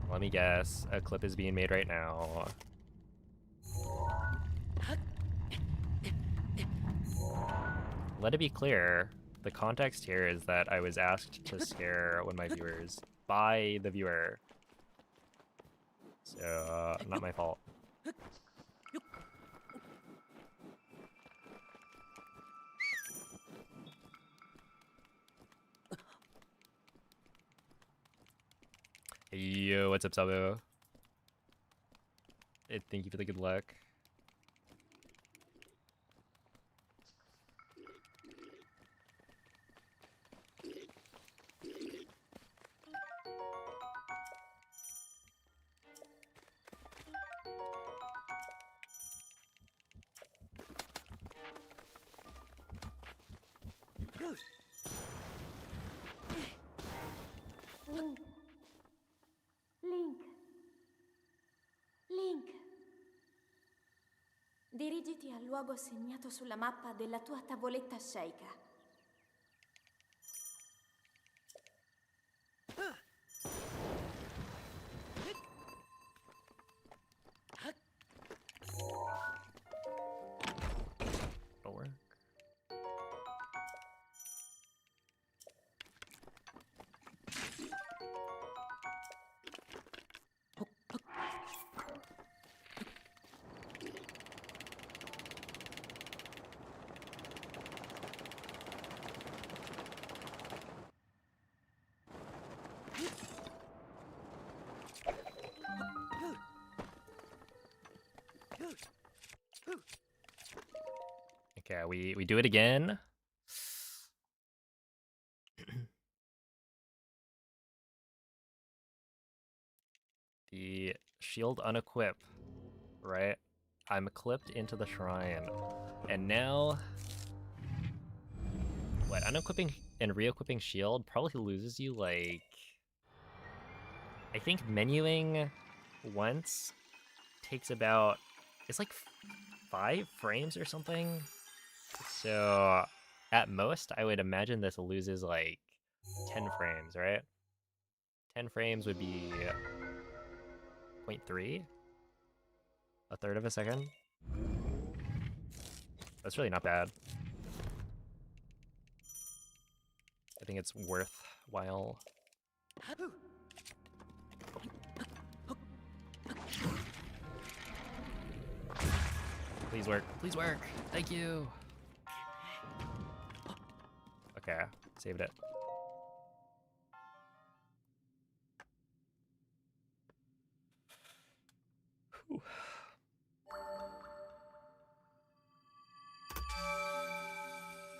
Let me guess, a clip is being made right now. Let it be clear, the context here is that I was asked to scare one of my viewers by the viewer. So, not my fault. Yo, what's up, Sabo? Thank you for the good luck. Link. Link. Link. Dirigiti al luogo segnato sulla mappa della tua tavoletta sceicca. It'll work. Okay, we do it again. The shield unequip, right? I'm equipped into the shrine. And now... What, unequipping and re-equipping shield probably loses you, like... I think menuing once takes about... It's like 5 frames or something? So, at most, I would imagine this loses, like, 10 frames, right? 10 frames would be... 0.3? A third of a second? That's really not bad. I think it's worthwhile. Please work. Please work. Thank you. Okay, saved it. Whew.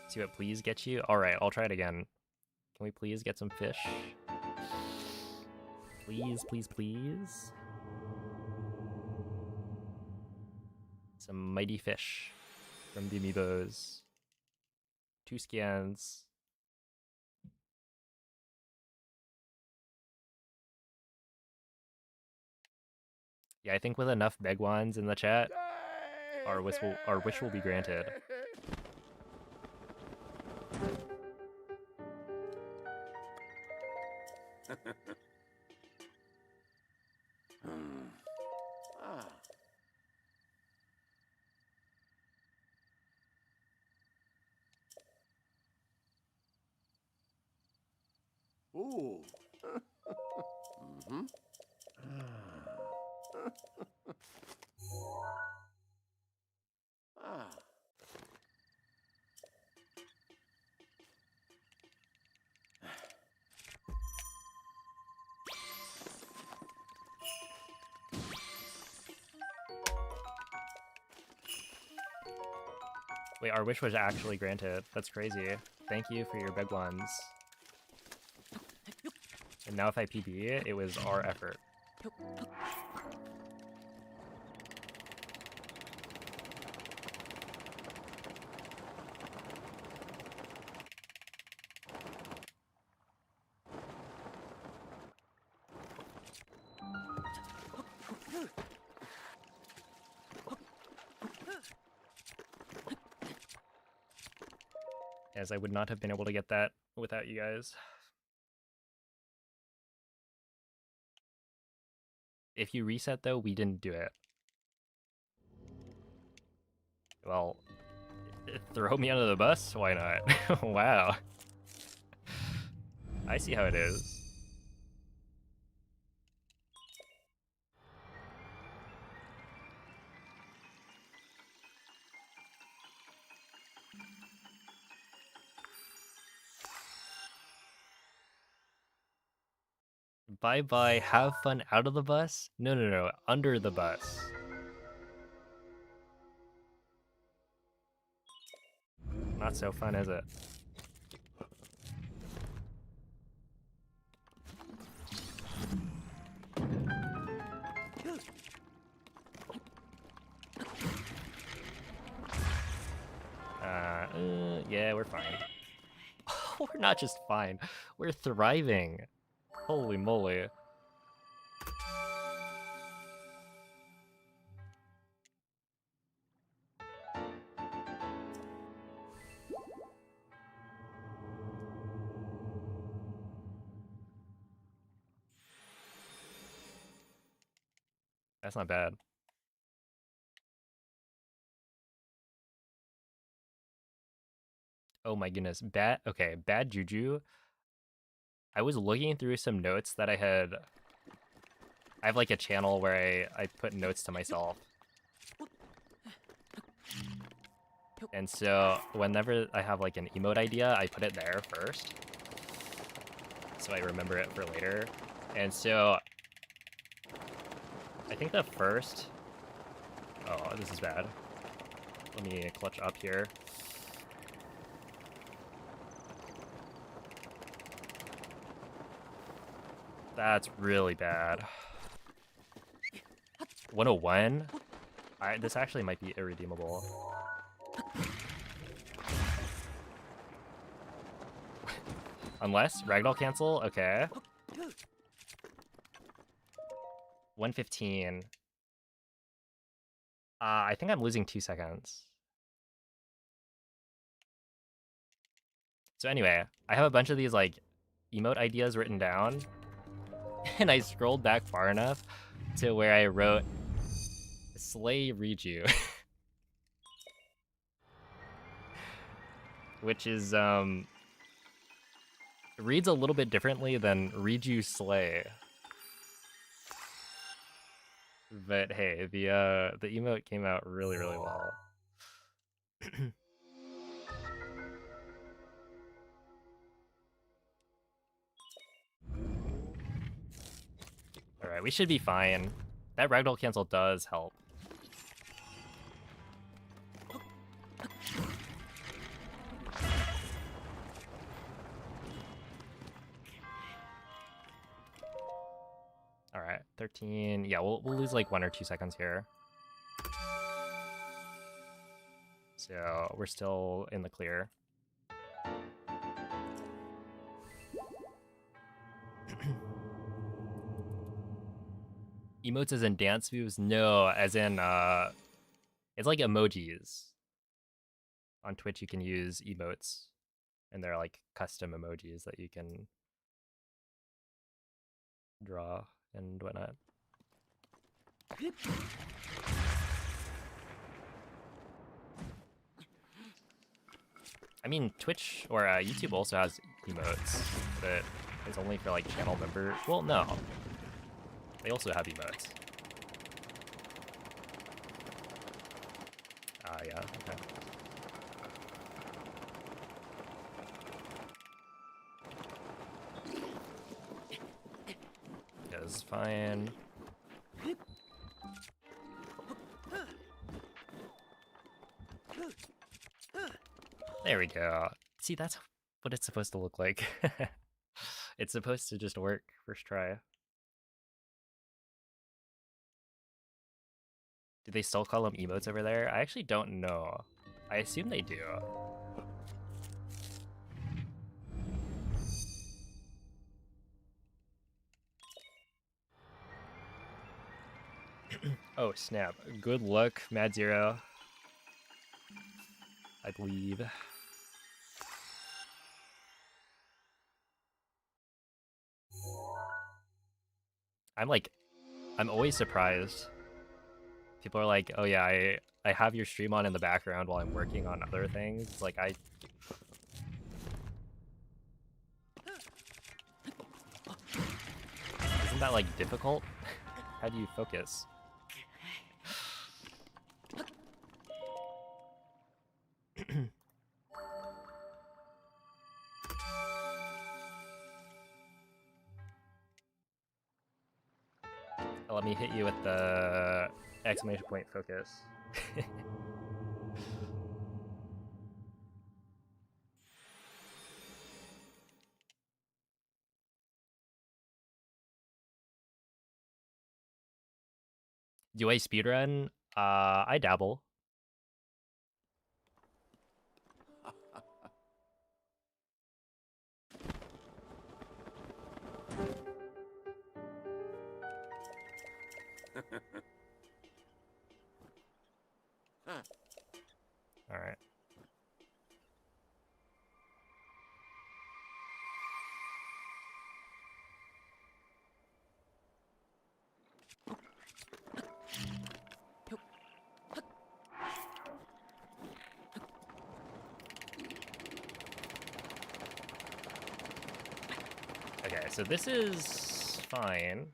See what please get you? Alright, I'll try it again. Can we please get some fish? Please, please, please. Some mighty fish from the amiibos. 2 scans. Yeah, I think with enough Begwans in the chat, our wish will be granted. Ooh. Mm-hmm. Ah. Wait, our wish was actually granted. That's crazy. Thank you for your big ones. And now if I PB, it was our effort. As I would not have been able to get that without you guys. If you reset though, we didn't do it. Well, throw me under the bus? Why not? Wow. I see how it is. Bye-bye, have fun out of the bus? No, under the bus. Not so fun, is it? Yeah, we're fine. We're not just fine, we're thriving. Holy moly. That's not bad. Oh my goodness, bad juju. I was looking through some notes that I have like a channel where I put notes to myself. And so whenever I have like an emote idea, I put it there first. So I remember it for later. And so I think the first... Oh, this is bad. Let me clutch up here. That's really bad. 101? This actually might be irredeemable. Unless ragdoll cancel? Okay. 115. I think I'm losing 2 seconds. So anyway, I have a bunch of these like emote ideas written down, and I scrolled back far enough to where I wrote Slay Reju. Which is reads a little bit differently than Reju Slay. But hey, the emote came out really well. Alright, we should be fine. That ragdoll cancel does help. Alright, 13. Yeah, we'll lose like 1 or 2 seconds here. So we're still in the clear. Emotes as in dance moves? No, as in it's like emojis. On Twitch you can use emotes, and they're like custom emojis that you can draw and whatnot. I mean, Twitch or YouTube also has emotes, but it's only for like channel members. Well, no. They also have emotes. Yeah, okay. Yeah, this is fine. There we go. See, that's what it's supposed to look like. It's supposed to just work first try. Do they still call them emotes over there? I actually don't know. I assume they do. Oh snap. Good luck, Mad Zero. I believe. I'm always surprised. People are like, oh yeah, I have your stream on in the background while I'm working on other things. It's like, isn't that like difficult? How do you focus? Let me hit you with the exclamation point focus. Do I speedrun? I dabble. All right. Okay, so this is fine.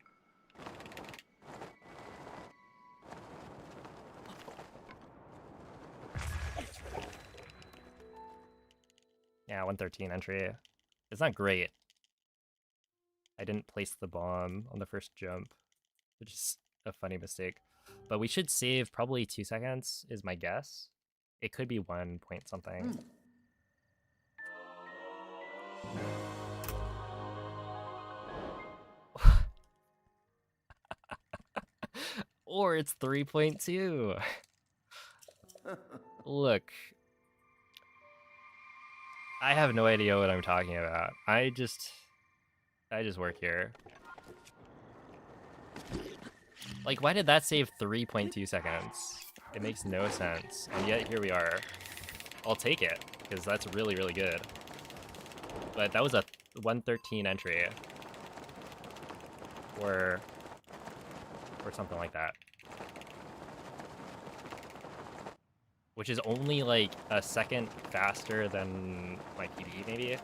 Yeah, 113 entry. It's not great. I didn't place the bomb on the first jump, which is a funny mistake. But we should save probably 2 seconds, is my guess. It could be 1 point something. Or it's 3.2. Look. I have no idea what I'm talking about. I just work here. Like, why did that save 3.2 seconds? It makes no sense. And yet, here we are. I'll take it, because that's really, really good. But that was a 113 entry. Or something like that. Which is only, like, a second faster than my PB, maybe?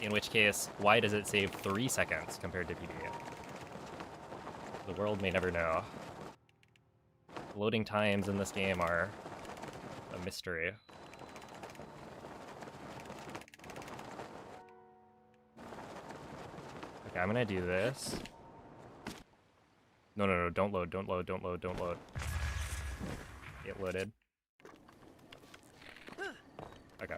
In which case, why does it save 3 seconds compared to PB? The world may never know. Loading times in this game are a mystery. Okay, I'm gonna do this. No, don't load, don't load, don't load, don't load. It loaded. Okay.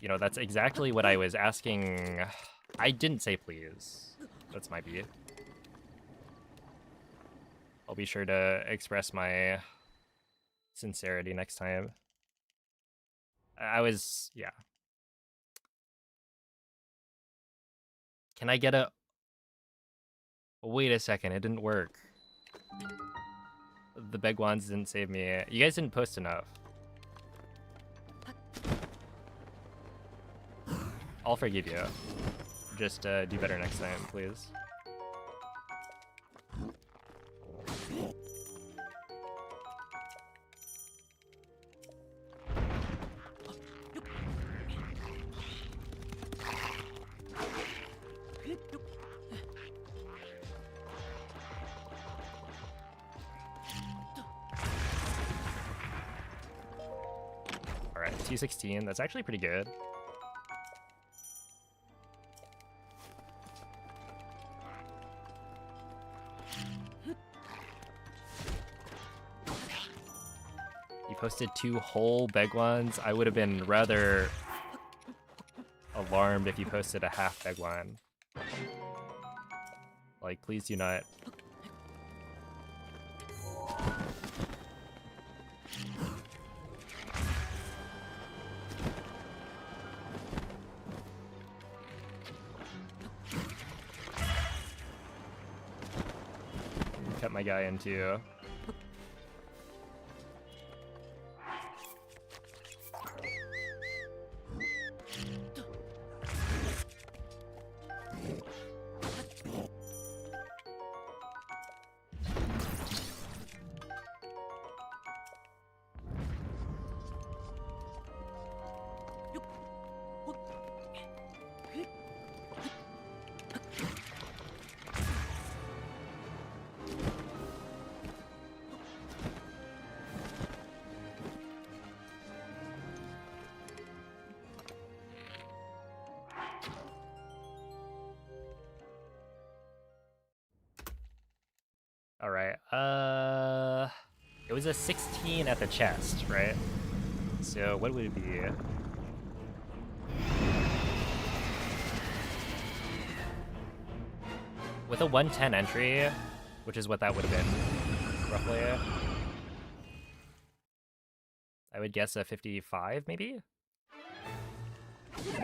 You know, that's exactly what I was asking. I didn't say please. That's my B. I'll be sure to express my sincerity next time. Yeah. Can I get a... Wait a second, it didn't work. The Begwans didn't save me. You guys didn't post enough. I'll forgive you. Just do better next time, please. Alright, 216. That's actually pretty good. You posted 2 whole beg ones. I would have been rather alarmed if you posted a half beg one. Like, please do not. Cut my guy in too. All right. It was a 16 at the chest, right? So what would it be? With a 110 entry, which is what that would have been, roughly. I would guess a 55, maybe?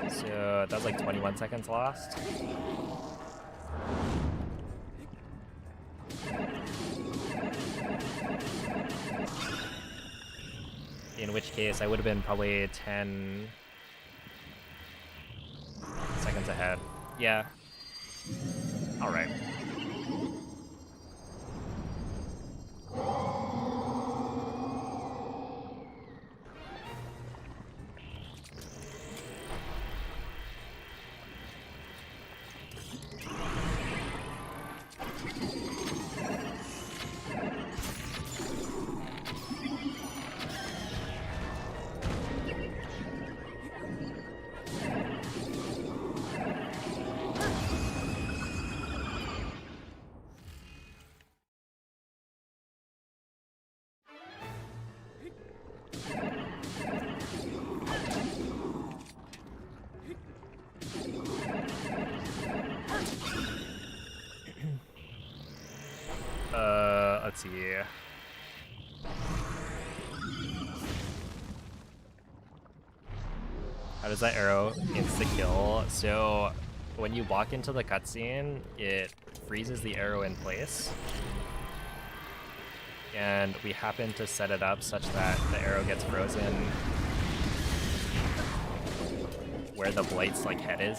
So that was like 21 seconds lost. In which case, I would have been probably 10 seconds ahead. Yeah. All right. Let's see. How does that arrow insta-kill? So when you walk into the cutscene, it freezes the arrow in place. And we happen to set it up such that the arrow gets frozen where the Blight's like head is.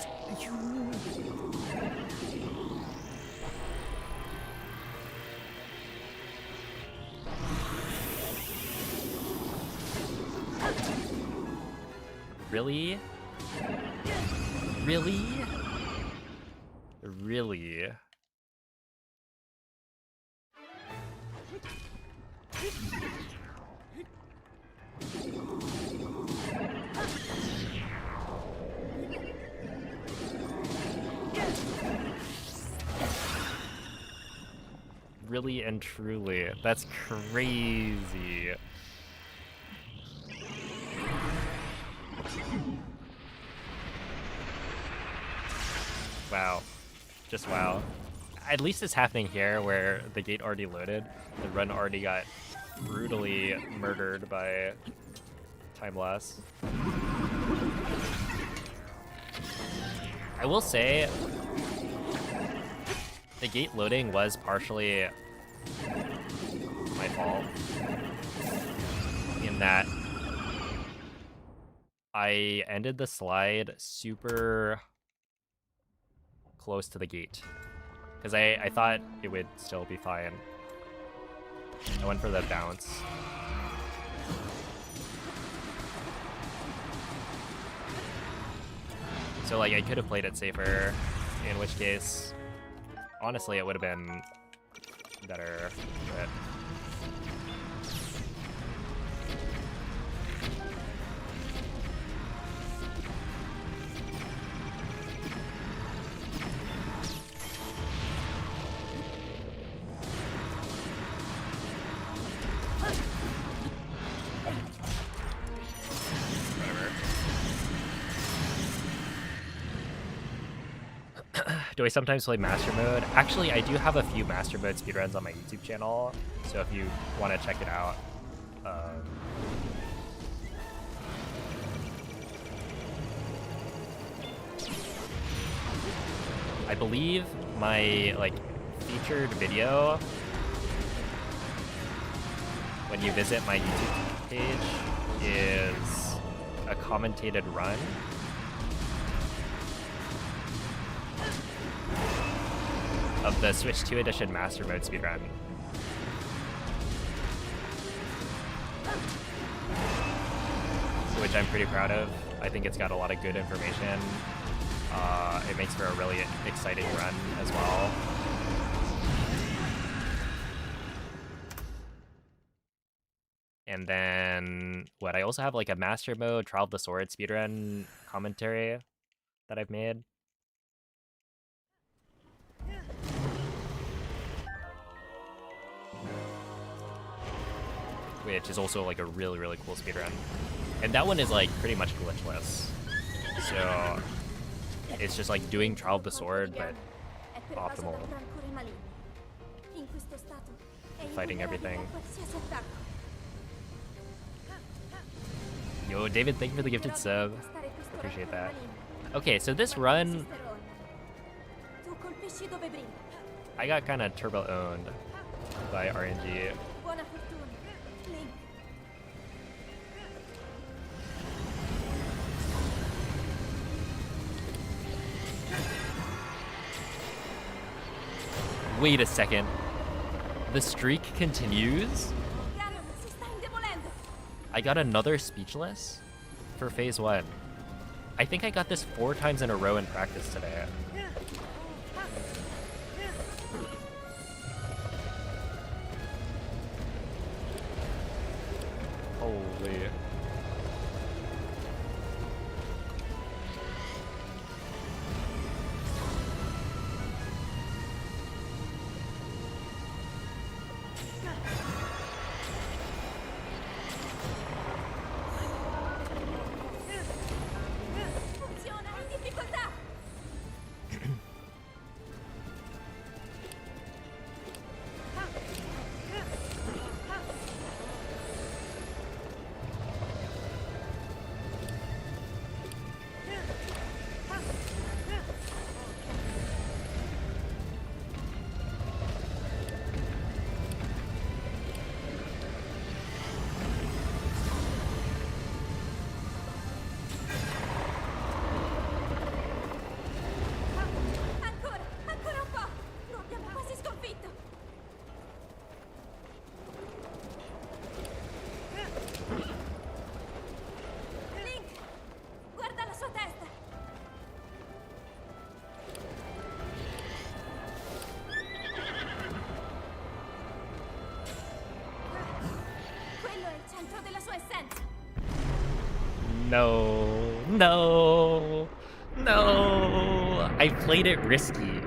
Really? Really? Really? Really and truly. That's crazy. Wow. Just wow. At least it's happening here where the gate already loaded. The run already got brutally murdered by time loss. I will say the gate loading was partially my fault in that I ended the slide super close to the gate because I thought it would still be fine. I went for the bounce. So like I could have played it safer, in which case honestly it would have been better, but Do I sometimes play Master Mode? Actually, I do have a few Master Mode speedruns on my YouTube channel, so if you want to check it out. I believe my, like, featured video, when you visit my YouTube page, is a commentated run. Of the Switch 2 Edition Master Mode speedrun. Which I'm pretty proud of. I think it's got a lot of good information. It makes for a really exciting run as well. And then, what, I also have like a Master Mode Trial of the Sword speedrun commentary that I've made. Which is also like a really, really cool speedrun. And that one is like pretty much glitchless. So it's just like doing Trial of the Sword, but optimal. Fighting everything. Yo, David, thank you for the gifted sub. Appreciate that. Okay, so this run, I got kind of turbo owned by RNG. Wait a second. The streak continues? I got another speechless for phase 1. I think I got this 4 times in a row in practice today. Holy. No, no, no. I played it risky.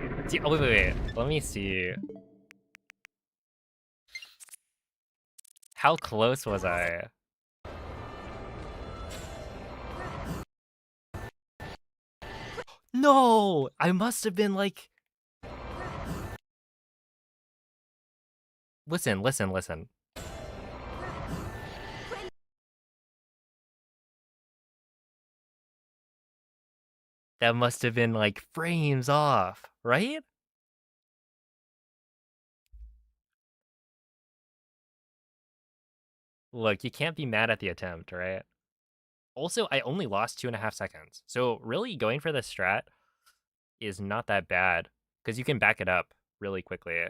Oh, wait. Let me see. How close was I? No, I must have been like... Listen. That must have been like frames off, right? Look, you can't be mad at the attempt, right? Also, I only lost 2.5 seconds. So really going for the strat is not that bad because you can back it up really quickly.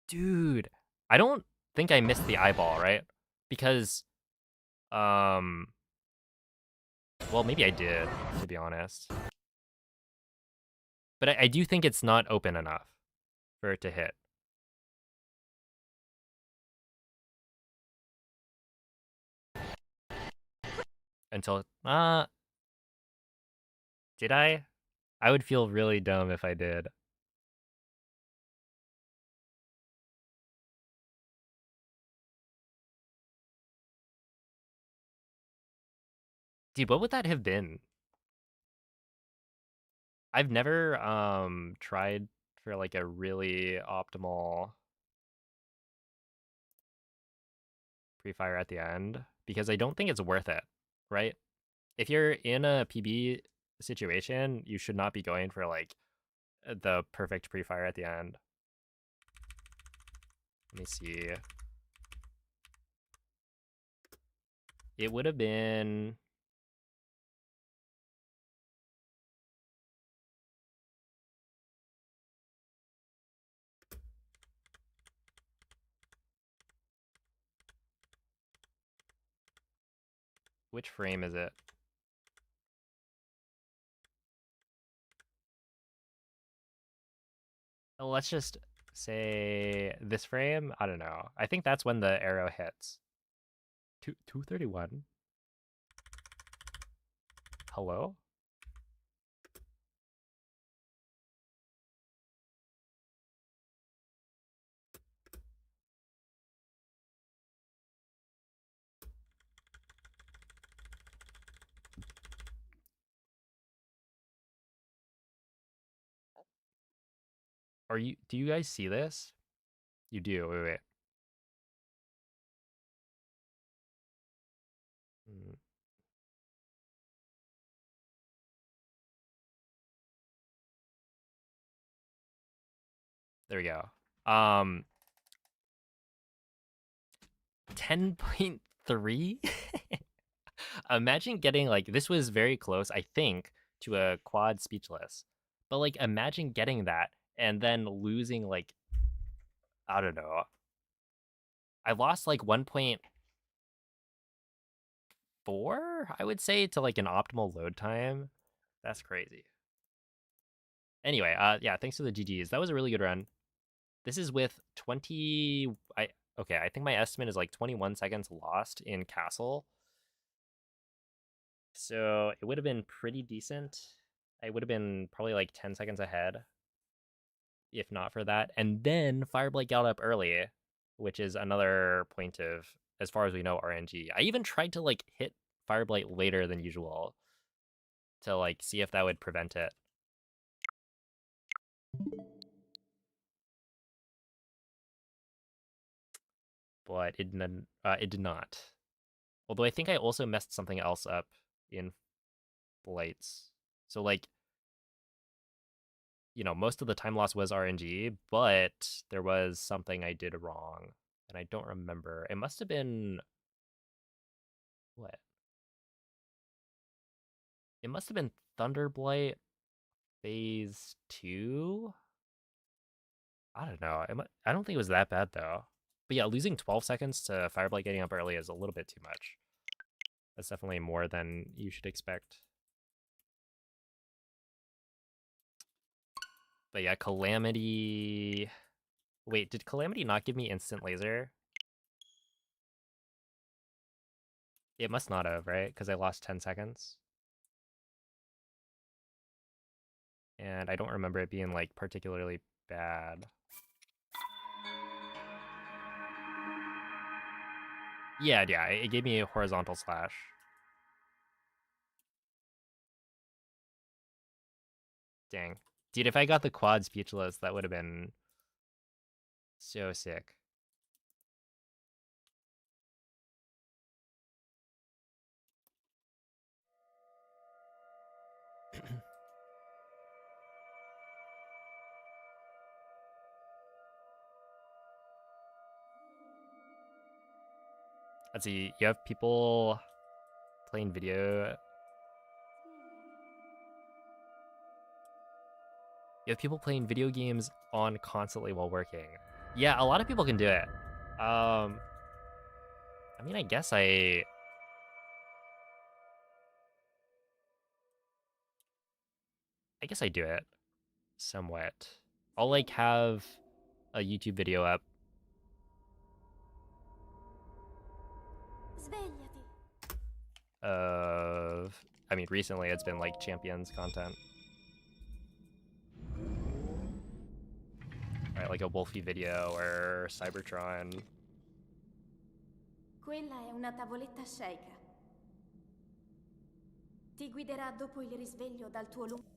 Dude, I don't think I missed the eyeball, right? Because, well, maybe I did, to be honest. But I do think it's not open enough for it to hit. Until, did I? I would feel really dumb if I did. Dude, what would that have been? I've never tried for like a really optimal pre-fire at the end because I don't think it's worth it, right? If you're in a PB situation, you should not be going for like the perfect pre-fire at the end. Let me see. It would have been which frame is it? Oh, let's just say this frame. I don't know. I think that's when the arrow hits. 231. Hello? Do you guys see this? You do. Wait. Mm, there we go. 10.3? Imagine getting like this was very close, I think, to a quad speechless. But like imagine getting that and then losing like I don't know. I lost like 1.4, I would say, to like an optimal load time. That's crazy. Anyway, yeah, thanks for the GGs. That was a really good run. This is with 20 okay, I think my estimate is like 21 seconds lost in castle. So it would have been pretty decent. I would have been probably like 10 seconds ahead if not for that. And then Fireblight got up early, which is another point of, as far as we know, RNG. I even tried to like hit Fireblight later than usual to like see if that would prevent it. But it did not. Although I think I also messed something else up in Blights. So like, you know, most of the time loss was RNG, but there was something I did wrong, and I don't remember. It must have been what? It must have been Thunderblight phase 2. I don't know. I don't think it was that bad though. But yeah, losing 12 seconds to Fireblight getting up early is a little bit too much. That's definitely more than you should expect. But yeah, Calamity. Wait, did Calamity not give me instant laser? It must not have, right? Because I lost 10 seconds. And I don't remember it being like particularly bad. Yeah, it gave me a horizontal slash. Dang. Dude, if I got the quad speechless, that would have been so sick. Let's see, you have people playing video. You have people playing video games on constantly while working. Yeah, a lot of people can do it. I mean, I guess I do it somewhat. I'll like have a YouTube video up. Svegliati. I mean, recently it's been like champions content. Right, like a Wolfie video or Cybertron. Quella è una tavoletta sceicca. Ti guiderà dopo il risveglio dal tuo lungo...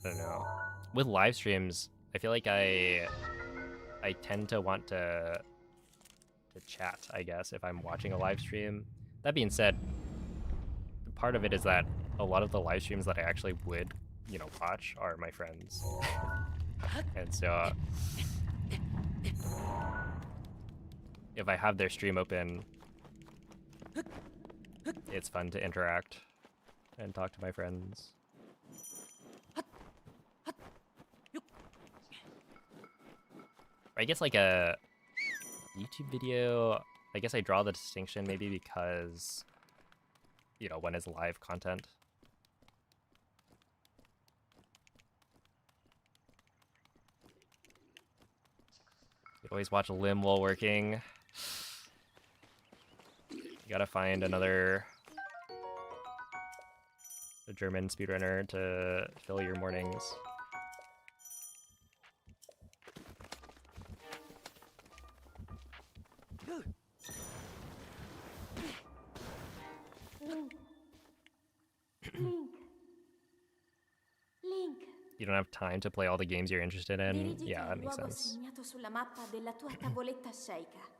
I don't know. With live streams, I feel like I tend to want to chat, I guess, if I'm watching a live stream. That being said, part of it is that a lot of the live streams that I actually would, you know, watch are my friends. And so if I have their stream open, it's fun to interact and talk to my friends. I guess like a YouTube video, I guess I draw the distinction maybe because, you know, one is live content. You always watch a limb while working. You gotta find a German speedrunner to fill your mornings. Link. You don't have time to play all the games you're interested in. Dirigiti Yeah, al that makes luogo sense. segnato sulla mappa della tua tavoletta sceicca.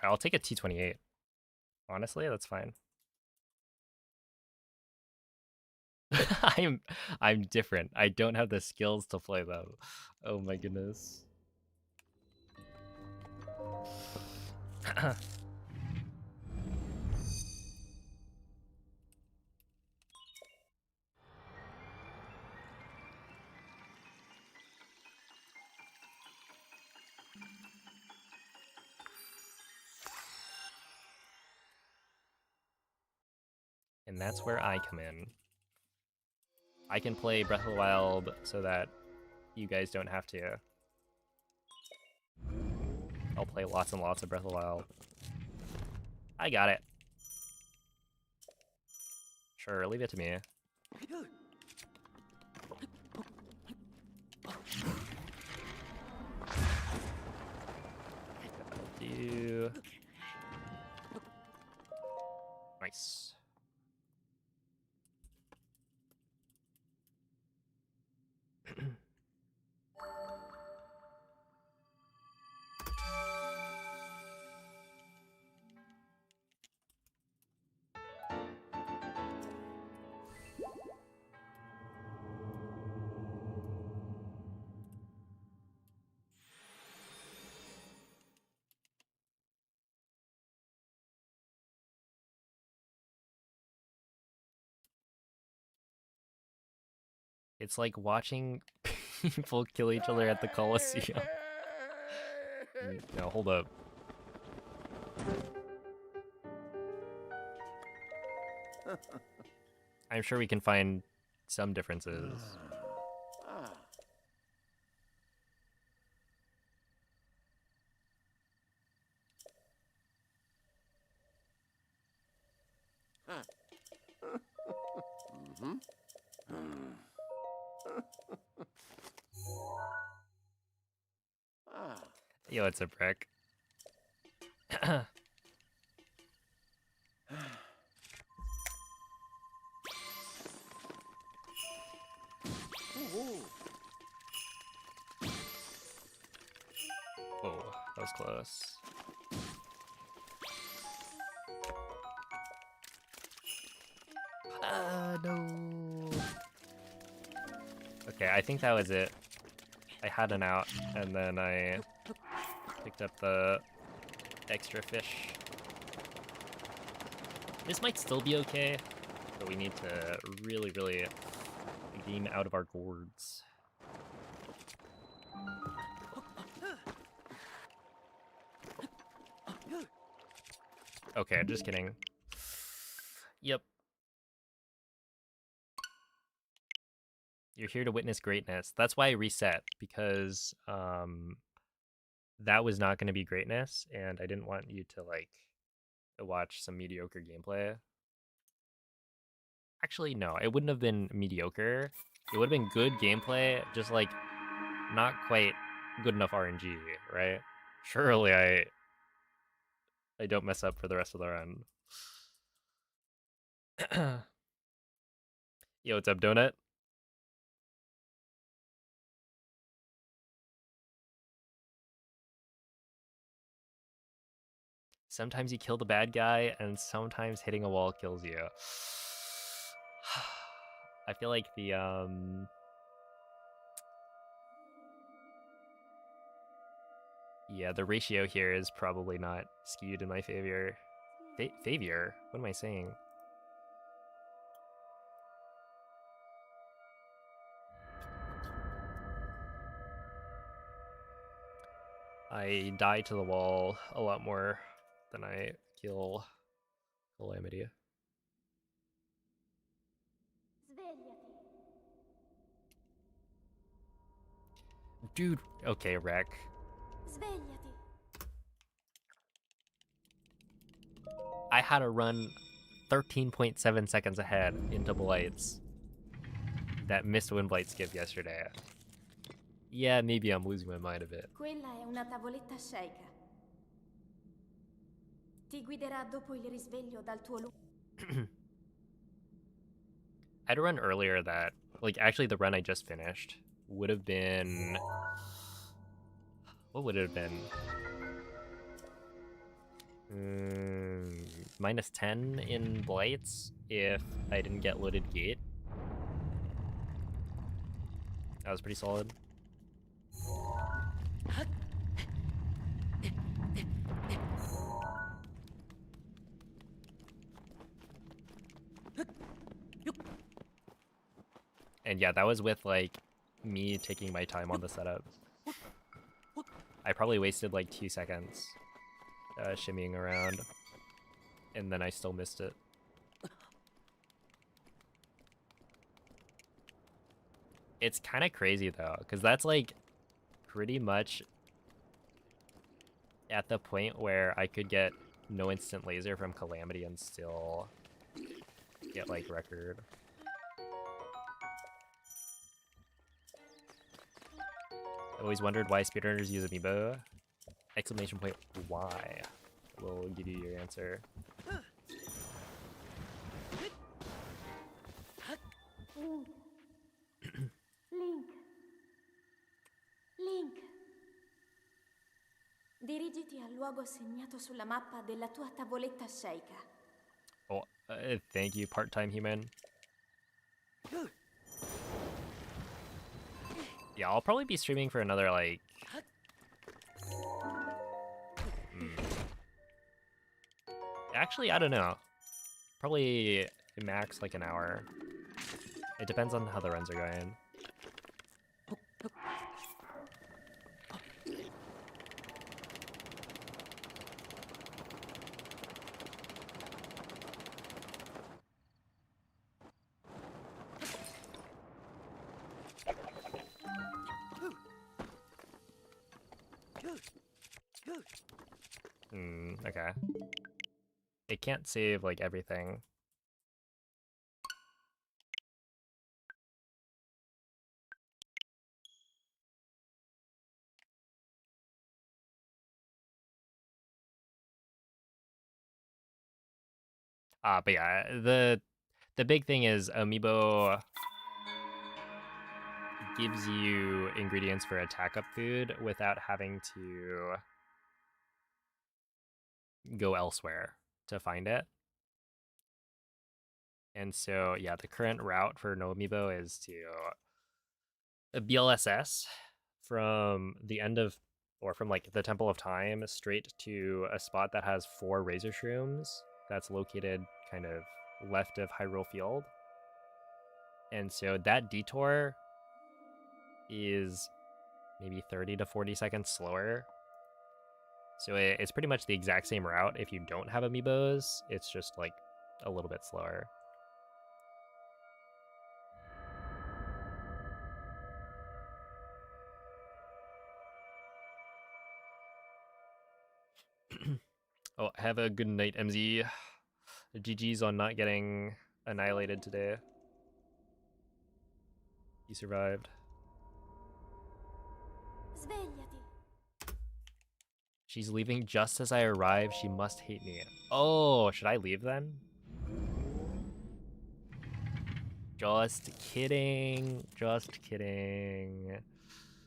Alright, I'll take a T28. Honestly, that's fine. I'm different. I don't have the skills to play them. Oh my goodness. And that's where I come in. I can play Breath of the Wild so that you guys don't have to. I'll play lots and lots of Breath of the Wild. I got it. Sure, leave it to me. Do. Nice. It's like watching people kill each other at the Coliseum. No, hold up. I'm sure we can find some differences. Yo, it's a brick. Whoa, that was close. No. Okay, I think that was it. I had an out, and then I picked up the extra fish. This might still be okay, but we need to really, really game out of our gourds. Okay, just kidding. Yep. You're here to witness greatness. That's why I reset, because that was not going to be greatness, and I didn't want you to, like, watch some mediocre gameplay. Actually, no, it wouldn't have been mediocre. It would have been good gameplay, just, like, not quite good enough RNG, right? Surely I don't mess up for the rest of the run. Yo, what's up, Donut? Sometimes you kill the bad guy, and sometimes hitting a wall kills you. I feel like the yeah, the ratio here is probably not skewed in my favor. Favor? What am I saying? I die to the wall a lot more than I kill Calamity. Dude, okay, wreck. Svegliati. I had to run 13.7 seconds ahead into Blights. That missed when Blight skip yesterday. Yeah, maybe I'm losing my mind a bit. Quella è una tavoletta sceicca. Ti guiderà dopo il risveglio dal tuo I had to run earlier that, like, actually the run I just finished would have been... What would it have been? Minus 10 in Blights if I didn't get loaded gate. That was pretty solid. And yeah, that was with, like, me taking my time on the setup. I probably wasted like 2 seconds shimmying around, and then I still missed it. It's kind of crazy though, because that's like pretty much at the point where I could get no instant laser from Calamity and still get like record. I always wondered why speedrunners use amiibo. Exclamation point, why? We'll give you your answer. Link. Link. Dirigiti al luogo segnato sulla mappa della tua tavoletta sceicca. Oh, thank you, part-time human. Yeah, I'll probably be streaming for another, like... Actually, I don't know. Probably max, like, an hour. It depends on how the runs are going. Okay. It can't save, like, everything. But yeah, the big thing is Amiibo gives you ingredients for attack up food without having to go elsewhere to find it. And so, yeah, the current route for no Amiibo is to a BLSS from the end of, or from like the Temple of Time straight to a spot that has 4 Razor Shrooms that's located kind of left of Hyrule Field. And so that detour is maybe 30 to 40 seconds slower So it's pretty much the exact same route if you don't have amiibos. It's just like a little bit slower. Oh, have a good night, MZ. GG's on not getting annihilated today. You survived. Svegliati. She's leaving just as I arrive. She must hate me. Oh, should I leave then? Just kidding. Just kidding.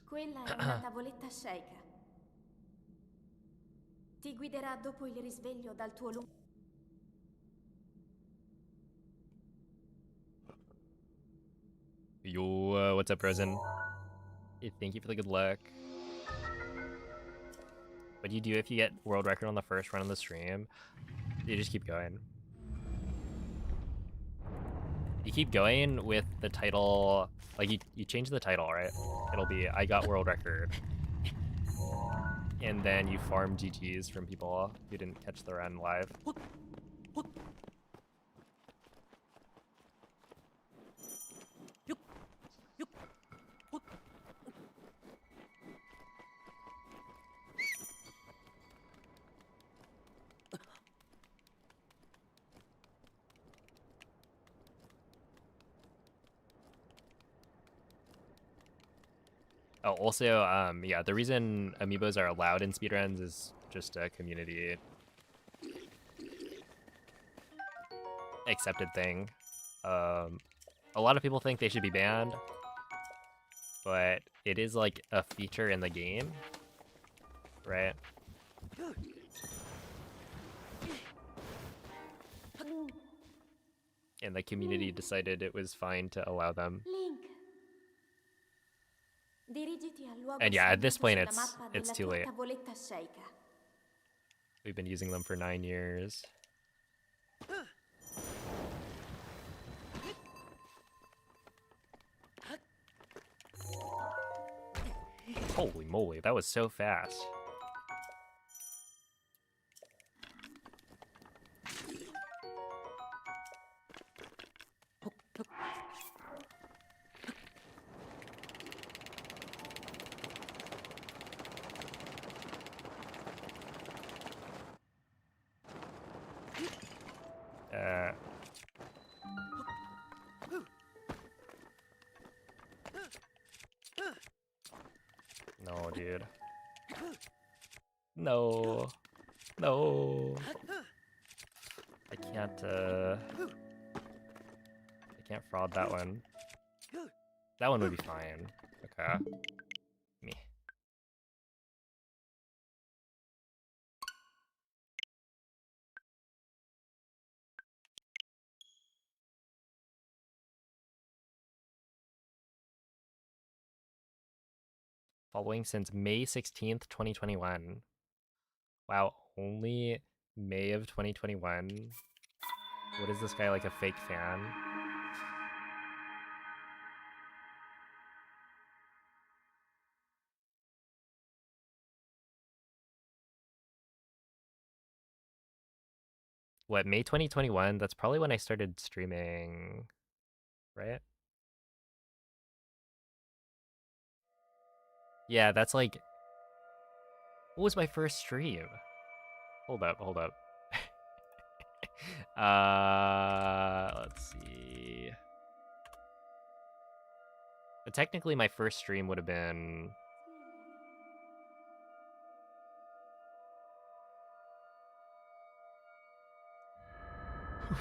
Quella è una tavoletta sceicca. Ti guiderà dopo il risveglio dal tuo lungo... Yo, what's up, Resin? Hey, thank you for the good luck. What do you do if you get world record on the first run of the stream? You just keep going. You keep going with the title, like you change the title, right? It'll be, I got world record. And then you farm GGs from people who didn't catch the run live. Oh, also, yeah, the reason amiibos are allowed in speedruns is just a community accepted thing. A lot of people think they should be banned, but it is like a feature in the game, right? And the community decided it was fine to allow them. Link. Dirigiti al luogo And yeah, at this segnato point sulla mappa it's della too tua late. tavoletta sceicca. We've been using them for 9 years. Holy moly, that was so fast. No, dude. No. No. I can't fraud that one. That one would be fine. Okay. Me. Following since May 16th, 2021. Wow, only May of 2021. What is this guy, like a fake fan? What, May 2021? That's probably when I started streaming, right? Yeah, that's like... What was my first stream? Hold up. Let's see. Technically, my first stream would have been...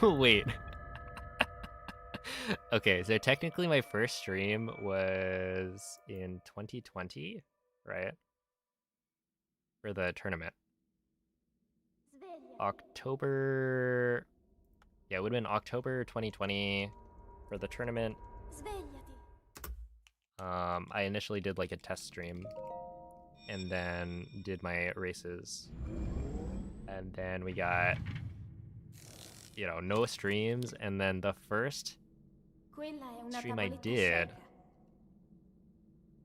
Wait. Okay, so technically my first stream was in 2020, right? For the tournament. October... Yeah, it would have been October 2020 for the tournament. Svegliati. I initially did like a test stream and then did my races. And then we got, you know, no streams. And then the first Quella è una stream I tavoletta did sceicca.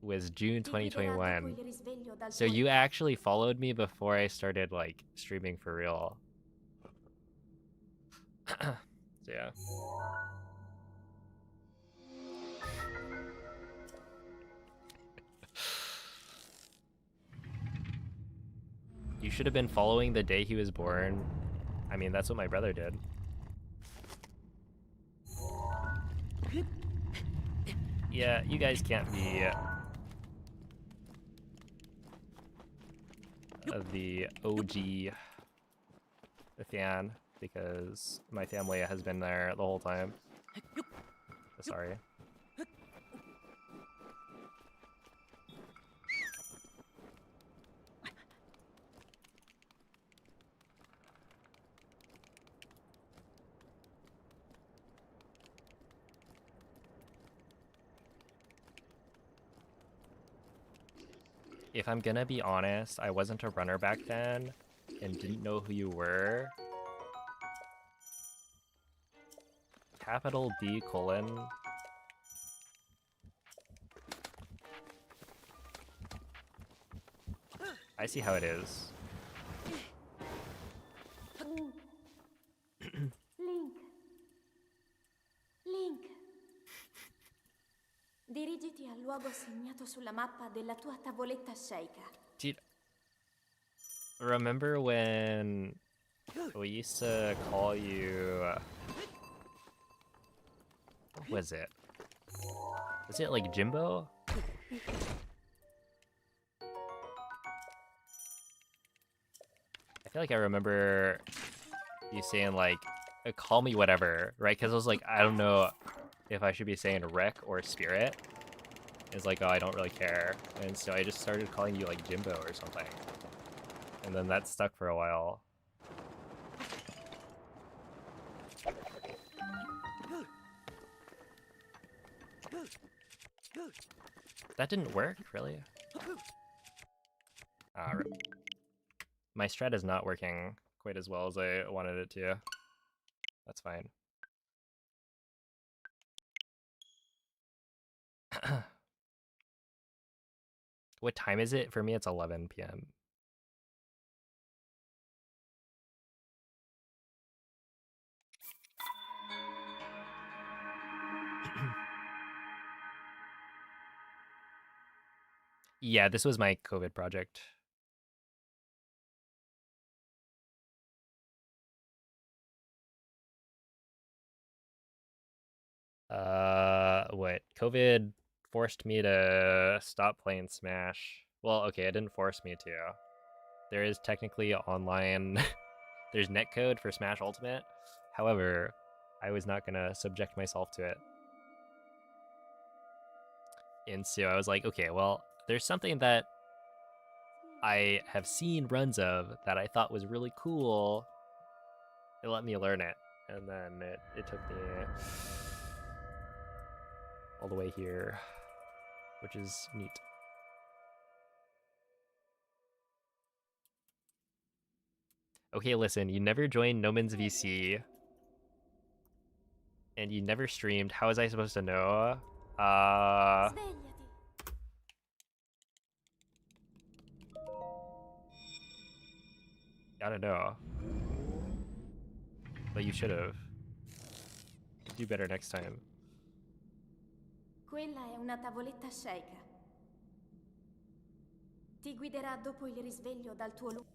was June Ti guiderà dopo 2021. il risveglio dal So tuo you actually followed me before I started like streaming for real. So yeah. You should have been following the day he was born. I mean, that's what my brother did. Yeah, you guys can't be the OG fan because my family has been there the whole time. Sorry. If I'm gonna be honest, I wasn't a runner back then and didn't know who you were. Capital D colon. I see how it is. Link. Link. Dirigiti al luogo segnato sulla mappa della tua tavoletta sceicca. Dude, remember when we used to call you... what was it? Was it like Jimbo? I feel like I remember you saying like, call me whatever, right? Because I was like, I don't know if I should be saying Wreck or Spirit. It's like, oh, I don't really care. And so I just started calling you like Jimbo or something. And then that stuck for a while. That didn't work, really? Ah, rip. My strat is not working quite as well as I wanted it to. That's fine. What time is it? For me, it's 11 p.m. Yeah, this was my COVID project. What? COVID forced me to stop playing Smash. Well, okay, it didn't force me to. There is technically online... there's netcode for Smash Ultimate. However, I was not gonna subject myself to it. And so I was like, okay, well, there's something that I have seen runs of that I thought was really cool. It let me learn it. And then it took me all the way here, which is neat. Okay, listen, you never joined No Man's VC. And you never streamed. How was I supposed to know? Svegliati. I don't know. But you should have. Do better next time. Quella è una tavoletta sceicca. Ti guiderà dopo il risveglio dal tuo luogo.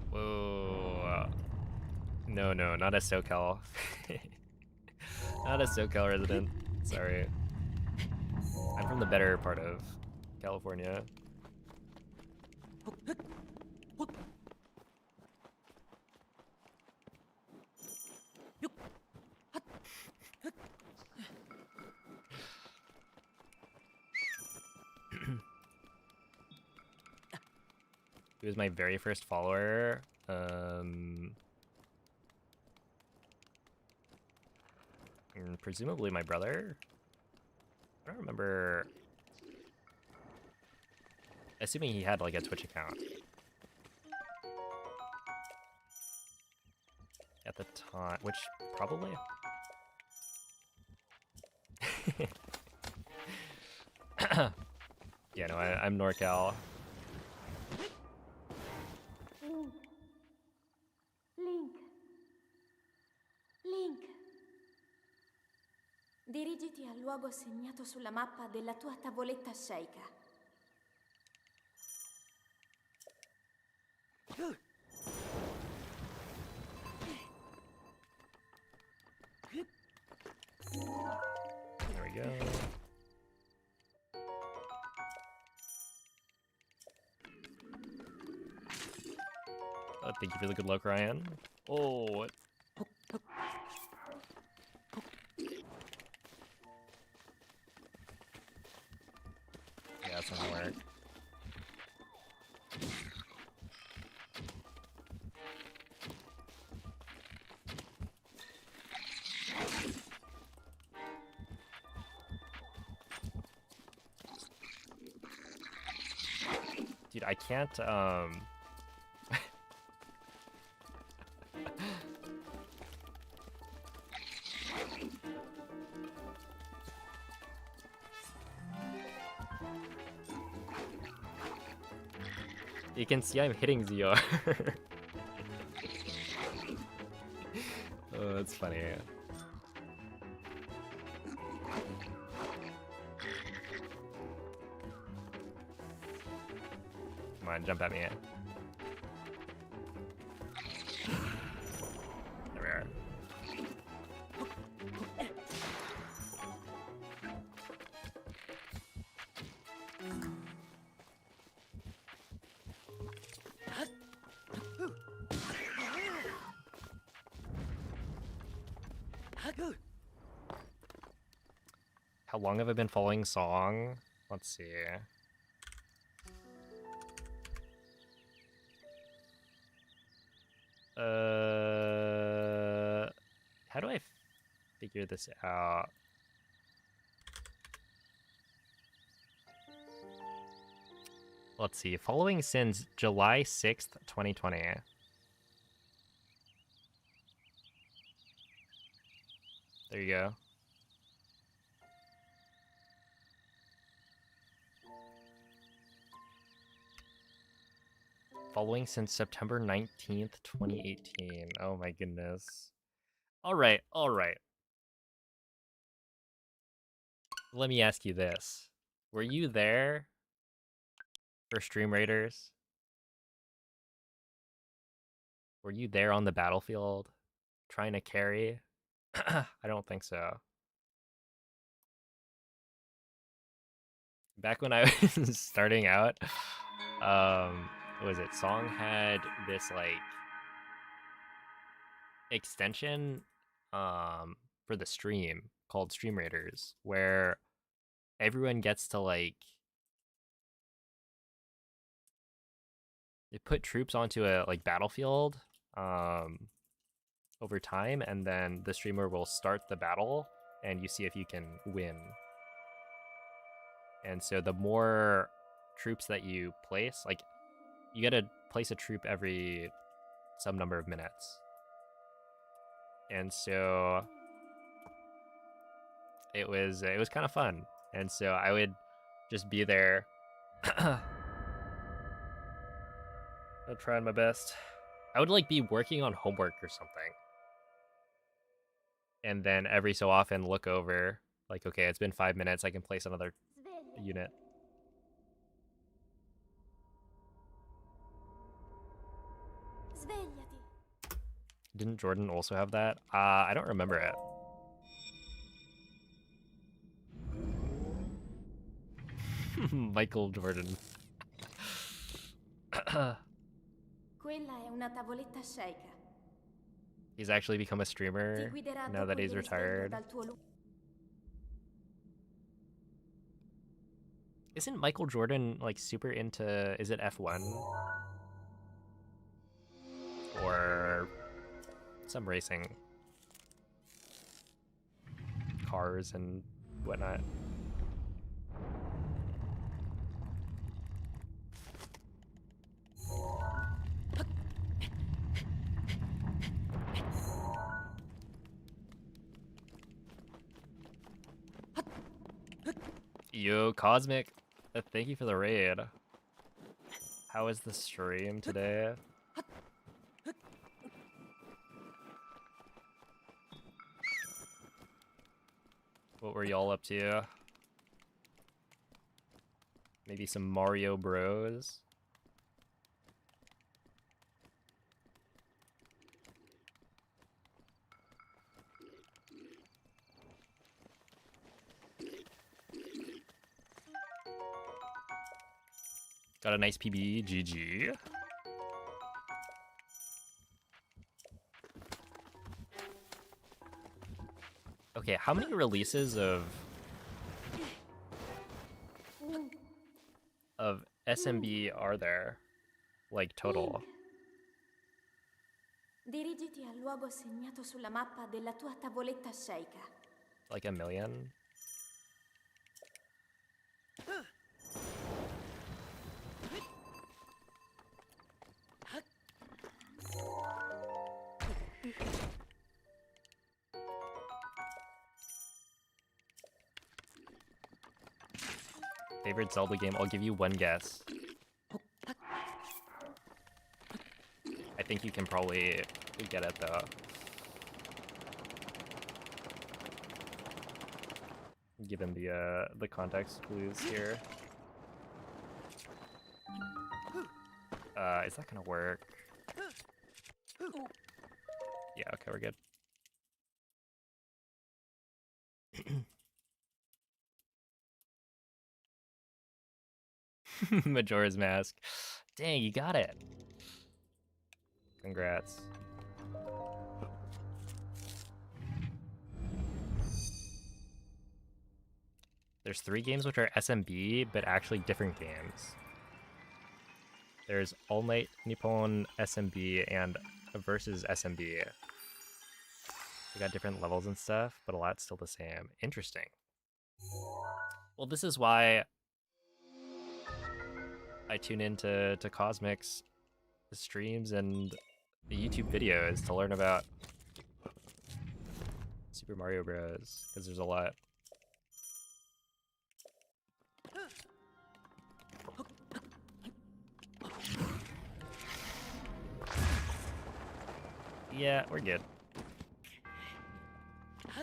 Whoa. No, not a SoCal. Not a SoCal resident. Sorry. I'm from the better part of California. He was my very first follower. And presumably my brother. I don't remember. Assuming he had like a Twitch account at the time, which probably. Yeah, no, I'm NorCal. Link. Link. Dirigiti al luogo segnato sulla mappa della tua tavoletta sceicca. There we go. Oh, thank you for the good luck, Ryan. Oh, what? Yeah, that's not gonna work. Dude, I can't, you can see I'm hitting ZR. Oh, that's funny. Come on, jump at me. There we are. How long have I been following Song? Let's see. How do I figure this out? Let's see. Following since July 6th, 2020. There you go. Following since September 19th, 2018. Oh my goodness. Alright, alright. Let me ask you this. Were you there for Stream Raiders? Were you there on the battlefield trying to carry? I don't think so. Back when I was starting out, what was it? Song had this like extension for the stream called Stream Raiders, where everyone gets to like they put troops onto a like battlefield over time, and then the streamer will start the battle and you see if you can win. And so the more troops that you place, like you get to place a troop every some number of minutes. And so it was kind of fun. And so I would just be there I'm trying my best. I would like be working on homework or something. And then every so often look over, like, okay, it's been 5 minutes, I can place another unit. Svegliati. Didn't Jordan also have that? I don't remember it. Michael Jordan. Quella è una tavoletta sceicca. He's actually become a Ti streamer guiderà now that dopo il he's risveglio retired. dal tuo Isn't Michael Jordan like super into, is it F1? Or some racing? Cars and whatnot. Yo, Cosmic, thank you for the raid. How was the stream today? What were y'all up to? Maybe some Mario Bros. Got a nice PB, GG. Okay, how many releases of SMB are there? Like total? Dirigiti al luogo segnato sulla mappa della tua tavoletta sceicca. Like a million? Favorite Zelda game? I'll give you one guess. I think you can probably get it though. Given the context clues here. Is that gonna work? Yeah, okay, we're good. Majora's Mask. Dang, you got it. Congrats. There's 3 games which are SMB, but actually different games. There's All Night Nippon SMB and Versus SMB. They got different levels and stuff, but a lot's still the same. Interesting. Well, this is why I tune into Cosmic's streams and the YouTube videos to learn about Super Mario Bros. Because there's a lot. Yeah, we're good.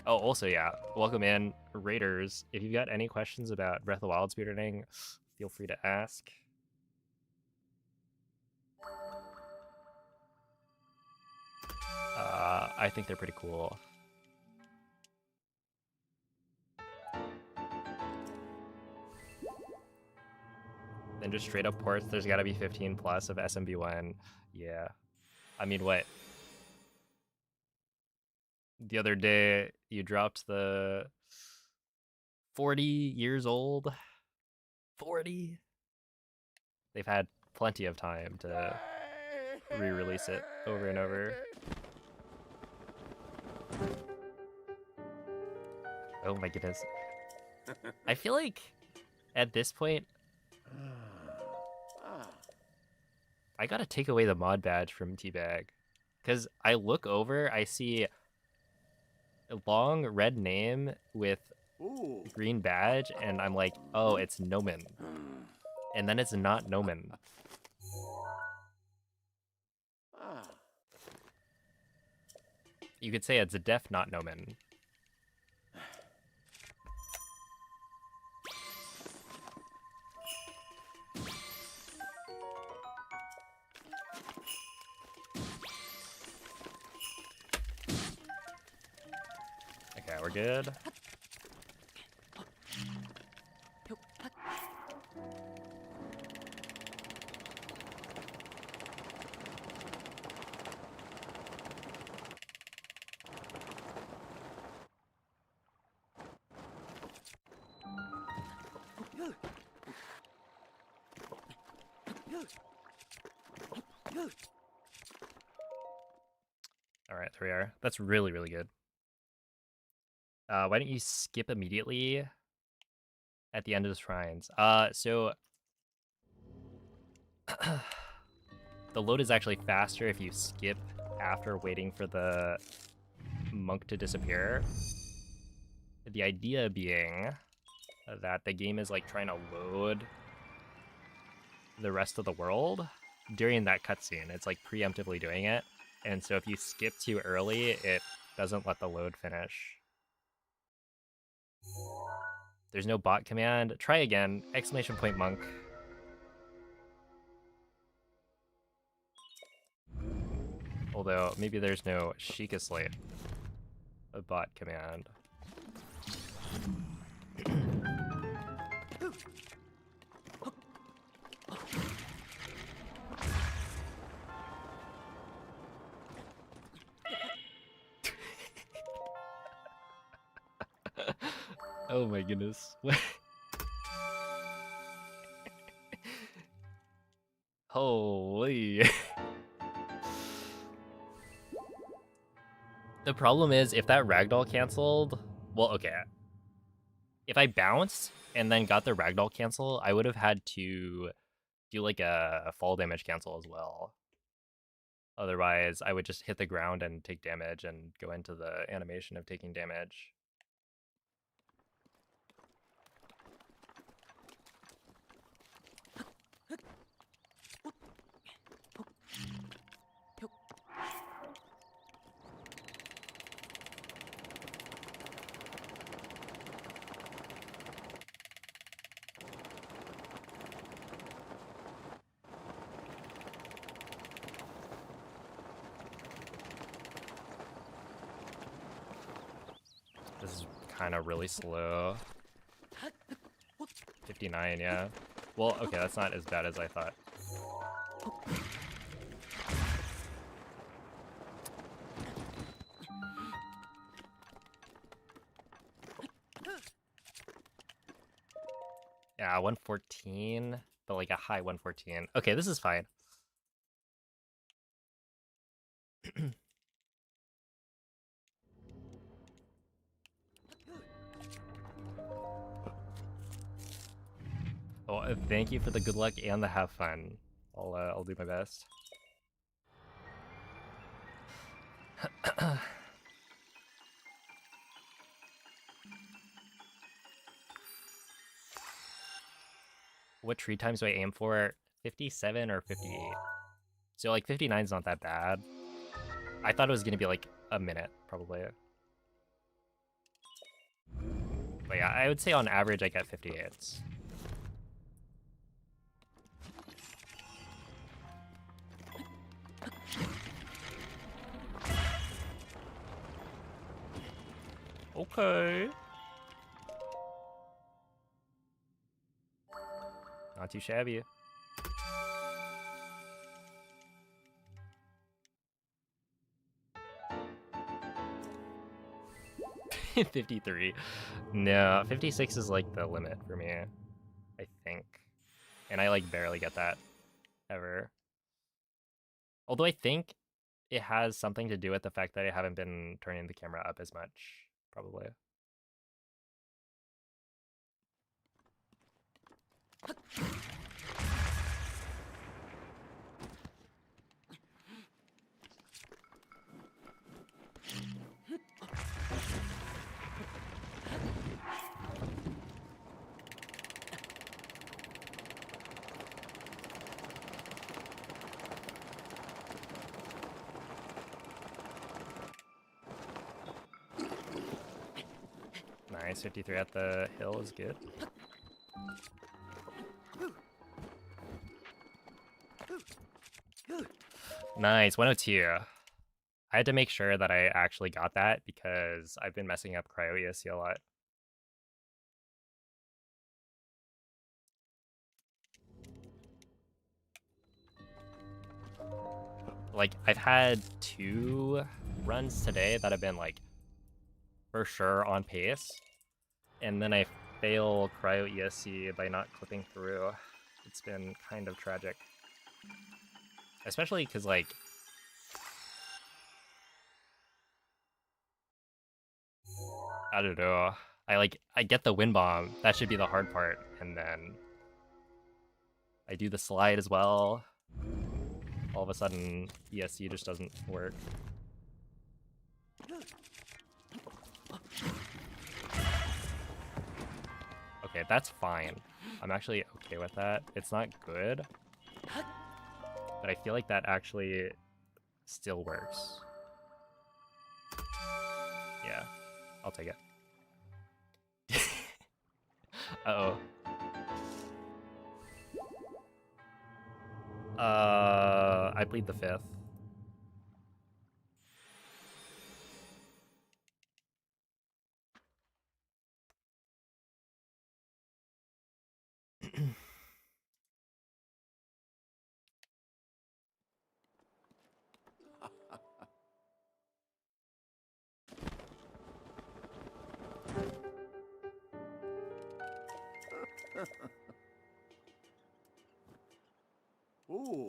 Oh, also, yeah, welcome in, Raiders. If you've got any questions about Breath of the Wild speedrunning, feel free to ask. I think they're pretty cool. Then just straight up ports, there's gotta be 15 plus of SMB1. Yeah. I mean, what? The other day, you dropped the 40 years old. 40? They've had plenty of time to re-release it over and over. Oh my goodness. I feel like at this point, I gotta take away the mod badge from Teabag. Because I look over, I see a long red name with green badge, and I'm like, oh, it's Nomen. And then it's not Nomen. You could say it's a def not Nomen. Okay, we're good. All right, there we are. That's really, really good. Why don't you skip immediately at the end of the shrines? So the load is actually faster if you skip after waiting for the monk to disappear. The idea being that the game is like trying to load the rest of the world during that cutscene. It's like preemptively doing it, and so if you skip too early, it doesn't let the load finish. There's no bot command. Try again. Exclamation point monk. Although maybe there's no Sheikah Slate, a bot command. Oh my goodness. Holy. The problem is, if that ragdoll canceled, well, okay. If I bounced and then got the ragdoll cancel, I would have had to do like a fall damage cancel as well. Otherwise, I would just hit the ground and take damage and go into the animation of taking damage. This is kind of really slow. 59, yeah. Well, okay, that's not as bad as I thought. Yeah, 114, but like a high 114. Okay, this is fine. Oh, thank you for the good luck and the have fun. I'll do my best. What tree times do I aim for? 57 or 58? So like 59 is not that bad. I thought it was gonna be like a minute, probably. But yeah, I would say on average I get 58s. Okay. Not too shabby. $53. No, 56 is like the limit for me, I think. And I like barely get that ever. Although I think it has something to do with the fact that I haven't been turning the camera up as much, probably. Nice, 53 at the hill is good. Nice, 102. I had to make sure that I actually got that because I've been messing up cryo ESC a lot. Like, I've had 2 runs today that have been like for sure on pace, and then I fail cryo ESC by not clipping through. It's been kind of tragic, especially because like I don't know, I get the wind bomb, that should be the hard part, and then I do the slide as well. All of a sudden ESC just doesn't work. Okay, that's fine. I'm actually okay with that. It's not good, but I feel like that actually still works. Yeah, I'll take it. Uh-oh. I plead the fifth. Ooh.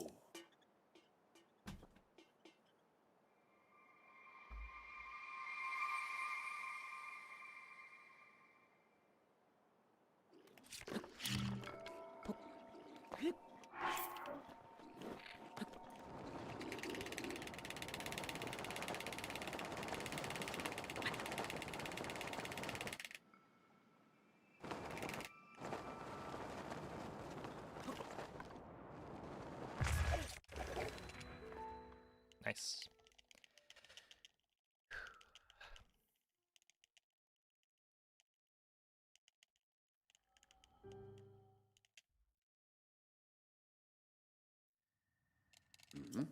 Nice. Mhm.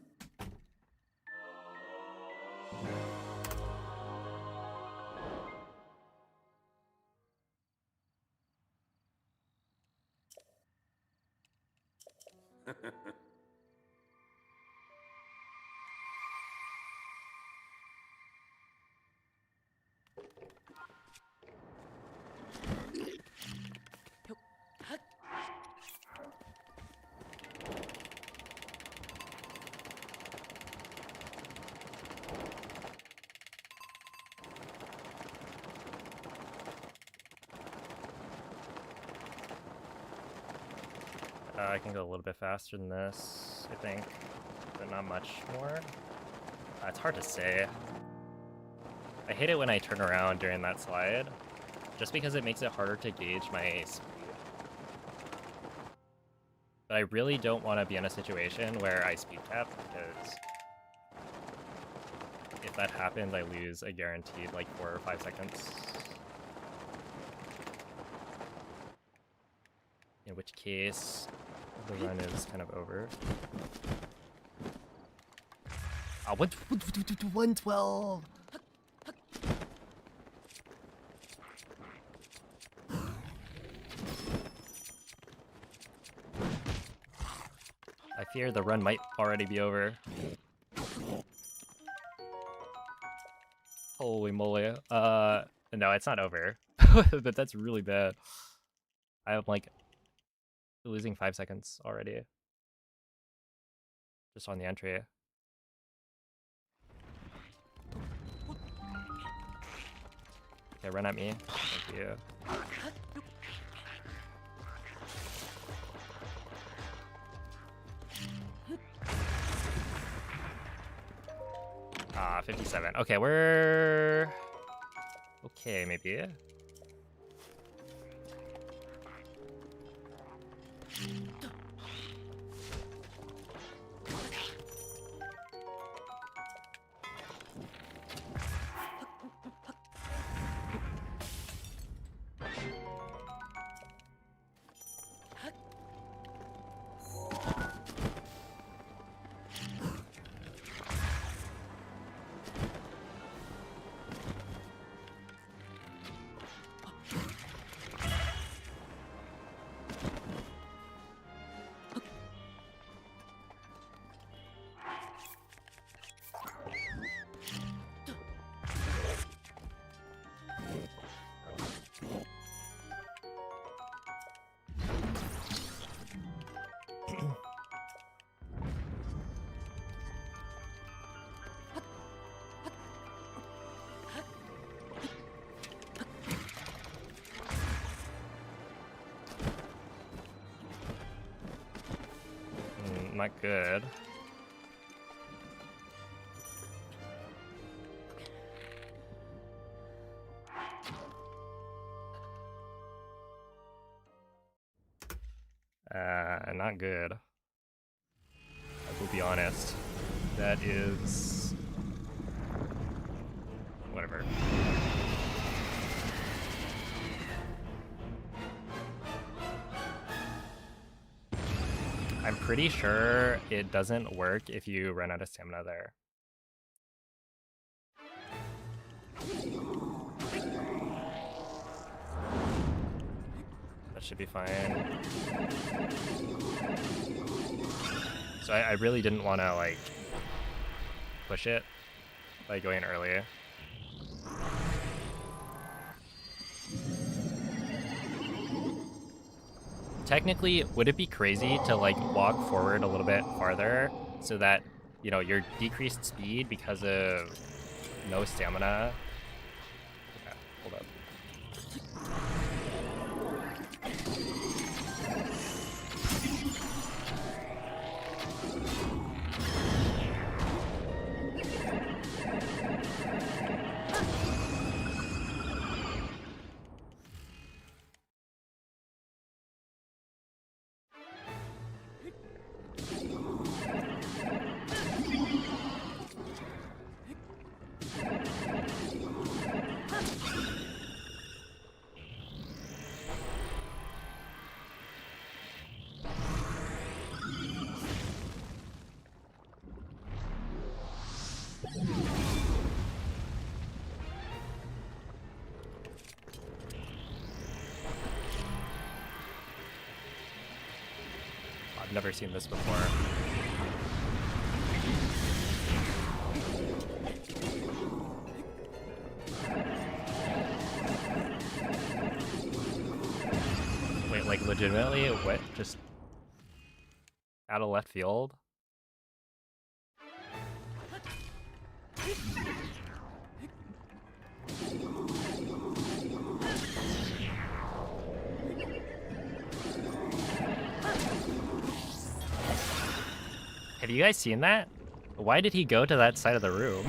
I can go a little bit faster than this, I think, but not much more. It's hard to say. I hate it when I turn around during that slide, just because it makes it harder to gauge my speed. But I really don't want to be in a situation where I speed cap, because if that happens, I lose a guaranteed like 4 or 5 seconds. In which case, the run is kind of over. 112! I fear the run might already be over. Holy moly. No, it's not over. But that's really bad. I'm like losing 5 seconds already. Just on the entry. Okay, run at me. Thank you. 57. Okay, we're okay, maybe. Not good. not good. I will be honest. That is... whatever. I'm pretty sure it doesn't work if you run out of stamina there. That should be fine. So I really didn't want to like push it by going early. Technically, would it be crazy to like walk forward a little bit farther so that, you know, your decreased speed because of no stamina? Okay, hold up. I've never seen this before. Wait, like legitimately, what? Just out of left field? Have you guys seen that? Why did he go to that side of the room?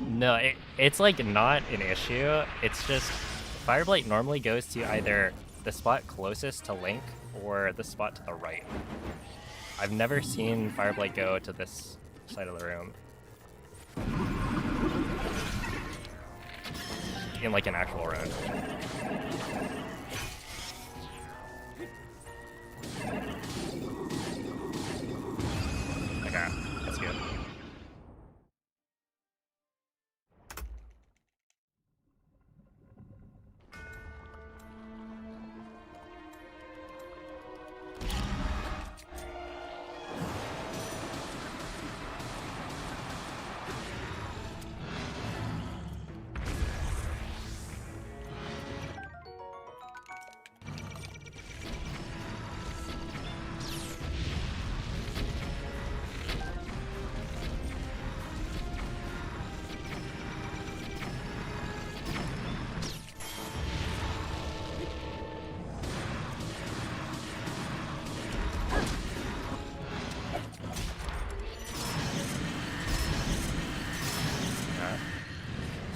No, it's like not an issue. It's just Blight normally goes to either the spot closest to Link or the spot to the right. I've never seen Blight go to this side of the room in like an actual run. Okay, that's good.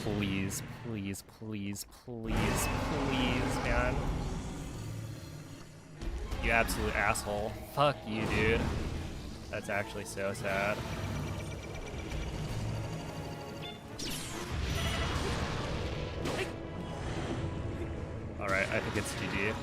Please, please, please, please, please, man. You absolute asshole. Fuck you, dude. That's actually so sad. Alright, I think it's GG.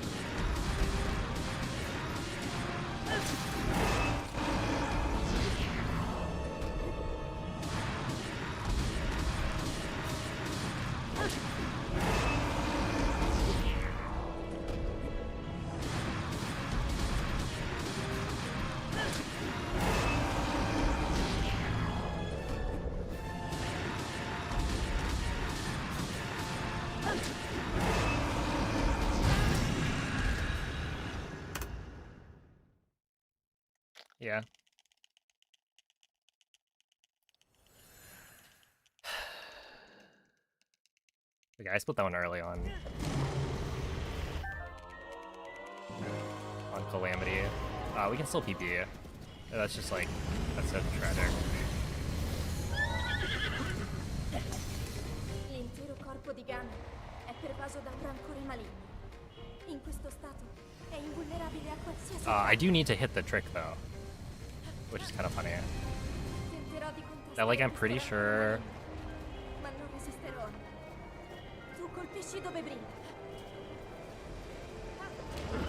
Yeah. Okay, I split that one early on Calamity. We can still PP. That's just like, that's so tragic. L'intero corpo di Gun è pervaso da un rancore maligno. In questo stato è invulnerabile a qualsiasi I do need to hit the trick though, which is kind of funny. Tenterò di That, like, contrastare I'm pretty questo sure. rancore maligno, ma non resisterò. Tu colpisci dove brilla.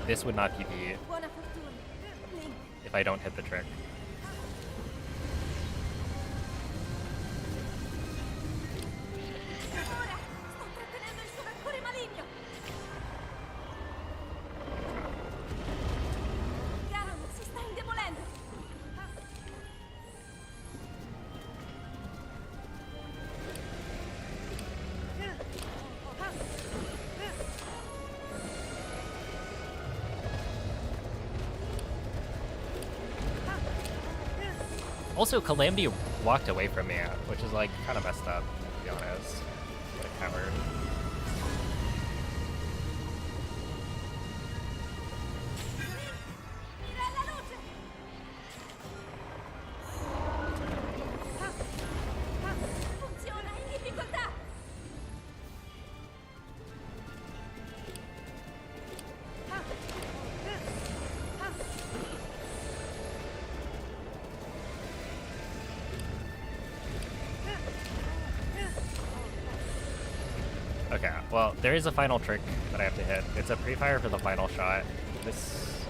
This would not PB Buona fortuna, Link. if I don't hit the trick. Ora sto trattenendo il suo rancore maligno. Ganon si sta indebolendo. Also, Calamity walked away from me, which is like kind of messed up, to be honest. What a coward. Mira alla luce. Funziona in difficoltà. Okay, well, there is a final trick that I have to hit. It's a pre-fire for the final shot. This...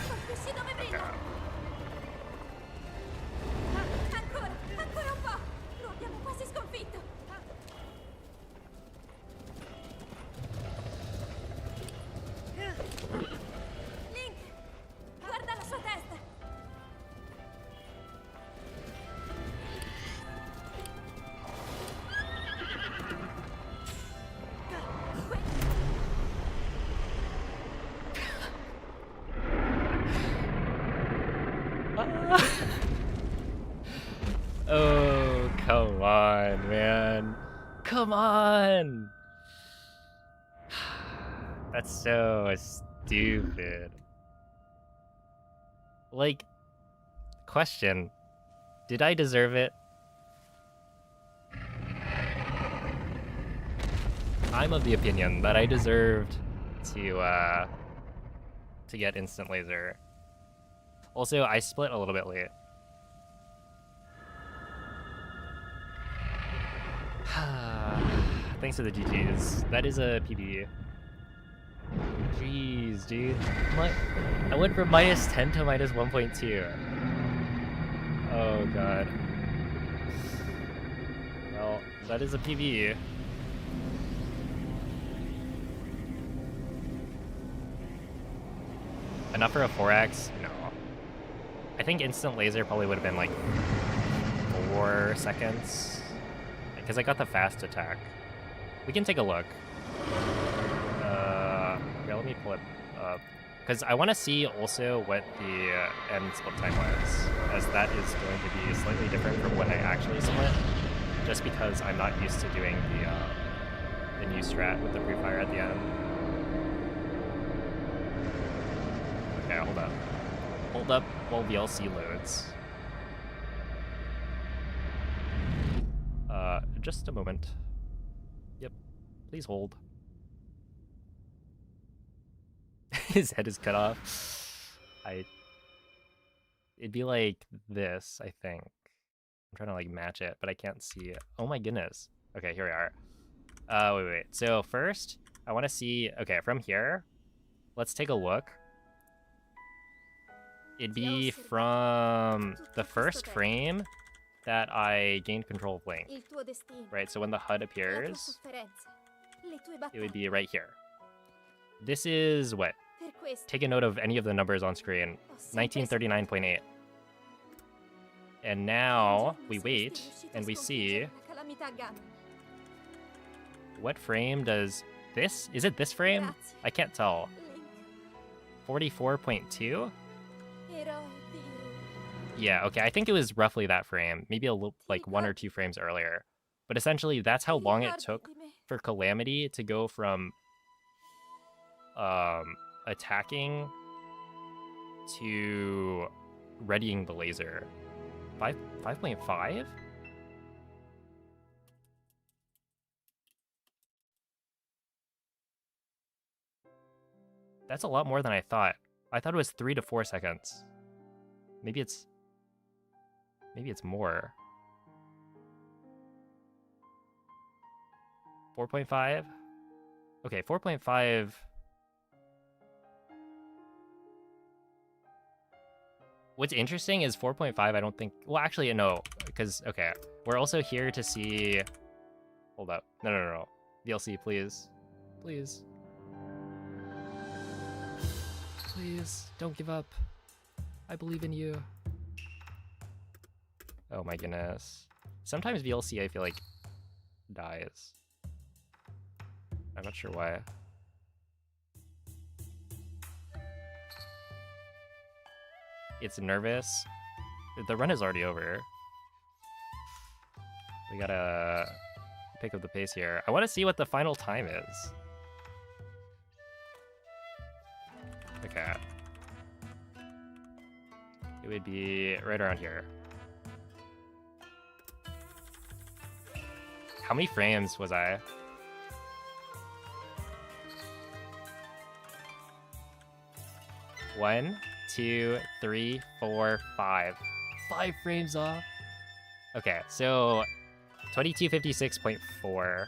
Colpisci dove Okay. brilla. Ancora un po'. Lo abbiamo quasi sconfitto. Link, guarda la sua testa. Oh, come on, man. Come on! That's so stupid. Like, question. Did I deserve it? I'm of the opinion that I deserved to get instant laser. Also, I split a little bit late. Thanks for the GGs. That is a PB. Jeez, dude. I went from -10 to -1.2. Oh god. Well, that is a PB. Enough for a 4x? No. I think instant laser probably would have been like 4 seconds. Because I got the fast attack. We can take a look. Yeah, let me pull it up. Because I want to see also what the end split time was, as that is going to be slightly different from when I actually split, just because I'm not used to doing the new strat with the pre-fire at the end. Okay, hold up. Hold up while VLC loads. Just a moment. Yep, please hold. His head is cut off. It'd be like this, I think. I'm trying to like match it, but I can't see it. Oh my goodness. Okay, here we are. Wait. So first, I want to see, okay, from here, let's take a look. It'd be from the first frame that I gained control of Link. Il tuo destino. Right, so when the HUD La tua appears, sofferenza. Le tue it battaglie. would be right here. This is what? Per questo Take a note of any of the numbers on screen. ho sempre 1939.8. And now we wait and we see what frame does this? Is it this frame? I can't tell. 44.2? Yeah, okay, I think it was roughly that frame. Maybe a little, like 1 or 2 frames earlier. But essentially, that's how long it took for Calamity to go from attacking to readying the laser. 5.5? That's a lot more than I thought. I thought it was 3 to 4 seconds. Maybe it's more. 4.5? Okay, 4.5. What's interesting is 4.5, I don't think... Well, actually, no. Because, okay. We're also here to see... Hold up. No. VLC, please. Please. Please, don't give up. I believe in you. Oh my goodness. Sometimes VLC, I feel like, dies. I'm not sure why. It's nervous. The run is already over. We gotta pick up the pace here. I want to see what the final time is. Okay. It would be right around here. How many frames was I? One, 2, 3, 4, 5. 5 frames off. Okay, so 2256.4.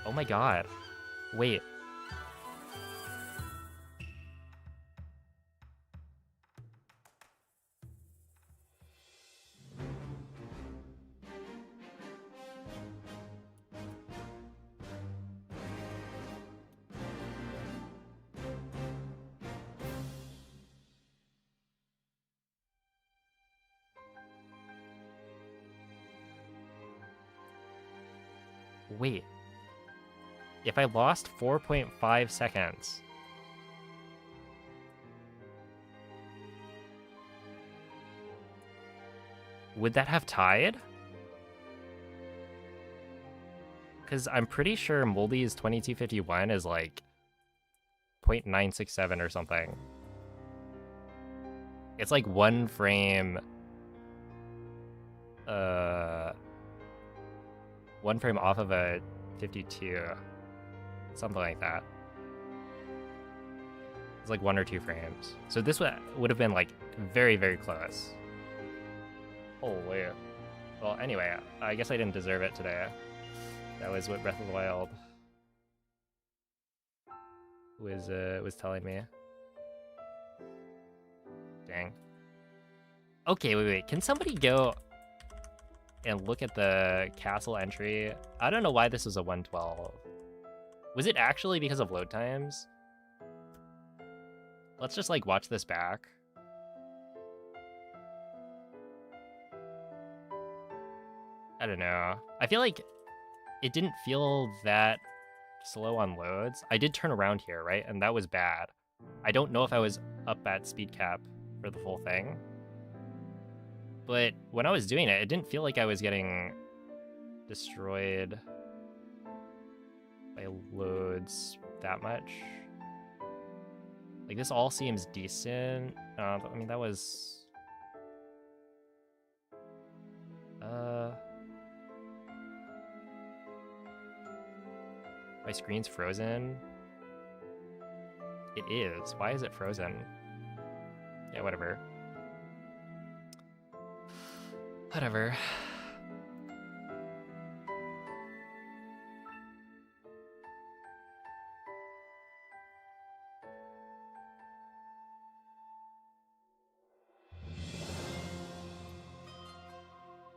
Oh my god. Wait. Wait. If I lost 4.5 seconds... would that have tied? Because I'm pretty sure Moldy's 2251 is like 0.967 or something. It's like 1 frame... 1 frame off of a 52. Something like that. It's like 1 or 2 frames. So this would have been like very, very close. Holy. Well, anyway, I guess I didn't deserve it today. That was what Breath of the Wild was telling me. Dang. Okay, wait. Can somebody go and look at the castle entry? I don't know why this was a 112. Was it actually because of load times? Let's just like watch this back. I don't know. I feel like it didn't feel that slow on loads. I did turn around here, right? And that was bad. I don't know if I was up at speed cap for the full thing. But when I was doing it, it didn't feel like I was getting destroyed by loads that much. Like, this all seems decent. I mean, that was... My screen's frozen. It is. Why is it frozen? Yeah, whatever. Whatever.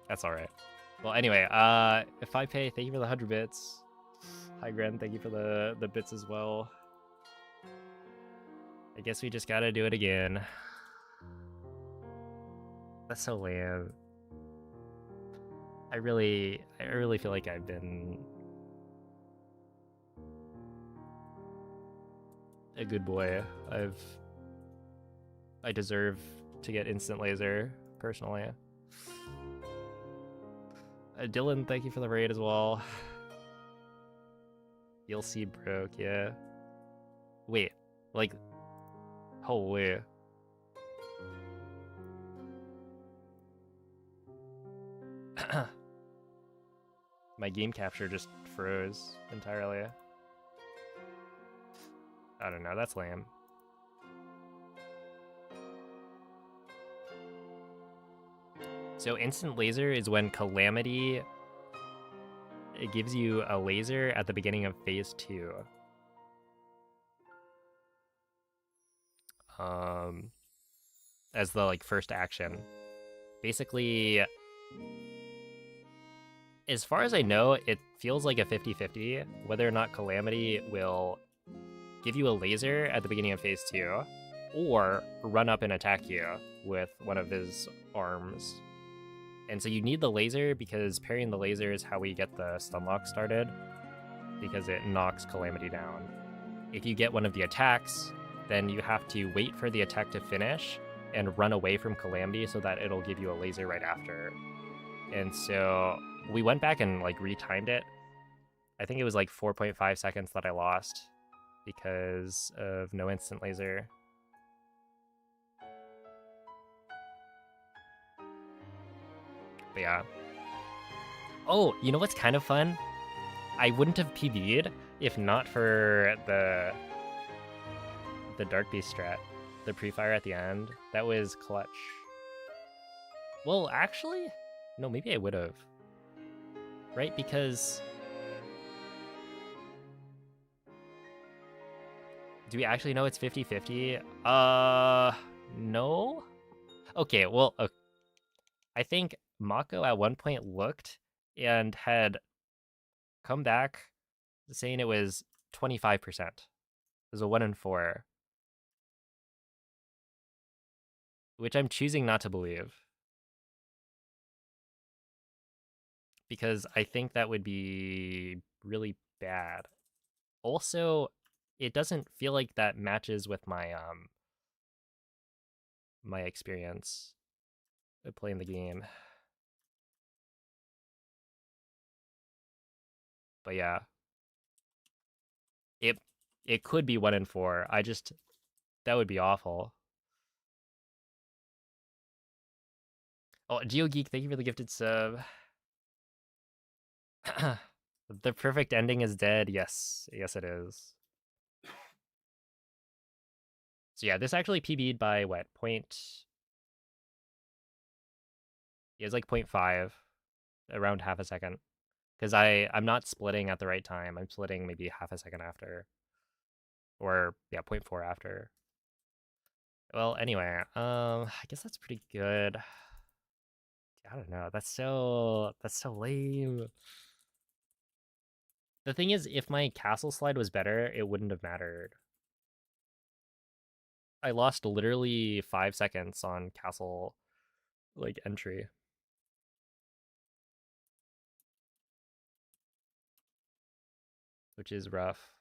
That's alright. Well, anyway, if I pay, thank you for the 100 bits. Hi, Gren, thank you for the bits as well. I guess we just gotta do it again. That's so lame. I really feel like I've been a good boy. I deserve to get instant laser, personally. Dylan, thank you for the raid as well. DLC broke, yeah. Wait, like, holy. My game capture just froze entirely. I don't know, that's lame. So instant laser is when Calamity, it gives you a laser at the beginning of phase 2. As the like first action. Basically, as far as I know, it feels like a 50-50 whether or not Calamity will give you a laser at the beginning of phase 2 or run up and attack you with one of his arms. And so you need the laser because parrying the laser is how we get the stun lock started, because it knocks Calamity down. If you get one of the attacks, then you have to wait for the attack to finish and run away from Calamity so that it'll give you a laser right after. And so we went back and like retimed it. I think it was like 4.5 seconds that I lost because of no instant laser. But yeah. Oh, you know what's kind of fun? I wouldn't have PB'd if not for the Dark Beast strat. The pre-fire at the end. That was clutch. Well, actually, no, maybe I would have. Right? Because do we actually know it's 50-50? No? Okay, well, I think Mako at one point looked and had come back saying it was 25%. It was a 1 in 4. Which I'm choosing not to believe. Because I think that would be really bad. Also, it doesn't feel like that matches with my my experience of playing the game. But yeah. It could be 1 in 4. That would be awful. Oh, GeoGeek, thank you for the gifted sub. The perfect ending is dead. Yes, yes it is. So yeah, this actually PB'd by what? It was like 0.5, around half a second. Because I'm not splitting at the right time. I'm splitting maybe half a second after. Or yeah, 0.4 after. Well, anyway, I guess that's pretty good. I don't know. That's so lame. The thing is, if my castle slide was better, it wouldn't have mattered. I lost literally 5 seconds on castle like entry. Which is rough.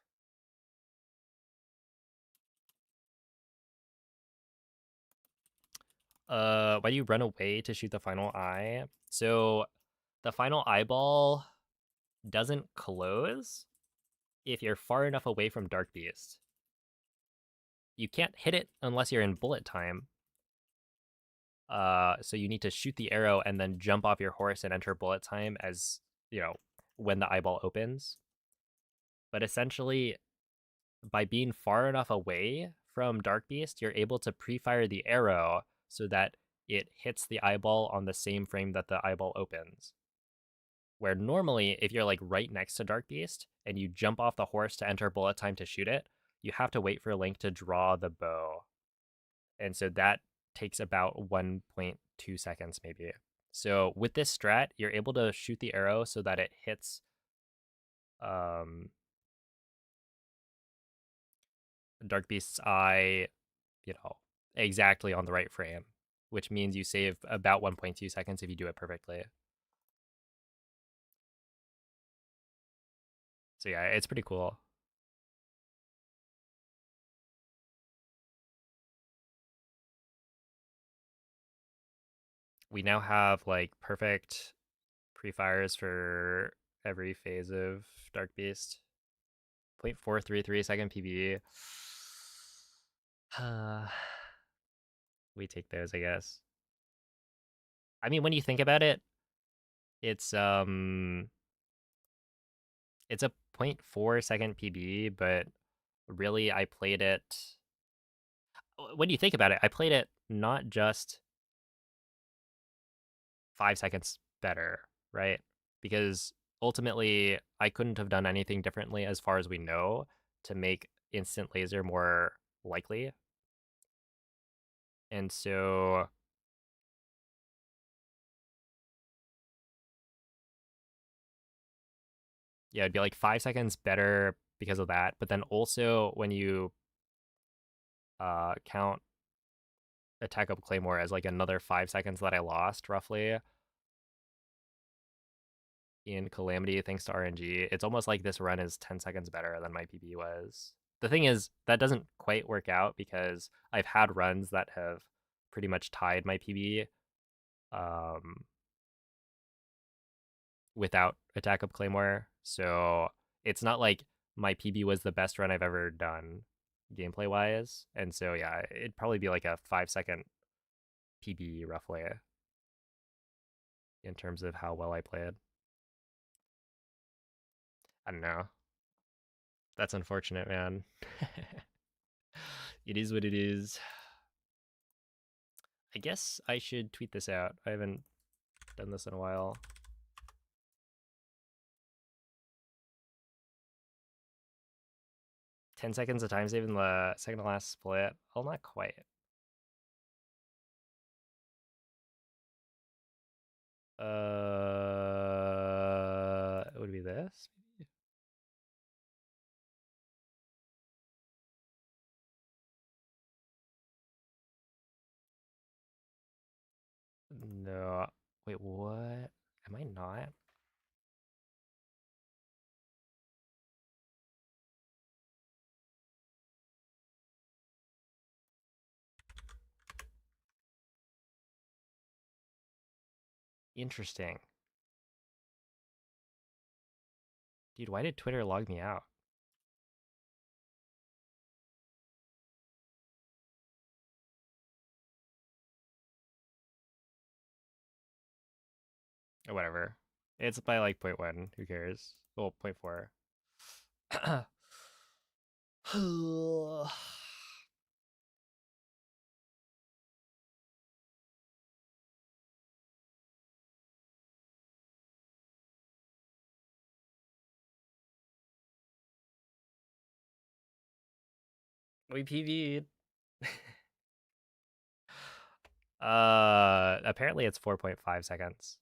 Why do you run away to shoot the final eye? So the final eyeball doesn't close if you're far enough away from Dark Beast. You can't hit it unless you're in bullet time. So you need to shoot the arrow and then jump off your horse and enter bullet time as, you know, when the eyeball opens. But essentially, by being far enough away from Dark Beast, you're able to pre-fire the arrow so that it hits the eyeball on the same frame that the eyeball opens. Where normally, if you're like right next to Dark Beast and you jump off the horse to enter bullet time to shoot it, you have to wait for Link to draw the bow. And so that takes about 1.2 seconds maybe. So with this strat, you're able to shoot the arrow so that it hits Dark Beast's eye, you know, exactly on the right frame, which means you save about 1.2 seconds if you do it perfectly. So yeah, it's pretty cool. We now have like perfect pre-fires for every phase of Dark Beast. 0.433 second PB. We take those, I guess. I mean, when you think about it, it's It's a 0.4 second PB, but really I played it. When you think about it, I played it not just 5 seconds better, right? Because ultimately I couldn't have done anything differently as far as we know to make instant laser more likely. And so yeah, it'd be like 5 seconds better because of that. But then also when you count attack up Claymore as like another 5 seconds that I lost roughly in Calamity thanks to RNG, it's almost like this run is 10 seconds better than my PB was. The thing is, that doesn't quite work out because I've had runs that have pretty much tied my PB without attack up Claymore. So it's not like my PB was the best run I've ever done gameplay wise. And so yeah, it'd probably be like a 5 second PB roughly in terms of how well I played. I don't know. That's unfortunate, man. It is what it is. I guess I should tweet this out. I haven't done this in a while. "10 seconds of time save in the second to last split." Well, not quite. It would be this? No. Wait, what? Am I not? Interesting. Dude, why did Twitter log me out? Or whatever. It's by like 0.1. Who cares? Well, 0.4. We PV'd. Apparently it's 4.5 seconds.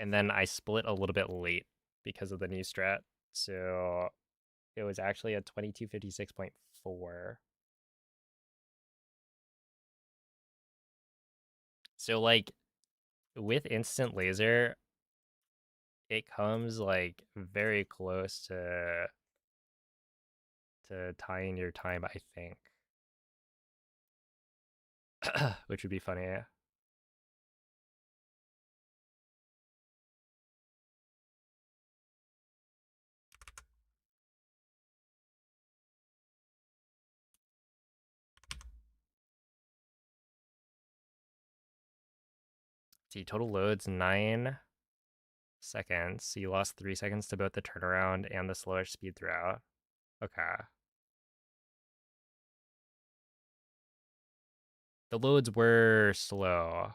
And then I split a little bit late because of the new strat. So it was actually a 22:56.4. So like with instant laser, it comes like very close to tying your time, I think. Which would be funny. See, total loads 9 seconds. So you lost 3 seconds to both the turnaround and the slowish speed throughout. Okay. The loads were slow.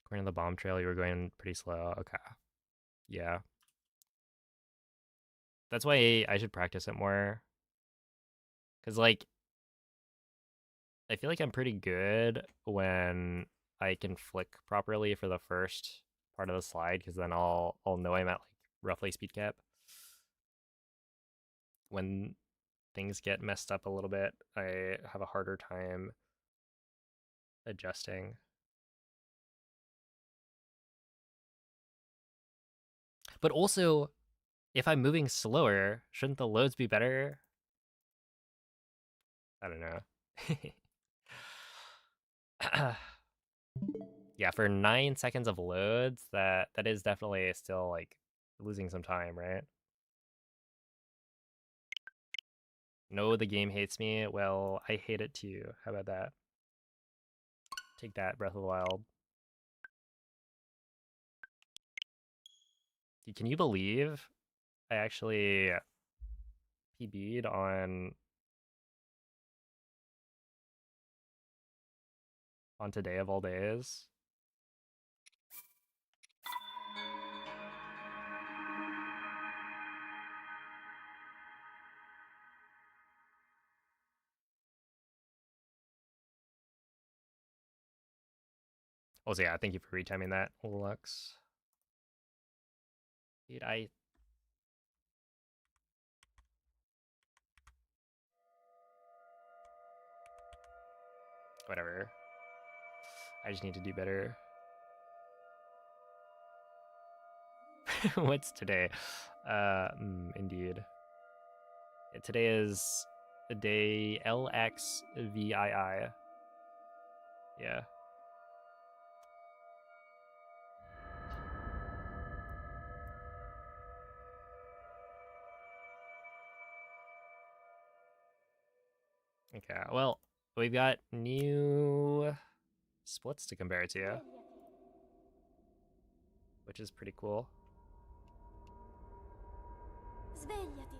According to the bomb trail, you were going pretty slow. Okay. Yeah. That's why I should practice it more. Because, like, I feel like I'm pretty good when I can flick properly for the first part of the slide, because then I'll know I'm at, like, roughly speed cap. When things get messed up a little bit, I have a harder time adjusting. But also, if I'm moving slower, shouldn't the loads be better? I don't know. Yeah, for 9 seconds of loads, that is definitely still like losing some time, right? No, the game hates me. Well, I hate it too. How about that? Take that, Breath of the Wild. Dude, can you believe I actually PB'd on today of all days? Oh, so yeah, thank you for retiming that, Lux. Dude, whatever. I just need to do better. What's today? Indeed. Yeah, today is the day LXVII. Yeah. Okay, well, we've got new splits to compare to, which is pretty cool. Svegliati.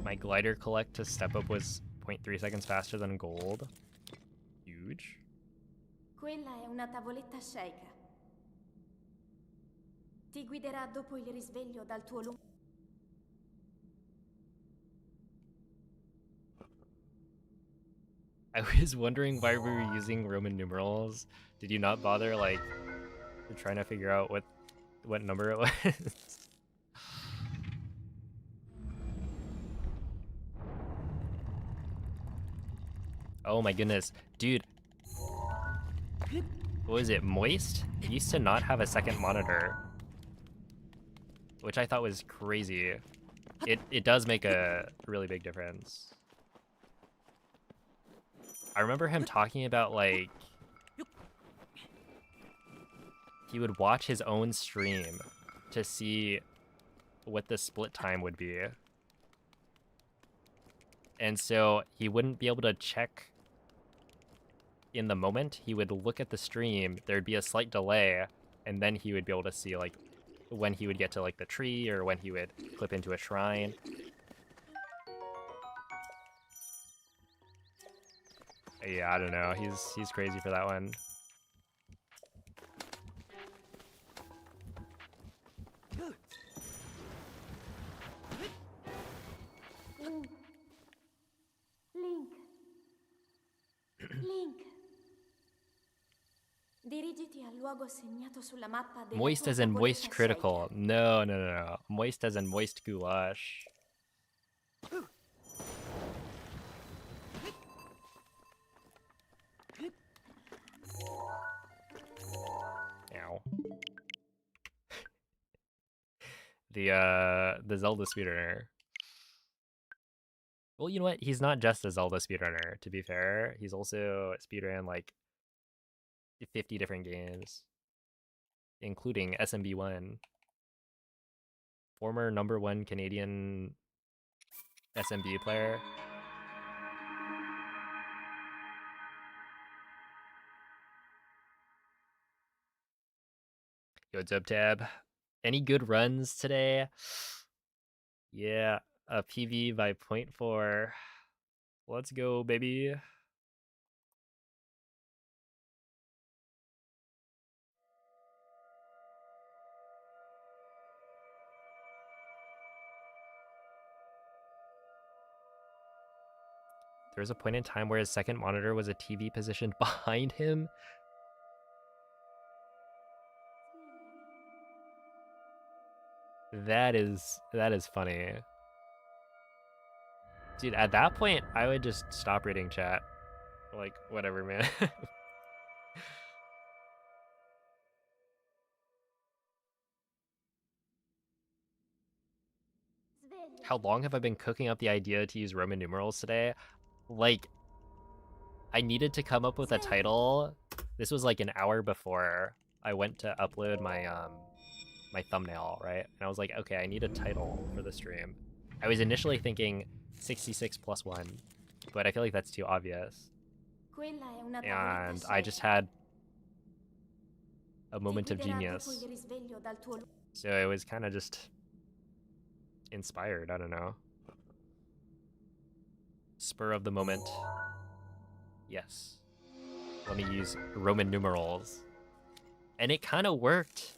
My glider collect to step up was 0.3 seconds faster than gold. Huge. Quella è una tavoletta sceicca. Ti guiderà dopo il risveglio dal tuo lungo... I was wondering why we were using Roman numerals. Did you not bother, like, trying to figure out what number it was? Oh my goodness. Dude. What was it? Moist? It used to not have a second monitor, which I thought was crazy. It does make a really big difference. I remember him talking about, like, he would watch his own stream to see what the split time would be. And so he wouldn't be able to check in the moment. He would look at the stream, there'd be a slight delay, and then he would be able to see, like, when he would get to, like, the tree or when he would clip into a shrine. Yeah, I don't know. He's crazy for that one. Link. Link. Dirigiti al luogo segnato sulla mappa della Moist tua as in tavoletta moist critical. sceicca. No. Moist as in moist goulash. Ow. The Zelda speedrunner. Well, you know what? He's not just a Zelda speedrunner, to be fair. He's also speedrun like 50 different games, including SMB1. Former #1 Canadian SMB player. Yo, Tab. Any good runs today? Yeah, a PV by 0.4. Let's go, baby. There was a point in time where his second monitor was a TV positioned behind him. That is funny. Dude, at that point, I would just stop reading chat. Like, whatever, man. How long have I been cooking up the idea to use Roman numerals today? Like, I needed to come up with a title. This was like an hour before I went to upload my my thumbnail, right? And I was like, okay, I need a title for the stream. I was initially thinking 66+1, but I feel like that's too obvious. Quella è una and tavoletta I just scieca. had a Ti moment of guiderà dopo genius. il risveglio dal tuo So it was kind of just inspired, I don't know. Spur of the moment. Yes. Let me use Roman numerals. And it kind of worked.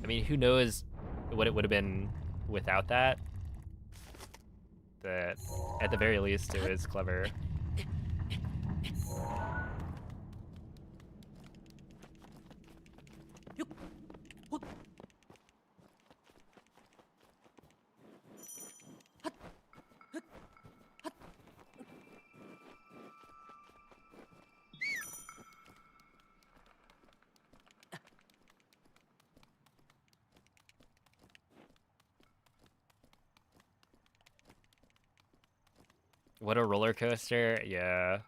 I mean, who knows what it would have been without that? But at the very least, it was clever. What a roller coaster. Yeah.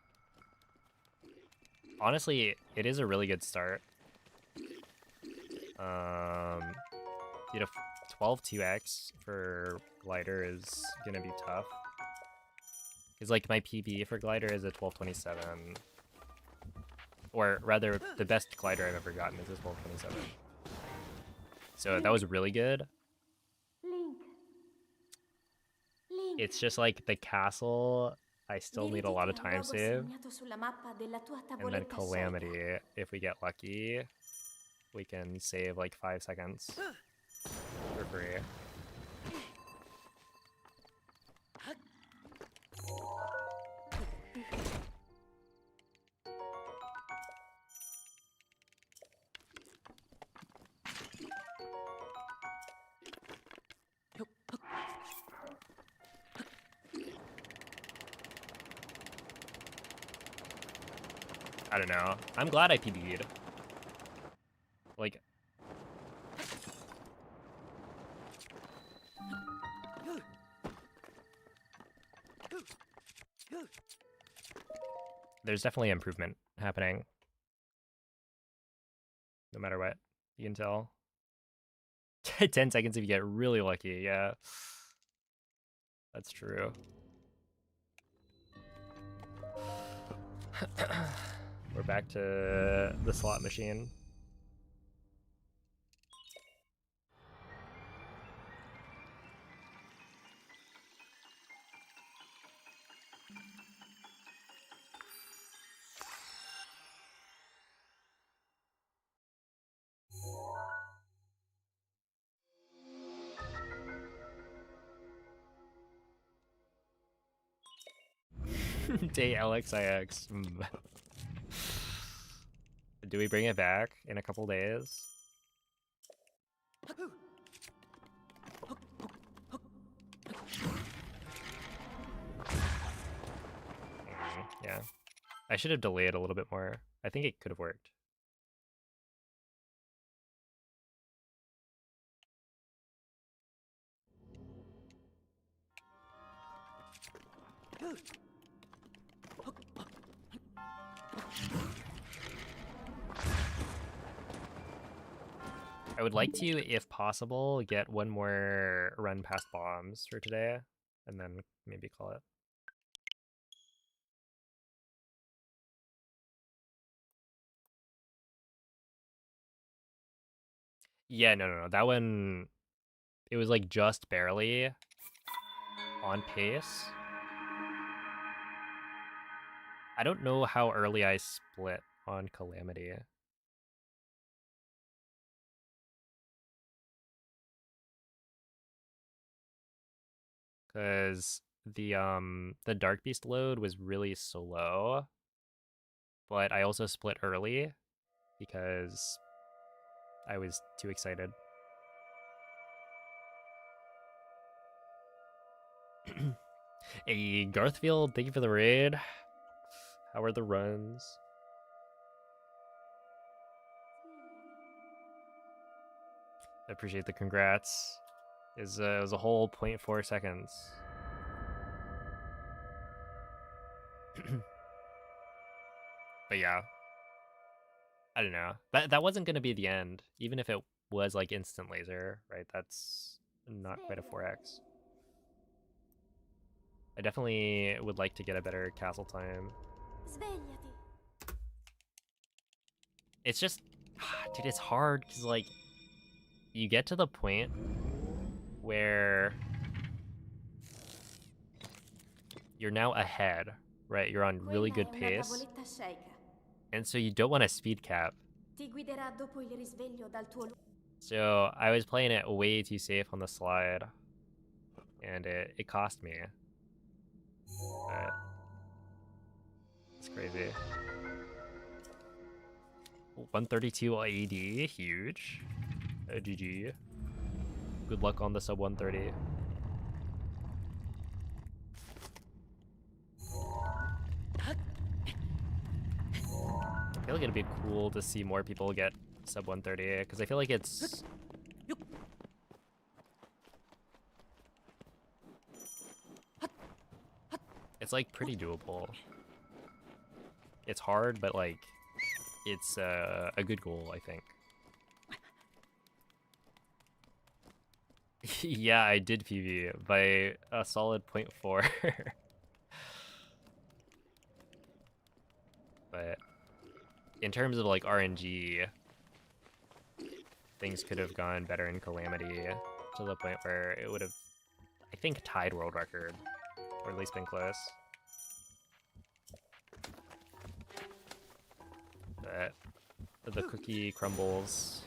Honestly, it is a really good start. You know, 12 2x for glider is gonna be tough. Because like my PB for glider is a 1227. Or rather, the best glider I've ever gotten is a 1227. So that was really good. Link. Link. It's just like the castle, I still need a lot of Dirigiti al time luogo save. segnato sulla mappa della tua And then tavoletta Calamity, scieca. if we get lucky, we can save like 5 seconds for free. I don't know. I'm glad I PB'd. Like, there's definitely improvement happening. No matter what, you can tell. 10 seconds if you get really lucky, yeah. That's true. We're back to the slot machine. Day LXIX. Do we bring it back in a couple days? Yeah. I should have delayed a little bit more. I think it could have worked. I would like to, if possible, get one more run past bombs for today, and then maybe call it. Yeah, no. That one, it was like just barely on pace. I don't know how early I split on Calamity. Because the Dark Beast load was really slow, but I also split early because I was too excited. Hey, Garthfield, thank you for the raid. How are the runs? I appreciate the congrats. It was a whole 0.4 seconds. But yeah, I don't know. That wasn't gonna be the end, even if it was like instant laser, right? That's not quite a 4x. I definitely would like to get a better castle time. Svegliati. It's just, dude, it's hard because like you get to the point where you're now ahead, right? You're on really Quella good è una pace, tavoletta sceicca. and so you don't want to speed cap. Ti guiderà dopo il risveglio dal tuo So I was playing it way too safe on the slide, and it cost me. But it's crazy. 132 AD, huge. GG. Good luck on the sub 130. I feel like it'd be cool to see more people get sub 130 because I feel like it's like pretty doable. It's hard, but like it's a good goal, I think. Yeah, I did PV by a solid 0.4. But in terms of like RNG, things could have gone better in Calamity to the point where it would have, I think, tied world record, or at least been close. But the cookie crumbles.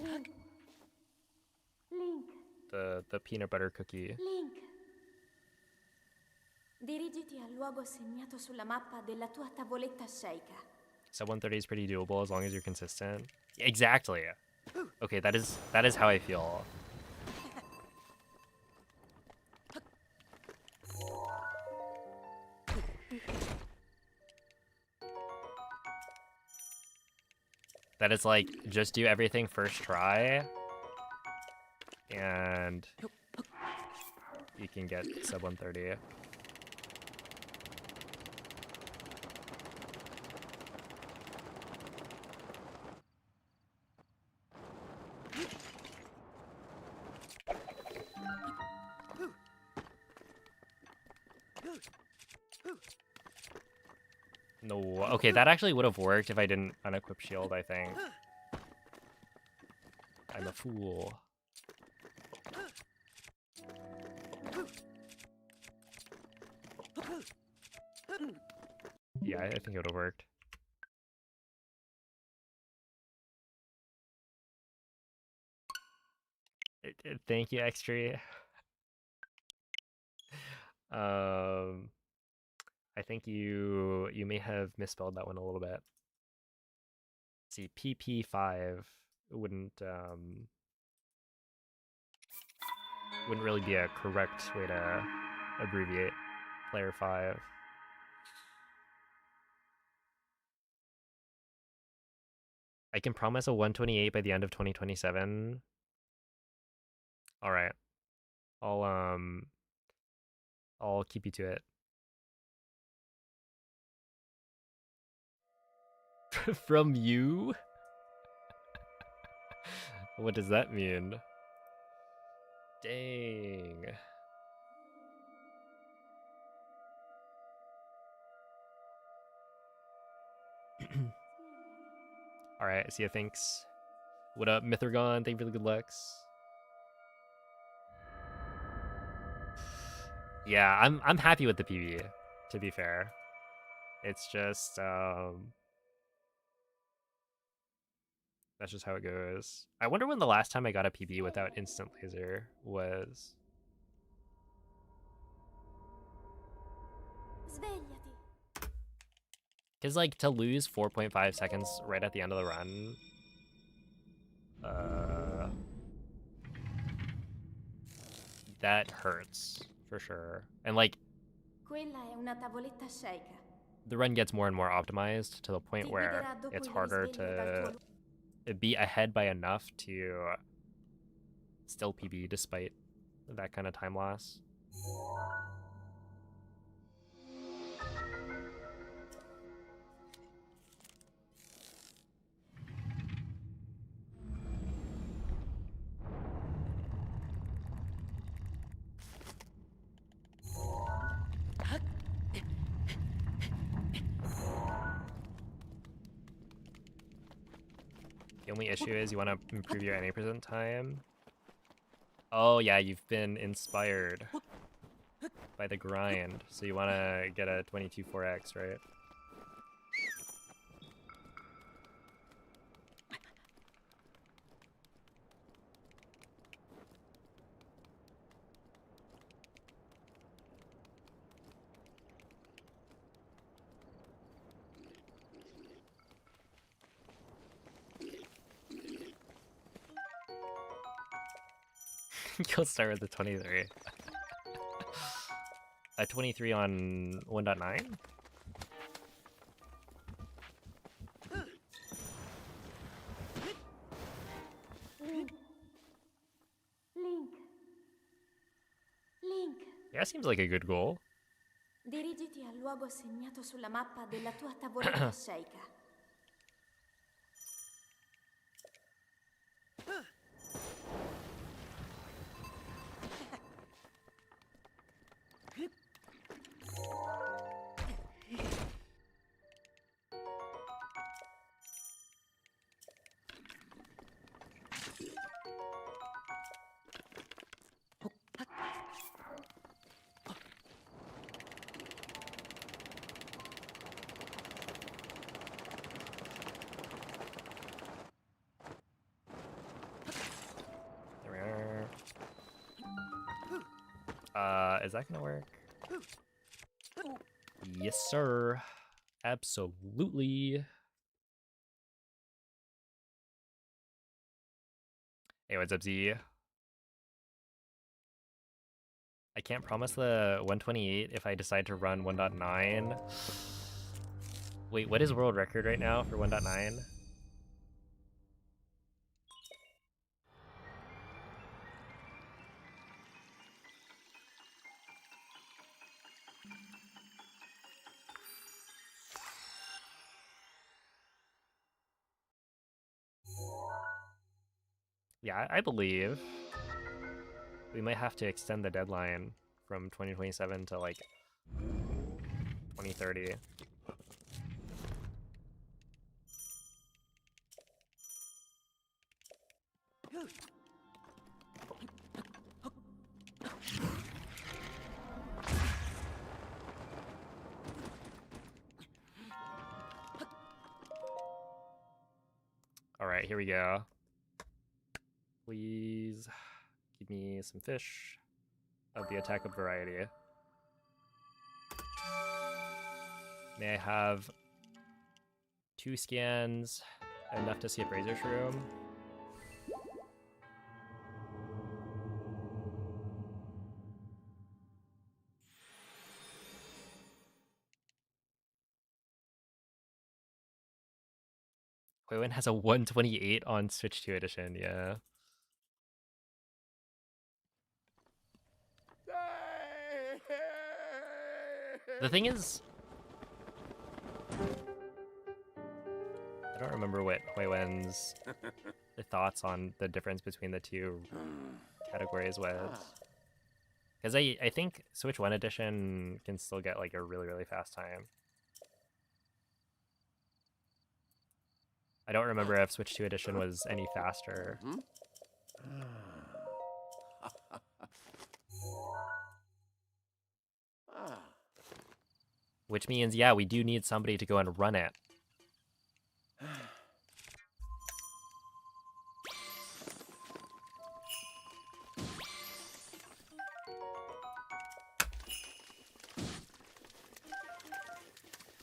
Link. Link. The peanut butter cookie. Link. Dirigiti al luogo segnato sulla mappa della tua tavoletta sceicca. Sub 130 is pretty doable as long as you're consistent. Exactly. Okay, that is how I feel. That it's like just do everything first try, and you can get sub 130. No, okay, that actually would have worked if I didn't unequip shield, I think. I'm a fool. Yeah, I think it would have worked. Thank you, X-Tree. I think you may have misspelled that one a little bit. See, PP5 wouldn't really be a correct way to abbreviate player 5. I can promise a 128 by the end of 2027. All right. I'll keep you to it. From you? What does that mean? Dang. Alright, see ya, thanks. What up, Mithragon? Thank you for the good lucks. Yeah, I'm happy with the PB, to be fair. It's just that's just how it goes. I wonder when the last time I got a PB without instant laser was. Svegliati. Because, like, to lose 4.5 seconds right at the end of the run, that hurts, for sure. And, like, Quella è una tavoletta sceicca. the run gets more and more optimized to the point Ti where guiderà dopo it's il harder risveglio dal to tuo be ahead by enough to still PB despite that kind of time loss. The only issue is you want to improve your NA% time. Oh yeah, you've been inspired by the grind, so you want to get a 22.4x, right? You'll start with the 23. A 23 on 1.9? Link. Link. Yeah, seems like a good goal. Dirigiti al luogo segnato sulla mappa della tua tavoletta sceicca. There we are. Is that gonna work? Yes, sir. Absolutely. Hey, what's up, Z? I can't promise the 128 if I decide to run 1.9. Wait, what is world record right now for 1.9? Yeah, I believe we might have to extend the deadline from 2027 to like 2030. All right, here we go. Please give me some fish of the attack of variety. May I have 2 scans, enough to see a Brazier Shroom? Huiwen has a 128 on Switch 2 edition, yeah. The thing is, I don't remember what Huiwen's thoughts on the difference between the two categories was. Because I think Switch 1 edition can still get like a really, really fast time. I don't remember if Switch 2 edition was any faster. Which means, yeah, we do need somebody to go and run it.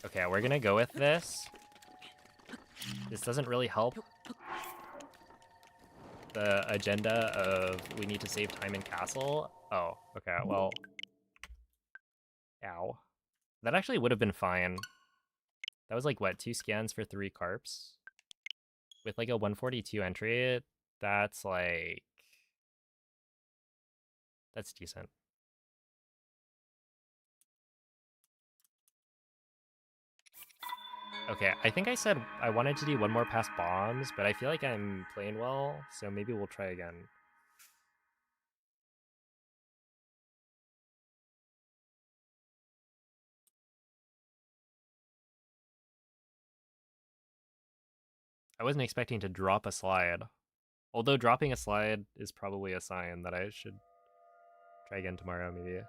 Okay, we're gonna go with this. This doesn't really help the agenda of we need to save time in castle. Oh, okay, well. Ow. That actually would have been fine. That was like, what, 2 scans for 3 carps? With like a 142 entry, that's like... that's decent. Okay, I think I said I wanted to do 1 more past bombs, but I feel like I'm playing well, so maybe we'll try again. I wasn't expecting to drop a slide. Although dropping a slide is probably a sign that I should try again tomorrow, maybe.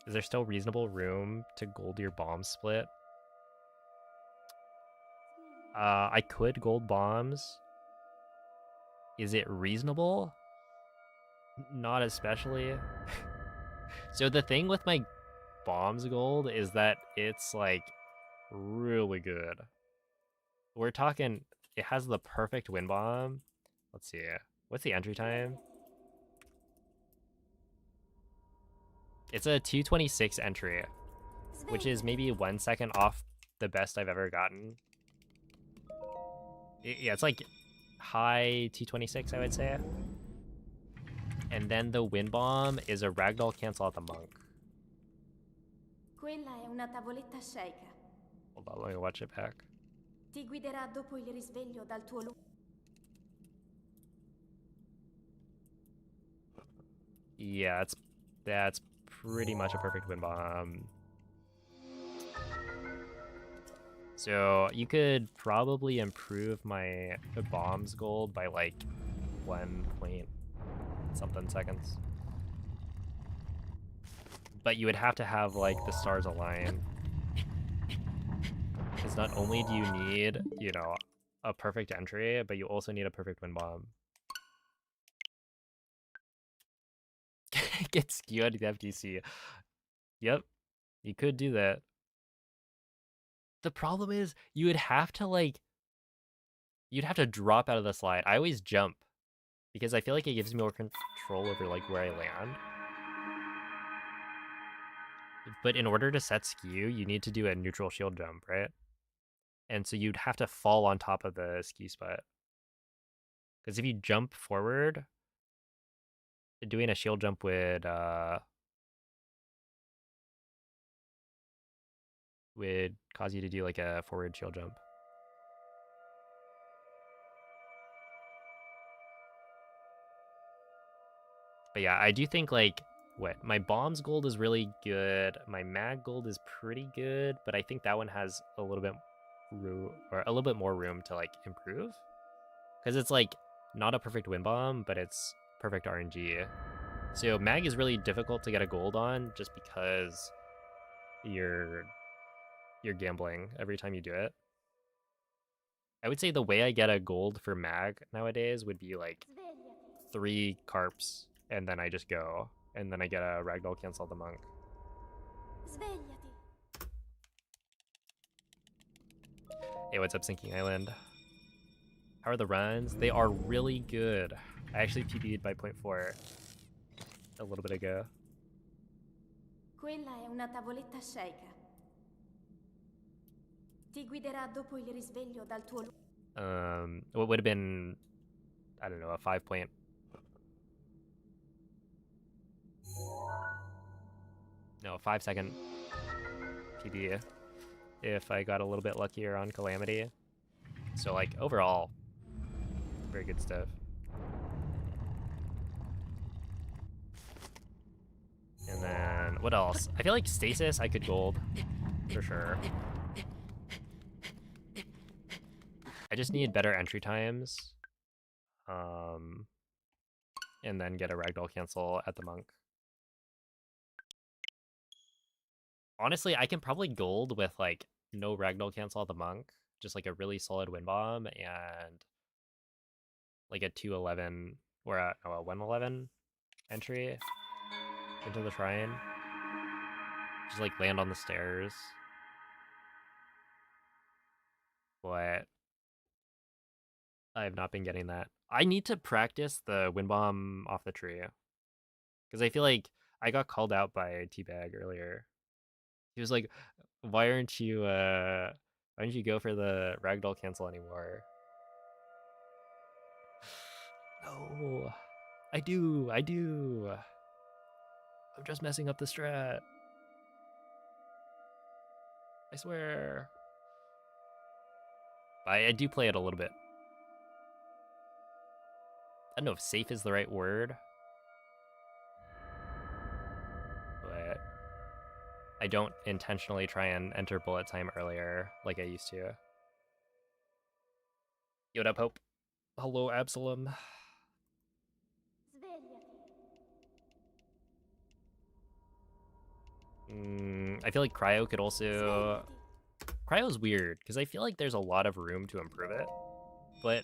Is there still reasonable room to gold your bomb split? I could gold bombs. Is it reasonable? Not especially. So the thing with my bombs gold is that it's like really good. We're talking, it has the perfect wind bomb. Let's see. What's the entry time? It's a 226 entry, which is maybe 1 second off the best I've ever gotten. Yeah, it's like high 226, I would say. And then the wind bomb is a ragdoll cancel out the monk. Quella è una tavoletta sceicca. Hold on, let me watch it back. Ti guiderà dopo il risveglio dal tuo Yeah, that's pretty much a perfect wind bomb. So you could probably improve my bombs gold by like 1 point something seconds. But you would have to have like the stars align. Because not only do you need, you know, a perfect entry, but you also need a perfect wind bomb. Get skewed to the FTC. Yep, you could do that. The problem is you would have to like, you'd have to drop out of the slide. I always jump because I feel like it gives me more control over like where I land. But in order to set skew, you need to do a neutral shield jump, right? And so you'd have to fall on top of the skew spot. Because if you jump forward, doing a shield jump would cause you to do like a forward shield jump. But yeah, I do think like my bombs gold is really good. My mag gold is pretty good, but I think that one has a little bit more room to like improve. Because it's like not a perfect wind bomb, but it's perfect RNG. So mag is really difficult to get a gold on just because you're gambling every time you do it. I would say the way I get a gold for mag nowadays would be like 3 carps, and then I just go, and then I get a ragdoll cancel the monk. Svegliati. Hey, what's up, Sinking Island? How are the runs? They are really good. I actually PB'd by 0.4 a little bit ago. Quella è una tavoletta sceicca. Ti guiderà dopo il risveglio dal tuo What would have been, I don't know, a 5 point. No, 5 second PB if I got a little bit luckier on Calamity. So like overall, very good stuff. And then what else? I feel like Stasis I could gold for sure. I just need better entry times. And then get a ragdoll cancel at the monk. Honestly, I can probably gold with like no ragdoll cancel at the monk, just like a really solid wind bomb and like a 211 or a 111 entry into the shrine. Just like land on the stairs. But I have not been getting that. I need to practice the wind bomb off the tree. Because I feel like I got called out by Teabag earlier. He was like, why don't you go for the ragdoll cancel anymore? No. I do. I'm just messing up the strat. I swear. I do play it a little bit. I don't know if safe is the right word. But I don't intentionally try and enter bullet time earlier like I used to. What up, Hope? Hello, Absalom. I feel like Cryo could also... Cryo's weird, because I feel like there's a lot of room to improve it, but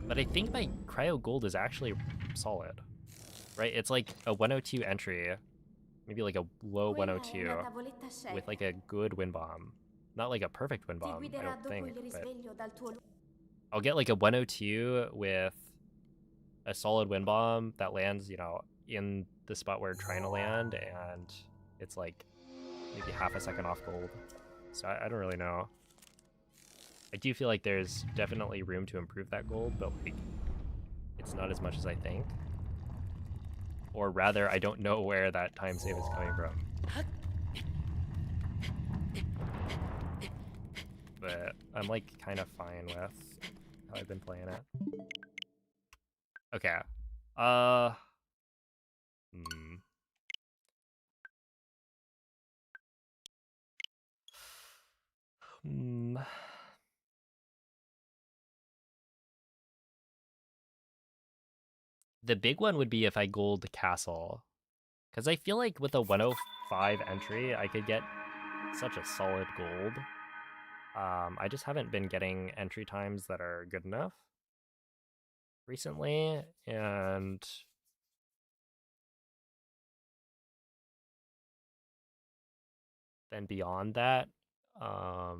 I think my Cryo Gold is actually solid, right? It's like a 102 entry, maybe like a low 102 with like a good wind bomb. Not like a perfect wind bomb, I don't think, but I'll get like a 102 with a solid wind bomb that lands, you know, in the spot where we're trying to land, and it's like maybe half a second off gold. So I don't really know. I do feel like there's definitely room to improve that gold, but like it's not as much as I think. Or rather, I don't know where that time save is coming from. But I'm like kind of fine with how I've been playing it. Okay. The big one would be if I gold the castle. Because I feel like with a 105 entry, I could get such a solid gold. I just haven't been getting entry times that are good enough recently, and then beyond that, I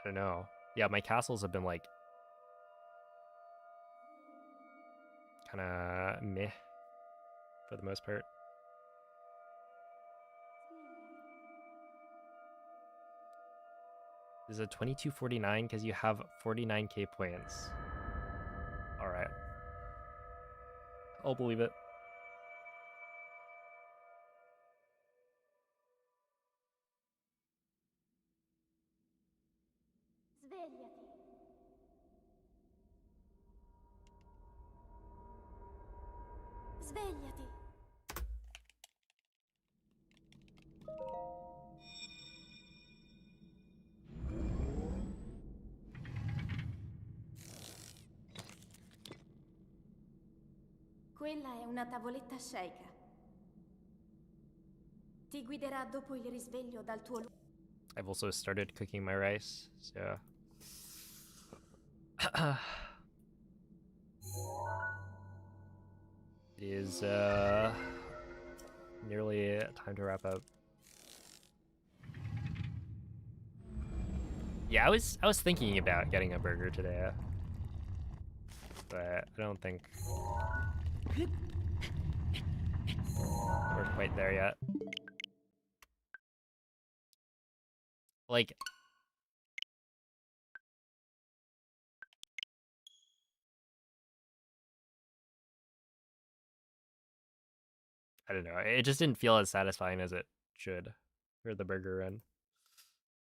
don't know. Yeah, my castles have been like kind of meh for the most part. This is a 2249 because you have 49k points. All right. I'll believe it. Svegliati. Quella è una tavoletta sceicca. Ti guiderà dopo il risveglio dal tuo luogo. I've also started cooking my rice, so it is nearly time to wrap up. Yeah, I was thinking about getting a burger today, but I don't think we're quite there yet. Like, I don't know. It just didn't feel as satisfying as it should for the burger run.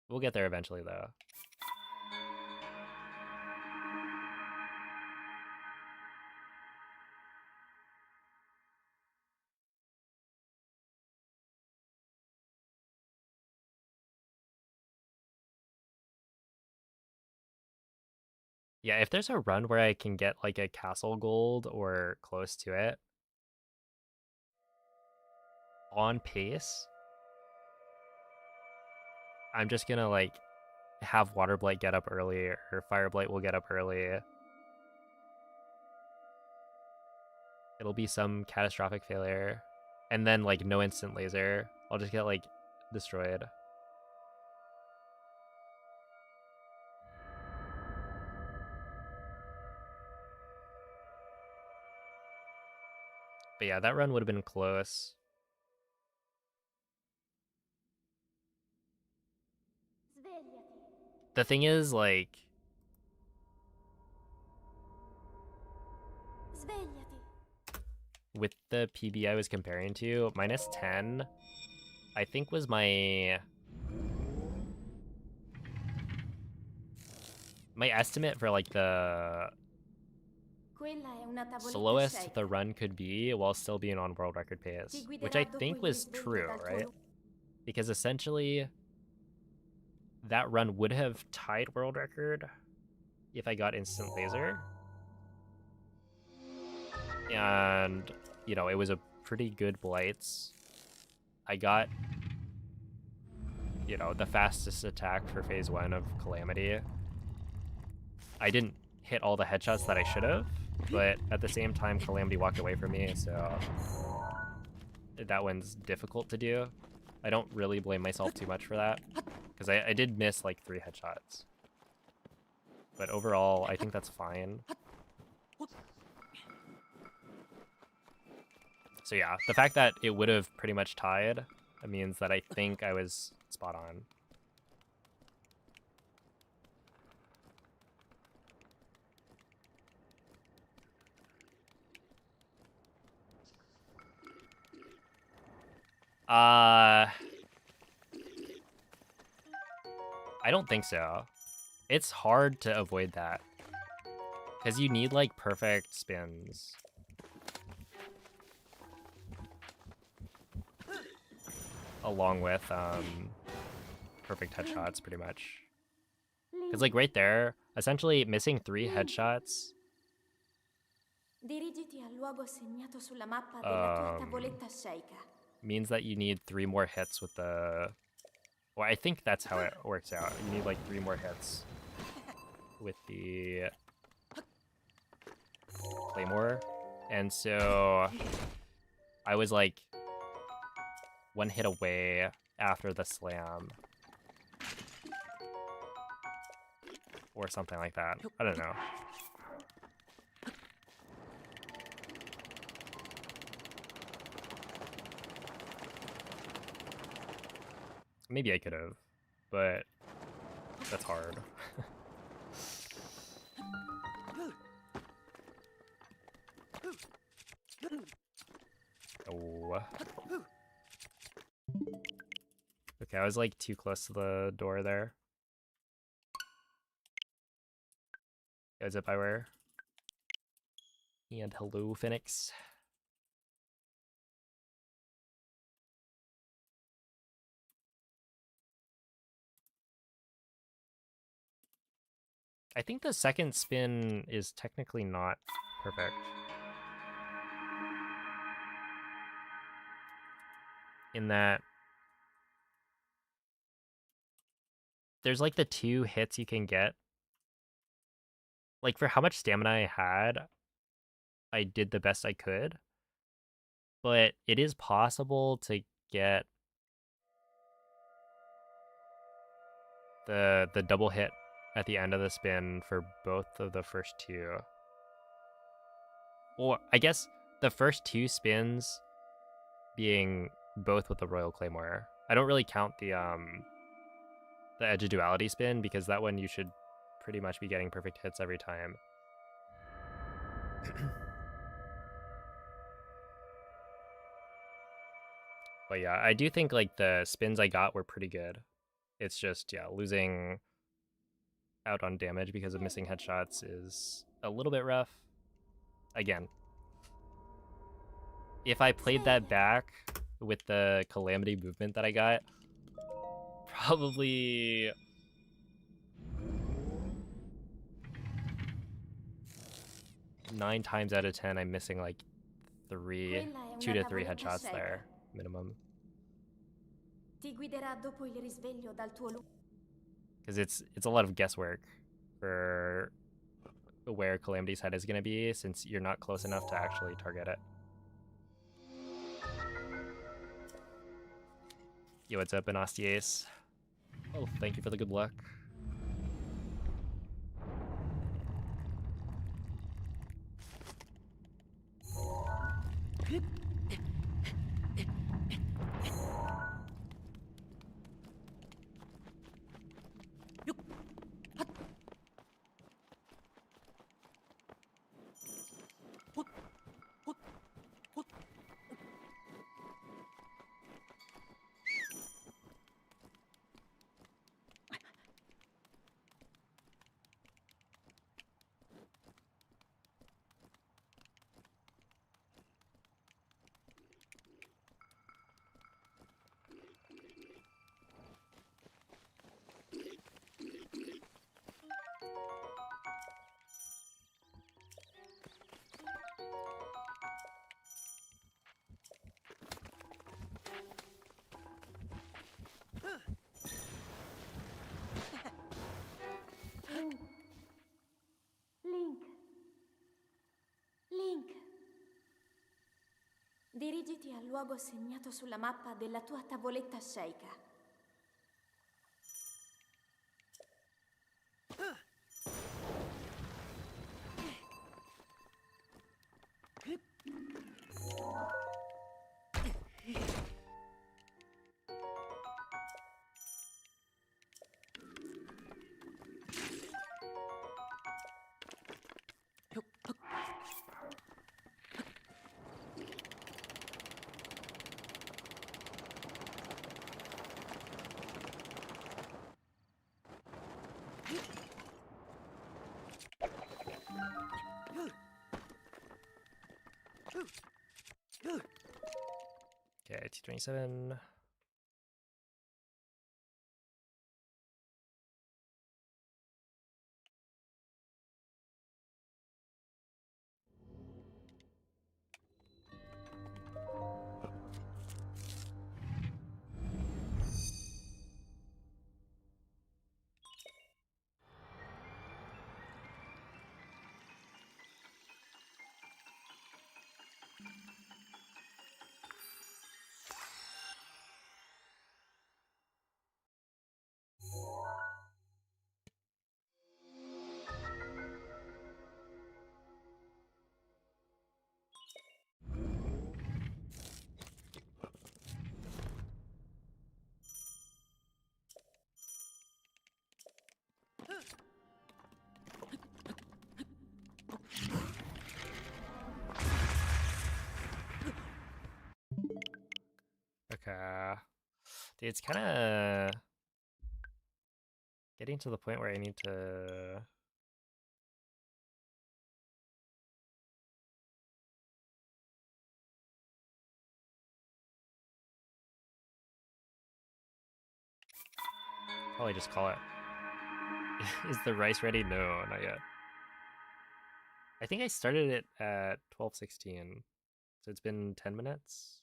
We'll get there eventually, though. Yeah, if there's a run where I can get like a castle gold or close to it on pace, I'm just gonna like have Water Blight get up early, or Fire Blight will get up early. It'll be some catastrophic failure, and then like no instant laser. I'll just get like destroyed. But yeah, that run would have been close. The thing is, like, with the PB I was comparing to, -10, I think was my My estimate for like the Quella è una tavoletta slowest sceicca. the run could be while still being on world record Ti pace, guiderà which I dopo think il was risveglio true, dal tuo right? Because essentially that run would have tied world record if I got instant laser. And, you know, it was a pretty good Blights. I got, you know, the fastest attack for phase 1 of Calamity. I didn't hit all the headshots that I should have, but at the same time, Calamity walked away from me, so that one's difficult to do. I don't really blame myself too much for that, because I did miss like 3 headshots. But overall, I think that's fine. So yeah, the fact that it would have pretty much tied means that I think I was spot on. I don't think so. It's hard to avoid that, because you need like perfect spins. Along with perfect headshots, pretty much. Because like right there, essentially missing 3 headshots Dirigiti al luogo segnato sulla mappa della tua tavoletta sceicca. means that you need 3 more hits with the... Well, I think that's how it works out. You need like 3 more hits with the Claymore. And so I was like 1 hit away after the slam. Or something like that. I don't know. Maybe I could have, but that's hard. Oh. Okay, I was like too close to the door there. Is it by where? And hello, Phoenix. I think the second spin is technically not perfect. In that there's like the 2 hits you can get. Like for how much stamina I had, I did the best I could. But it is possible to get the double hit at the end of the spin for both of the first 2. Or I guess the first 2 spins being both with the Royal Claymore. I don't really count the Edge of Duality spin because that one you should pretty much be getting perfect hits every time. But yeah, I do think like the spins I got were pretty good. It's just, yeah, losing out on damage because of missing headshots is a little bit rough. Again, if I played that back with the Calamity movement that I got, probably 9 times out of 10 I'm missing like 2 to 3 headshots there, minimum. Ti guiderà dopo il risveglio dal tuo Because it's a lot of guesswork for where Calamity's head is going to be, since you're not close enough to actually target it. Yo, what's up, Anastiace? Oh, thank you for the good luck. Dirigiti al luogo segnato sulla mappa della tua tavoletta sceicca. Okay, T27. Okay. Dude, it's kind of getting to the point where I need to... Probably just call it. Is the rice ready? No, not yet. I think I started it at 12:16, so it's been 10 minutes.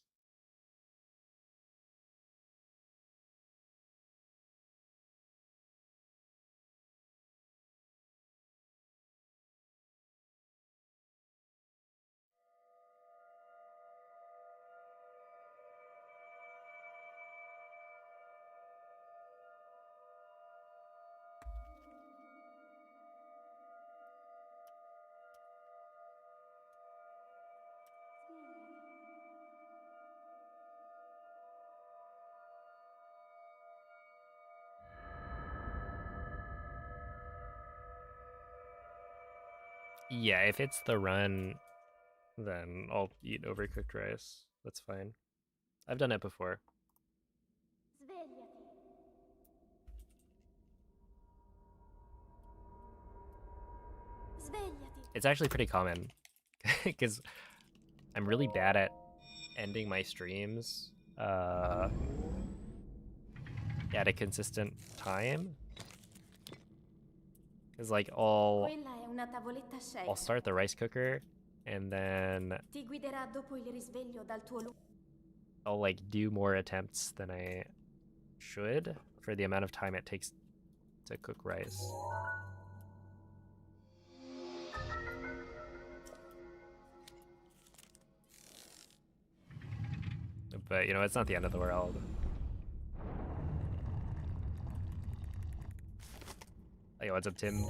Yeah, if it's the run, then I'll eat overcooked rice. That's fine. I've done it before. Svegliati. Svegliati. It's actually pretty common because I'm really bad at ending my streams at a consistent time. Because like Quella è una tavoletta I'll sceicca. start the rice cooker and then Ti guiderà dopo il risveglio dal tuo I'll like do more attempts than I should for the amount of time it takes to cook rice. But you know, it's not the end of the world. Hey, what's up, Tim?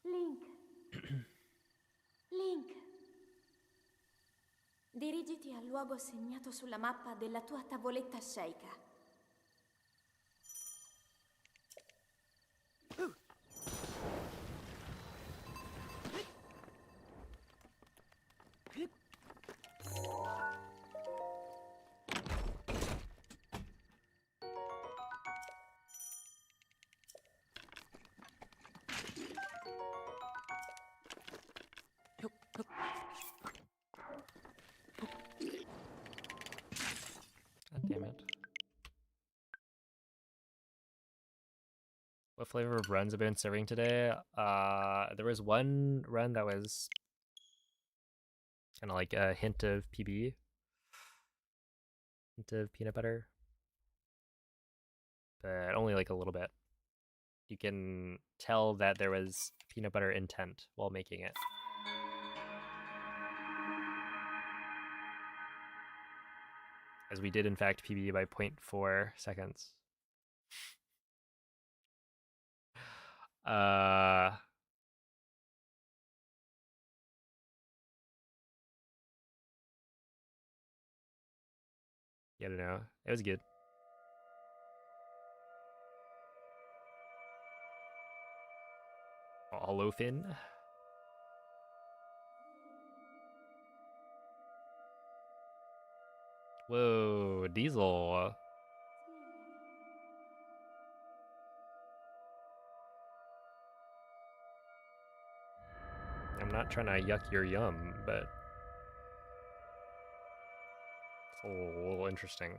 Link. Link. Dirigiti al luogo segnato sulla mappa della tua tavoletta sceicca. flavor of runs I've been serving today. There was one run that was kind of like a hint of PB, hint of peanut butter, but only like a little bit. You can tell that there was peanut butter intent while making it. As we did in fact PB by 0.4 seconds. Yeah, I don't know. It was good. Olofin. Whoa, Diesel. I'm not trying to yuck your yum, but it's a little interesting.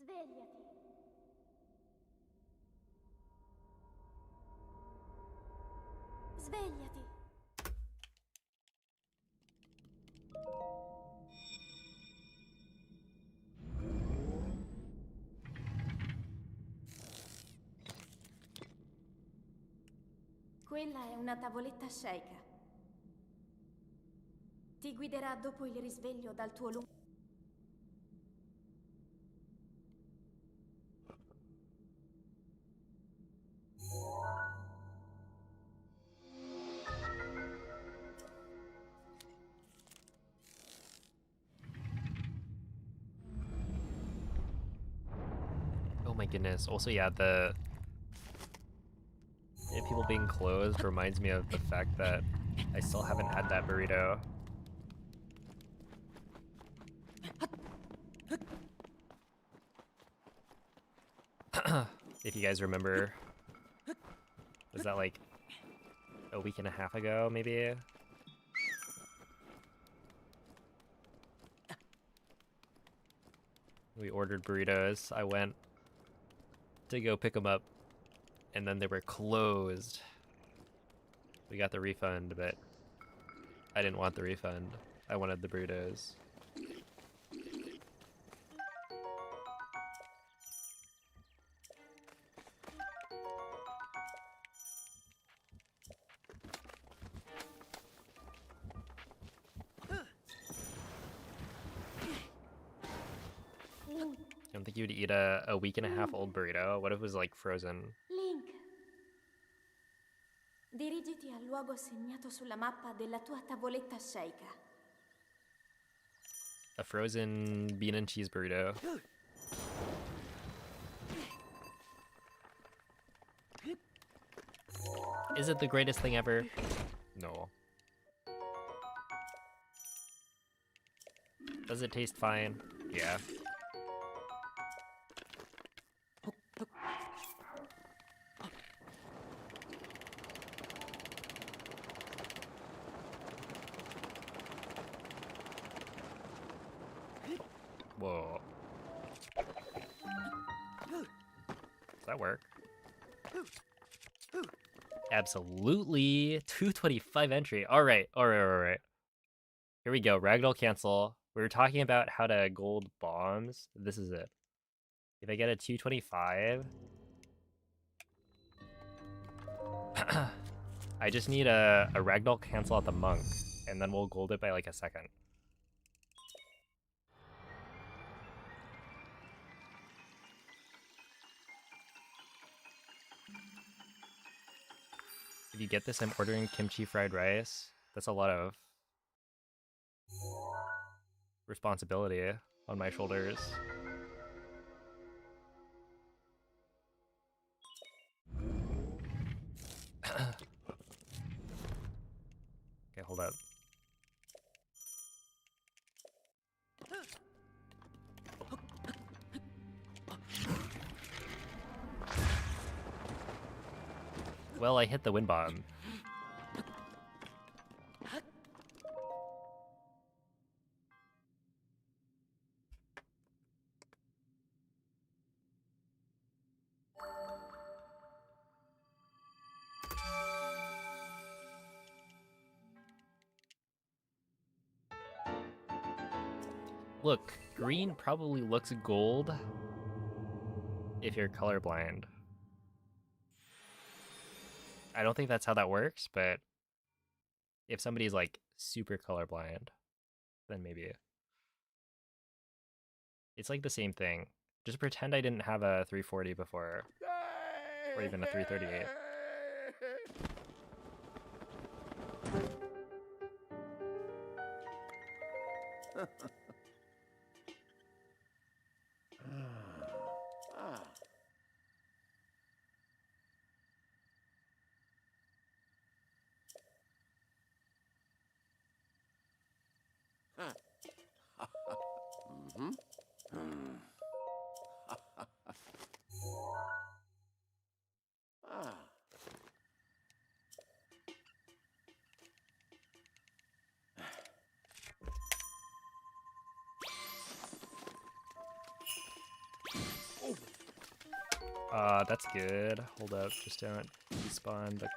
Svegliati. Svegliati. Quella è una tavoletta sceicca. Ti guiderà dopo il risveglio dal tuo lungo... Oh my goodness. Also, yeah, the people being closed reminds me of the fact that I still haven't had that burrito. If you guys remember, was that like a week and a half ago, maybe? We ordered burritos. I went to go pick them up, and then they were closed. We got the refund, but I didn't want the refund. I wanted the burritos. I don't think you would eat a week and a half old burrito. What if it was like frozen? Link. Dirigiti al luogo segnato sulla mappa della tua tavoletta sceicca. A frozen bean and cheese burrito. Is it the greatest thing ever? No. Does it taste fine? Yeah. Whoa. Does that work? Absolutely. 225 entry. Alright, alright. Here we go. Ragdoll cancel. We were talking about how to gold bombs. This is it. If I get a 225... I just need a ragdoll cancel at the monk, and then we'll gold it by like a second. If you get this, I'm ordering kimchi fried rice. That's a lot of responsibility on my shoulders. Okay, hold up. Well, I hit the wind bomb. Look, green probably looks gold if you're colorblind. I don't think that's how that works, but if somebody's like super colorblind, then maybe. It's like the same thing. Just pretend I didn't have a 340 before, or even a 338. That's good. Hold up, just don't despawn the...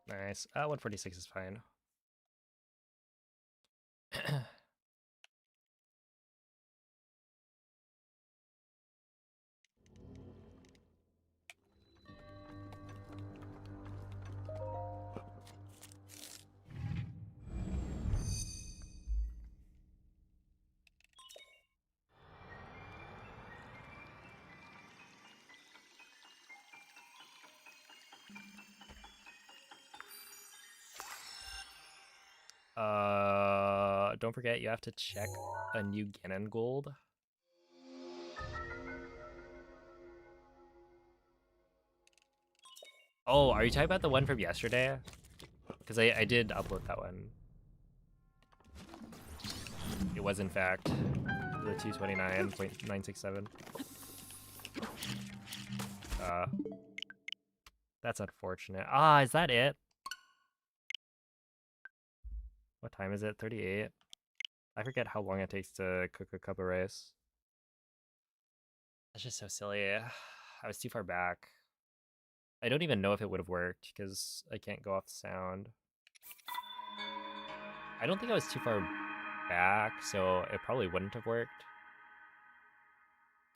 Nice. 146 is fine. Don't forget, you have to check a new Ganon gold. Oh, are you talking about the one from yesterday? Because I did upload that one. It was, in fact, the 229.967. That's unfortunate. Ah, is that it? What time is it? 38? I forget how long it takes to cook a cup of rice. That's just so silly. I was too far back. I don't even know if it would have worked because I can't go off the sound. I don't think I was too far back, so it probably wouldn't have worked.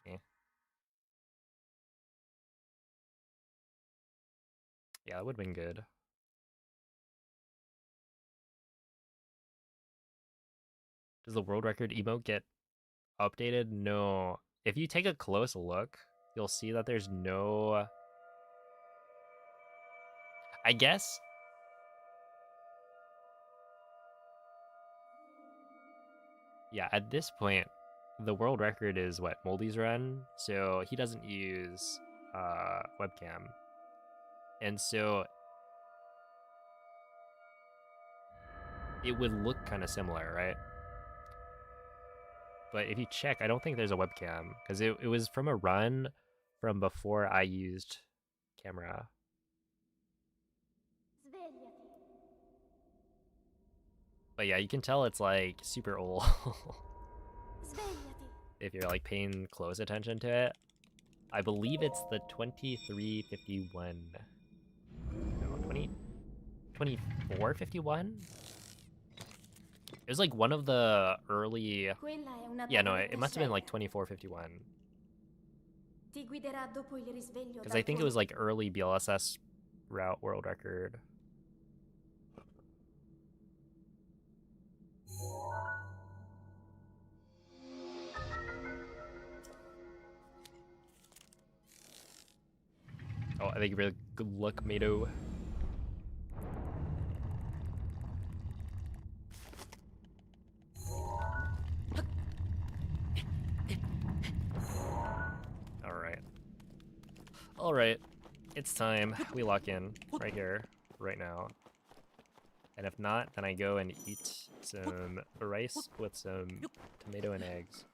Eh. Yeah, it would have been good. Does the world record emote get updated? No. If you take a close look, you'll see that there's no... I guess... Yeah, at this point, the world record is what Moldy's run, so he doesn't use webcam. And so it would look kind of similar, right? But if you check, I don't think there's a webcam because it was from a run from before I used camera. But yeah, you can tell it's like super old if you're like paying close attention to it. I believe it's the 2351. No, 2451? It was like one of the early... Yeah, no, it must have been like 2451. Because I think it was like early BLSS route world record. Oh, I think really good luck, Mato. Alright, it's time. We lock in right here, right now. And if not, then I go and eat some rice with some tomato and eggs.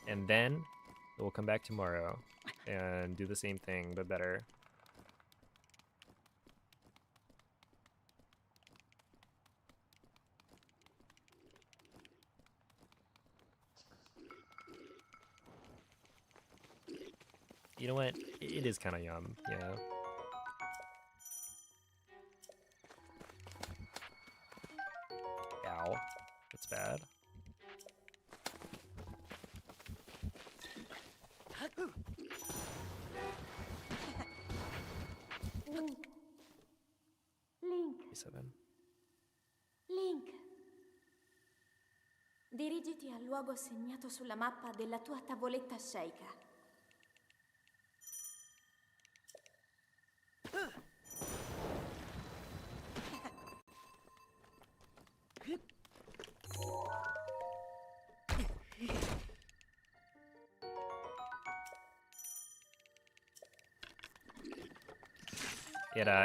And then we'll come back tomorrow and do the same thing, but better. You know what? It is kind of yum, yeah. Ow. That's bad. Link. Link. V7. Link. Dirigiti al luogo segnato sulla mappa della tua tavoletta sceicca.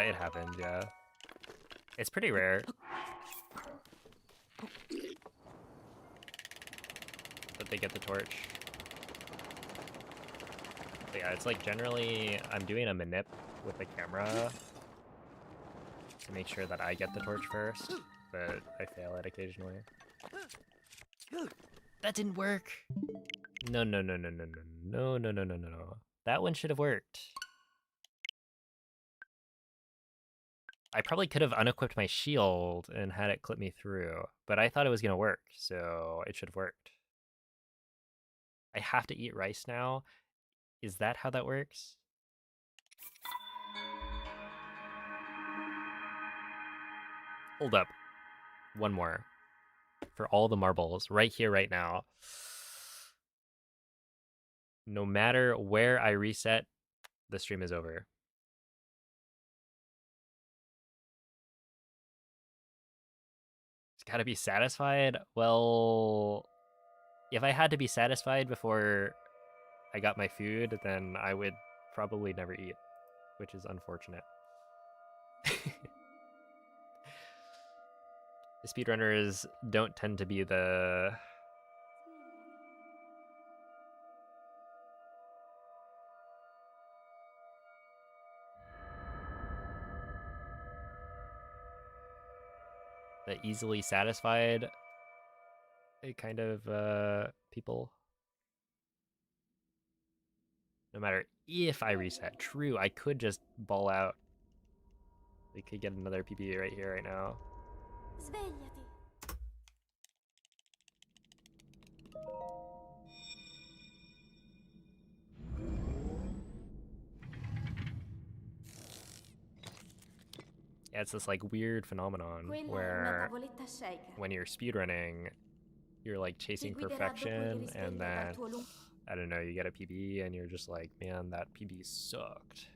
It happened, yeah. It's pretty rare that they get the torch. But yeah, it's like generally I'm doing a manip with the camera to make sure that I get the torch first, but I fail it occasionally. That didn't work! No. That one should have worked. I probably could have unequipped my shield and had it clip me through, but I thought it was gonna work, so it should have worked. I have to eat rice now? Is that how that works? Hold up. One more. For all the marbles, right here, right now. No matter where I reset, the stream is over. It's gotta be satisfied? Well, if I had to be satisfied before I got my food, then I would probably never eat, which is unfortunate. The speedrunners don't tend to be the easily satisfied kind of people. No matter if I reset. True, I could just ball out. We could get another PB right here, right now. Svegliati. Yeah, it's this like weird phenomenon Quella è una where tavoletta sceicca. when you're speedrunning, you're like chasing Ti guiderà dopo il perfection, risveglio and dal then tuo I don't know, you get a PB and you're just like, man, that PB sucked.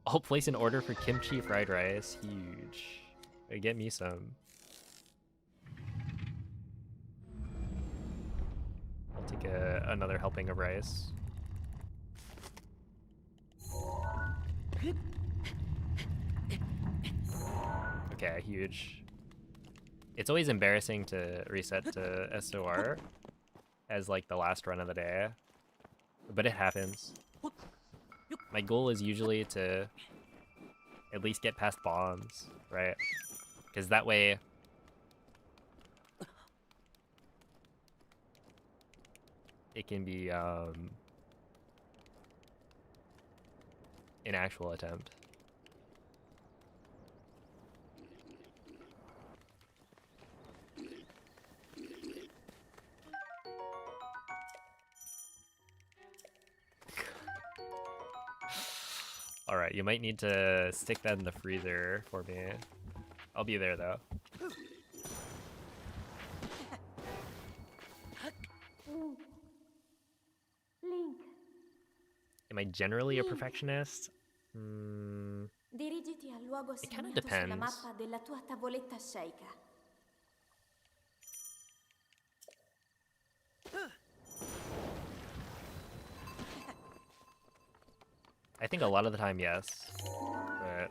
I'll place an order for kimchi fried rice. Huge. Get me some. I'll take another helping of rice. Okay, huge. It's always embarrassing to reset to SOR as like the last run of the day, but it happens. My goal is usually to at least get past bombs, right? Because that way it can be an actual attempt. Alright, you might need to stick that in the freezer for me. I'll be there though. Link. Am I generally a Link. perfectionist? Dirigiti al luogo It kinda segnato sulla depends. mappa della tua tavoletta sceicca. I think a lot of the time, yes. But...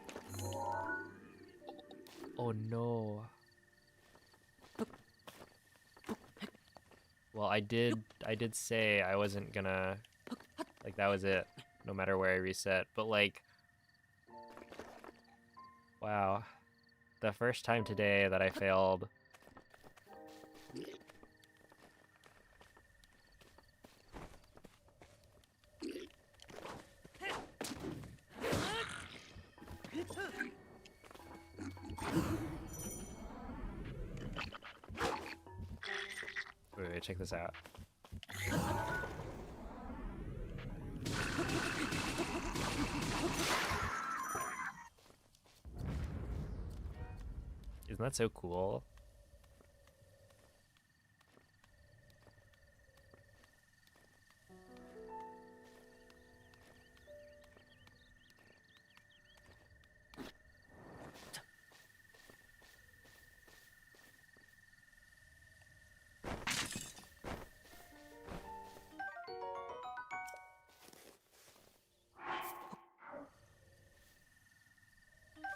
Oh no. Well, I did say I wasn't gonna... Like, that was it. No matter where I reset. But, like... Wow. The first time today that I failed... Wait, check this out. Isn't that so cool?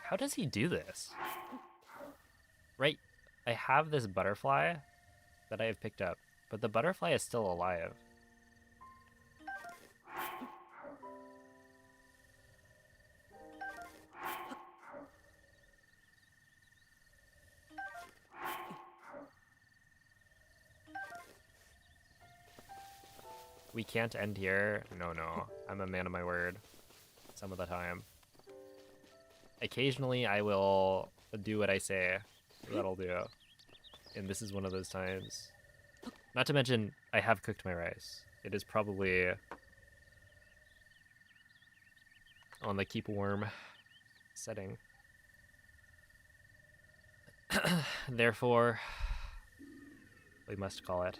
How does he do this? Right, I have this butterfly that I have picked up, but the butterfly is still alive. We can't end here. No, I'm a man of my word. Some of the time. Occasionally, I will do what I say that I'll do. And this is one of those times. Not to mention, I have cooked my rice. It is probably on the keep warm setting. Therefore, we must call it.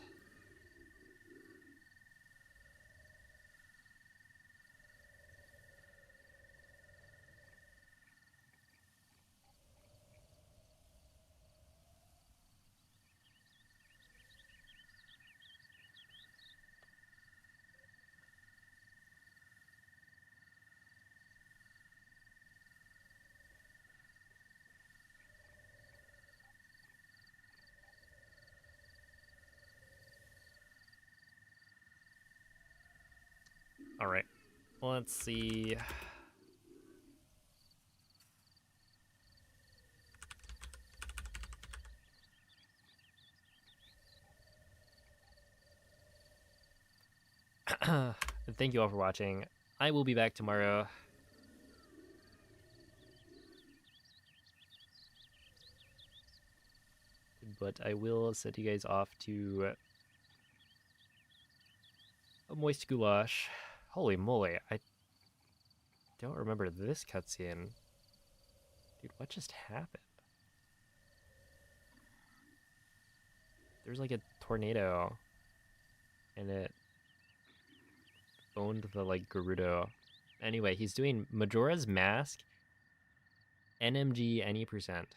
All right, let's see. Thank you all for watching. I will be back tomorrow. But I will set you guys off to a moist goulash. Holy moly, I don't remember this cutscene. Dude, what just happened? There's like a tornado, and it owned the, like, Gerudo. Anyway, he's doing Majora's Mask, NMG any percent.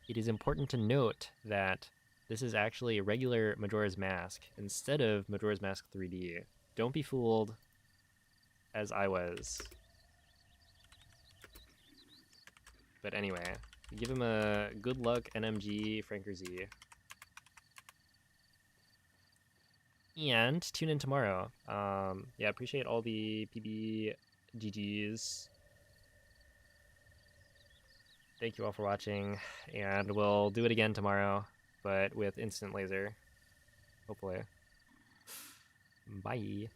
It is important to note that this is actually a regular Majora's Mask instead of Majora's Mask 3D. Don't be fooled, as I was. But anyway, give him a good luck NMG Franker Z. And tune in tomorrow. Yeah, appreciate all the PB GGs. Thank you all for watching, and we'll do it again tomorrow, but with instant laser, hopefully. Bye.